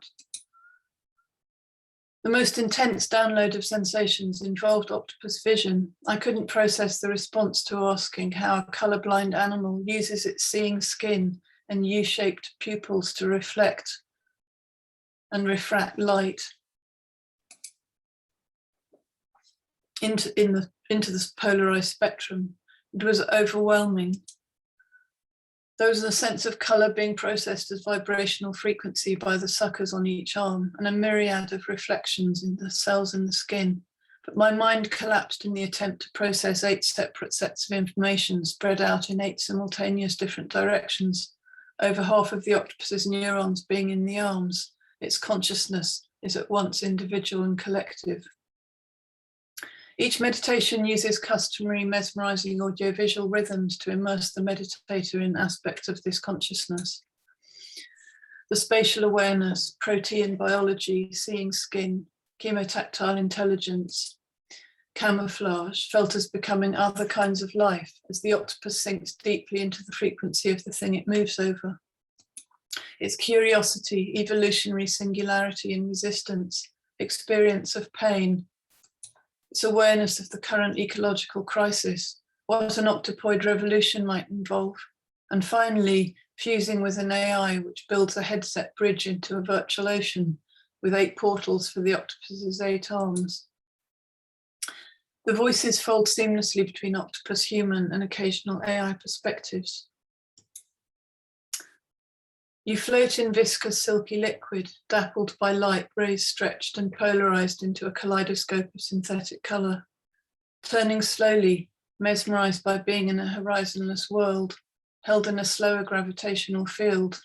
The most intense download of sensations involved octopus vision. I couldn't process the response to asking how a colourblind animal uses its seeing skin and U-shaped pupils to reflect and refract light into this polarized spectrum. It was overwhelming. There was a sense of colour being processed as vibrational frequency by the suckers on each arm and a myriad of reflections in the cells in the skin. But my mind collapsed in the attempt to process 8 separate sets of information spread out in 8 simultaneous different directions. Over half of the octopus's neurons being in the arms, its consciousness is at once individual and collective. Each meditation uses customary mesmerizing audiovisual rhythms to immerse the meditator in aspects of this consciousness. The spatial awareness, protein biology, seeing skin, chemotactile intelligence, camouflage, felt as becoming other kinds of life as the octopus sinks deeply into the frequency of the thing it moves over. Its curiosity, evolutionary singularity and resistance, experience of pain, its awareness of the current ecological crisis, what an octopoid revolution might involve, and finally, fusing with an AI which builds a headset bridge into a virtual ocean with 8 portals for the octopus's 8 arms. The voices fold seamlessly between octopus, human, and occasional AI perspectives. You float in viscous, silky liquid, dappled by light, raised, stretched, and polarized into a kaleidoscope of synthetic color. Turning slowly, mesmerized by being in a horizonless world, held in a slower gravitational field.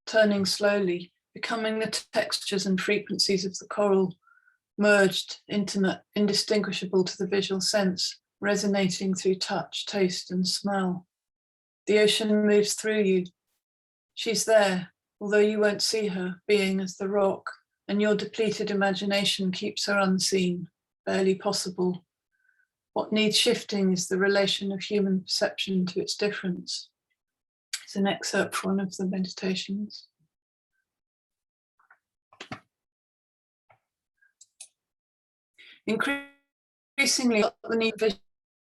Turning slowly, becoming the textures and frequencies of the coral, merged, intimate, indistinguishable to the visual sense, resonating through touch, taste, and smell. The ocean moves through you. She's there, although you won't see her, being as the rock, and your depleted imagination keeps her unseen, barely possible. What needs shifting is the relation of human perception to its difference. It's an excerpt from one of the meditations. Increasingly, the need for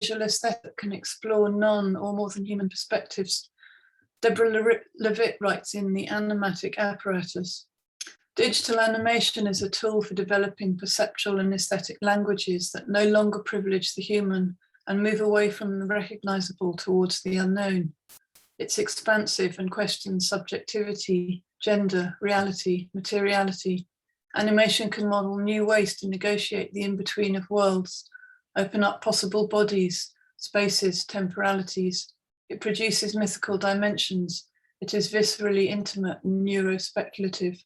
visual aesthetic can explore none or more than human perspectives. Deborah Levitt writes in The Animatic Apparatus, digital animation is a tool for developing perceptual and aesthetic languages that no longer privilege the human and move away from the recognizable towards the unknown. It's expansive and questions subjectivity, gender, reality, materiality. Animation can model new ways to negotiate the in-between of worlds, open up possible bodies, spaces, temporalities. It produces mythical dimensions. It is viscerally intimate and neurospeculative.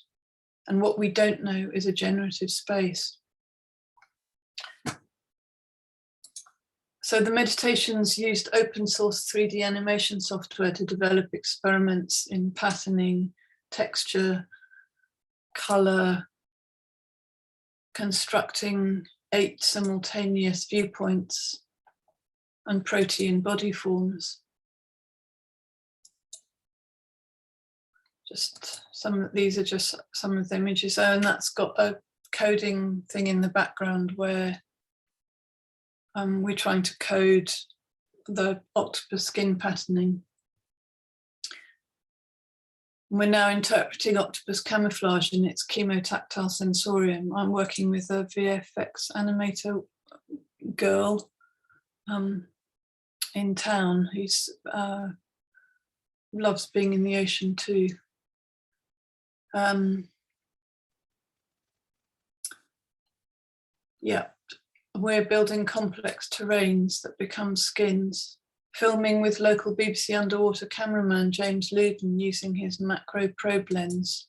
And what we don't know is a generative space. So the meditations used open source 3D animation software to develop experiments in patterning, texture, color, constructing 8 simultaneous viewpoints and protein body forms. These are just some of the images. Oh, and that's got a coding thing in the background where we're trying to code the octopus skin patterning. We're now interpreting octopus camouflage in its chemotactile sensorium. I'm working with a VFX animator girl in town who's loves being in the ocean too. Yeah, we're building complex terrains that become skins. Filming with local BBC underwater cameraman James Luden using his macro probe lens.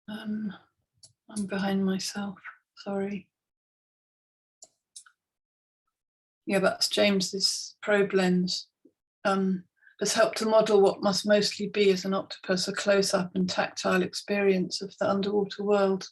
I'm behind myself, sorry. Yeah, that's James's probe lens. Has helped to model what must mostly be as an octopus, a close-up and tactile experience of the underwater world.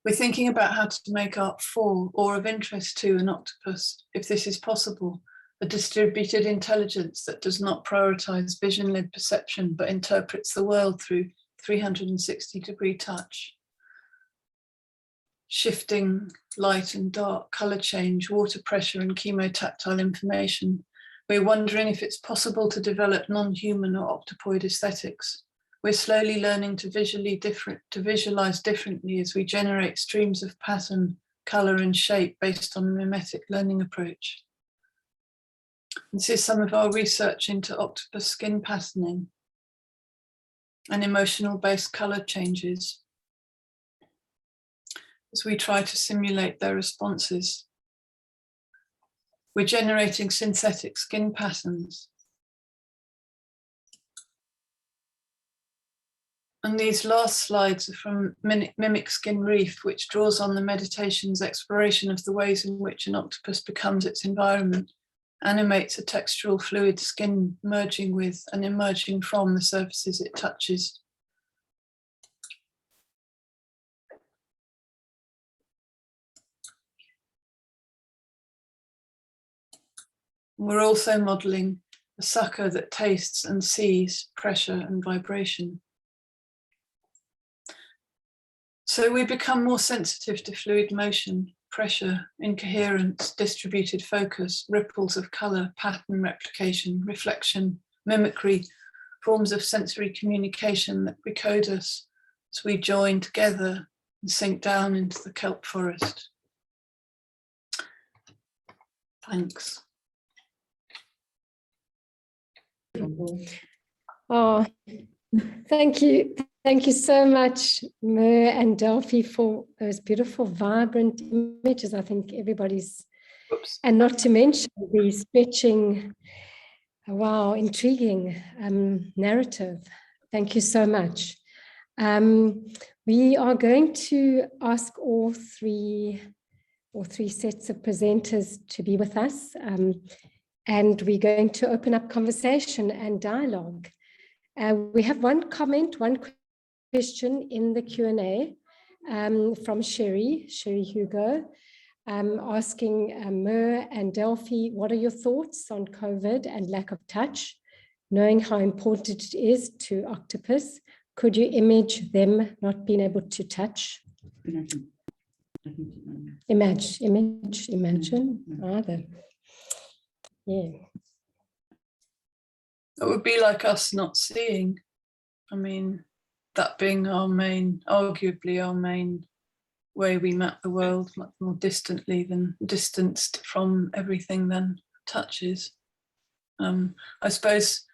We're thinking about how to make art for or of interest to an octopus, if this is possible, a distributed intelligence that does not prioritize vision-led perception, but interprets the world through 360-degree touch. Shifting light and dark, color change, water pressure, and chemotactile information. We're wondering if it's possible to develop non-human or octopoid aesthetics. We're slowly learning to visualize differently as we generate streams of pattern, color, and shape based on a mimetic learning approach. This is some of our research into octopus skin patterning and emotional-based color changes as we try to simulate their responses. We're generating synthetic skin patterns. And these last slides are from Mimic Skin Reef, which draws on the meditation's exploration of the ways in which an octopus becomes its environment, animates a textural fluid skin merging with and emerging from the surfaces it touches. We're also modeling a sucker that tastes and sees pressure and vibration. So we become more sensitive to fluid motion, pressure, incoherence, distributed focus, ripples of color, pattern replication, reflection, mimicry, forms of sensory communication that recode us as we join together and sink down into the kelp forest. Thanks. Oh, thank you. Thank you so much, Mer and Delphi, for those beautiful, vibrant images. I think everybody's, and not to mention the stretching, wow, intriguing narrative. Thank you so much. We are going to ask all three sets of presenters to be with us. And we're going to open up conversation and dialogue. We have one comment, one question in the Q&A from Sherry Hugo, asking Mer and Delphi, what are your thoughts on COVID and lack of touch? Knowing how important it is to octopus, could you image them not being able to touch? Imagine. Rather. Yeah. It would be like us not seeing. I mean, that being our main, arguably our main way we map the world, much more distantly than distanced from everything than touch is. I suppose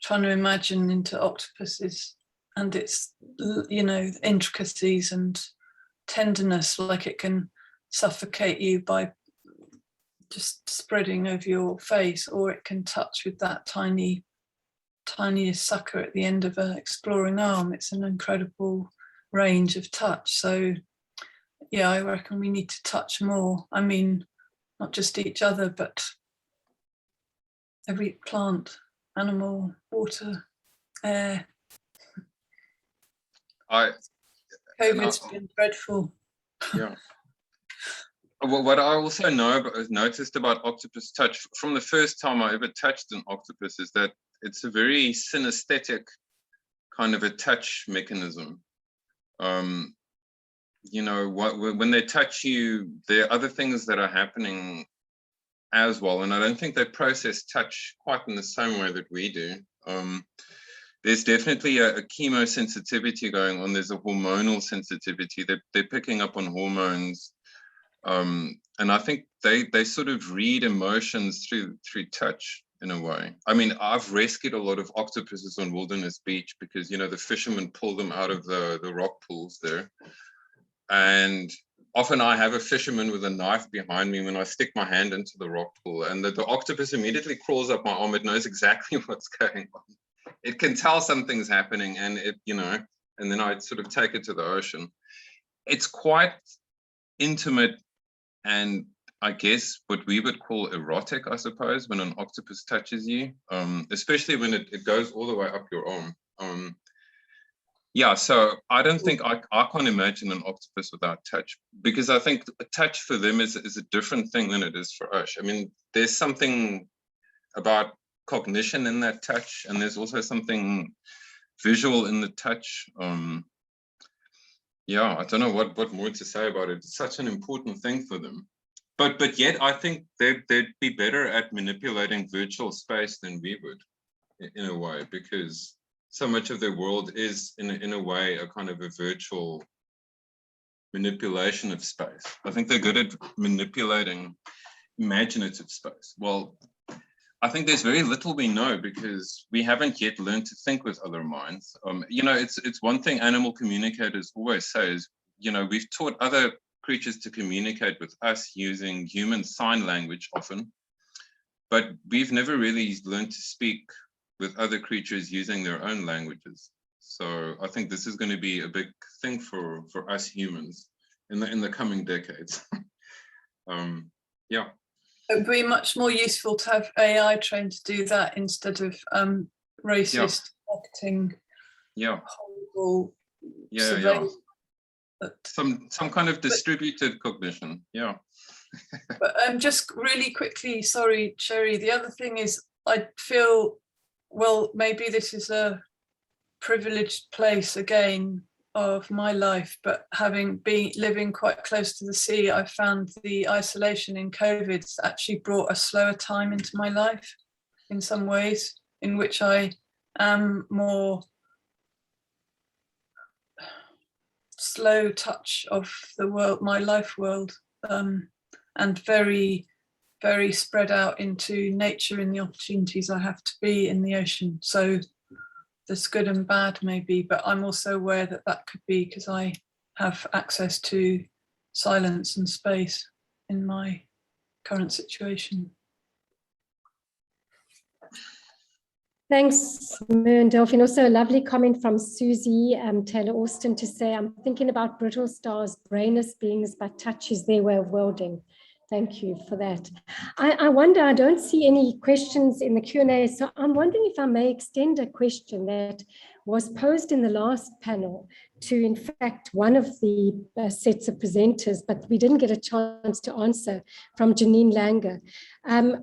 trying to imagine into octopuses and its, you know, intricacies and tenderness, like it can suffocate you by just spreading over your face, or it can touch with that tiniest sucker at the end of an exploring arm. It's an incredible range of touch. So yeah, I reckon we need to touch more. I mean, not just each other, but every plant, animal, water, air. COVID's been dreadful. Yeah. What I also noticed about octopus touch from the first time I ever touched an octopus is that it's a very synesthetic kind of a touch mechanism. You know, when they touch you, there are other things that are happening as well, and I don't think they process touch quite in the same way that we do. There's definitely a chemosensitivity going on. There's a hormonal sensitivity. They're picking up on hormones. And I think they sort of read emotions through touch. in a way. I mean, I've rescued a lot of octopuses on Wilderness Beach because, you know, the fishermen pull them out of the rock pools there. And often I have a fisherman with a knife behind me when I stick my hand into the rock pool, and the octopus immediately crawls up my arm. It knows exactly what's going on. It can tell something's happening, and it, you know, and then I sort of take it to the ocean. It's quite intimate, and I guess what we would call erotic, I suppose, when an octopus touches you, especially when it goes all the way up your arm. Yeah, so I don't think I can't imagine an octopus without touch, because I think a touch for them is a different thing than it is for us. I mean, there's something about cognition in that touch, and there's also something visual in the touch. Yeah, I don't know what more to say about it. It's such an important thing for them. But yet I think they'd be better at manipulating virtual space than we would, in a way, because so much of their world is in a way a kind of a virtual manipulation of space. I think they're good at manipulating imaginative space. Well, I think there's very little we know because we haven't yet learned to think with other minds. You know, it's one thing animal communicators always say is, you know, we've taught other creatures to communicate with us using human sign language often, but we've never really learned to speak with other creatures using their own languages. So I think this is going to be a big thing for us humans in the coming decades. Yeah. It would be much more useful to have AI trained to do that instead of racist marketing. Yeah. Horrible surveillance. Some kind of distributed cognition. Yeah. But just really quickly, sorry, Sherry. The other thing is, I feel, well, maybe this is a privileged place again of my life, but having been living quite close to the sea, I found the isolation in COVID actually brought a slower time into my life in some ways, in which I am more slow touch of the world, my life world, and very, very spread out into nature in the opportunities I have to be in the ocean. So there's good and bad maybe, but I'm also aware that that could be because I have access to silence and space in my current situation. Thanks, Mer and Delphine. Also a lovely comment from Susie Taylor Austin to say, I'm thinking about brittle stars, brainless beings, but touch is their way of welding. Thank you for that. I wonder, I don't see any questions in the Q&A, so I'm wondering if I may extend a question that was posed in the last panel to, in fact, one of the sets of presenters, but we didn't get a chance to answer, from Janine Langer,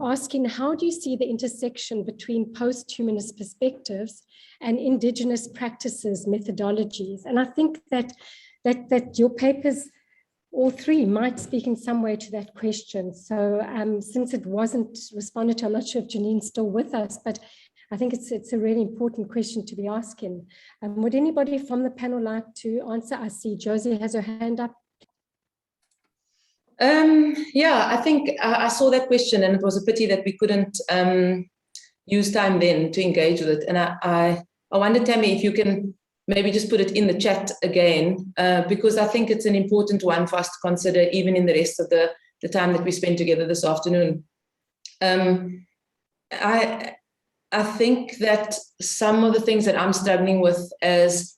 asking how do you see the intersection between post-humanist perspectives and indigenous practices, methodologies? And I think that your papers, all three, might speak in some way to that question. So since it wasn't responded to, I'm not sure if Janine's still with us, but I think it's a really important question to be asking. Would anybody from the panel like to answer? I see Josie has her hand up. Yeah, I think I saw that question, and it was a pity that we couldn't use time then to engage with it. And I wonder, Tammy, if you can maybe just put it in the chat again, because I think it's an important one for us to consider even in the rest of the time that we spend together this afternoon. I think that some of the things that I'm struggling with as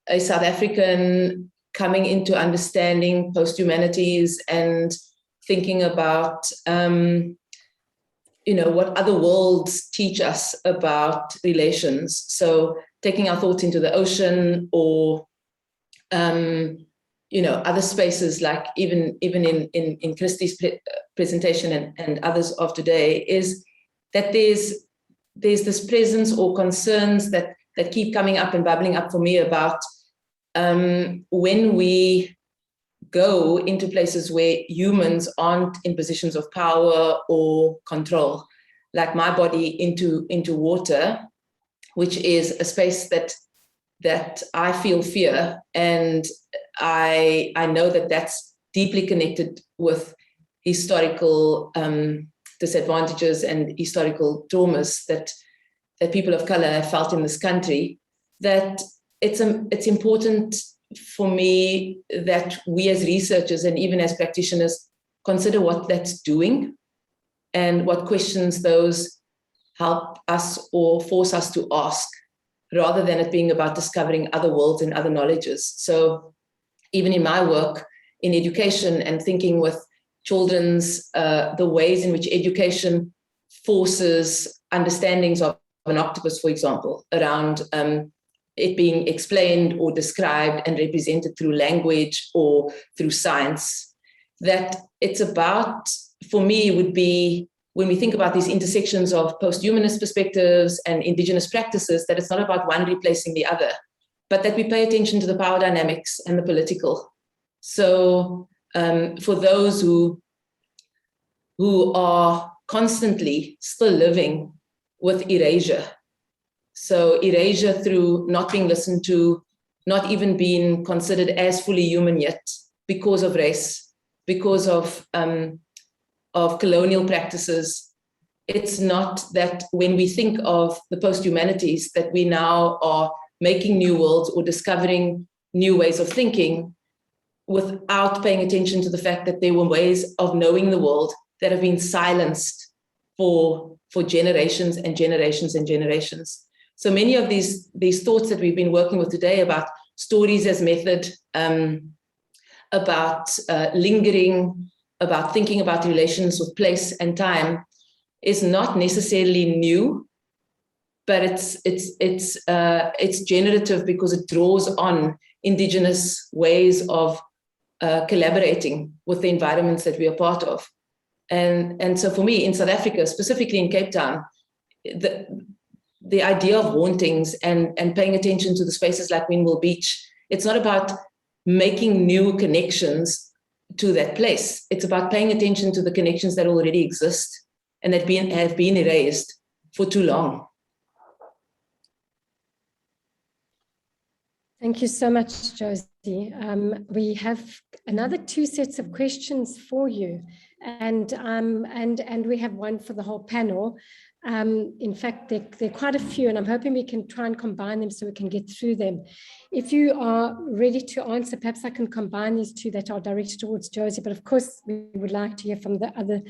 a South African coming into understanding post-humanities and thinking about what other worlds teach us about relations. So taking our thoughts into the ocean, or other spaces, like even in Christie's presentation and others of today, is that there's this presence or concerns that keep coming up and bubbling up for me about when we go into places where humans aren't in positions of power or control, like my body into water, which is a space that I feel fear, and I know that that's deeply connected with historical disadvantages and historical traumas that people of color have felt in this country, that it's important for me that we as researchers and even as practitioners consider what that's doing and what questions those help us or force us to ask, rather than it being about discovering other worlds and other knowledges. So even in my work in education and thinking with children's, the ways in which education forces understandings of an octopus, for example, around it being explained or described and represented through language or through science, that it's about, for me, would be, when we think about these intersections of post-humanist perspectives and indigenous practices, that it's not about one replacing the other, but that we pay attention to the power dynamics and the political. So for those who are constantly still living with erasure, so erasure through not being listened to, not even being considered as fully human yet because of race, because of colonial practices. It's not that when we think of the post-humanities that we now are making new worlds or discovering new ways of thinking without paying attention to the fact that there were ways of knowing the world that have been silenced for generations and generations and generations. So many of these thoughts that we've been working with today about stories as method, about lingering, about thinking about relations with place and time is not necessarily new, but it's generative because it draws on indigenous ways of collaborating with the environments that we are part of. And so for me, in South Africa, specifically in Cape Town, the idea of hauntings and paying attention to the spaces like Windmill Beach, it's not about making new connections to that place. It's about paying attention to the connections that already exist and that have been erased for too long. Thank you so much, Josie. We have another 2 sets of questions for you, and we have one for the whole panel. In fact, there are quite a few, and I'm hoping we can try and combine them so we can get through them. If you are ready to answer, perhaps I can combine these 2 that are directed towards Josie, but of course, we would like to hear from the other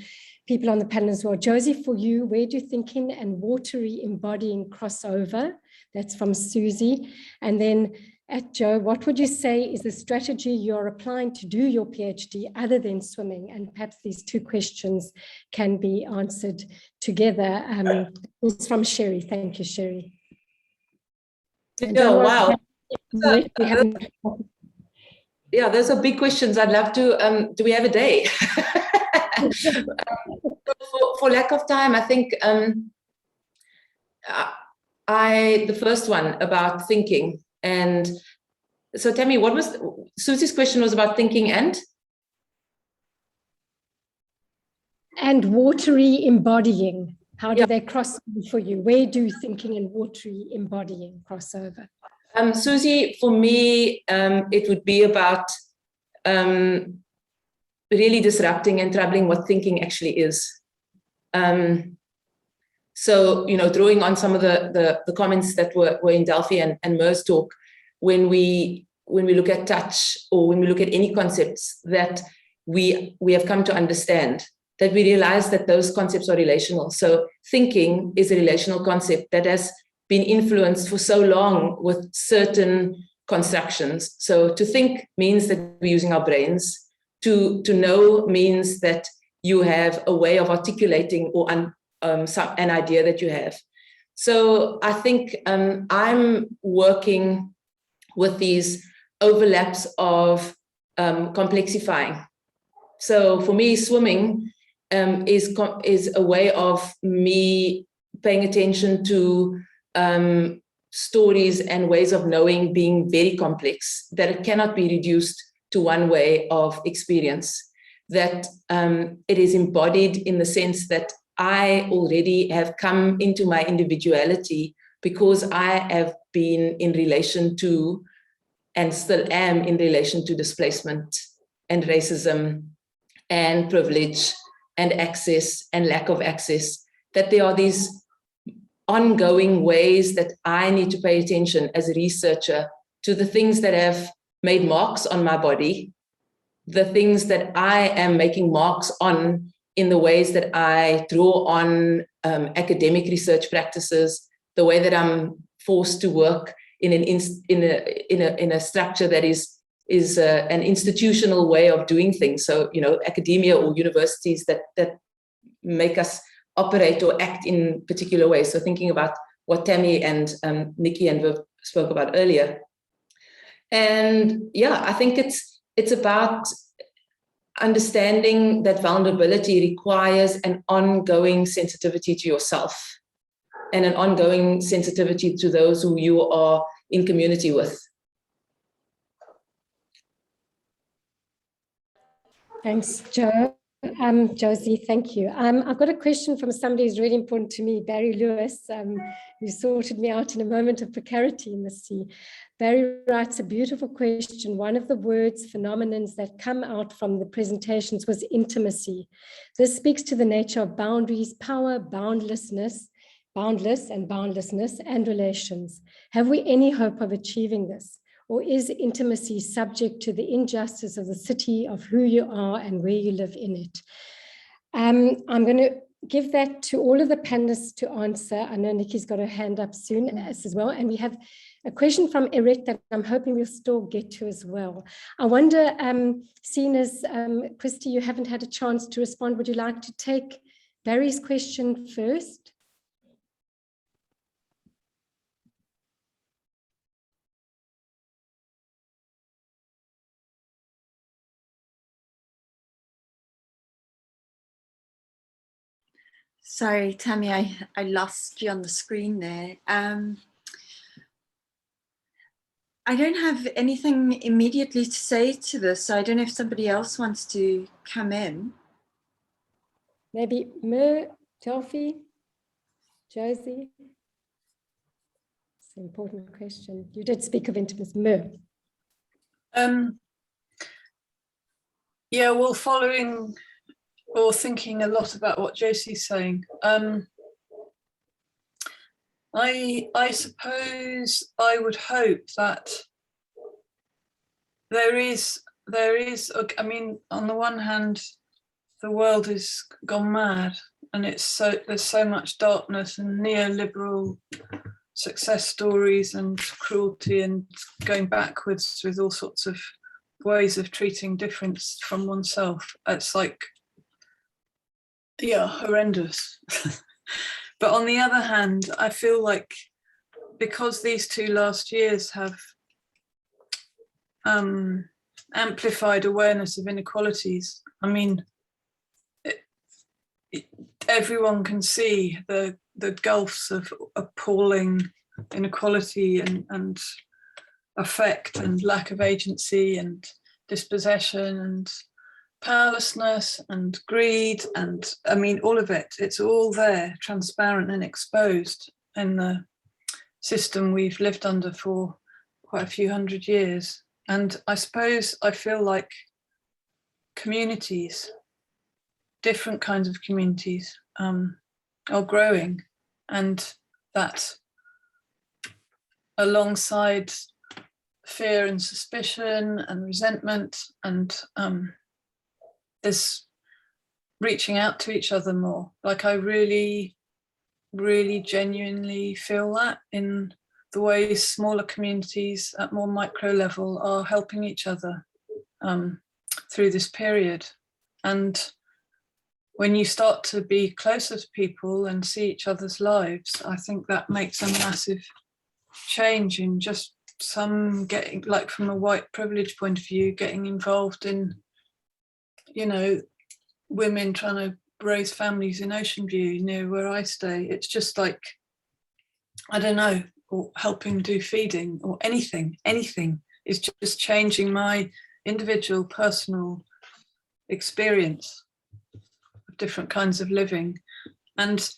people on the panel as well. Josie, for you, where do thinking and watery embodying crossover? That's from Susie. And then at Joe, what would you say is the strategy you're applying to do your PhD other than swimming? And perhaps these 2 questions can be answered together. It's from Sherry. Thank you, Sherry. Oh, wow. Yeah, those are big questions. I'd love to, do we have a day? For lack of time, I think the first one about thinking. And so tell me, what was Susie's question was about thinking and watery embodying. How do they cross over for you? Where do thinking and watery embodying cross over? Susie, for me, it would be about really disrupting and troubling what thinking actually is. So, you know, drawing on some of the comments that were in Delphi and Mer's talk, when we look at touch or when we look at any concepts that we have come to understand, that we realize that those concepts are relational. So thinking is a relational concept that has been influenced for so long with certain constructions. So to think means that we're using our brains. To know means that you have a way of articulating or an idea that you have. So I think I'm working with these overlaps of complexifying. So for me, swimming is a way of me paying attention to stories and ways of knowing being very complex, that it cannot be reduced to one way of experience, that it is embodied in the sense that I already have come into my individuality because I have been in relation to and still am in relation to displacement and racism and privilege and access and lack of access, that there are these ongoing ways that I need to pay attention as a researcher to the things that have made marks on my body, the things that I am making marks on in the ways that I draw on academic research practices, the way that I'm forced to work in a structure that is an institutional way of doing things. So, you know, academia or universities that make us operate or act in particular ways. So thinking about what Tammy and Nikki and Viv spoke about earlier. And yeah, I think it's about understanding that vulnerability requires an ongoing sensitivity to yourself and an ongoing sensitivity to those who you are in community with. Thanks, Joe. Josie, thank you. I've got a question from somebody who's really important to me, Barry Lewis, who sorted me out in a moment of precarity in the sea. Barry writes a beautiful question. One of the words, phenomenons that come out from the presentations was intimacy. This speaks to the nature of boundaries, power, boundless and boundlessness, and relations. Have we any hope of achieving this? Or is intimacy subject to the injustice of the city, of who you are and where you live in it? I'm going to give that to all of the panelists to answer. I know Nikki's got her hand up soon as well. And we have a question from Eric that I'm hoping we'll still get to as well. I wonder, seeing as Christy, you haven't had a chance to respond, would you like to take Barry's question first? Sorry, Tammy, I lost you on the screen there. I don't have anything immediately to say to this, so I don't know if somebody else wants to come in. Maybe Mer, Delphi, Josie? It's an important question. You did speak of intimacy, Mer. Yeah, well, following or thinking a lot about what Josie's saying, I suppose I would hope that there is, I mean, on the one hand, the world has gone mad and there's so much darkness and neoliberal success stories and cruelty and going backwards with all sorts of ways of treating difference from oneself. It's like, yeah, horrendous. But on the other hand, I feel like because these 2 last years have amplified awareness of inequalities, I mean, everyone can see the gulfs of appalling inequality and affect and lack of agency and dispossession and powerlessness and greed, and I mean all of it, it's all there, transparent and exposed in the system we've lived under for quite a few hundred years. And I suppose I feel like communities, different kinds of communities, are growing, and that alongside fear and suspicion and resentment and this reaching out to each other more. Like I really, really genuinely feel that in the ways smaller communities at more micro level are helping each other through this period. And when you start to be closer to people and see each other's lives, I think that makes a massive change in just some getting, like from a white privilege point of view, getting involved in, you know, women trying to raise families in Ocean View near where I stay. It's just like, I don't know, or helping do feeding or anything is just changing my individual personal experience of different kinds of living. And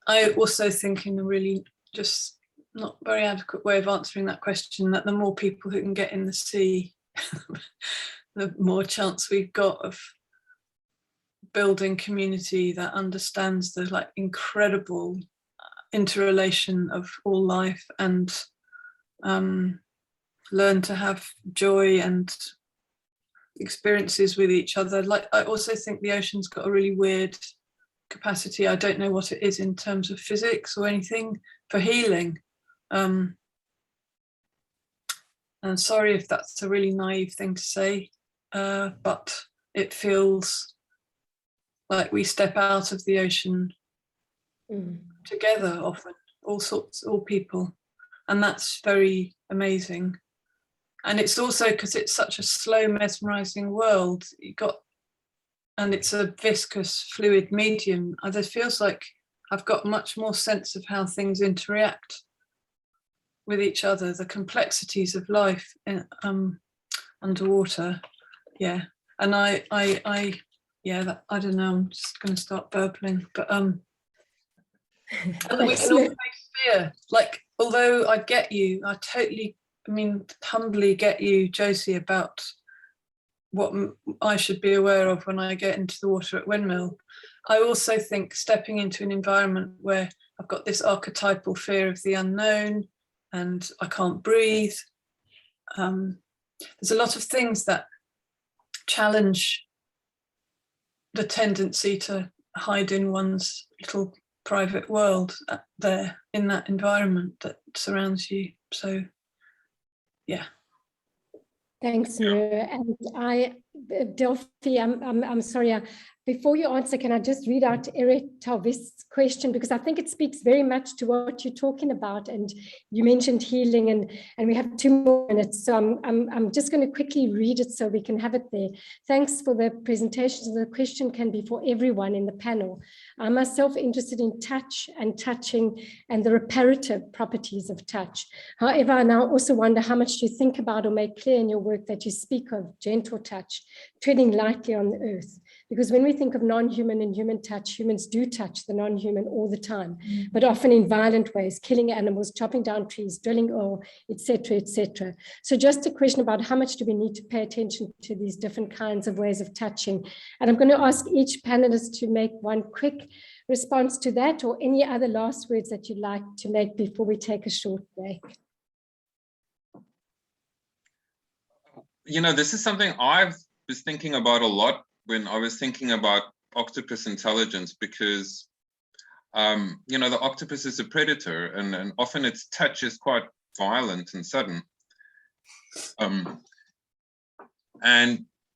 I also think in a really just not very adequate way of answering that question, that the more people who can get in the sea, the more chance we've got of building community that understands the like incredible interrelation of all life, and learn to have joy and experiences with each other. Like, I also think the ocean's got a really weird capacity. I don't know what it is in terms of physics or anything, for healing. And sorry if that's a really naive thing to say, but it feels like we step out of the ocean together often, all people. And that's very amazing. And it's also because it's such a slow, mesmerizing world. And it's a viscous, fluid medium. It feels like I've got much more sense of how things interact with each other, the complexities of life in, underwater. Yeah, and I don't know. I'm just going to start burbling, but and we can all face fear. Like, although I get you, humbly get you, Josie, about what I should be aware of when I get into the water at Windmill. I also think stepping into an environment where I've got this archetypal fear of the unknown and I can't breathe. There's a lot of things that challenge the tendency to hide in one's little private world there in that environment that surrounds you. So, yeah. Thanks, Mira. And Delphi, I'm sorry. Before you answer, can I just read out Eric Talvist's question, because I think it speaks very much to what you're talking about. And you mentioned healing, and we have 2 more minutes. So I'm just going to quickly read it so we can have it there. Thanks for the presentation. The question can be for everyone in the panel. I'm myself interested in touch and touching and the reparative properties of touch. However, I now also wonder how much you think about or make clear in your work that you speak of gentle touch, treading lightly on the earth. Because when we think of non-human and human touch, humans do touch the non-human all the time, but often in violent ways, killing animals, chopping down trees, drilling oil, etc., etc. So just a question about how much do we need to pay attention to these different kinds of ways of touching. And I'm going to ask each panelist to make one quick response to that, or any other last words that you'd like to make before we take a short break. You know, this is something I was thinking about a lot when I was thinking about octopus intelligence, because, you know, the octopus is a predator, and often its touch is quite violent and sudden.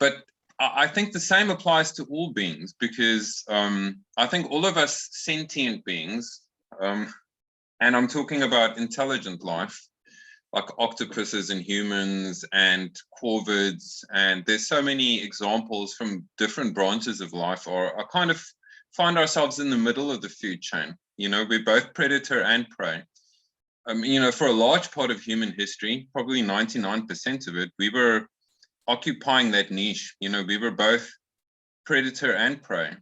But I think the same applies to all beings, because I think all of us sentient beings, and I'm talking about intelligent life, like octopuses and humans and corvids, and there's so many examples from different branches of life, or I kind of find ourselves in the middle of the food chain. You know, we're both predator and prey. You know, for a large part of human history, probably 99% of it, we were occupying that niche. You know, we were both predator and prey,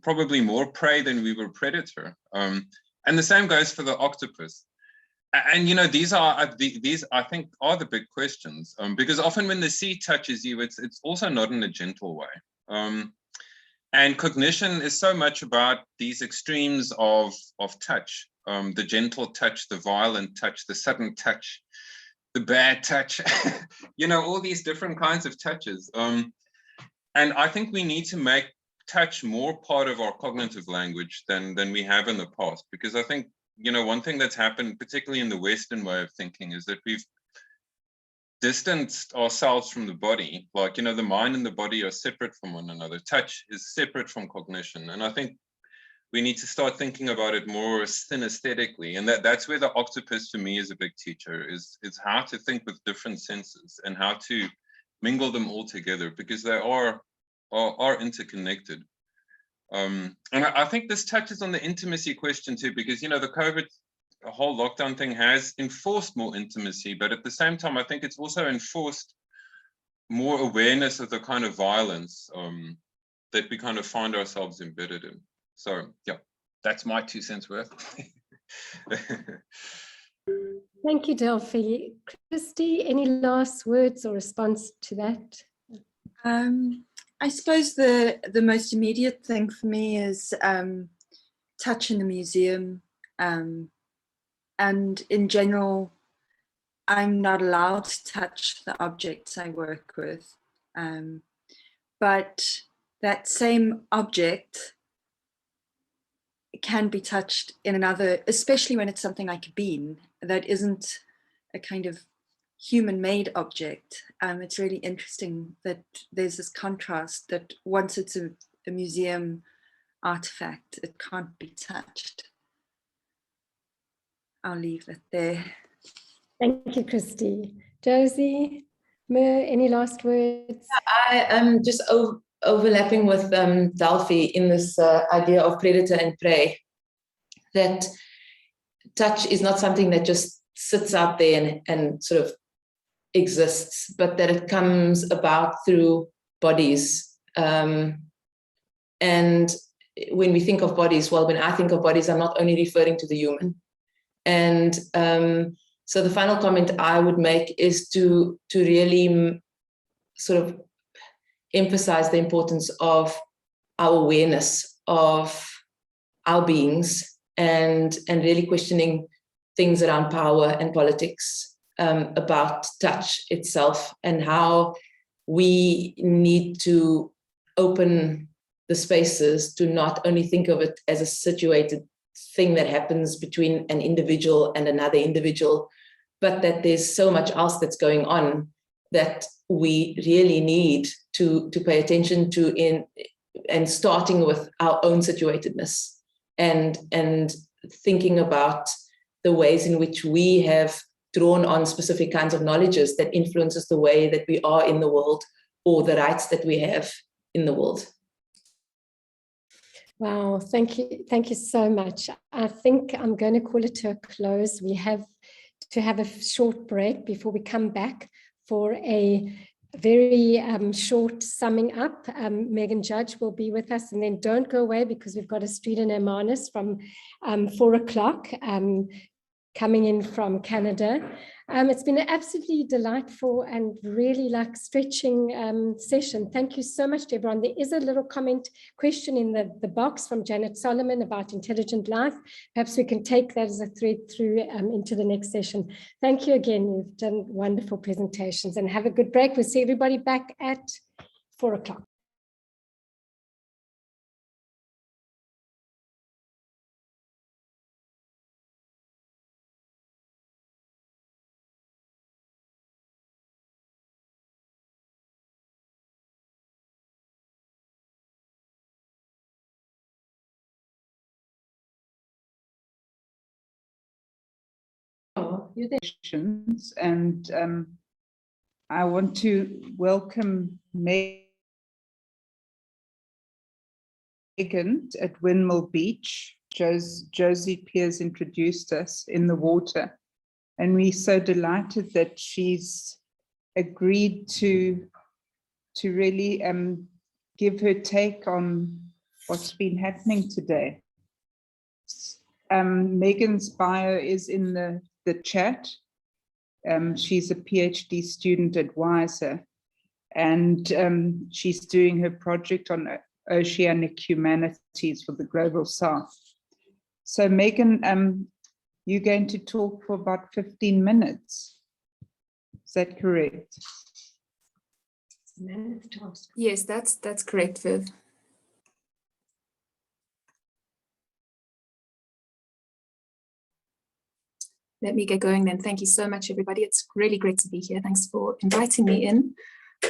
probably more prey than we were predator. And the same goes for the octopus. And, you know, these I think are the big questions, because often when the sea touches you, it's also not in a gentle way. And cognition is so much about these extremes of touch, the gentle touch, the violent touch, the sudden touch, the bad touch, you know, all these different kinds of touches. And I think we need to make touch more part of our cognitive language than we have in the past, because I think, you know, one thing that's happened, particularly in the Western way of thinking, is that we've distanced ourselves from the body. Like, you know, the mind and the body are separate from one another. Touch is separate from cognition. And I think we need to start thinking about it more synesthetically. And that's where the octopus, for me, is a big teacher, is how to think with different senses and how to mingle them all together, because they are interconnected. And I think this touches on the intimacy question too, because, you know, the whole lockdown thing has enforced more intimacy, but at the same time, I think it's also enforced more awareness of the kind of violence that we kind of find ourselves embedded in. So, yeah, that's my 2 cents worth. Thank you, Delphi. Christy, any last words or response to that? I suppose the most immediate thing for me is touch in the museum, and in general, I'm not allowed to touch the objects I work with, but that same object can be touched in another, especially when it's something like a bean that isn't a kind of human-made object. It's really interesting that there's this contrast that once it's a museum artifact, it can't be touched. I'll leave it there. Thank you, Christy. Josie, Mer, any last words? I am just overlapping with Delphi in this idea of predator and prey, that touch is not something that just sits out there and sort of exists, but that it comes about through bodies. And when we think of bodies, well, when I think of bodies, I'm not only referring to the human. And so the final comment I would make is to really sort of emphasize the importance of our awareness of our beings and really questioning things around power and politics, about touch itself, and how we need to open the spaces to not only think of it as a situated thing that happens between an individual and another individual, but that there's so much else that's going on that we really need to pay attention to, and starting with our own situatedness and thinking about the ways in which we have drawn on specific kinds of knowledges that influences the way that we are in the world, or the rights that we have in the world. Wow, thank you so much. I think I'm going to call it to a close. We have to have a short break before we come back for a very short summing up. Megan Judge will be with us, and then don't go away because we've got a Street in Hermanus from 4 o'clock coming in from Canada. It's been an absolutely delightful and really stretching session. Thank you so much to everyone. There is a little question in the box from Janet Solomon about intelligent life. Perhaps we can take that as a thread through into the next session. Thank you again. You've done wonderful presentations, and have a good break. We'll see everybody back at 4 o'clock. And I want to welcome Megan at Windmill Beach. Josie Piers introduced us in the water, and we're so delighted that she's agreed to really give her take on what's been happening today. Megan's bio is in the chat. She's a PhD student at WISER, and she's doing her project on oceanic humanities for the Global South. So Megan, you're going to talk for about 15 minutes. Is that correct? Yes, that's correct, Viv. Let me get going then. Thank you so much, everybody. It's really great to be here. Thanks for inviting me in.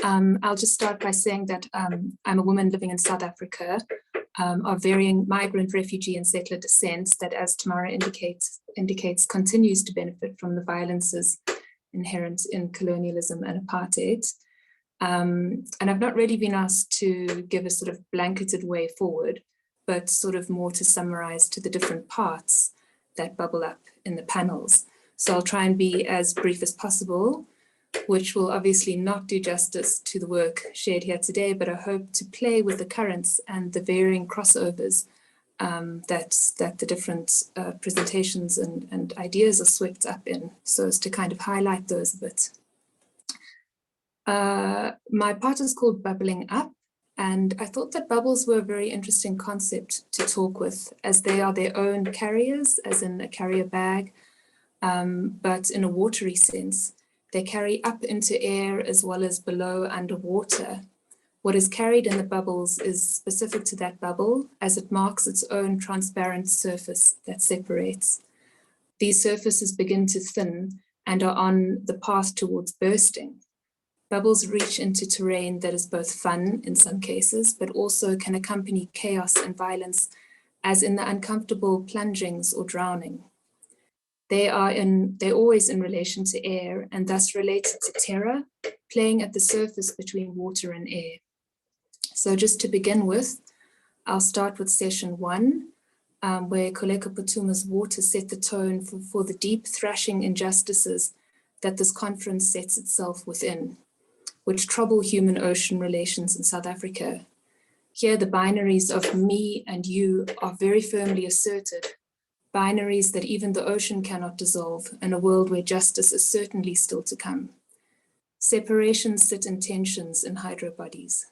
I'll just start by saying that I'm a woman living in South Africa of varying migrant, refugee, and settler descents that, as Tamara indicates, continues to benefit from the violences inherent in colonialism and apartheid. And I've not really been asked to give a sort of blanketed way forward, but sort of more to summarize to the different parts that bubble up in the panels. So I'll try and be as brief as possible, which will obviously not do justice to the work shared here today, but I hope to play with the currents and the varying crossovers that the different presentations and ideas are swept up in, so as to kind of highlight those a bit. My part is called Bubbling Up, And I thought that bubbles were a very interesting concept to talk with, as they are their own carriers, as in a carrier bag, but in a watery sense. They carry up into air as well as below underwater. What is carried in the bubbles is specific to that bubble, as it marks its own transparent surface that separates. These surfaces begin to thin and are on the path towards bursting. Bubbles reach into terrain that is both fun in some cases, but also can accompany chaos and violence, as in the uncomfortable plungings or drowning. They're always in relation to air and thus related to terror, playing at the surface between water and air. So just to begin with, I'll start with session 1, where Koleka Putuma's water set the tone for the deep thrashing injustices that this conference sets itself within, which trouble human-ocean relations in South Africa. Here, the binaries of me and you are very firmly asserted, binaries that even the ocean cannot dissolve, in a world where justice is certainly still to come. Separations sit in tensions in hydro bodies.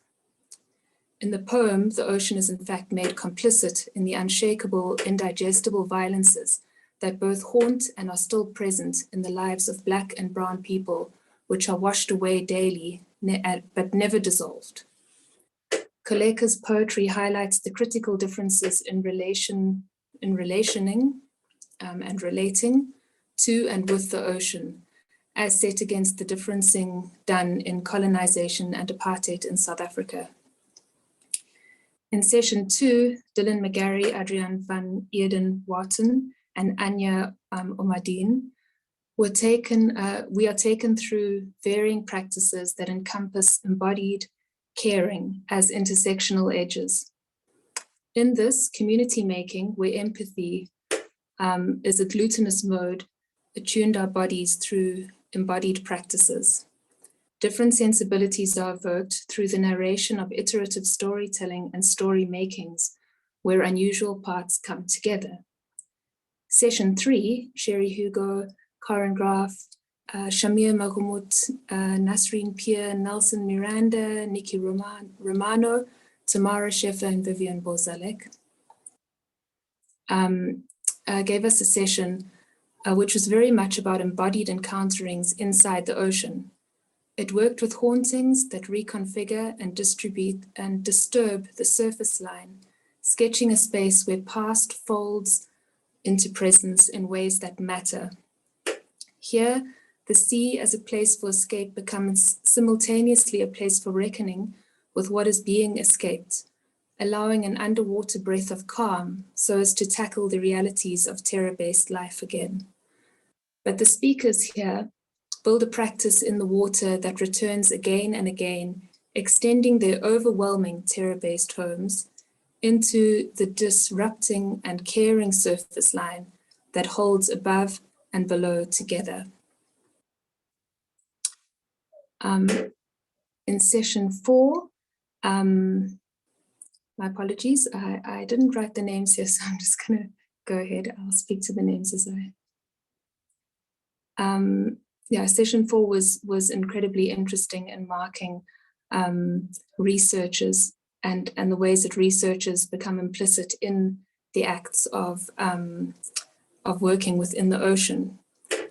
In the poem, the ocean is in fact made complicit in the unshakable, indigestible violences that both haunt and are still present in the lives of Black and brown people, which are washed away daily, but never dissolved. Koleka's poetry highlights the critical differences in relationing and relating to and with the ocean, as set against the differencing done in colonization and apartheid in South Africa. In session 2, Dylan McGarry, Adrian van Eerden-Watten, and Anya Omadine we are taken through varying practices that encompass embodied caring as intersectional edges. In this community making, where empathy is a glutinous mode, attuned our bodies through embodied practices. Different sensibilities are evoked through the narration of iterative storytelling and story makings, where unusual parts come together. Session 3, Sherry Hugo, Karen Graf, Shamir Mahmoud, Nasreen Pierre, Nelson Miranda, Nikki Romano, Tamara Sheffer, and Vivian Bozalek, gave us a session which was very much about embodied encounterings inside the ocean. It worked with hauntings that reconfigure and distribute and disturb the surface line, sketching a space where past folds into presence in ways that matter. Here, the sea as a place for escape becomes simultaneously a place for reckoning with what is being escaped, allowing an underwater breath of calm so as to tackle the realities of terror-based life again. But the speakers here build a practice in the water that returns again and again, extending their overwhelming terror-based homes into the disrupting and caring surface line that holds above and below together. In session 4, my apologies, I didn't write the names here, so I'm just gonna go ahead. I'll speak to the names as session 4 was incredibly interesting in marking researchers and the ways that researchers become implicit in the acts of working within the ocean.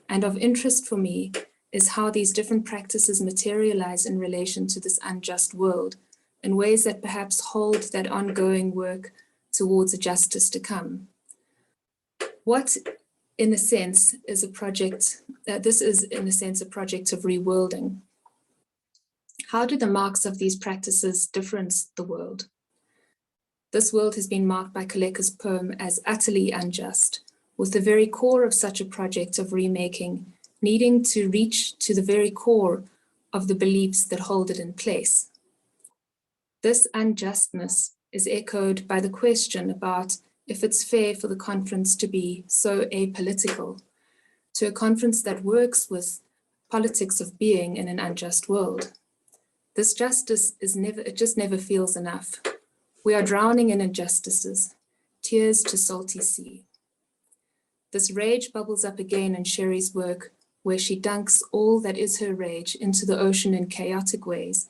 And of interest for me is how these different practices materialize in relation to this unjust world in ways that perhaps hold that ongoing work towards a justice to come. What, in a sense, is a project, this is in a sense a project of reworlding. How do the marks of these practices difference the world? This world has been marked by Koleka's poem as utterly unjust, with the very core of such a project of remaking needing to reach to the very core of the beliefs that hold it in place. This unjustness is echoed by the question about if it's fair for the conference to be so apolitical, to a conference that works with politics of being in an unjust world. This justice is never, it just never feels enough. We are drowning in injustices, tears to salty sea. This rage bubbles up again in Sherry's work, where she dunks all that is her rage into the ocean in chaotic ways,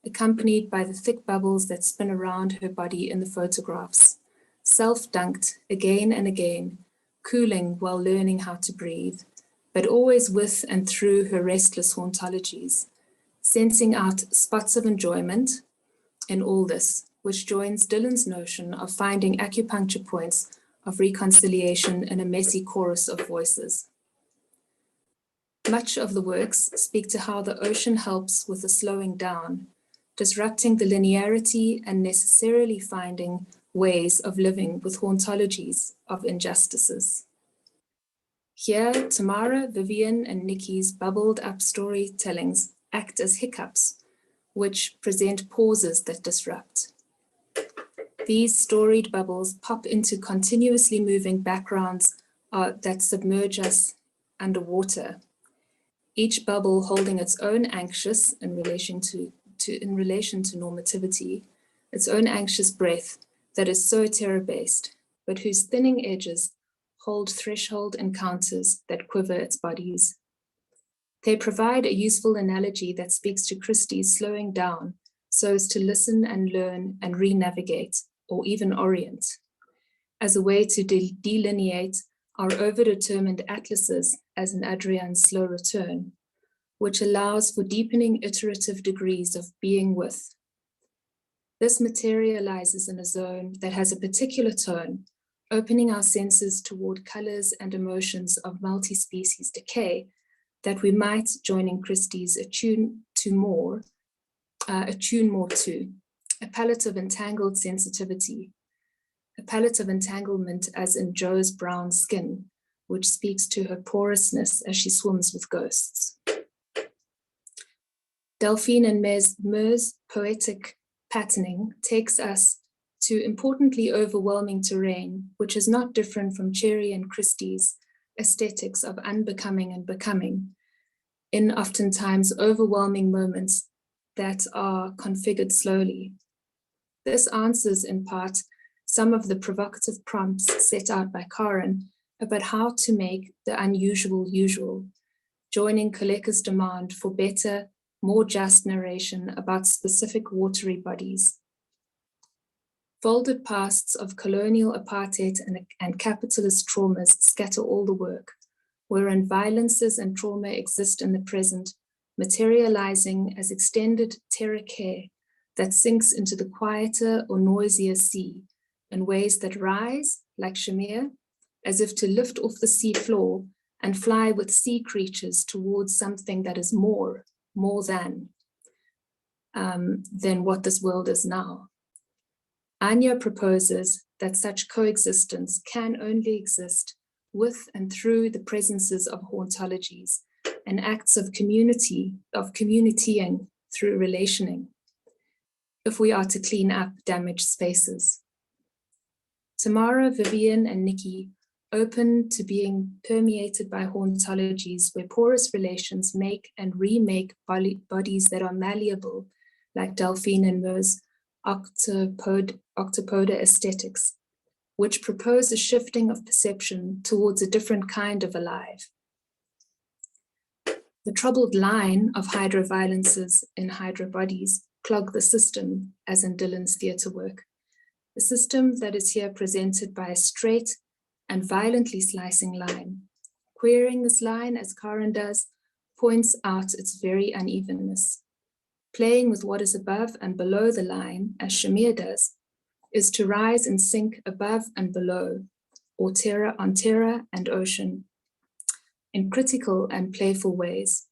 accompanied by the thick bubbles that spin around her body in the photographs, self-dunked again and again, cooling while learning how to breathe, but always with and through her restless hauntologies, sensing out spots of enjoyment in all this, which joins Dylan's notion of finding acupuncture points of reconciliation in a messy chorus of voices. Much of the works speak to how the ocean helps with the slowing down, disrupting the linearity and necessarily finding ways of living with hauntologies of injustices. Here, Tamara, Vivian, and Nikki's bubbled up storytellings act as hiccups, which present pauses that disrupt. These storied bubbles pop into continuously moving backgrounds that submerge us underwater, each bubble holding its own anxious in relation to normativity, its own anxious breath that is so terror-based, but whose thinning edges hold threshold encounters that quiver its bodies. They provide a useful analogy that speaks to Christie's slowing down so as to listen and learn and re-navigate, or even orient, as a way to delineate our overdetermined atlases as in Adrian's slow return, which allows for deepening iterative degrees of being with. This materializes in a zone that has a particular tone, opening our senses toward colors and emotions of multi-species decay that we might, joining Christie's, attune more to, a palette of entangled sensitivity, a palette of entanglement as in Jo's brown skin, which speaks to her porousness as she swims with ghosts. Delphine and Mer's poetic patterning takes us to importantly overwhelming terrain, which is not different from Cherry and Christie's aesthetics of unbecoming and becoming, in oftentimes overwhelming moments that are configured slowly. This answers in part some of the provocative prompts set out by Karen about how to make the unusual usual, joining Koleka's demand for better, more just narration about specific watery bodies. Folded pasts of colonial apartheid and capitalist traumas scatter all the work, wherein violences and trauma exist in the present, materializing as extended terror care that sinks into the quieter or noisier sea in ways that rise, like Shamir, as if to lift off the sea floor and fly with sea creatures towards something that is more than what this world is now. Anya proposes that such coexistence can only exist with and through the presences of hauntologies and acts of communitying through relationing, if we are to clean up damaged spaces. Tamara, Vivian, and Nikki open to being permeated by hauntologies where porous relations make and remake bodies that are malleable, like Delphine and Mer's octopoda aesthetics, which propose a shifting of perception towards a different kind of alive. The troubled line of hydroviolences in hydrobodies clog the system, as in Dylan's theatre work, a system that is here presented by a straight and violently slicing line. Querying this line, as Karen does, points out its very unevenness. Playing with what is above and below the line, as Shamir does, is to rise and sink above and below, or terror on terror and ocean, in critical and playful ways.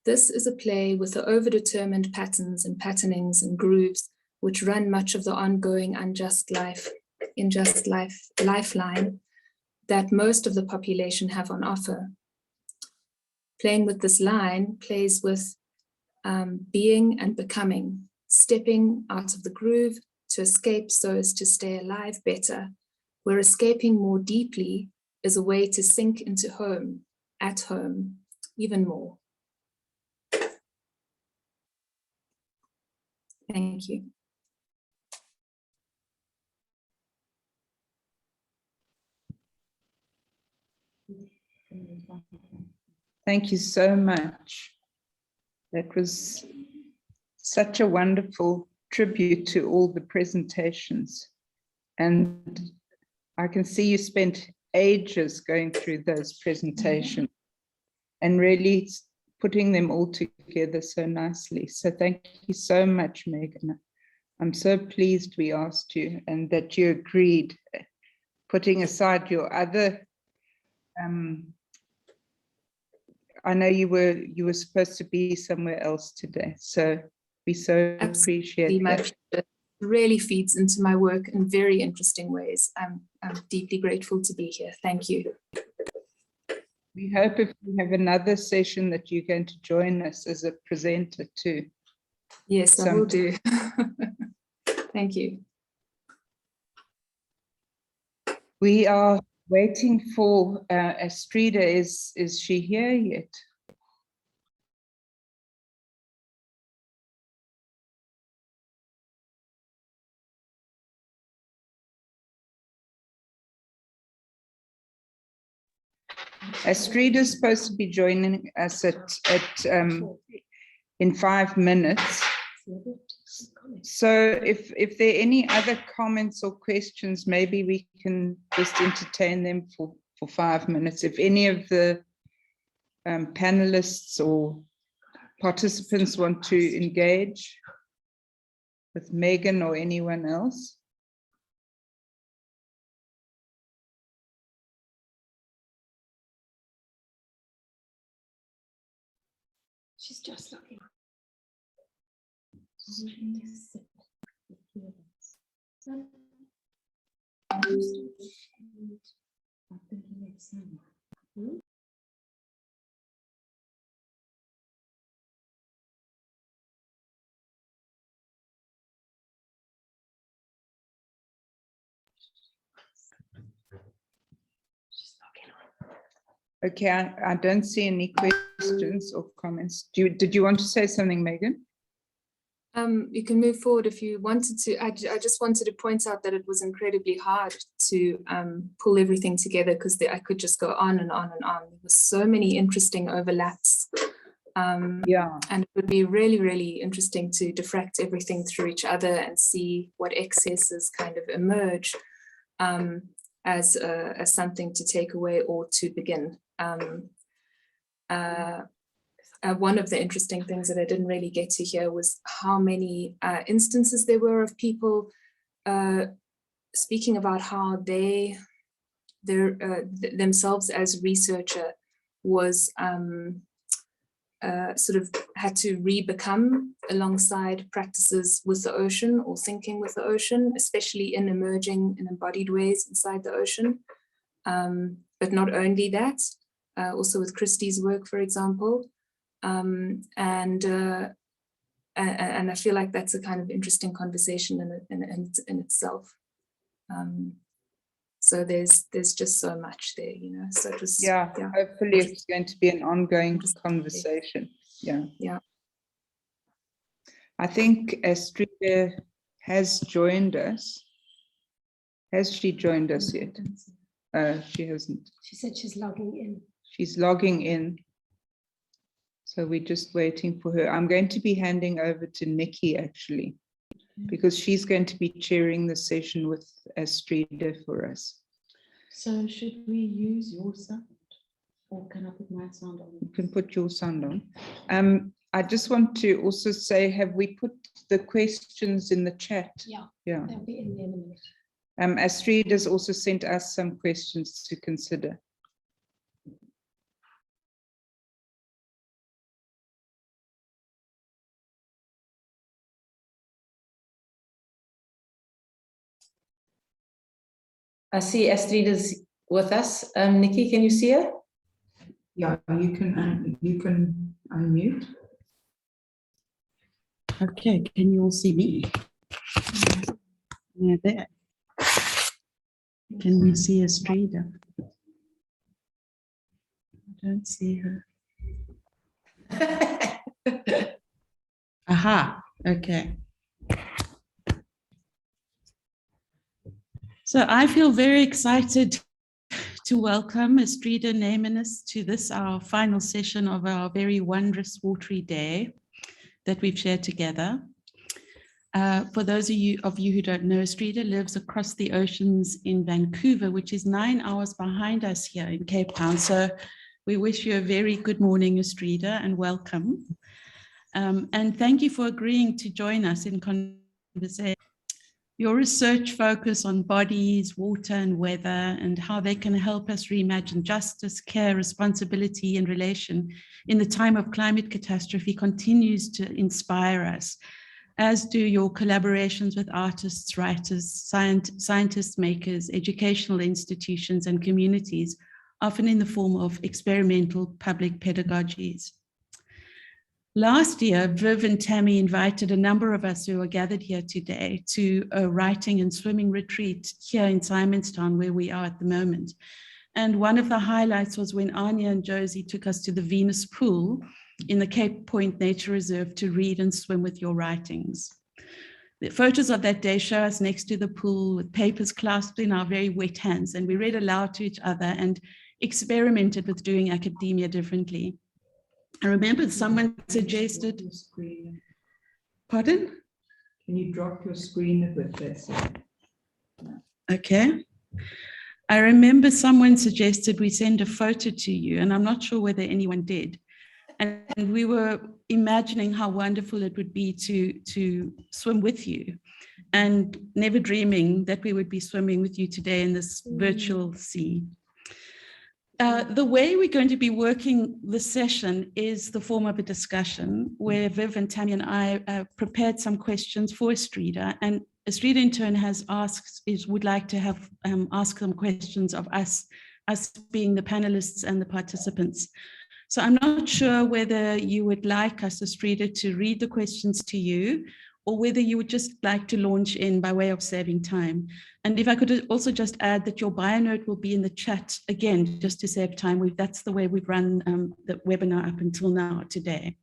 This is a play with the overdetermined patterns and patternings and grooves which run much of the ongoing unjust lifeline that most of the population have on offer. Playing with this line plays with being and becoming, stepping out of the groove to escape so as to stay alive better, where escaping more deeply is a way to sink into home, at home, even more. Thank you. Thank you so much. That was such a wonderful tribute to all the presentations. And I can see you spent ages going through those presentations and really putting them all together so nicely. So thank you so much, Megan. I'm so pleased we asked you and that you agreed, putting aside your other, I know you were supposed to be somewhere else today, so we so appreciate that. It really feeds into my work in very interesting ways. I'm deeply grateful to be here. Thank you. We hope if we have another session that you're going to join us as a presenter too. Yes, I will do. Thank you. We are waiting for Astrida. Is she here yet? Astrida is supposed to be joining us in 5 minutes. So if there are any other comments or questions, maybe we can just entertain them for 5 minutes. If any of the panelists or participants want to engage with Megan or anyone else. She's just looking. Okay, I don't see any questions or comments. Did you want to say something, Megan? You can move forward if you wanted to. I just wanted to point out that it was incredibly hard to pull everything together because I could just go on and on and on. There were so many interesting overlaps. Yeah. And it would be really, really interesting to diffract everything through each other and see what excesses kind of emerge as something to take away or to begin. One of the interesting things that I didn't really get to hear was how many instances there were of people speaking about how themselves as researcher was sort of had to re-become alongside practices with the ocean or thinking with the ocean, especially in emerging and embodied ways inside the ocean. But not only that, also with Christie's work, for example. And I feel like that's a kind of interesting conversation in itself. So there's just so much there, you know. So just hopefully it's going to be an ongoing conversation. Yeah. I think Astrida has joined us. Has she joined us yet? She hasn't. She said she's logging in. She's logging in. So we're just waiting for her. I'm going to be handing over to Nikki actually, because she's going to be chairing the session with Astrida for us. So should we use your sound or can I put my sound on? You can put your sound on. I just want to also say, have we put the questions in the chat? Yeah. They'll be in there in a minute. Astrid has also sent us some questions to consider. I see Astrid is with us. Nikki, can you see her? Yeah, you can unmute. Okay, can you all see me? Yeah, there. Can we see Astrida? I don't see her. Aha, okay. So I feel very excited to welcome Astrida Namenis to this, our final session of our very wondrous watery day. that we've shared together. For those of you who don't know, Estrida lives across the oceans in Vancouver, which is 9 hours behind us here in Cape Town. So we wish you a very good morning, Estrida, and welcome. And thank you for agreeing to join us in conversation. Your research focus on bodies, water, and weather, and how they can help us reimagine justice, care, responsibility, and relation in the time of climate catastrophe continues to inspire us, as do your collaborations with artists, writers, scientists, makers, educational institutions, and communities, often in the form of experimental public pedagogies. Last year, Viv and Tammy invited a number of us who are gathered here today to a writing and swimming retreat here in Simonstown, where we are at the moment. And one of the highlights was when Anya and Josie took us to the Venus Pool in the Cape Point Nature Reserve to read and swim with your writings. The photos of that day show us next to the pool with papers clasped in our very wet hands, and we read aloud to each other and experimented with doing academia differently. I remember someone suggested, pardon? Can you drop your screen a bit this? Okay. I remember someone suggested we send a photo to you, and I'm not sure whether anyone did. And we were imagining how wonderful it would be to swim with you, and never dreaming that we would be swimming with you today in this virtual sea. The way we're going to be working this session is the form of a discussion where Viv and Tammy and I prepared some questions for Estrida, and Estrida in turn has would like to have ask some questions of us being the panelists and the participants. So I'm not sure whether you would like us, Estrida, to read the questions to you, or whether you would just like to launch in by way of saving time. And if I could also just add that your bio note will be in the chat again, just to save time. That's the way we've run the webinar up until now today.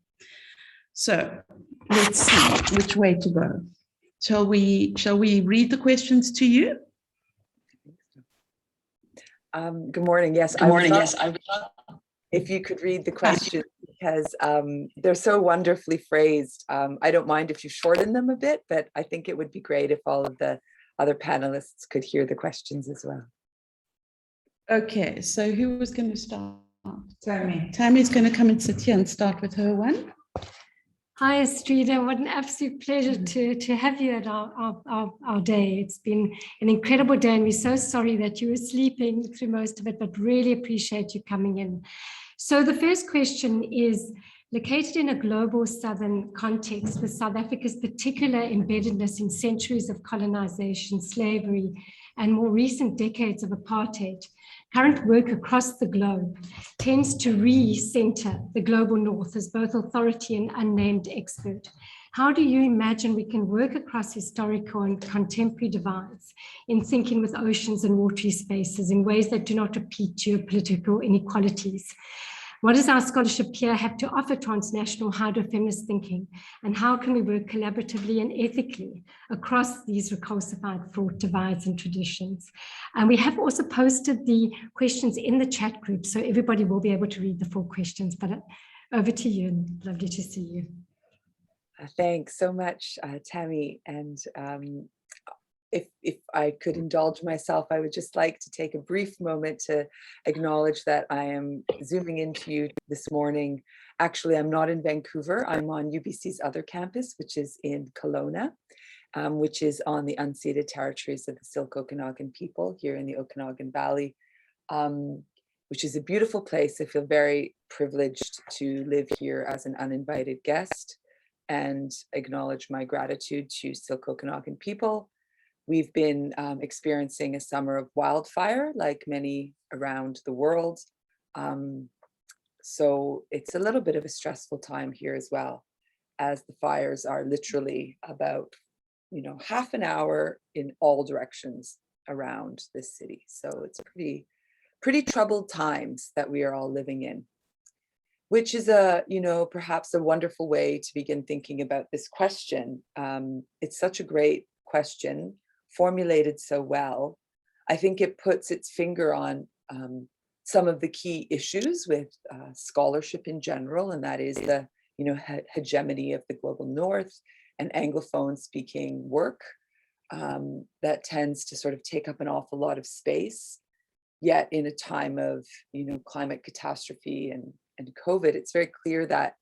So let's see which way to go. Shall we read the questions to you? Good morning. Yes. Good morning. Yes. If you could read the questions, because they're so wonderfully phrased. I don't mind if you shorten them a bit, but I think it would be great if all of the other panelists could hear the questions as well. Okay, so who was going to start? Tammy. Tammy's going to come and sit here and start with her one. Hi, Estrida. What an absolute pleasure to have you at our day. It's been an incredible day, and we're so sorry that you were sleeping through most of it, but really appreciate you coming in. So the first question is, located in a global southern context with South Africa's particular embeddedness in centuries of colonization, slavery, and more recent decades of apartheid, current work across the globe tends to re-center the global north as both authority and unnamed expert. How do you imagine we can work across historical and contemporary divides in thinking with oceans and watery spaces in ways that do not repeat geopolitical inequalities? What does our scholarship here have to offer transnational hydrofeminist thinking? And how can we work collaboratively and ethically across these recalcified, fraught divides and traditions? And we have also posted the questions in the chat group, so everybody will be able to read the full questions. But over to you, and lovely to see you. Thanks so much, Tammy. And if I could indulge myself, I would just like to take a brief moment to acknowledge that I am zooming into you this morning. Actually, I'm not in Vancouver. I'm on UBC's other campus, which is in Kelowna, which is on the unceded territories of the Silk Okanagan people here in the Okanagan Valley, which is a beautiful place. I feel very privileged to live here as an uninvited guest and acknowledge my gratitude to Silk Okanagan people. We've been experiencing a summer of wildfire, like many around the world. So it's a little bit of a stressful time here as well, as the fires are literally about, half an hour in all directions around this city. So it's pretty troubled times that we are all living in, which is perhaps a wonderful way to begin thinking about this question. It's such a great question, formulated so well. I think it puts its finger on some of the key issues with scholarship in general, and that is the hegemony of the global north and Anglophone speaking work that tends to sort of take up an awful lot of space. Yet in a time of, climate catastrophe and COVID, it's very clear that,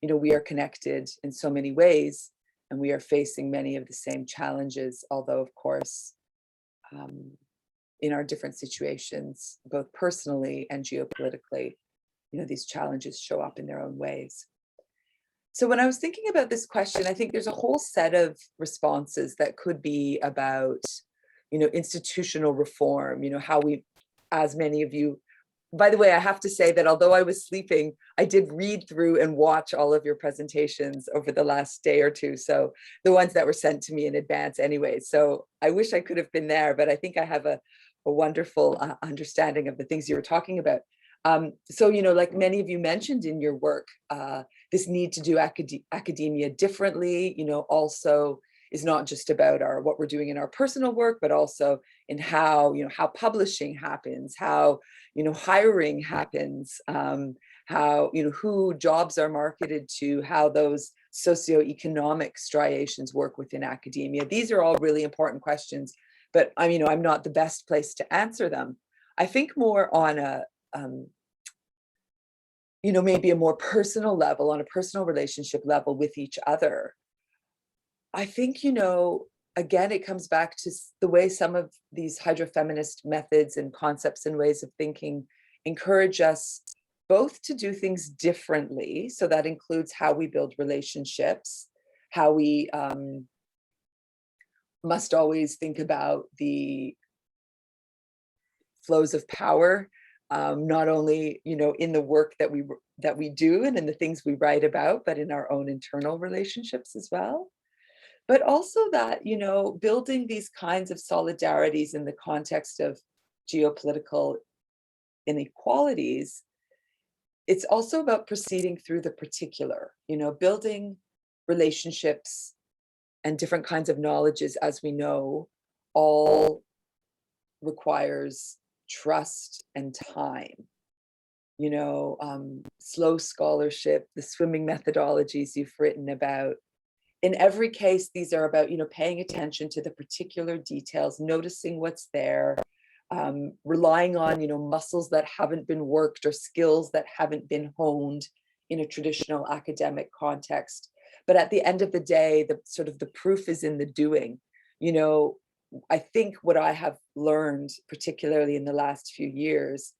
we are connected in so many ways and we are facing many of the same challenges, although of course, in our different situations, both personally and geopolitically, these challenges show up in their own ways. So when I was thinking about this question, I think there's a whole set of responses that could be about, institutional reform, how we, as many of you, by the way, I have to say that although I was sleeping, I did read through and watch all of your presentations over the last day or two. So the ones that were sent to me in advance anyway. So I wish I could have been there, but I think I have a wonderful understanding of the things you were talking about. So, like many of you mentioned in your work, this need to do academia differently, also is not just about what we're doing in our personal work, but also in how, how publishing happens, how, hiring happens, how, who jobs are marketed to, how those socioeconomic striations work within academia. These are all really important questions, but I'm not the best place to answer them. I think more on a, maybe a more personal level, on a personal relationship level with each other. I think, again, it comes back to the way some of these hydrofeminist methods and concepts and ways of thinking encourage us both to do things differently. So that includes how we build relationships, how we must always think about the flows of power, not only, in the work that we do and in the things we write about, but in our own internal relationships as well. But also that, building these kinds of solidarities in the context of geopolitical inequalities, it's also about proceeding through the particular, building relationships and different kinds of knowledges, as we know, all requires trust and time. Slow scholarship, the swimming methodologies you've written about. In every case, these are about, paying attention to the particular details, noticing what's there, relying on, muscles that haven't been worked or skills that haven't been honed in a traditional academic context. But at the end of the day, the proof is in the doing. I think what I have learned, particularly in the last few years,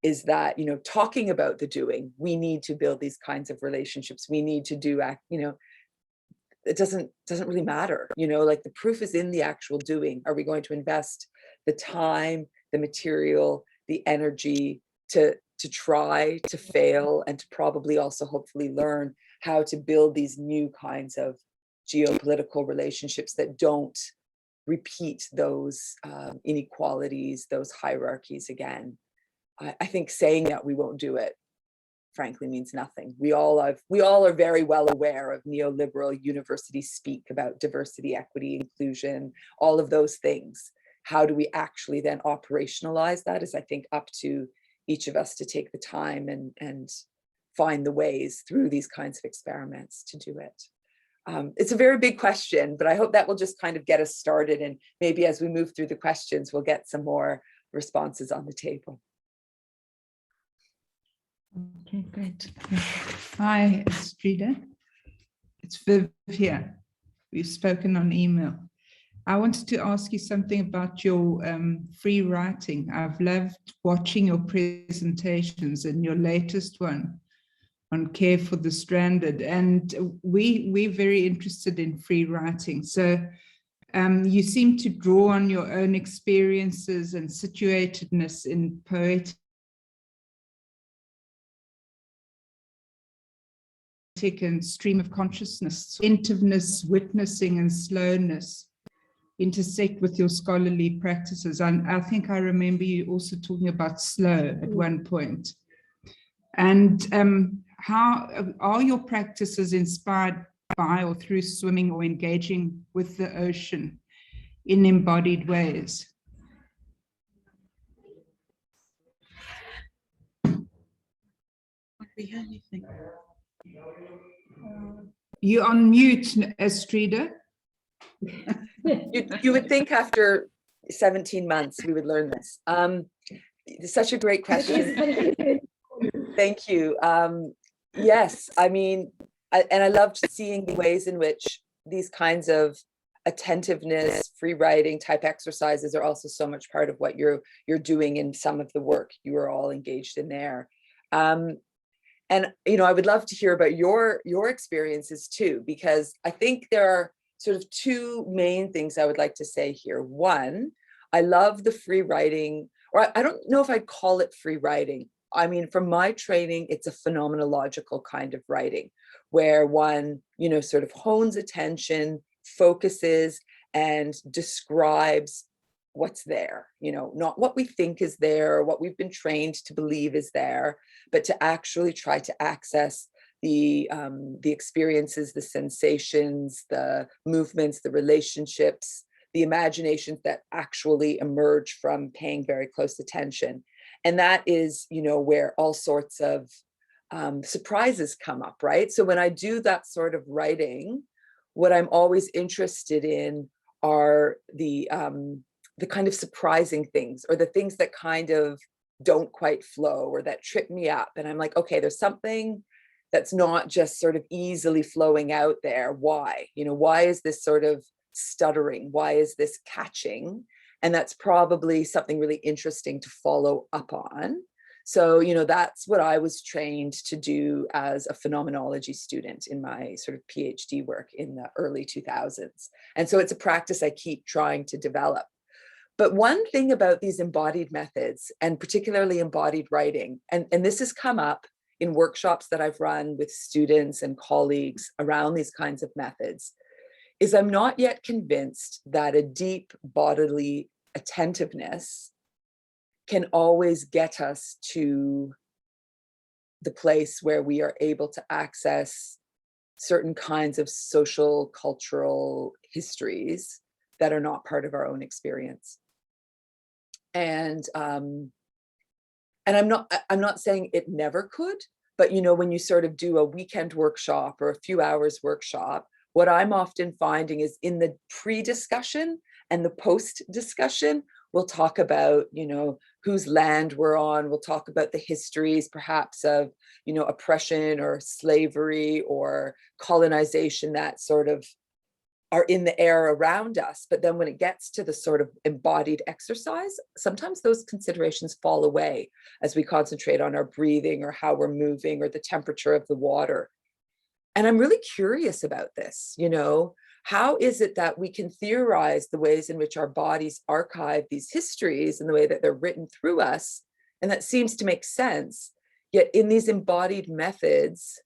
is that, talking about the doing, we need to build these kinds of relationships. We need to do, it doesn't really matter, like the proof is in the actual doing. Are we going to invest the time, the material, the energy to try, to fail, and to probably also hopefully learn how to build these new kinds of geopolitical relationships that don't repeat those inequalities, those hierarchies again? I think saying that we won't do it, frankly, means nothing. We all are very well aware of neoliberal university speak about diversity, equity, inclusion, all of those things. How do we actually then operationalize that is, I think, up to each of us to take the time and find the ways through these kinds of experiments to do it. It's a very big question, but I hope that will just kind of get us started. And maybe as we move through the questions, we'll get some more responses on the table. Okay, great. Hi, Estrida. It's Viv here. We've spoken on email. I wanted to ask you something about your free writing. I've loved watching your presentations, and your latest one on care for the stranded. And we're very interested in free writing. So you seem to draw on your own experiences and situatedness in poetic and stream of consciousness, attentiveness, witnessing, and slowness intersect with your scholarly practices. And I think I remember you also talking about slow at one point. And how are your practices inspired by or through swimming or engaging with the ocean in embodied ways? We hear anything. You're on mute, Estrida. You would think after 17 months we would learn this. Such a great question. Thank you. Yes, I mean, I loved seeing the ways in which these kinds of attentiveness, free writing type exercises are also so much part of what you're doing in some of the work you are all engaged in there. And I would love to hear about your experiences too, because I think there are sort of two main things I would like to say here. One, I love the free writing, or I don't know if I'd call it free writing. I mean, from my training, it's a phenomenological kind of writing where one, sort of hones attention, focuses, and describes what's there, not what we think is there, or what we've been trained to believe is there, but to actually try to access the experiences, the sensations, the movements, the relationships, the imaginations that actually emerge from paying very close attention. And that is, where all sorts of surprises come up, right? So when I do that sort of writing, what I'm always interested in are the kind of surprising things, or the things that kind of don't quite flow, or that trip me up. And I'm like, okay, there's something that's not just sort of easily flowing out there. Why? Why is this sort of stuttering? Why is this catching? And that's probably something really interesting to follow up on. So, that's what I was trained to do as a phenomenology student in my sort of PhD work in the early 2000s. And so it's a practice I keep trying to develop. But one thing about these embodied methods, and particularly embodied writing, and this has come up in workshops that I've run with students and colleagues around these kinds of methods, is I'm not yet convinced that a deep bodily attentiveness can always get us to the place where we are able to access certain kinds of social, cultural histories that are not part of our own experience. And I'm not saying it never could, but when you sort of do a weekend workshop or a few hours workshop, what I'm often finding is in the pre-discussion and the post-discussion, we'll talk about, whose land we're on. We'll talk about the histories, perhaps of, oppression or slavery or colonization that sort of are in the air around us. But then when it gets to the sort of embodied exercise, sometimes those considerations fall away as we concentrate on our breathing or how we're moving or the temperature of the water. And I'm really curious about this, how is it that we can theorize the ways in which our bodies archive these histories and the way that they're written through us? And that seems to make sense. Yet in these embodied methods,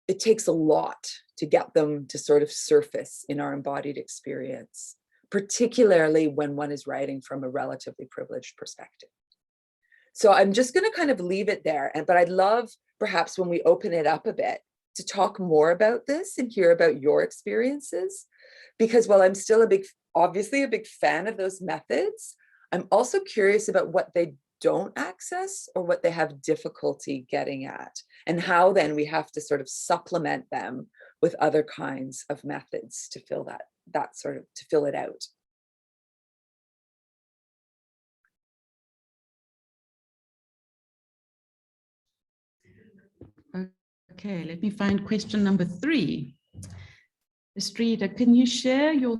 it takes a lot to get them to sort of surface in our embodied experience, particularly when one is writing from a relatively privileged perspective. So I'm just going to kind of leave it there. But I'd love, perhaps when we open it up a bit, to talk more about this and hear about your experiences. Because while I'm still obviously a big fan of those methods, I'm also curious about what they don't access or what they have difficulty getting at, and how then we have to sort of supplement them with other kinds of methods to fill to fill it out. Okay, let me find question number 3. Estrida, can you share your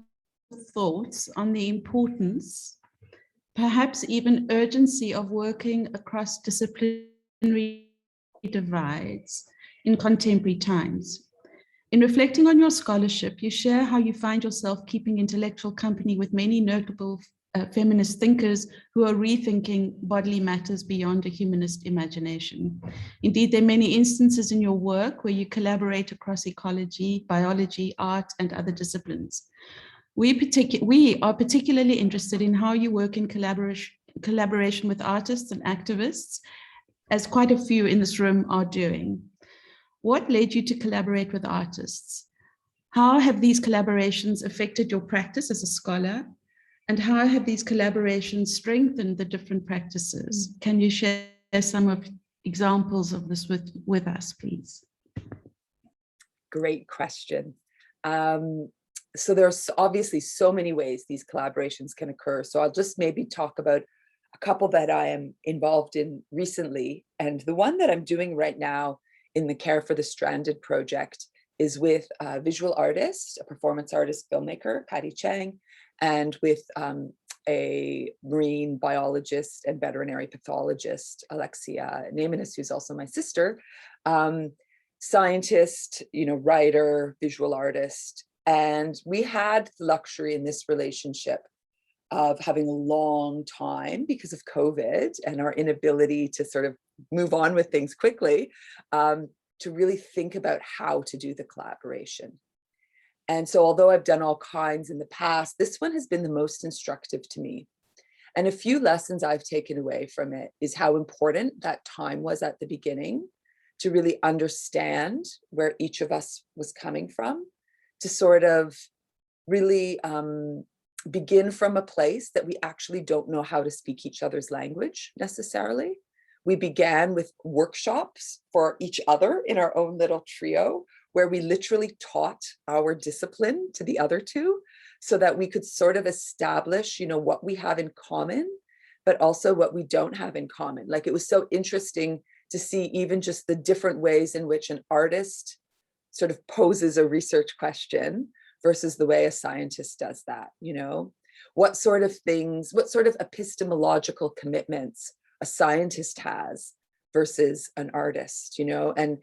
thoughts on the importance, perhaps even urgency, of working across disciplinary divides in contemporary times? In reflecting on your scholarship, you share how you find yourself keeping intellectual company with many notable feminist thinkers who are rethinking bodily matters beyond a humanist imagination. Indeed, there are many instances in your work where you collaborate across ecology, biology, art, and other disciplines. We are particularly interested in how you work in collaboration with artists and activists, as quite a few in this room are doing. What led you to collaborate with artists? How have these collaborations affected your practice as a scholar? And how have these collaborations strengthened the different practices? Can you share some of examples of this with us, please? great question. So there's obviously so many ways these collaborations can occur. So I'll just maybe talk about a couple that I am involved in recently. And the one that I'm doing right now in the Care for the Stranded project is with a visual artist, a performance artist, filmmaker, Patty Chang, and with a marine biologist and veterinary pathologist, Alexia Namenis, who's also my sister, scientist, writer, visual artist. And we had the luxury in this relationship of having a long time because of COVID and our inability to sort of move on with things quickly, to really think about how to do the collaboration. And so although I've done all kinds in the past, this one has been the most instructive to me. And a few lessons I've taken away from it is how important that time was at the beginning to really understand where each of us was coming from, to sort of really begin from a place that we actually don't know how to speak each other's language necessarily. We began with workshops for each other in our own little trio, where we literally taught our discipline to the other two so that we could sort of establish, what we have in common, but also what we don't have in common. Like, it was so interesting to see even just the different ways in which an artist sort of poses a research question versus the way a scientist does that, what sort of things, what sort of epistemological commitments a scientist has versus an artist, and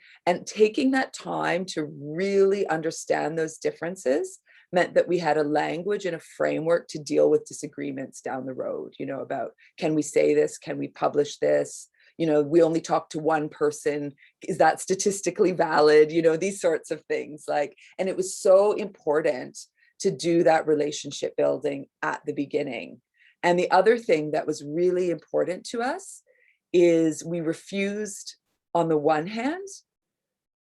taking that time to really understand those differences meant that we had a language and a framework to deal with disagreements down the road, about, can we say this? Can we publish this? We only talk to one person. Is that statistically valid? These sorts of things, and it was so important to do that relationship building at the beginning. And the other thing that was really important to us is we refused, on the one hand,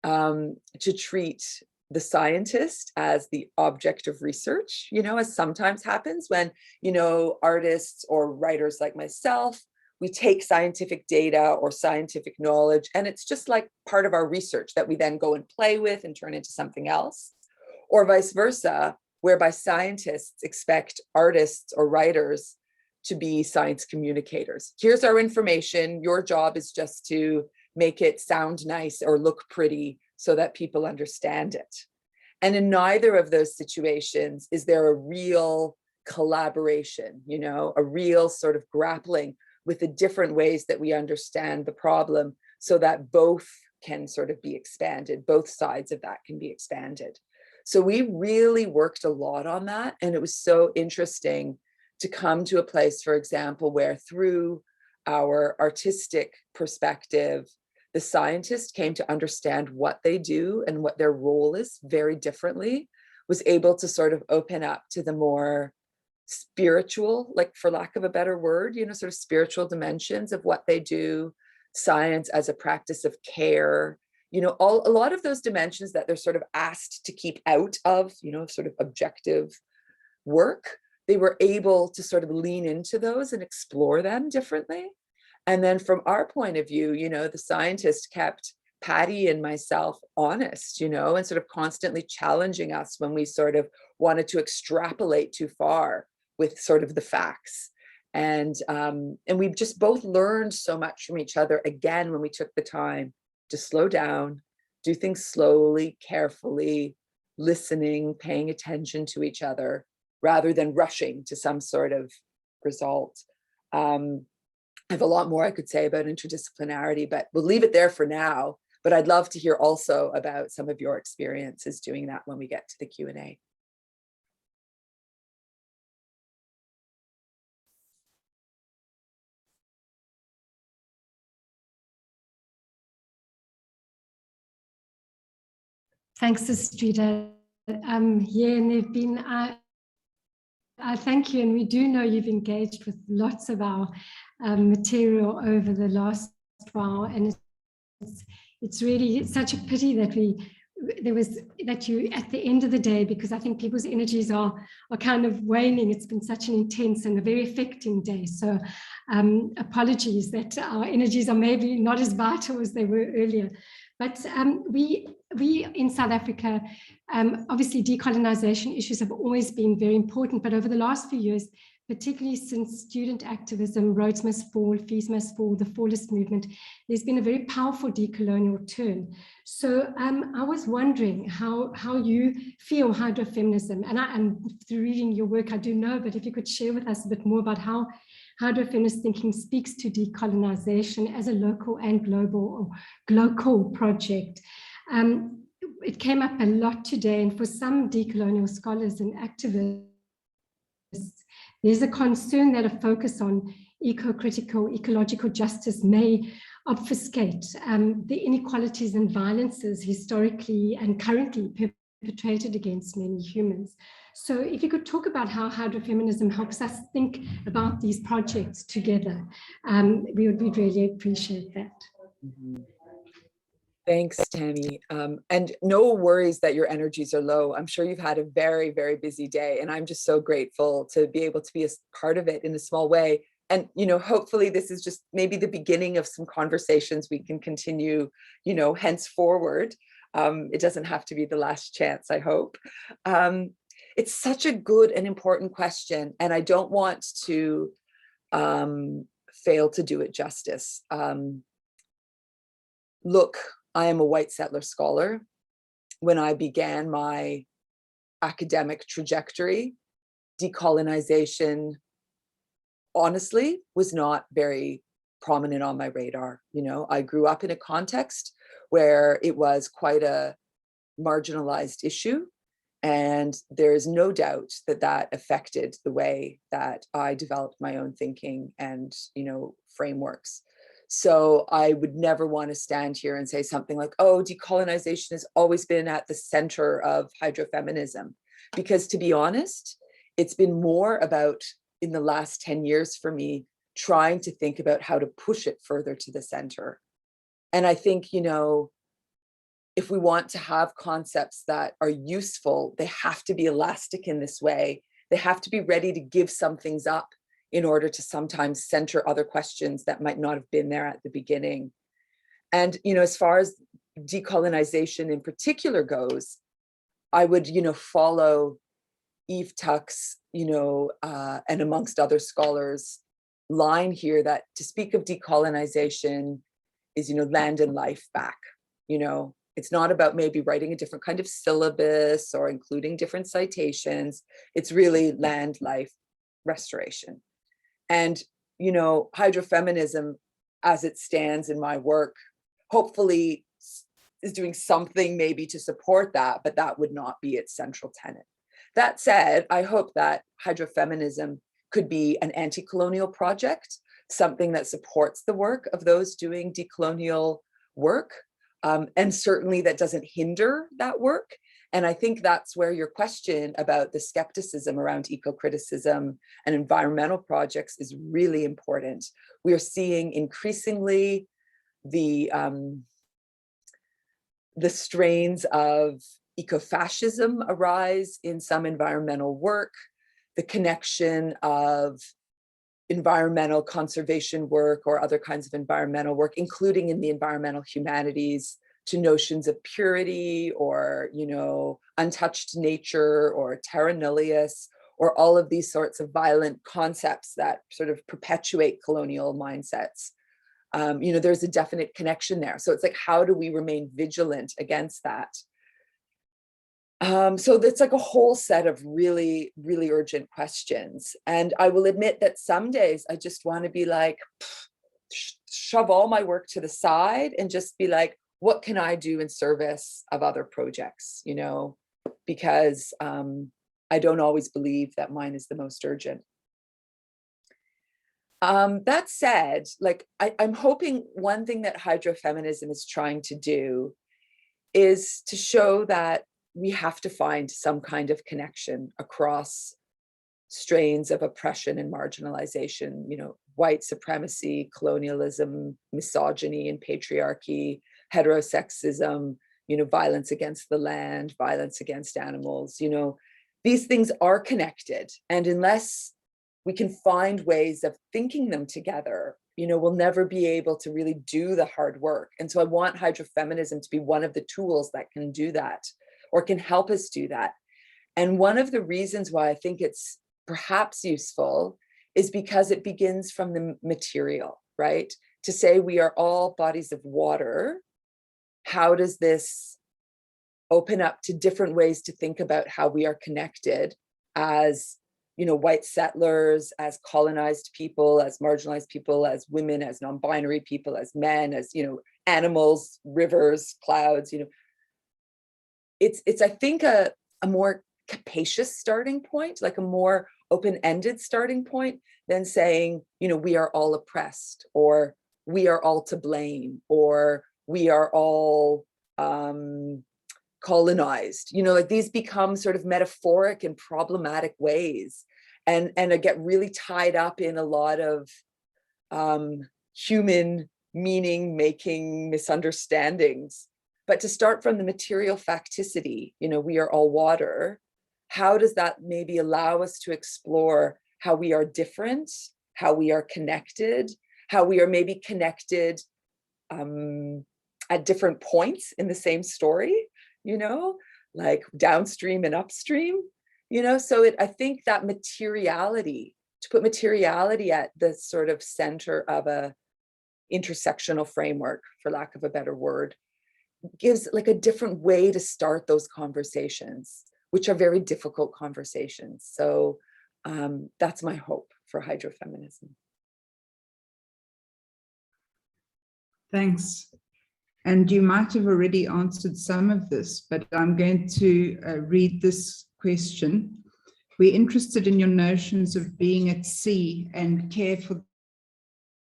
to treat the scientist as the object of research, as sometimes happens when, artists or writers like myself, we take scientific data or scientific knowledge, and it's just like part of our research that we then go and play with and turn into something else, or vice versa, whereby scientists expect artists or writers to be science communicators. Here's our information. Your job is just to make it sound nice or look pretty so that people understand it. And in neither of those situations is there a real collaboration, a real sort of grappling with the different ways that we understand the problem so that both can sort of be expanded, both sides of that can be expanded. So we really worked a lot on that. And it was so interesting to come to a place, for example, where through our artistic perspective, the scientist came to understand what they do and what their role is very differently, was able to sort of open up to the more spiritual, like, for lack of a better word, sort of spiritual dimensions of what they do, science as a practice of care, a lot of those dimensions that they're sort of asked to keep out of, sort of objective work. They were able to sort of lean into those and explore them differently. And then from our point of view, the scientist kept Patty and myself honest, and sort of constantly challenging us when we sort of wanted to extrapolate too far with sort of the facts. And we just both learned so much from each other, again, when we took the time to slow down, do things slowly, carefully, listening, paying attention to each other, rather than rushing to some sort of result. I have a lot more I could say about interdisciplinarity, but we'll leave it there for now. But I'd love to hear also about some of your experiences doing that when we get to the Q&A. Thanks, Estrida. Yeah, and they've been, I thank you, and we do know you've engaged with lots of our material over the last while, and it's really such a pity that you at the end of the day, because I think people's energies are kind of waning. It's been such an intense and a very affecting day. So apologies that our energies are maybe not as vital as they were earlier. But we in South Africa, obviously decolonization issues have always been very important, but over the last few years, particularly since student activism, Rhodes Must Fall, Fees Must Fall, the Fallist movement, there's been a very powerful decolonial turn. So I was wondering how you feel hydrofeminism, and through reading your work, I do know, but if you could share with us a bit more about how hydrofeminist thinking speaks to decolonization as a local and global project. It came up a lot today, and for some decolonial scholars and activists, there's a concern that a focus on eco-critical, ecological justice may obfuscate the inequalities and violences historically and currently perpetrated against many humans. So if you could talk about how hydrofeminism helps us think about these projects together, we would really appreciate that. Mm-hmm. Thanks, Tammy. And no worries that your energies are low. I'm sure you've had a very, very busy day, and I'm just so grateful to be able to be a part of it in a small way. And, you know, hopefully this is just maybe the beginning of some conversations we can continue, you know, henceforward. It doesn't have to be the last chance, I hope. It's such a good and important question, and I don't want to fail to do it justice. Look, I am a white settler scholar. When I began my academic trajectory, decolonization, honestly, was not very prominent on my radar. You know, I grew up in a context where it was quite a marginalized issue. And there is no doubt that that affected the way that I developed my own thinking and, you know, frameworks. So I would never want to stand here and say something like, oh, decolonization has always been at the center of hydrofeminism. Because to be honest, it's been more about, in the last 10 years for me, trying to think about how to push it further to the center. And I think, you know, if we want to have concepts that are useful, they have to be elastic in this way. They have to be ready to give some things up in order to sometimes center other questions that might not have been there at the beginning. And, you know, as far as decolonization in particular goes, I would, you know, follow Eve Tuck's, you know, and amongst other scholars, line here that to speak of decolonization is, you know, land and life back. You know, it's not about maybe writing a different kind of syllabus or including different citations. It's really land, life, restoration. And, you know, hydrofeminism, as it stands in my work, hopefully is doing something maybe to support that, but that would not be its central tenet. That said, I hope that hydrofeminism could be an anti-colonial project, something that supports the work of those doing decolonial work, and certainly that doesn't hinder that work. And I think that's where your question about the skepticism around eco-criticism and environmental projects is really important. We are seeing increasingly the strains of ecofascism arise in some environmental work, the connection of environmental conservation work or other kinds of environmental work, including in the environmental humanities, to notions of purity or, you know, untouched nature or terra nullius, or all of these sorts of violent concepts that sort of perpetuate colonial mindsets. You know, there's a definite connection there. So it's like, how do we remain vigilant against that? So that's like a whole set of really, really urgent questions. And I will admit that some days I just want to be like, shove all my work to the side and just be like, what can I do in service of other projects, you know, because I don't always believe that mine is the most urgent. That said, like, I'm hoping one thing that hydrofeminism is trying to do is to show that we have to find some kind of connection across strains of oppression and marginalization, you know, white supremacy, colonialism, misogyny and patriarchy, heterosexism, you know, violence against the land, violence against animals, you know, these things are connected. And unless we can find ways of thinking them together, we'll never be able to really do the hard work. And so I want hydrofeminism to be one of the tools that can do that, or can help us do that. And one of the reasons why I think it's perhaps useful is because it begins from the material, right? To say we are all bodies of water, how does this open up to different ways to think about how we are connected as, white settlers, as colonized people, as marginalized people, as women, as non-binary people, as men, as, animals, rivers, clouds, It's I think a more capacious starting point, like a more open-ended starting point than saying, we are all oppressed, or we are all to blame, or we are all colonized. Like these become sort of metaphoric and problematic ways, and I get really tied up in a lot of human meaning making misunderstandings. But to start from the material facticity, we are all water, how does that maybe allow us to explore how we are different, how we are connected, how we are maybe connected at different points in the same story, like downstream and upstream, so I think that materiality, to put materiality at the sort of center of a intersectional framework, for lack of a better word, gives like a different way to start those conversations, which are very difficult conversations. So that's my hope for hydrofeminism. Thanks. And you might have already answered some of this, but I'm going to read this question. We're interested in your notions of being at sea and care for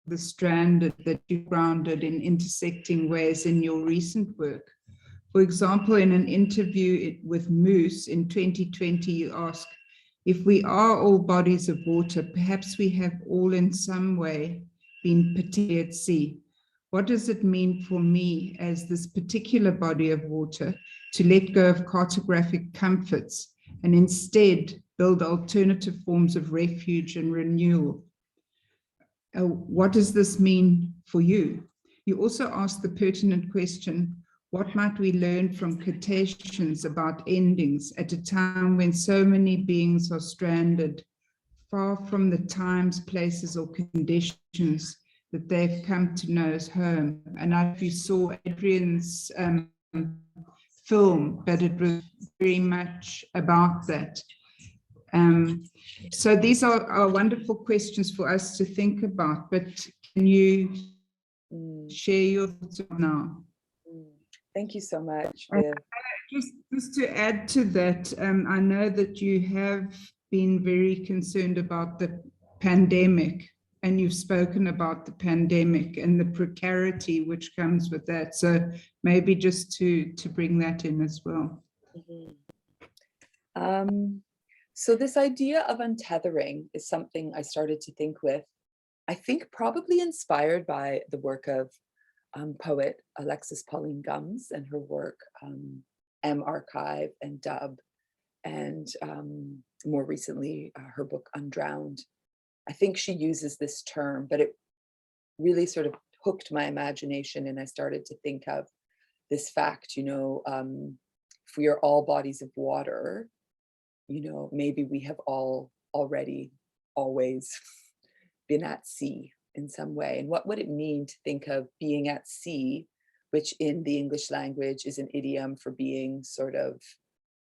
the stranded that you grounded in intersecting ways in your recent work. For example, in an interview with Moose in 2020, you ask, if we are all bodies of water, perhaps we have all in some way been particularly at sea. What does it mean for me as this particular body of water to let go of cartographic comforts and instead build alternative forms of refuge and renewal? What does this mean for you? You also asked the pertinent question, what might we learn from quotations about endings at a time when so many beings are stranded, far from the times, places, or conditions that they've come to know as home? And I don't know if you saw Adrian's film, but it was very much about that. So these are wonderful questions for us to think about, but can you share your thoughts now? Thank you so much, Viv. Just to add to that, I know that you have been very concerned about the pandemic, and you've spoken about the pandemic and the precarity which comes with that. So maybe just to bring that in as well. So this idea of untethering is something I started to think with, I think probably inspired by the work of poet Alexis Pauline Gumbs and her work M Archive and Dub, and more recently her book Undrowned. I think she uses this term, but it really sort of hooked my imagination, and I started to think of this fact, if we are all bodies of water, maybe we have all already always been at sea in some way. And what would it mean to think of being at sea, which in the English language is an idiom for being sort of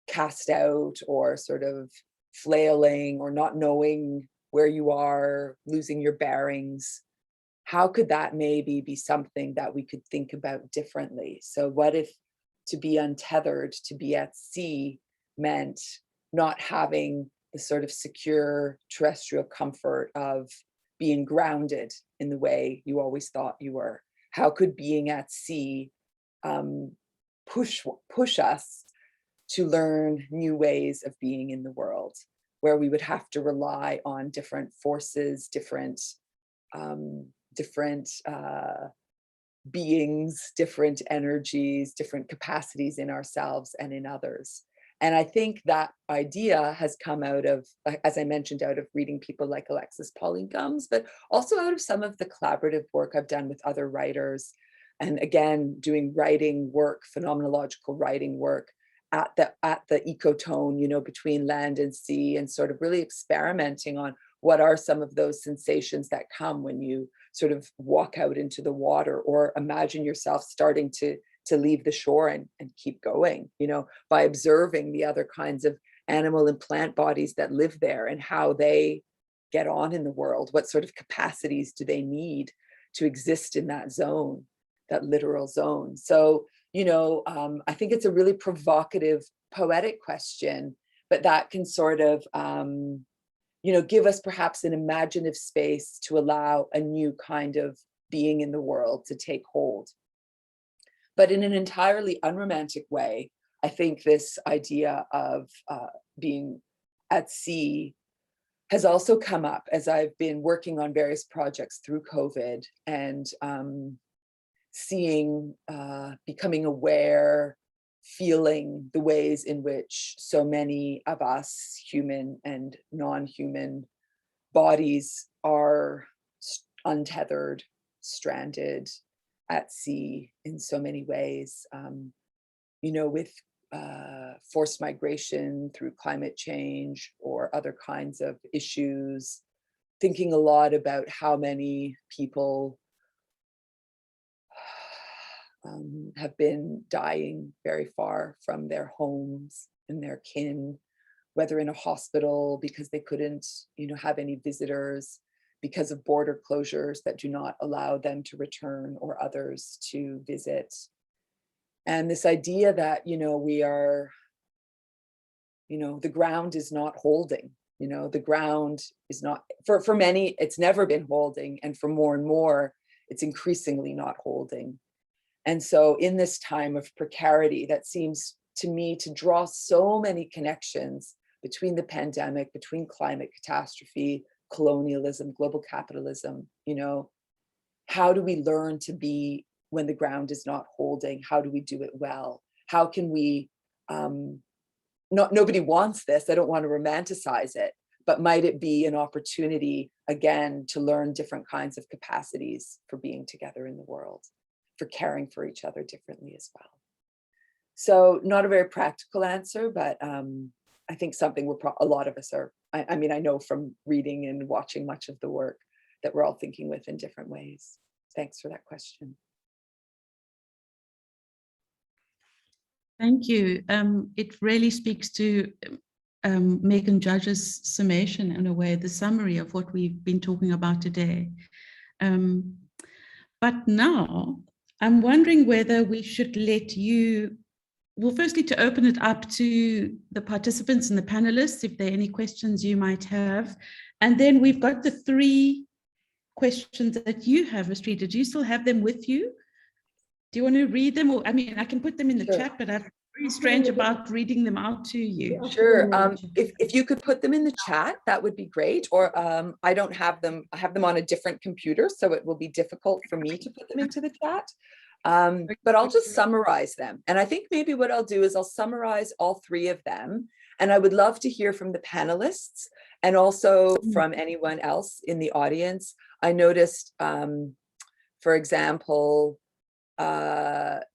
cast out or sort of flailing or not knowing where you are, losing your bearings? How could that maybe be something that we could think about differently? So what if to be untethered, to be at sea, meant not having the sort of secure terrestrial comfort of being grounded in the way you always thought you were? How could being at sea push us to learn new ways of being in the world, where we would have to rely on different forces, different beings, different energies, different capacities in ourselves and in others? And I think that idea has come out of, as I mentioned, out of reading people like Alexis Pauline Gumbs, but also out of some of the collaborative work I've done with other writers. And again, doing writing work, phenomenological writing work at the ecotone, you know, between land and sea, and sort of really experimenting on what are some of those sensations that come when you sort of walk out into the water, or imagine yourself starting to leave the shore and keep going, you know, by observing the other kinds of animal and plant bodies that live there and how they get on in the world. What sort of capacities do they need to exist in that zone, that literal zone? So, you know, I think it's a really provocative, poetic question, but that can sort of, you know, give us perhaps an imaginative space to allow a new kind of being in the world to take hold. But in an entirely unromantic way, I think this idea of being at sea has also come up as I've been working on various projects through COVID, and seeing, becoming aware, feeling the ways in which so many of us, human and non-human bodies, are untethered, stranded at sea in so many ways, you know, with forced migration through climate change or other kinds of issues, thinking a lot about how many people have been dying very far from their homes and their kin, whether in a hospital because they couldn't, you know, have any visitors, because of border closures that do not allow them to return or others to visit. And this idea that, you know, we are, you know, the ground is not holding, you know, the ground is not, for many, it's never been holding. And for more and more, it's increasingly not holding. And so in this time of precarity that seems to me to draw so many connections between the pandemic, between climate catastrophe, colonialism, global capitalism, you know, how do we learn to be when the ground is not holding? How do we do it well? How can we, nobody wants this, I don't want to romanticize it, but might it be an opportunity, again, to learn different kinds of capacities for being together in the world, for caring for each other differently as well? So not a very practical answer, but I think something a lot of us are, I mean, I know from reading and watching much of the work that we're all thinking with in different ways. Thanks for that question. Thank you. It really speaks to Megan Judge's summation, in a way, the summary of what we've been talking about today. But now I'm wondering whether we should let you, well, firstly, to open it up to the participants and the panelists, if there are any questions you might have. And then we've got the 3 questions that you have, Astrid. Do you still have them with you? Do you want to read them? Or, I mean, I can put them in the chat, but I'm very strange about reading them out to you. Sure. If you could put them in the chat, that would be great. Or I don't have them. I have them on a different computer, so it will be difficult for me to put them into the chat. But I'll just summarize them. And I think maybe what I'll do is I'll summarize all 3 of them. And I would love to hear from the panelists and also from anyone else in the audience. I noticed, for example,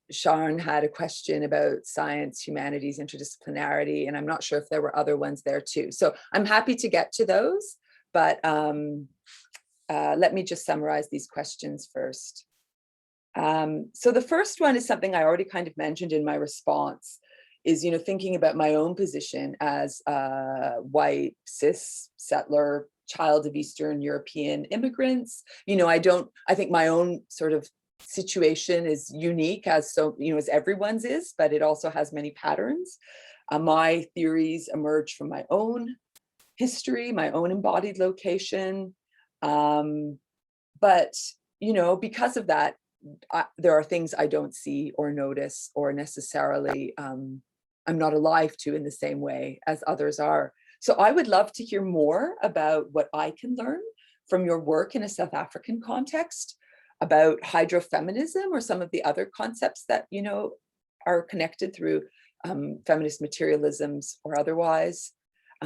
Sharon had a question about science, humanities, interdisciplinarity, and I'm not sure if there were other ones there too. So I'm happy to get to those, but let me just summarize these questions first. So the first one is something I already kind of mentioned in my response, is, you know, thinking about my own position as a white, cis, settler, child of Eastern European immigrants. You know, I think my own sort of situation is unique, as so, you know, as everyone's is, but it also has many patterns. My theories emerge from my own history, my own embodied location. But, you know, because of that, there are things I don't see or notice or necessarily I'm not alive to in the same way as others are. So I would love to hear more about what I can learn from your work in a South African context, about hydrofeminism or some of the other concepts that, you know, are connected through feminist materialisms or otherwise,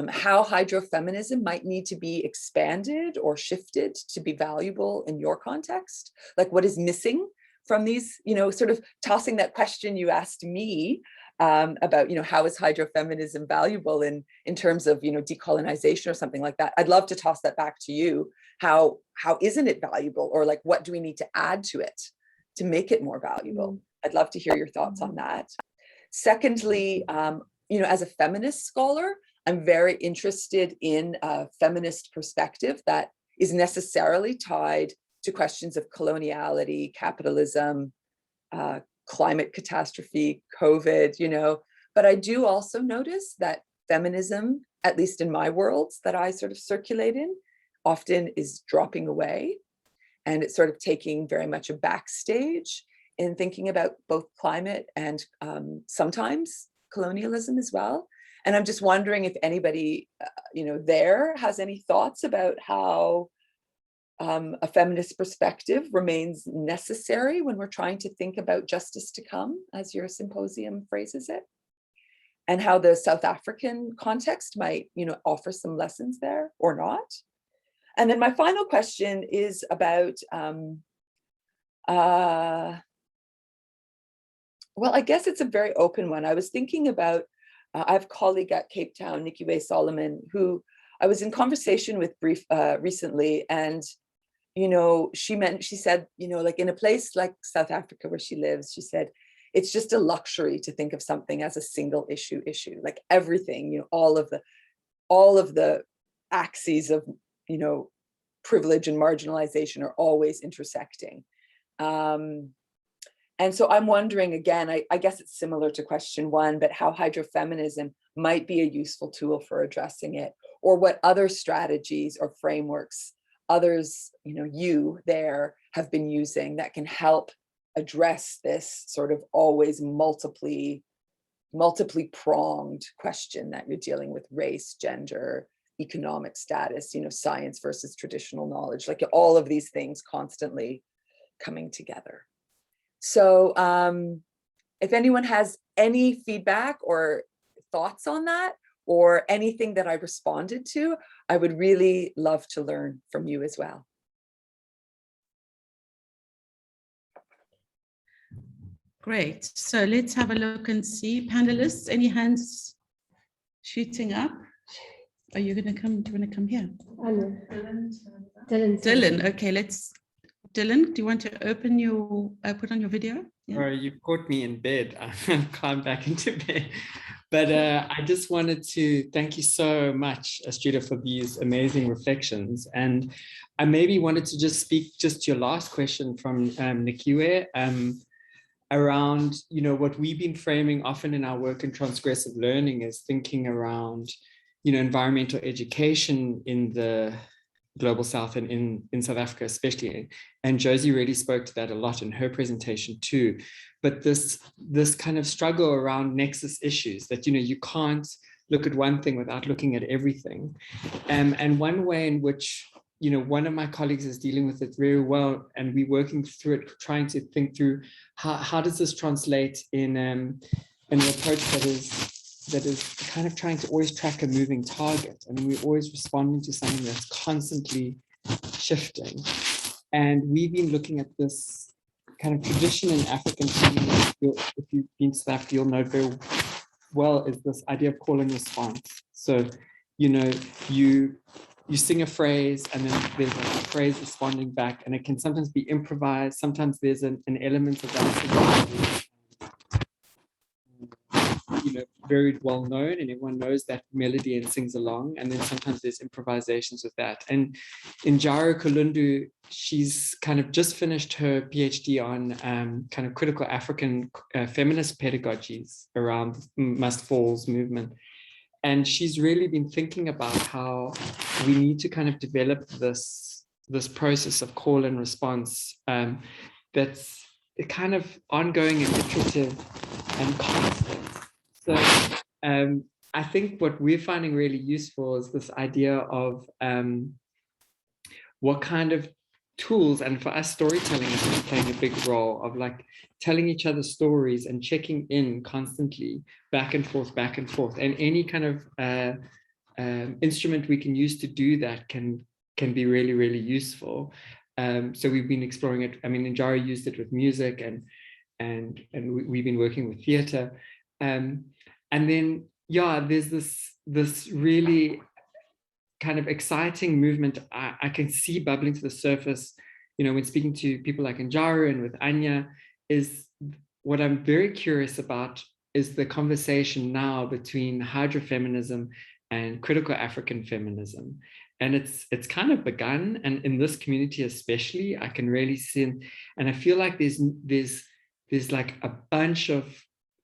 how hydrofeminism might need to be expanded or shifted to be valuable in your context, like what is missing from these, sort of tossing that question you asked me about, how is hydrofeminism valuable in terms of, decolonization or something like that. I'd love to toss that back to you. How isn't it valuable, or like what do we need to add to it to make it more valuable? I'd love to hear your thoughts on that. Secondly, as a feminist scholar, I'm very interested in a feminist perspective that is necessarily tied to questions of coloniality, capitalism, climate catastrophe, COVID, but I do also notice that feminism, at least in my worlds that I sort of circulate in, often is dropping away, and it's sort of taking very much a backstage in thinking about both climate and sometimes colonialism as well. And I'm just wondering if anybody, there has any thoughts about how a feminist perspective remains necessary when we're trying to think about justice to come, as your symposium phrases it, and how the South African context might, offer some lessons there or not. And then my final question is about, well, I guess it's a very open one. I was thinking about, I have a colleague at Cape Town, Nikki Way Solomon, who I was in conversation with recently, and she said, like in a place like South Africa where she lives, she said, it's just a luxury to think of something as a single issue, like everything, all of the axes of, privilege and marginalization are always intersecting. And so I'm wondering, again, I guess it's similar to question one, but how hydrofeminism might be a useful tool for addressing it, or what other strategies or frameworks others, you there have been using that can help address this sort of always multiply pronged question that you're dealing with: race, gender, economic status, science versus traditional knowledge, like all of these things constantly coming together. So if anyone has any feedback or thoughts on that, or anything that I responded to, I would really love to learn from you as well. Great. So let's have a look and see. Panelists, any hands shooting up? Are you going to come? Do you want to come here? Dylan. Okay, Dylan, do you want to open put on your video? Yeah. You caught me in bed. I climbed back into bed. But I just wanted to thank you so much, Astrida, for these amazing reflections. And I maybe wanted to just speak to your last question from Nikiwe around, what we've been framing often in our work in transgressive learning is thinking around, environmental education in the Global South and in South Africa especially. And Josie really spoke to that a lot in her presentation too. But this kind of struggle around nexus issues that, you can't look at one thing without looking at everything. And one way in which, one of my colleagues is dealing with it very well, and we're working through it, trying to think through how does this translate in an approach that is kind of trying to always track a moving target. I mean, we're always responding to something that's constantly shifting. And we've been looking at this kind of tradition in African feminism. If you've been to South Africa, you'll know very well, is this idea of call and response. So, you sing a phrase and then there's a phrase responding back, and it can sometimes be improvised. Sometimes there's an element of that very well known and everyone knows that melody and sings along, and then sometimes there's improvisations with that. And in Jaro Kulundu, she's kind of just finished her PhD on kind of critical African feminist pedagogies around Must Falls movement. And she's really been thinking about how we need to kind of develop this process of call and response that's a kind of ongoing and iterative and constant. So I think what we're finding really useful is this idea of what kind of tools, and for us, storytelling is just playing a big role of like telling each other stories and checking in constantly, back and forth, and any kind of instrument we can use to do that can be really, really useful. So we've been exploring it. I mean, Njara used it with music, and we've been working with theater, and then there's this really kind of exciting movement I can see bubbling to the surface, when speaking to people like Njara and with Anya. Is what I'm very curious about is the conversation now between hydrofeminism and critical African feminism. And it's kind of begun, and in this community especially, I can really see, and I feel like there's like a bunch of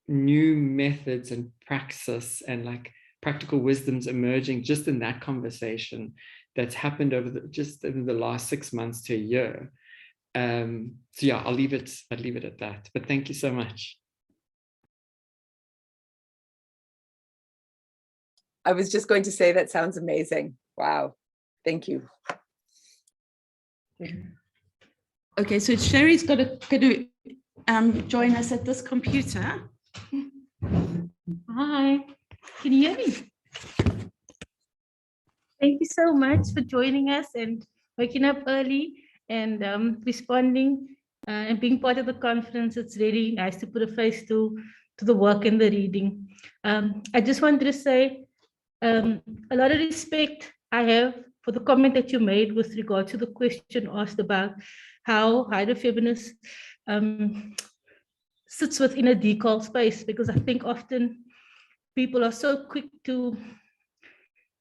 new methods and praxis and like practical wisdoms emerging just in that conversation that's happened over the last 6 months to a year. So yeah, I'll leave it at that. But thank you so much. I was just going to say that sounds amazing. Wow, thank you. Okay, so Sherry's going to join us at this computer. Hi, can you hear me? Thank you so much for joining us and waking up early and responding and being part of the conference. It's really nice to put a face to the work and the reading. I just wanted to say a lot of respect I have for the comment that you made with regard to the question asked about how hydrofeminist sits within a decal space, because I think often people are so quick to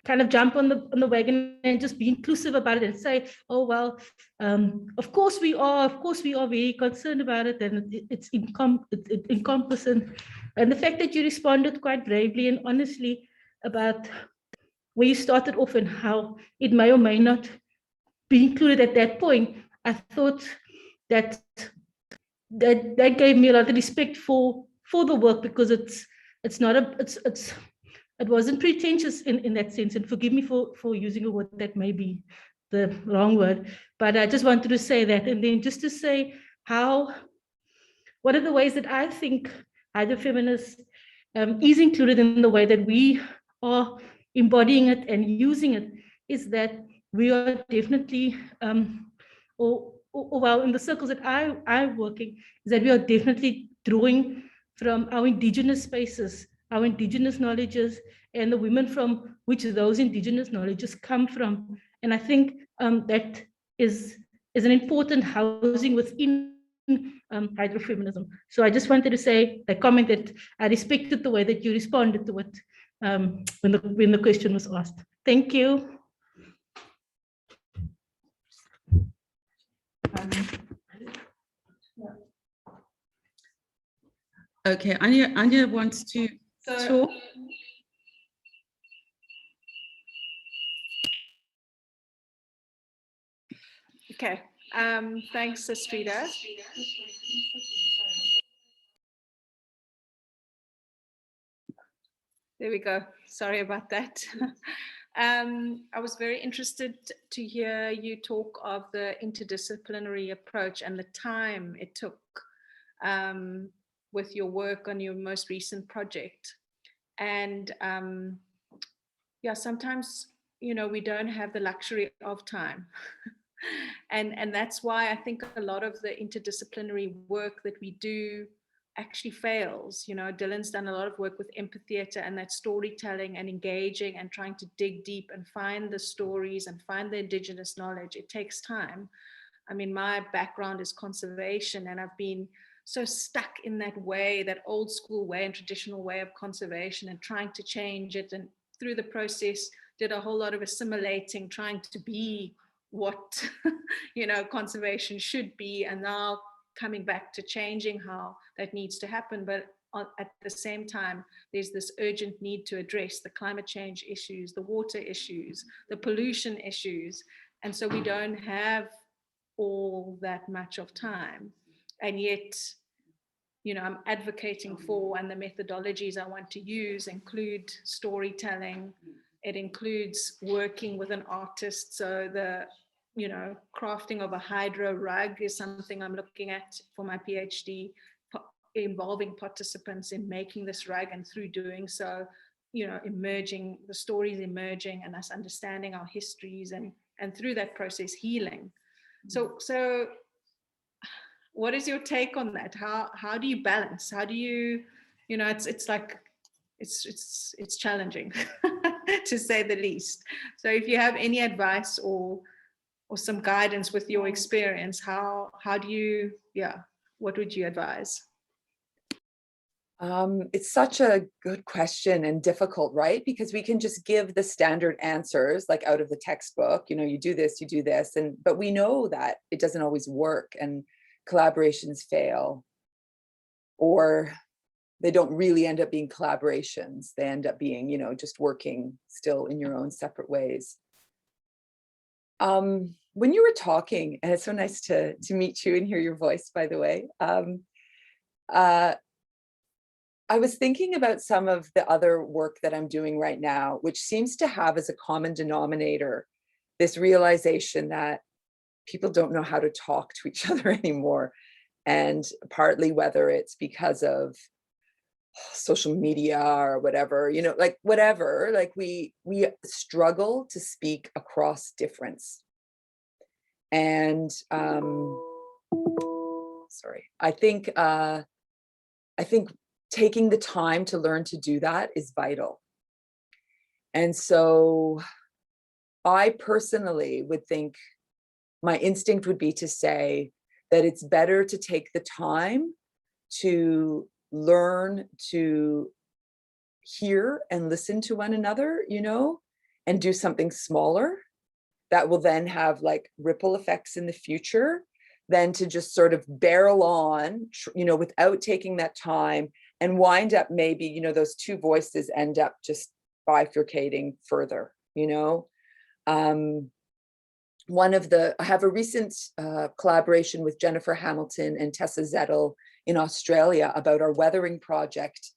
kind of jump on the wagon and just be inclusive about it and say, oh, well, of course we are very concerned about it, and it's encompassing. And the fact that you responded quite bravely and honestly about where you started off and how it may or may not be included at that point, I thought that gave me a lot of respect for the work, because it wasn't pretentious in that sense. And forgive me for using a word that may be the wrong word, but I just wanted to say that. And then just to say what are the ways that I think hydrofeminist is included in the way that we are embodying it and using it, is that we are definitely, well, in the circles that I'm working, is that we are definitely drawing from our indigenous spaces, our indigenous knowledges, and the women from which those indigenous knowledges come from. And I think that is an important housing within hydrofeminism. So I just wanted to say a comment that I respected the way that you responded to it when the question was asked. Thank you. Okay, Anya wants to talk. Okay, thanks, Astrida. There we go. Sorry about that. I was very interested to hear you talk of the interdisciplinary approach and the time it took with your work on your most recent project. And yeah, sometimes, we don't have the luxury of time. And that's why I think a lot of the interdisciplinary work that we do actually fails. Dylan's done a lot of work with empatheater and that storytelling and engaging and trying to dig deep and find the stories and find the indigenous knowledge. It takes time. I mean, my background is conservation, and I've been so stuck in that way, that old school way and traditional way of conservation, and trying to change it. And through the process, did a whole lot of assimilating, trying to be what conservation should be, and now coming back to changing how that needs to happen. But at the same time, there's this urgent need to address the climate change issues, the water issues, the pollution issues. And so we don't have all that much of time. And yet, I'm advocating for, and the methodologies I want to use include storytelling. It includes working with an artist. So you know, crafting of a hydro rug is something I'm looking at for my PhD, involving participants in making this rug, and through doing so, you know, the stories emerging and us understanding our histories, and through that process healing. So what is your take on that? How do you balance? How do you, you know, it's like, it's challenging to say the least. So if you have any advice or some guidance with your experience, how do you, what would you advise? It's such a good question and difficult, right? Because we can just give the standard answers like out of the textbook, you know, you do this, but we know that it doesn't always work, and collaborations fail, or they don't really end up being collaborations. They end up being, you know, just working still in your own separate ways. When you were talking, and it's so nice to meet you and hear your voice, by the way, I was thinking about some of the other work that I'm doing right now, which seems to have as a common denominator this realization that people don't know how to talk to each other anymore. And partly whether it's because of social media or whatever, you know, like whatever, like we struggle to speak across difference. And sorry, I think taking the time to learn to do that is vital. And so I personally would think my instinct would be to say that it's better to take the time to learn to hear and listen to one another, you know, and do something smaller that will then have like ripple effects in the future, than to just sort of barrel on, you know, without taking that time, and wind up maybe, you know, those two voices end up just bifurcating further, you know. I have a recent collaboration with Jennifer Hamilton and Tessa Zettel in Australia about our weathering project.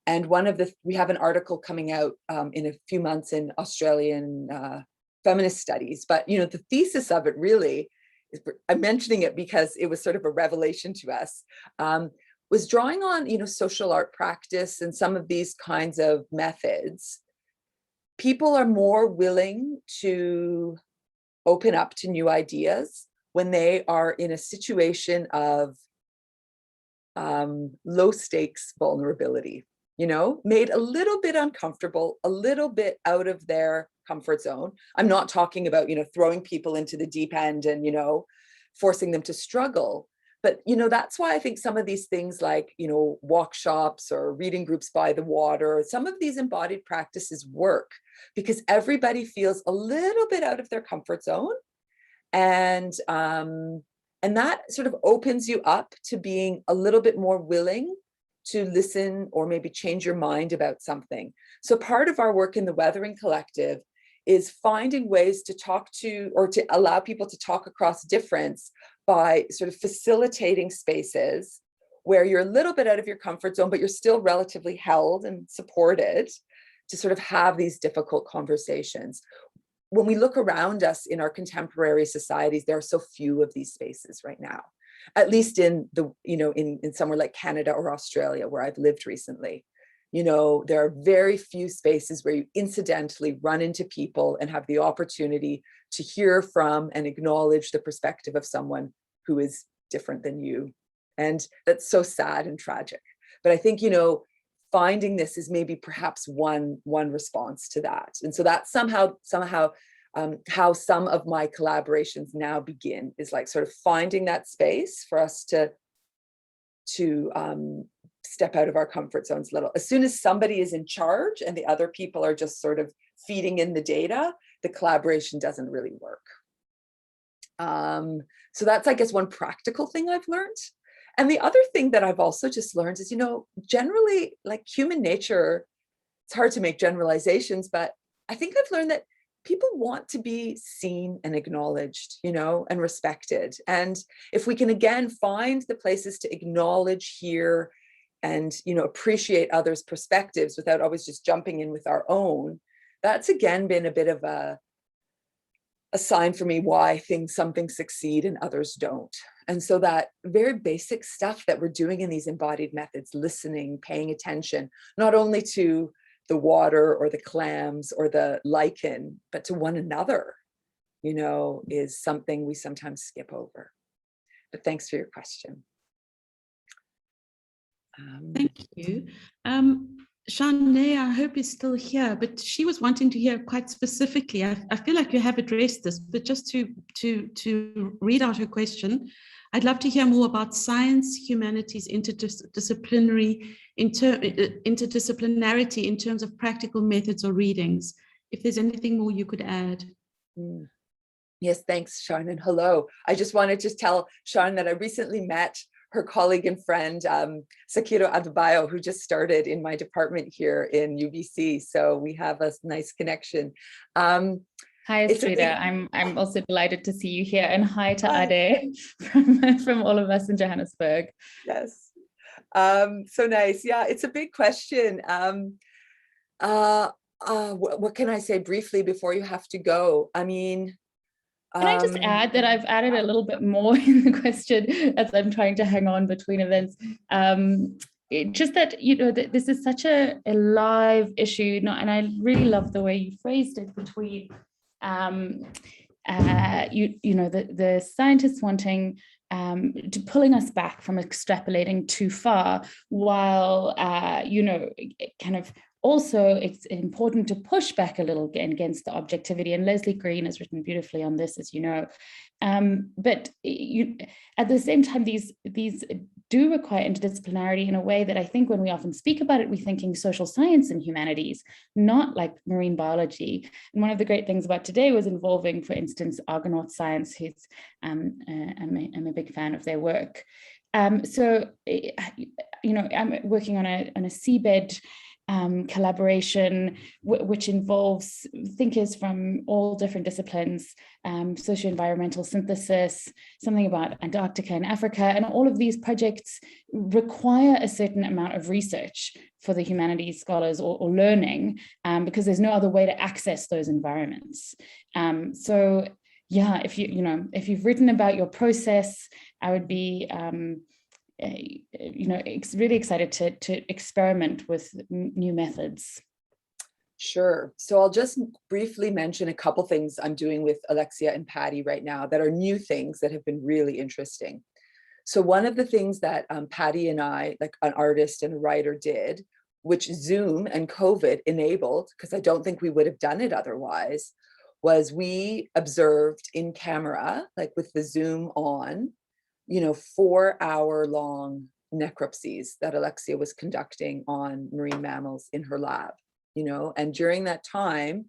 And we have an article coming out in a few months in Australian feminist studies, but, you know, the thesis of it really, I'm mentioning it because it was sort of a revelation to us, was drawing on, you know, social art practice and some of these kinds of methods. People are more willing to open up to new ideas when they are in a situation of low stakes vulnerability, you know, made a little bit uncomfortable, a little bit out of their comfort zone. I'm not talking about, you know, throwing people into the deep end and, you know, forcing them to struggle. But, you know, that's why I think some of these things like, you know, workshops or reading groups by the water, some of these embodied practices work because everybody feels a little bit out of their comfort zone. And that sort of opens you up to being a little bit more willing to listen or maybe change your mind about something. So part of our work in the Weathering Collective is finding ways to talk to, or to allow people to talk across difference by sort of facilitating spaces where you're a little bit out of your comfort zone, but you're still relatively held and supported to sort of have these difficult conversations. When we look around us in our contemporary societies, there are so few of these spaces right now, at least in the, you know, in somewhere like Canada or Australia, where I've lived recently. You know, there are very few spaces where you incidentally run into people and have the opportunity to hear from and acknowledge the perspective of someone who is different than you. And that's so sad and tragic. But I think, you know, finding this is maybe perhaps one response to that. And so that's somehow how some of my collaborations now begin, is like sort of finding that space for us to step out of our comfort zones a little. As soon as somebody is in charge and the other people are just sort of feeding in the data, the collaboration doesn't really work. So that's, I guess, one practical thing I've learned. And the other thing that I've also just learned is, you know, generally, like human nature, it's hard to make generalizations, but I think I've learned that people want to be seen and acknowledged, you know, and respected. And if we can, again, find the places to acknowledge, hear, and, you know, appreciate others' perspectives without always just jumping in with our own, that's again been a bit of a a sign for me why some things succeed and others don't. And so that very basic stuff that we're doing in these embodied methods, listening, paying attention, not only to the water or the clams or the lichen, but to one another, you know, is something we sometimes skip over. But thanks for your question. Thank you. Shanae, I hope is still here, but she was wanting to hear quite specifically. I feel like you have addressed this, but just to read out her question, I'd love to hear more about science, humanities, interdisciplinarity in terms of practical methods or readings. If there's anything more you could add. Yes, thanks, Sharon, and hello. I just wanted to tell Sharon that I recently met her colleague and friend, Sakiro Adebayo, who just started in my department here in UBC. So we have a nice connection. Hi, Estrida. I'm also delighted to see you here, and hi to Ade from all of us in Johannesburg. Yes, so nice. Yeah, it's a big question. What can I say briefly before you have to go? I mean, can I just add that I've added a little bit more in the question as I'm trying to hang on between events. Just that, you know, this is such a live issue, and I really love the way you phrased it between, you know, the scientists wanting to pulling us back from extrapolating too far, while, you know, kind of also it's important to push back a little against the objectivity. And Leslie Green has written beautifully on this, as you know. But at the same time, these do require interdisciplinarity in a way that I think when we often speak about it, we're thinking social science and humanities, not like marine biology. And one of the great things about today was involving, for instance, Argonaut Science, who's I'm a big fan of their work. So, you know, I'm working on a seabed collaboration, which involves thinkers from all different disciplines, socio-environmental synthesis, something about Antarctica and Africa, and all of these projects require a certain amount of research for the humanities scholars or learning, because there's no other way to access those environments. So yeah, if you've written about your process, I would be you know, really excited to experiment with new methods. Sure. So I'll just briefly mention a couple things I'm doing with Alexia and Patty right now that are new things that have been really interesting. So one of the things that Patty and I, like an artist and a writer, did, which Zoom and COVID enabled, because I don't think we would have done it otherwise, was we observed in camera, like with the Zoom on, you know, 4-hour-long necropsies that Alexia was conducting on marine mammals in her lab, you know, and during that time,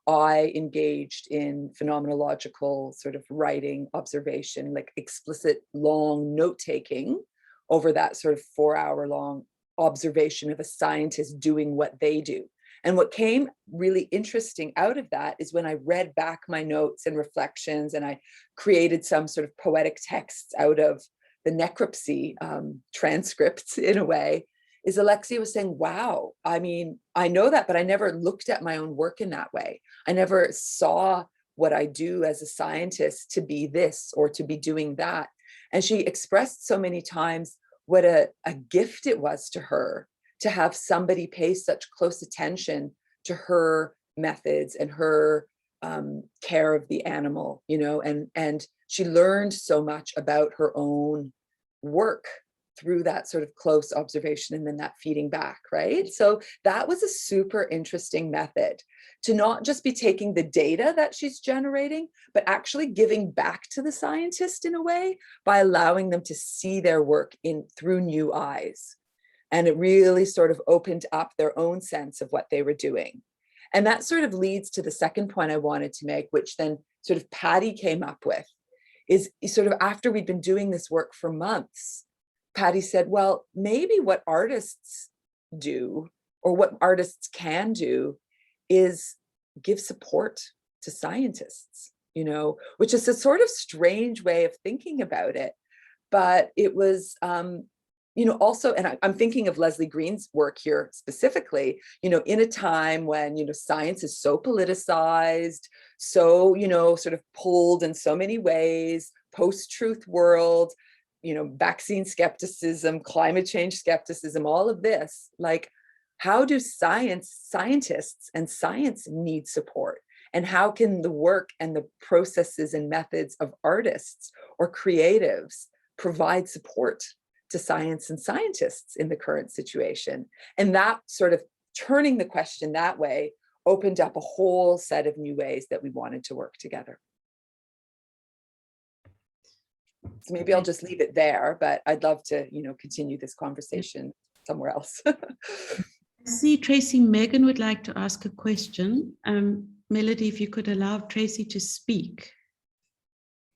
I engaged in phenomenological sort of writing, observation, like explicit long note-taking over that sort of 4-hour-long observation of a scientist doing what they do. And what came really interesting out of that is when I read back my notes and reflections, and I created some sort of poetic texts out of the necropsy transcripts in a way, is Alexia was saying, wow, I mean, I know that, but I never looked at my own work in that way. I never saw what I do as a scientist to be this or to be doing that. And she expressed so many times what a gift it was to her to have somebody pay such close attention to her methods and her care of the animal, you know, and she learned so much about her own work through that sort of close observation and then that feeding back, right? So that was a super interesting method to not just be taking the data that she's generating, but actually giving back to the scientist in a way by allowing them to see their work through new eyes. And it really sort of opened up their own sense of what they were doing. And that sort of leads to the second point I wanted to make, which then sort of Patty came up with, is sort of after we'd been doing this work for months, Patty said, well, maybe what artists do, or what artists can do, is give support to scientists, you know, which is a sort of strange way of thinking about it. But it was you know, also, and I'm thinking of Leslie Green's work here specifically, you know, in a time when, you know, science is so politicized, so, you know, sort of pulled in so many ways, post-truth world, you know, vaccine skepticism, climate change skepticism, all of this, like, how do scientists and science need support? And how can the work and the processes and methods of artists or creatives provide support to science and scientists in the current situation? And that sort of turning the question that way opened up a whole set of new ways that we wanted to work together. So maybe I'll just leave it there, but I'd love to, you know, continue this conversation somewhere else. I see Tracy Megan would like to ask a question. Melody, if you could allow Tracy to speak,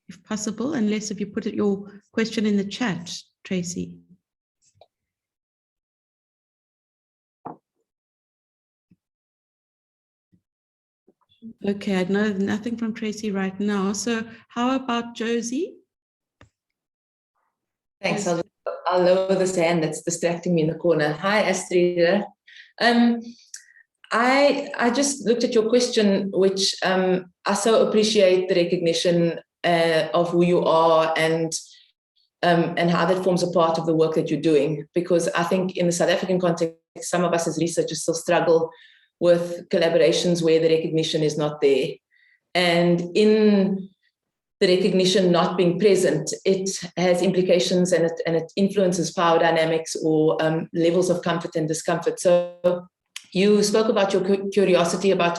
if possible, unless if you put your question in the chat, Tracy. Okay, I know nothing from Tracy right now. So how about Josie? Thanks. I'll lower this hand that's distracting me in the corner. Hi, Astrid. I just looked at your question, which I so appreciate the recognition of who you are and how that forms a part of the work that you're doing. Because I think in the South African context, some of us as researchers still struggle with collaborations where the recognition is not there. And in the recognition not being present, it has implications and it influences power dynamics or levels of comfort and discomfort. So you spoke about your curiosity about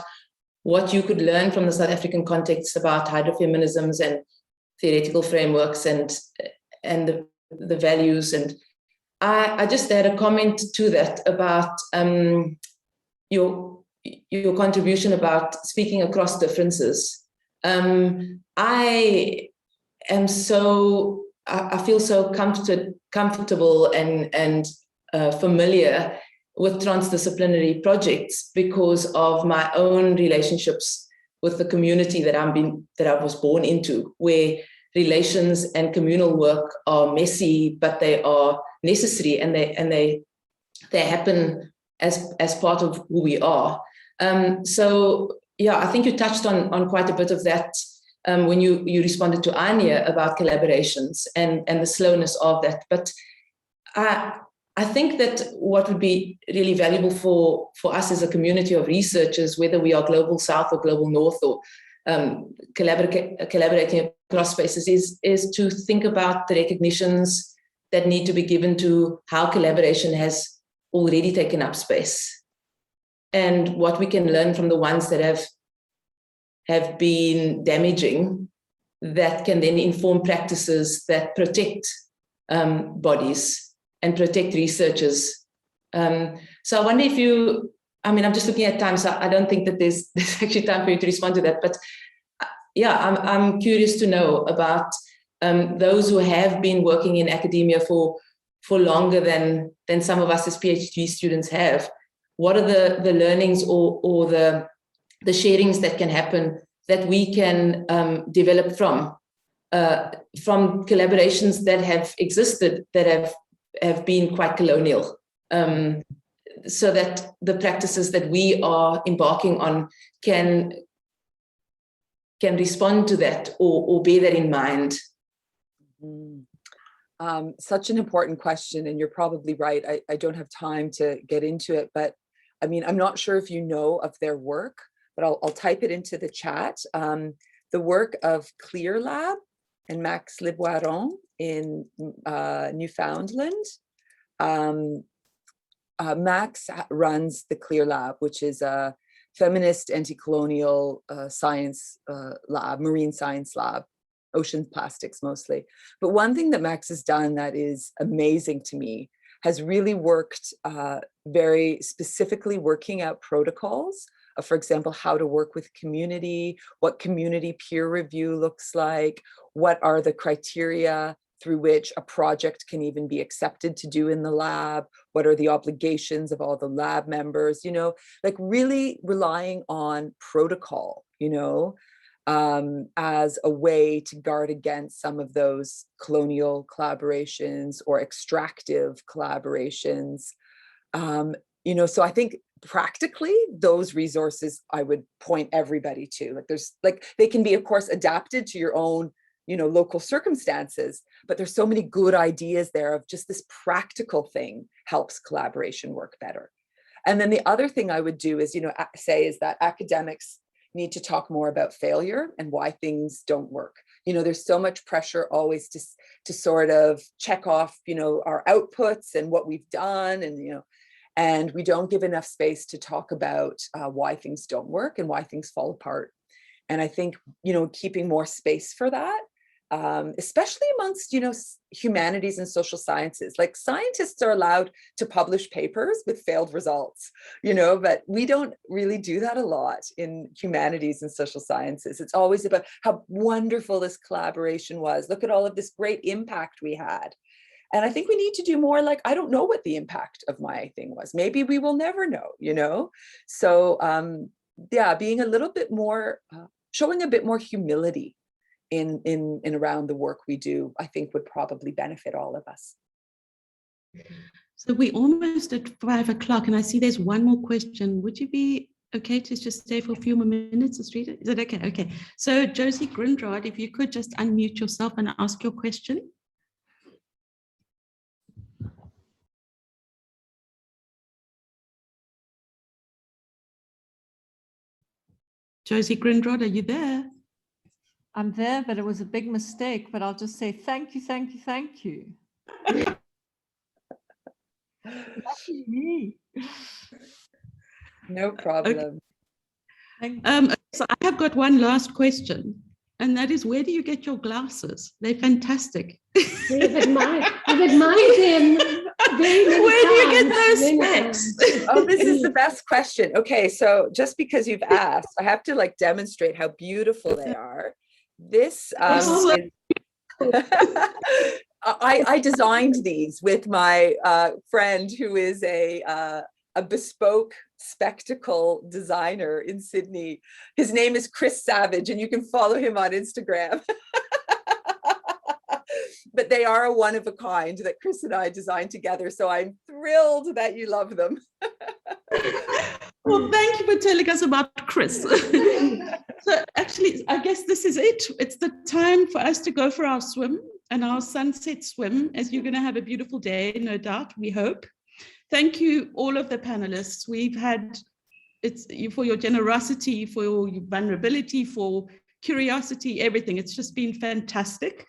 what you could learn from the South African context about hydrofeminisms and theoretical frameworks and the values. And I just had a comment to that about your contribution about speaking across differences. I feel so comfortable and familiar with transdisciplinary projects because of my own relationships with the community that I was born into, where relations and communal work are messy, but they are necessary and they happen as part of who we are. So yeah, I think you touched on quite a bit of that when you responded to Anya about collaborations and the slowness of that. But I think that what would be really valuable for us as a community of researchers, whether we are Global South or Global North or collaborating across spaces, is to think about the recognitions that need to be given to how collaboration has already taken up space and what we can learn from the ones that have been damaging that can then inform practices that protect bodies and protect researchers. So I wonder if I'm just looking at time, so I don't think that there's actually time for you to respond to that. But yeah, I'm curious to know about those who have been working in academia for longer than some of us as PhD students have. What are the learnings or the sharings that can happen that we can develop from collaborations that have existed, that have been quite colonial, so that the practices that we are embarking on can respond to that or bear that in mind? Such an important question, and you're probably right. I don't have time to get into it, but I mean, I'm not sure if you know of their work, but I'll type it into the chat. The work of Clear Lab and Max Liboiron in Newfoundland. Max runs the Clear Lab, which is a feminist anti-colonial science lab, marine science lab, ocean plastics mostly. But one thing that Max has done that is amazing to me has really worked very specifically working out protocols of, for example, how to work with community, what community peer review looks like, what are the criteria through which a project can even be accepted to do in the lab, what are the obligations of all the lab members, like really relying on protocol, as a way to guard against some of those colonial collaborations or extractive collaborations. You know, so I think practically those resources I would point everybody to. Like there's like, they can be of course adapted to your own, you know, local circumstances, but there's so many good ideas there of just this practical thing helps collaboration work better. And then the other thing I would do is, you know, say is that academics need to talk more about failure and why things don't work. You know, there's so much pressure always to sort of check off, you know, our outputs and what we've done, and, you know, and we don't give enough space to talk about why things don't work and why things fall apart. And I think, you know, keeping more space for that, especially amongst, you know, humanities and social sciences. Like scientists are allowed to publish papers with failed results, you know, but we don't really do that a lot in humanities and social sciences. It's always about how wonderful this collaboration was. Look at all of this great impact we had. And I think we need to do more like, I don't know what the impact of my thing was. Maybe we will never know, you know? So yeah, being a little bit more, showing a bit more humility in around the work we do, I think would probably benefit all of us. So we're almost at 5 o'clock and I see there's one more question. Would you be okay to just stay for a few more minutes, Astrida? Is that okay? Okay. So Josie Grindrad, if you could just unmute yourself and ask your question. Josie Grindrad, are you there? I'm there, but it was a big mistake, but I'll just say thank you, thank you, thank you. Lucky me. No problem. Okay. So I have got one last question, and that is, where do you get your glasses? They're fantastic. We've admired them. Where do you get those specs? Oh, this is the best question. Okay, so just because you've asked, I have to like demonstrate how beautiful they are. This is, I designed these with my friend who is a bespoke spectacle designer in Sydney. His name is Chris Savage, and you can follow him on Instagram. But they are a one of a kind that Chris and I designed together. So I'm thrilled that you love them. Well, thank you for telling us about Chris. So actually, I guess this is it. It's the time for us to go for our swim and our sunset swim, as you're going to have a beautiful day, no doubt, we hope. Thank you, all of the panelists. We've had, it's for your generosity, for your vulnerability, for curiosity, everything. It's just been fantastic.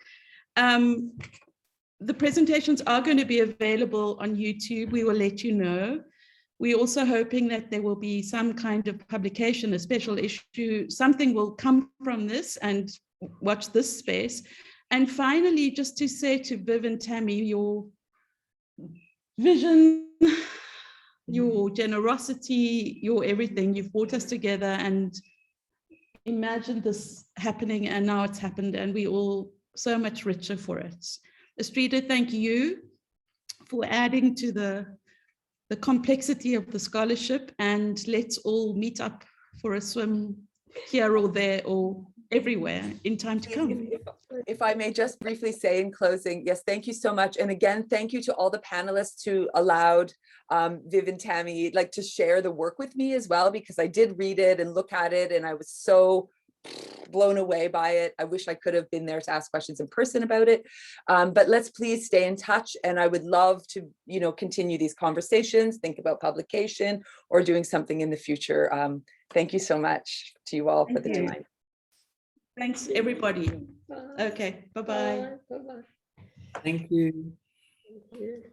The presentations are going to be available on YouTube. We will let you know. We're also hoping that there will be some kind of publication, a special issue, something will come from this, and watch this space. And finally, just to say to Viv and Tammy, your vision, your generosity, your everything, you've brought us together and imagined this happening, and now it's happened, and we all so much richer for it. Astrida, thank you for adding to the complexity of the scholarship, and let's all meet up for a swim here or there or everywhere in time to come. If I may just briefly say in closing, yes, thank you so much. And again, thank you to all the panelists who allowed Viv and Tammy like to share the work with me as well, because I did read it and look at it and I was so blown away by it. I wish I could have been there to ask questions in person about it. But let's please stay in touch. And I would love to, you know, continue these conversations, think about publication or doing something in the future. Thank you so much to you all for the time. Thanks, everybody. Okay, bye-bye. Bye-bye. Thank you. Thank you.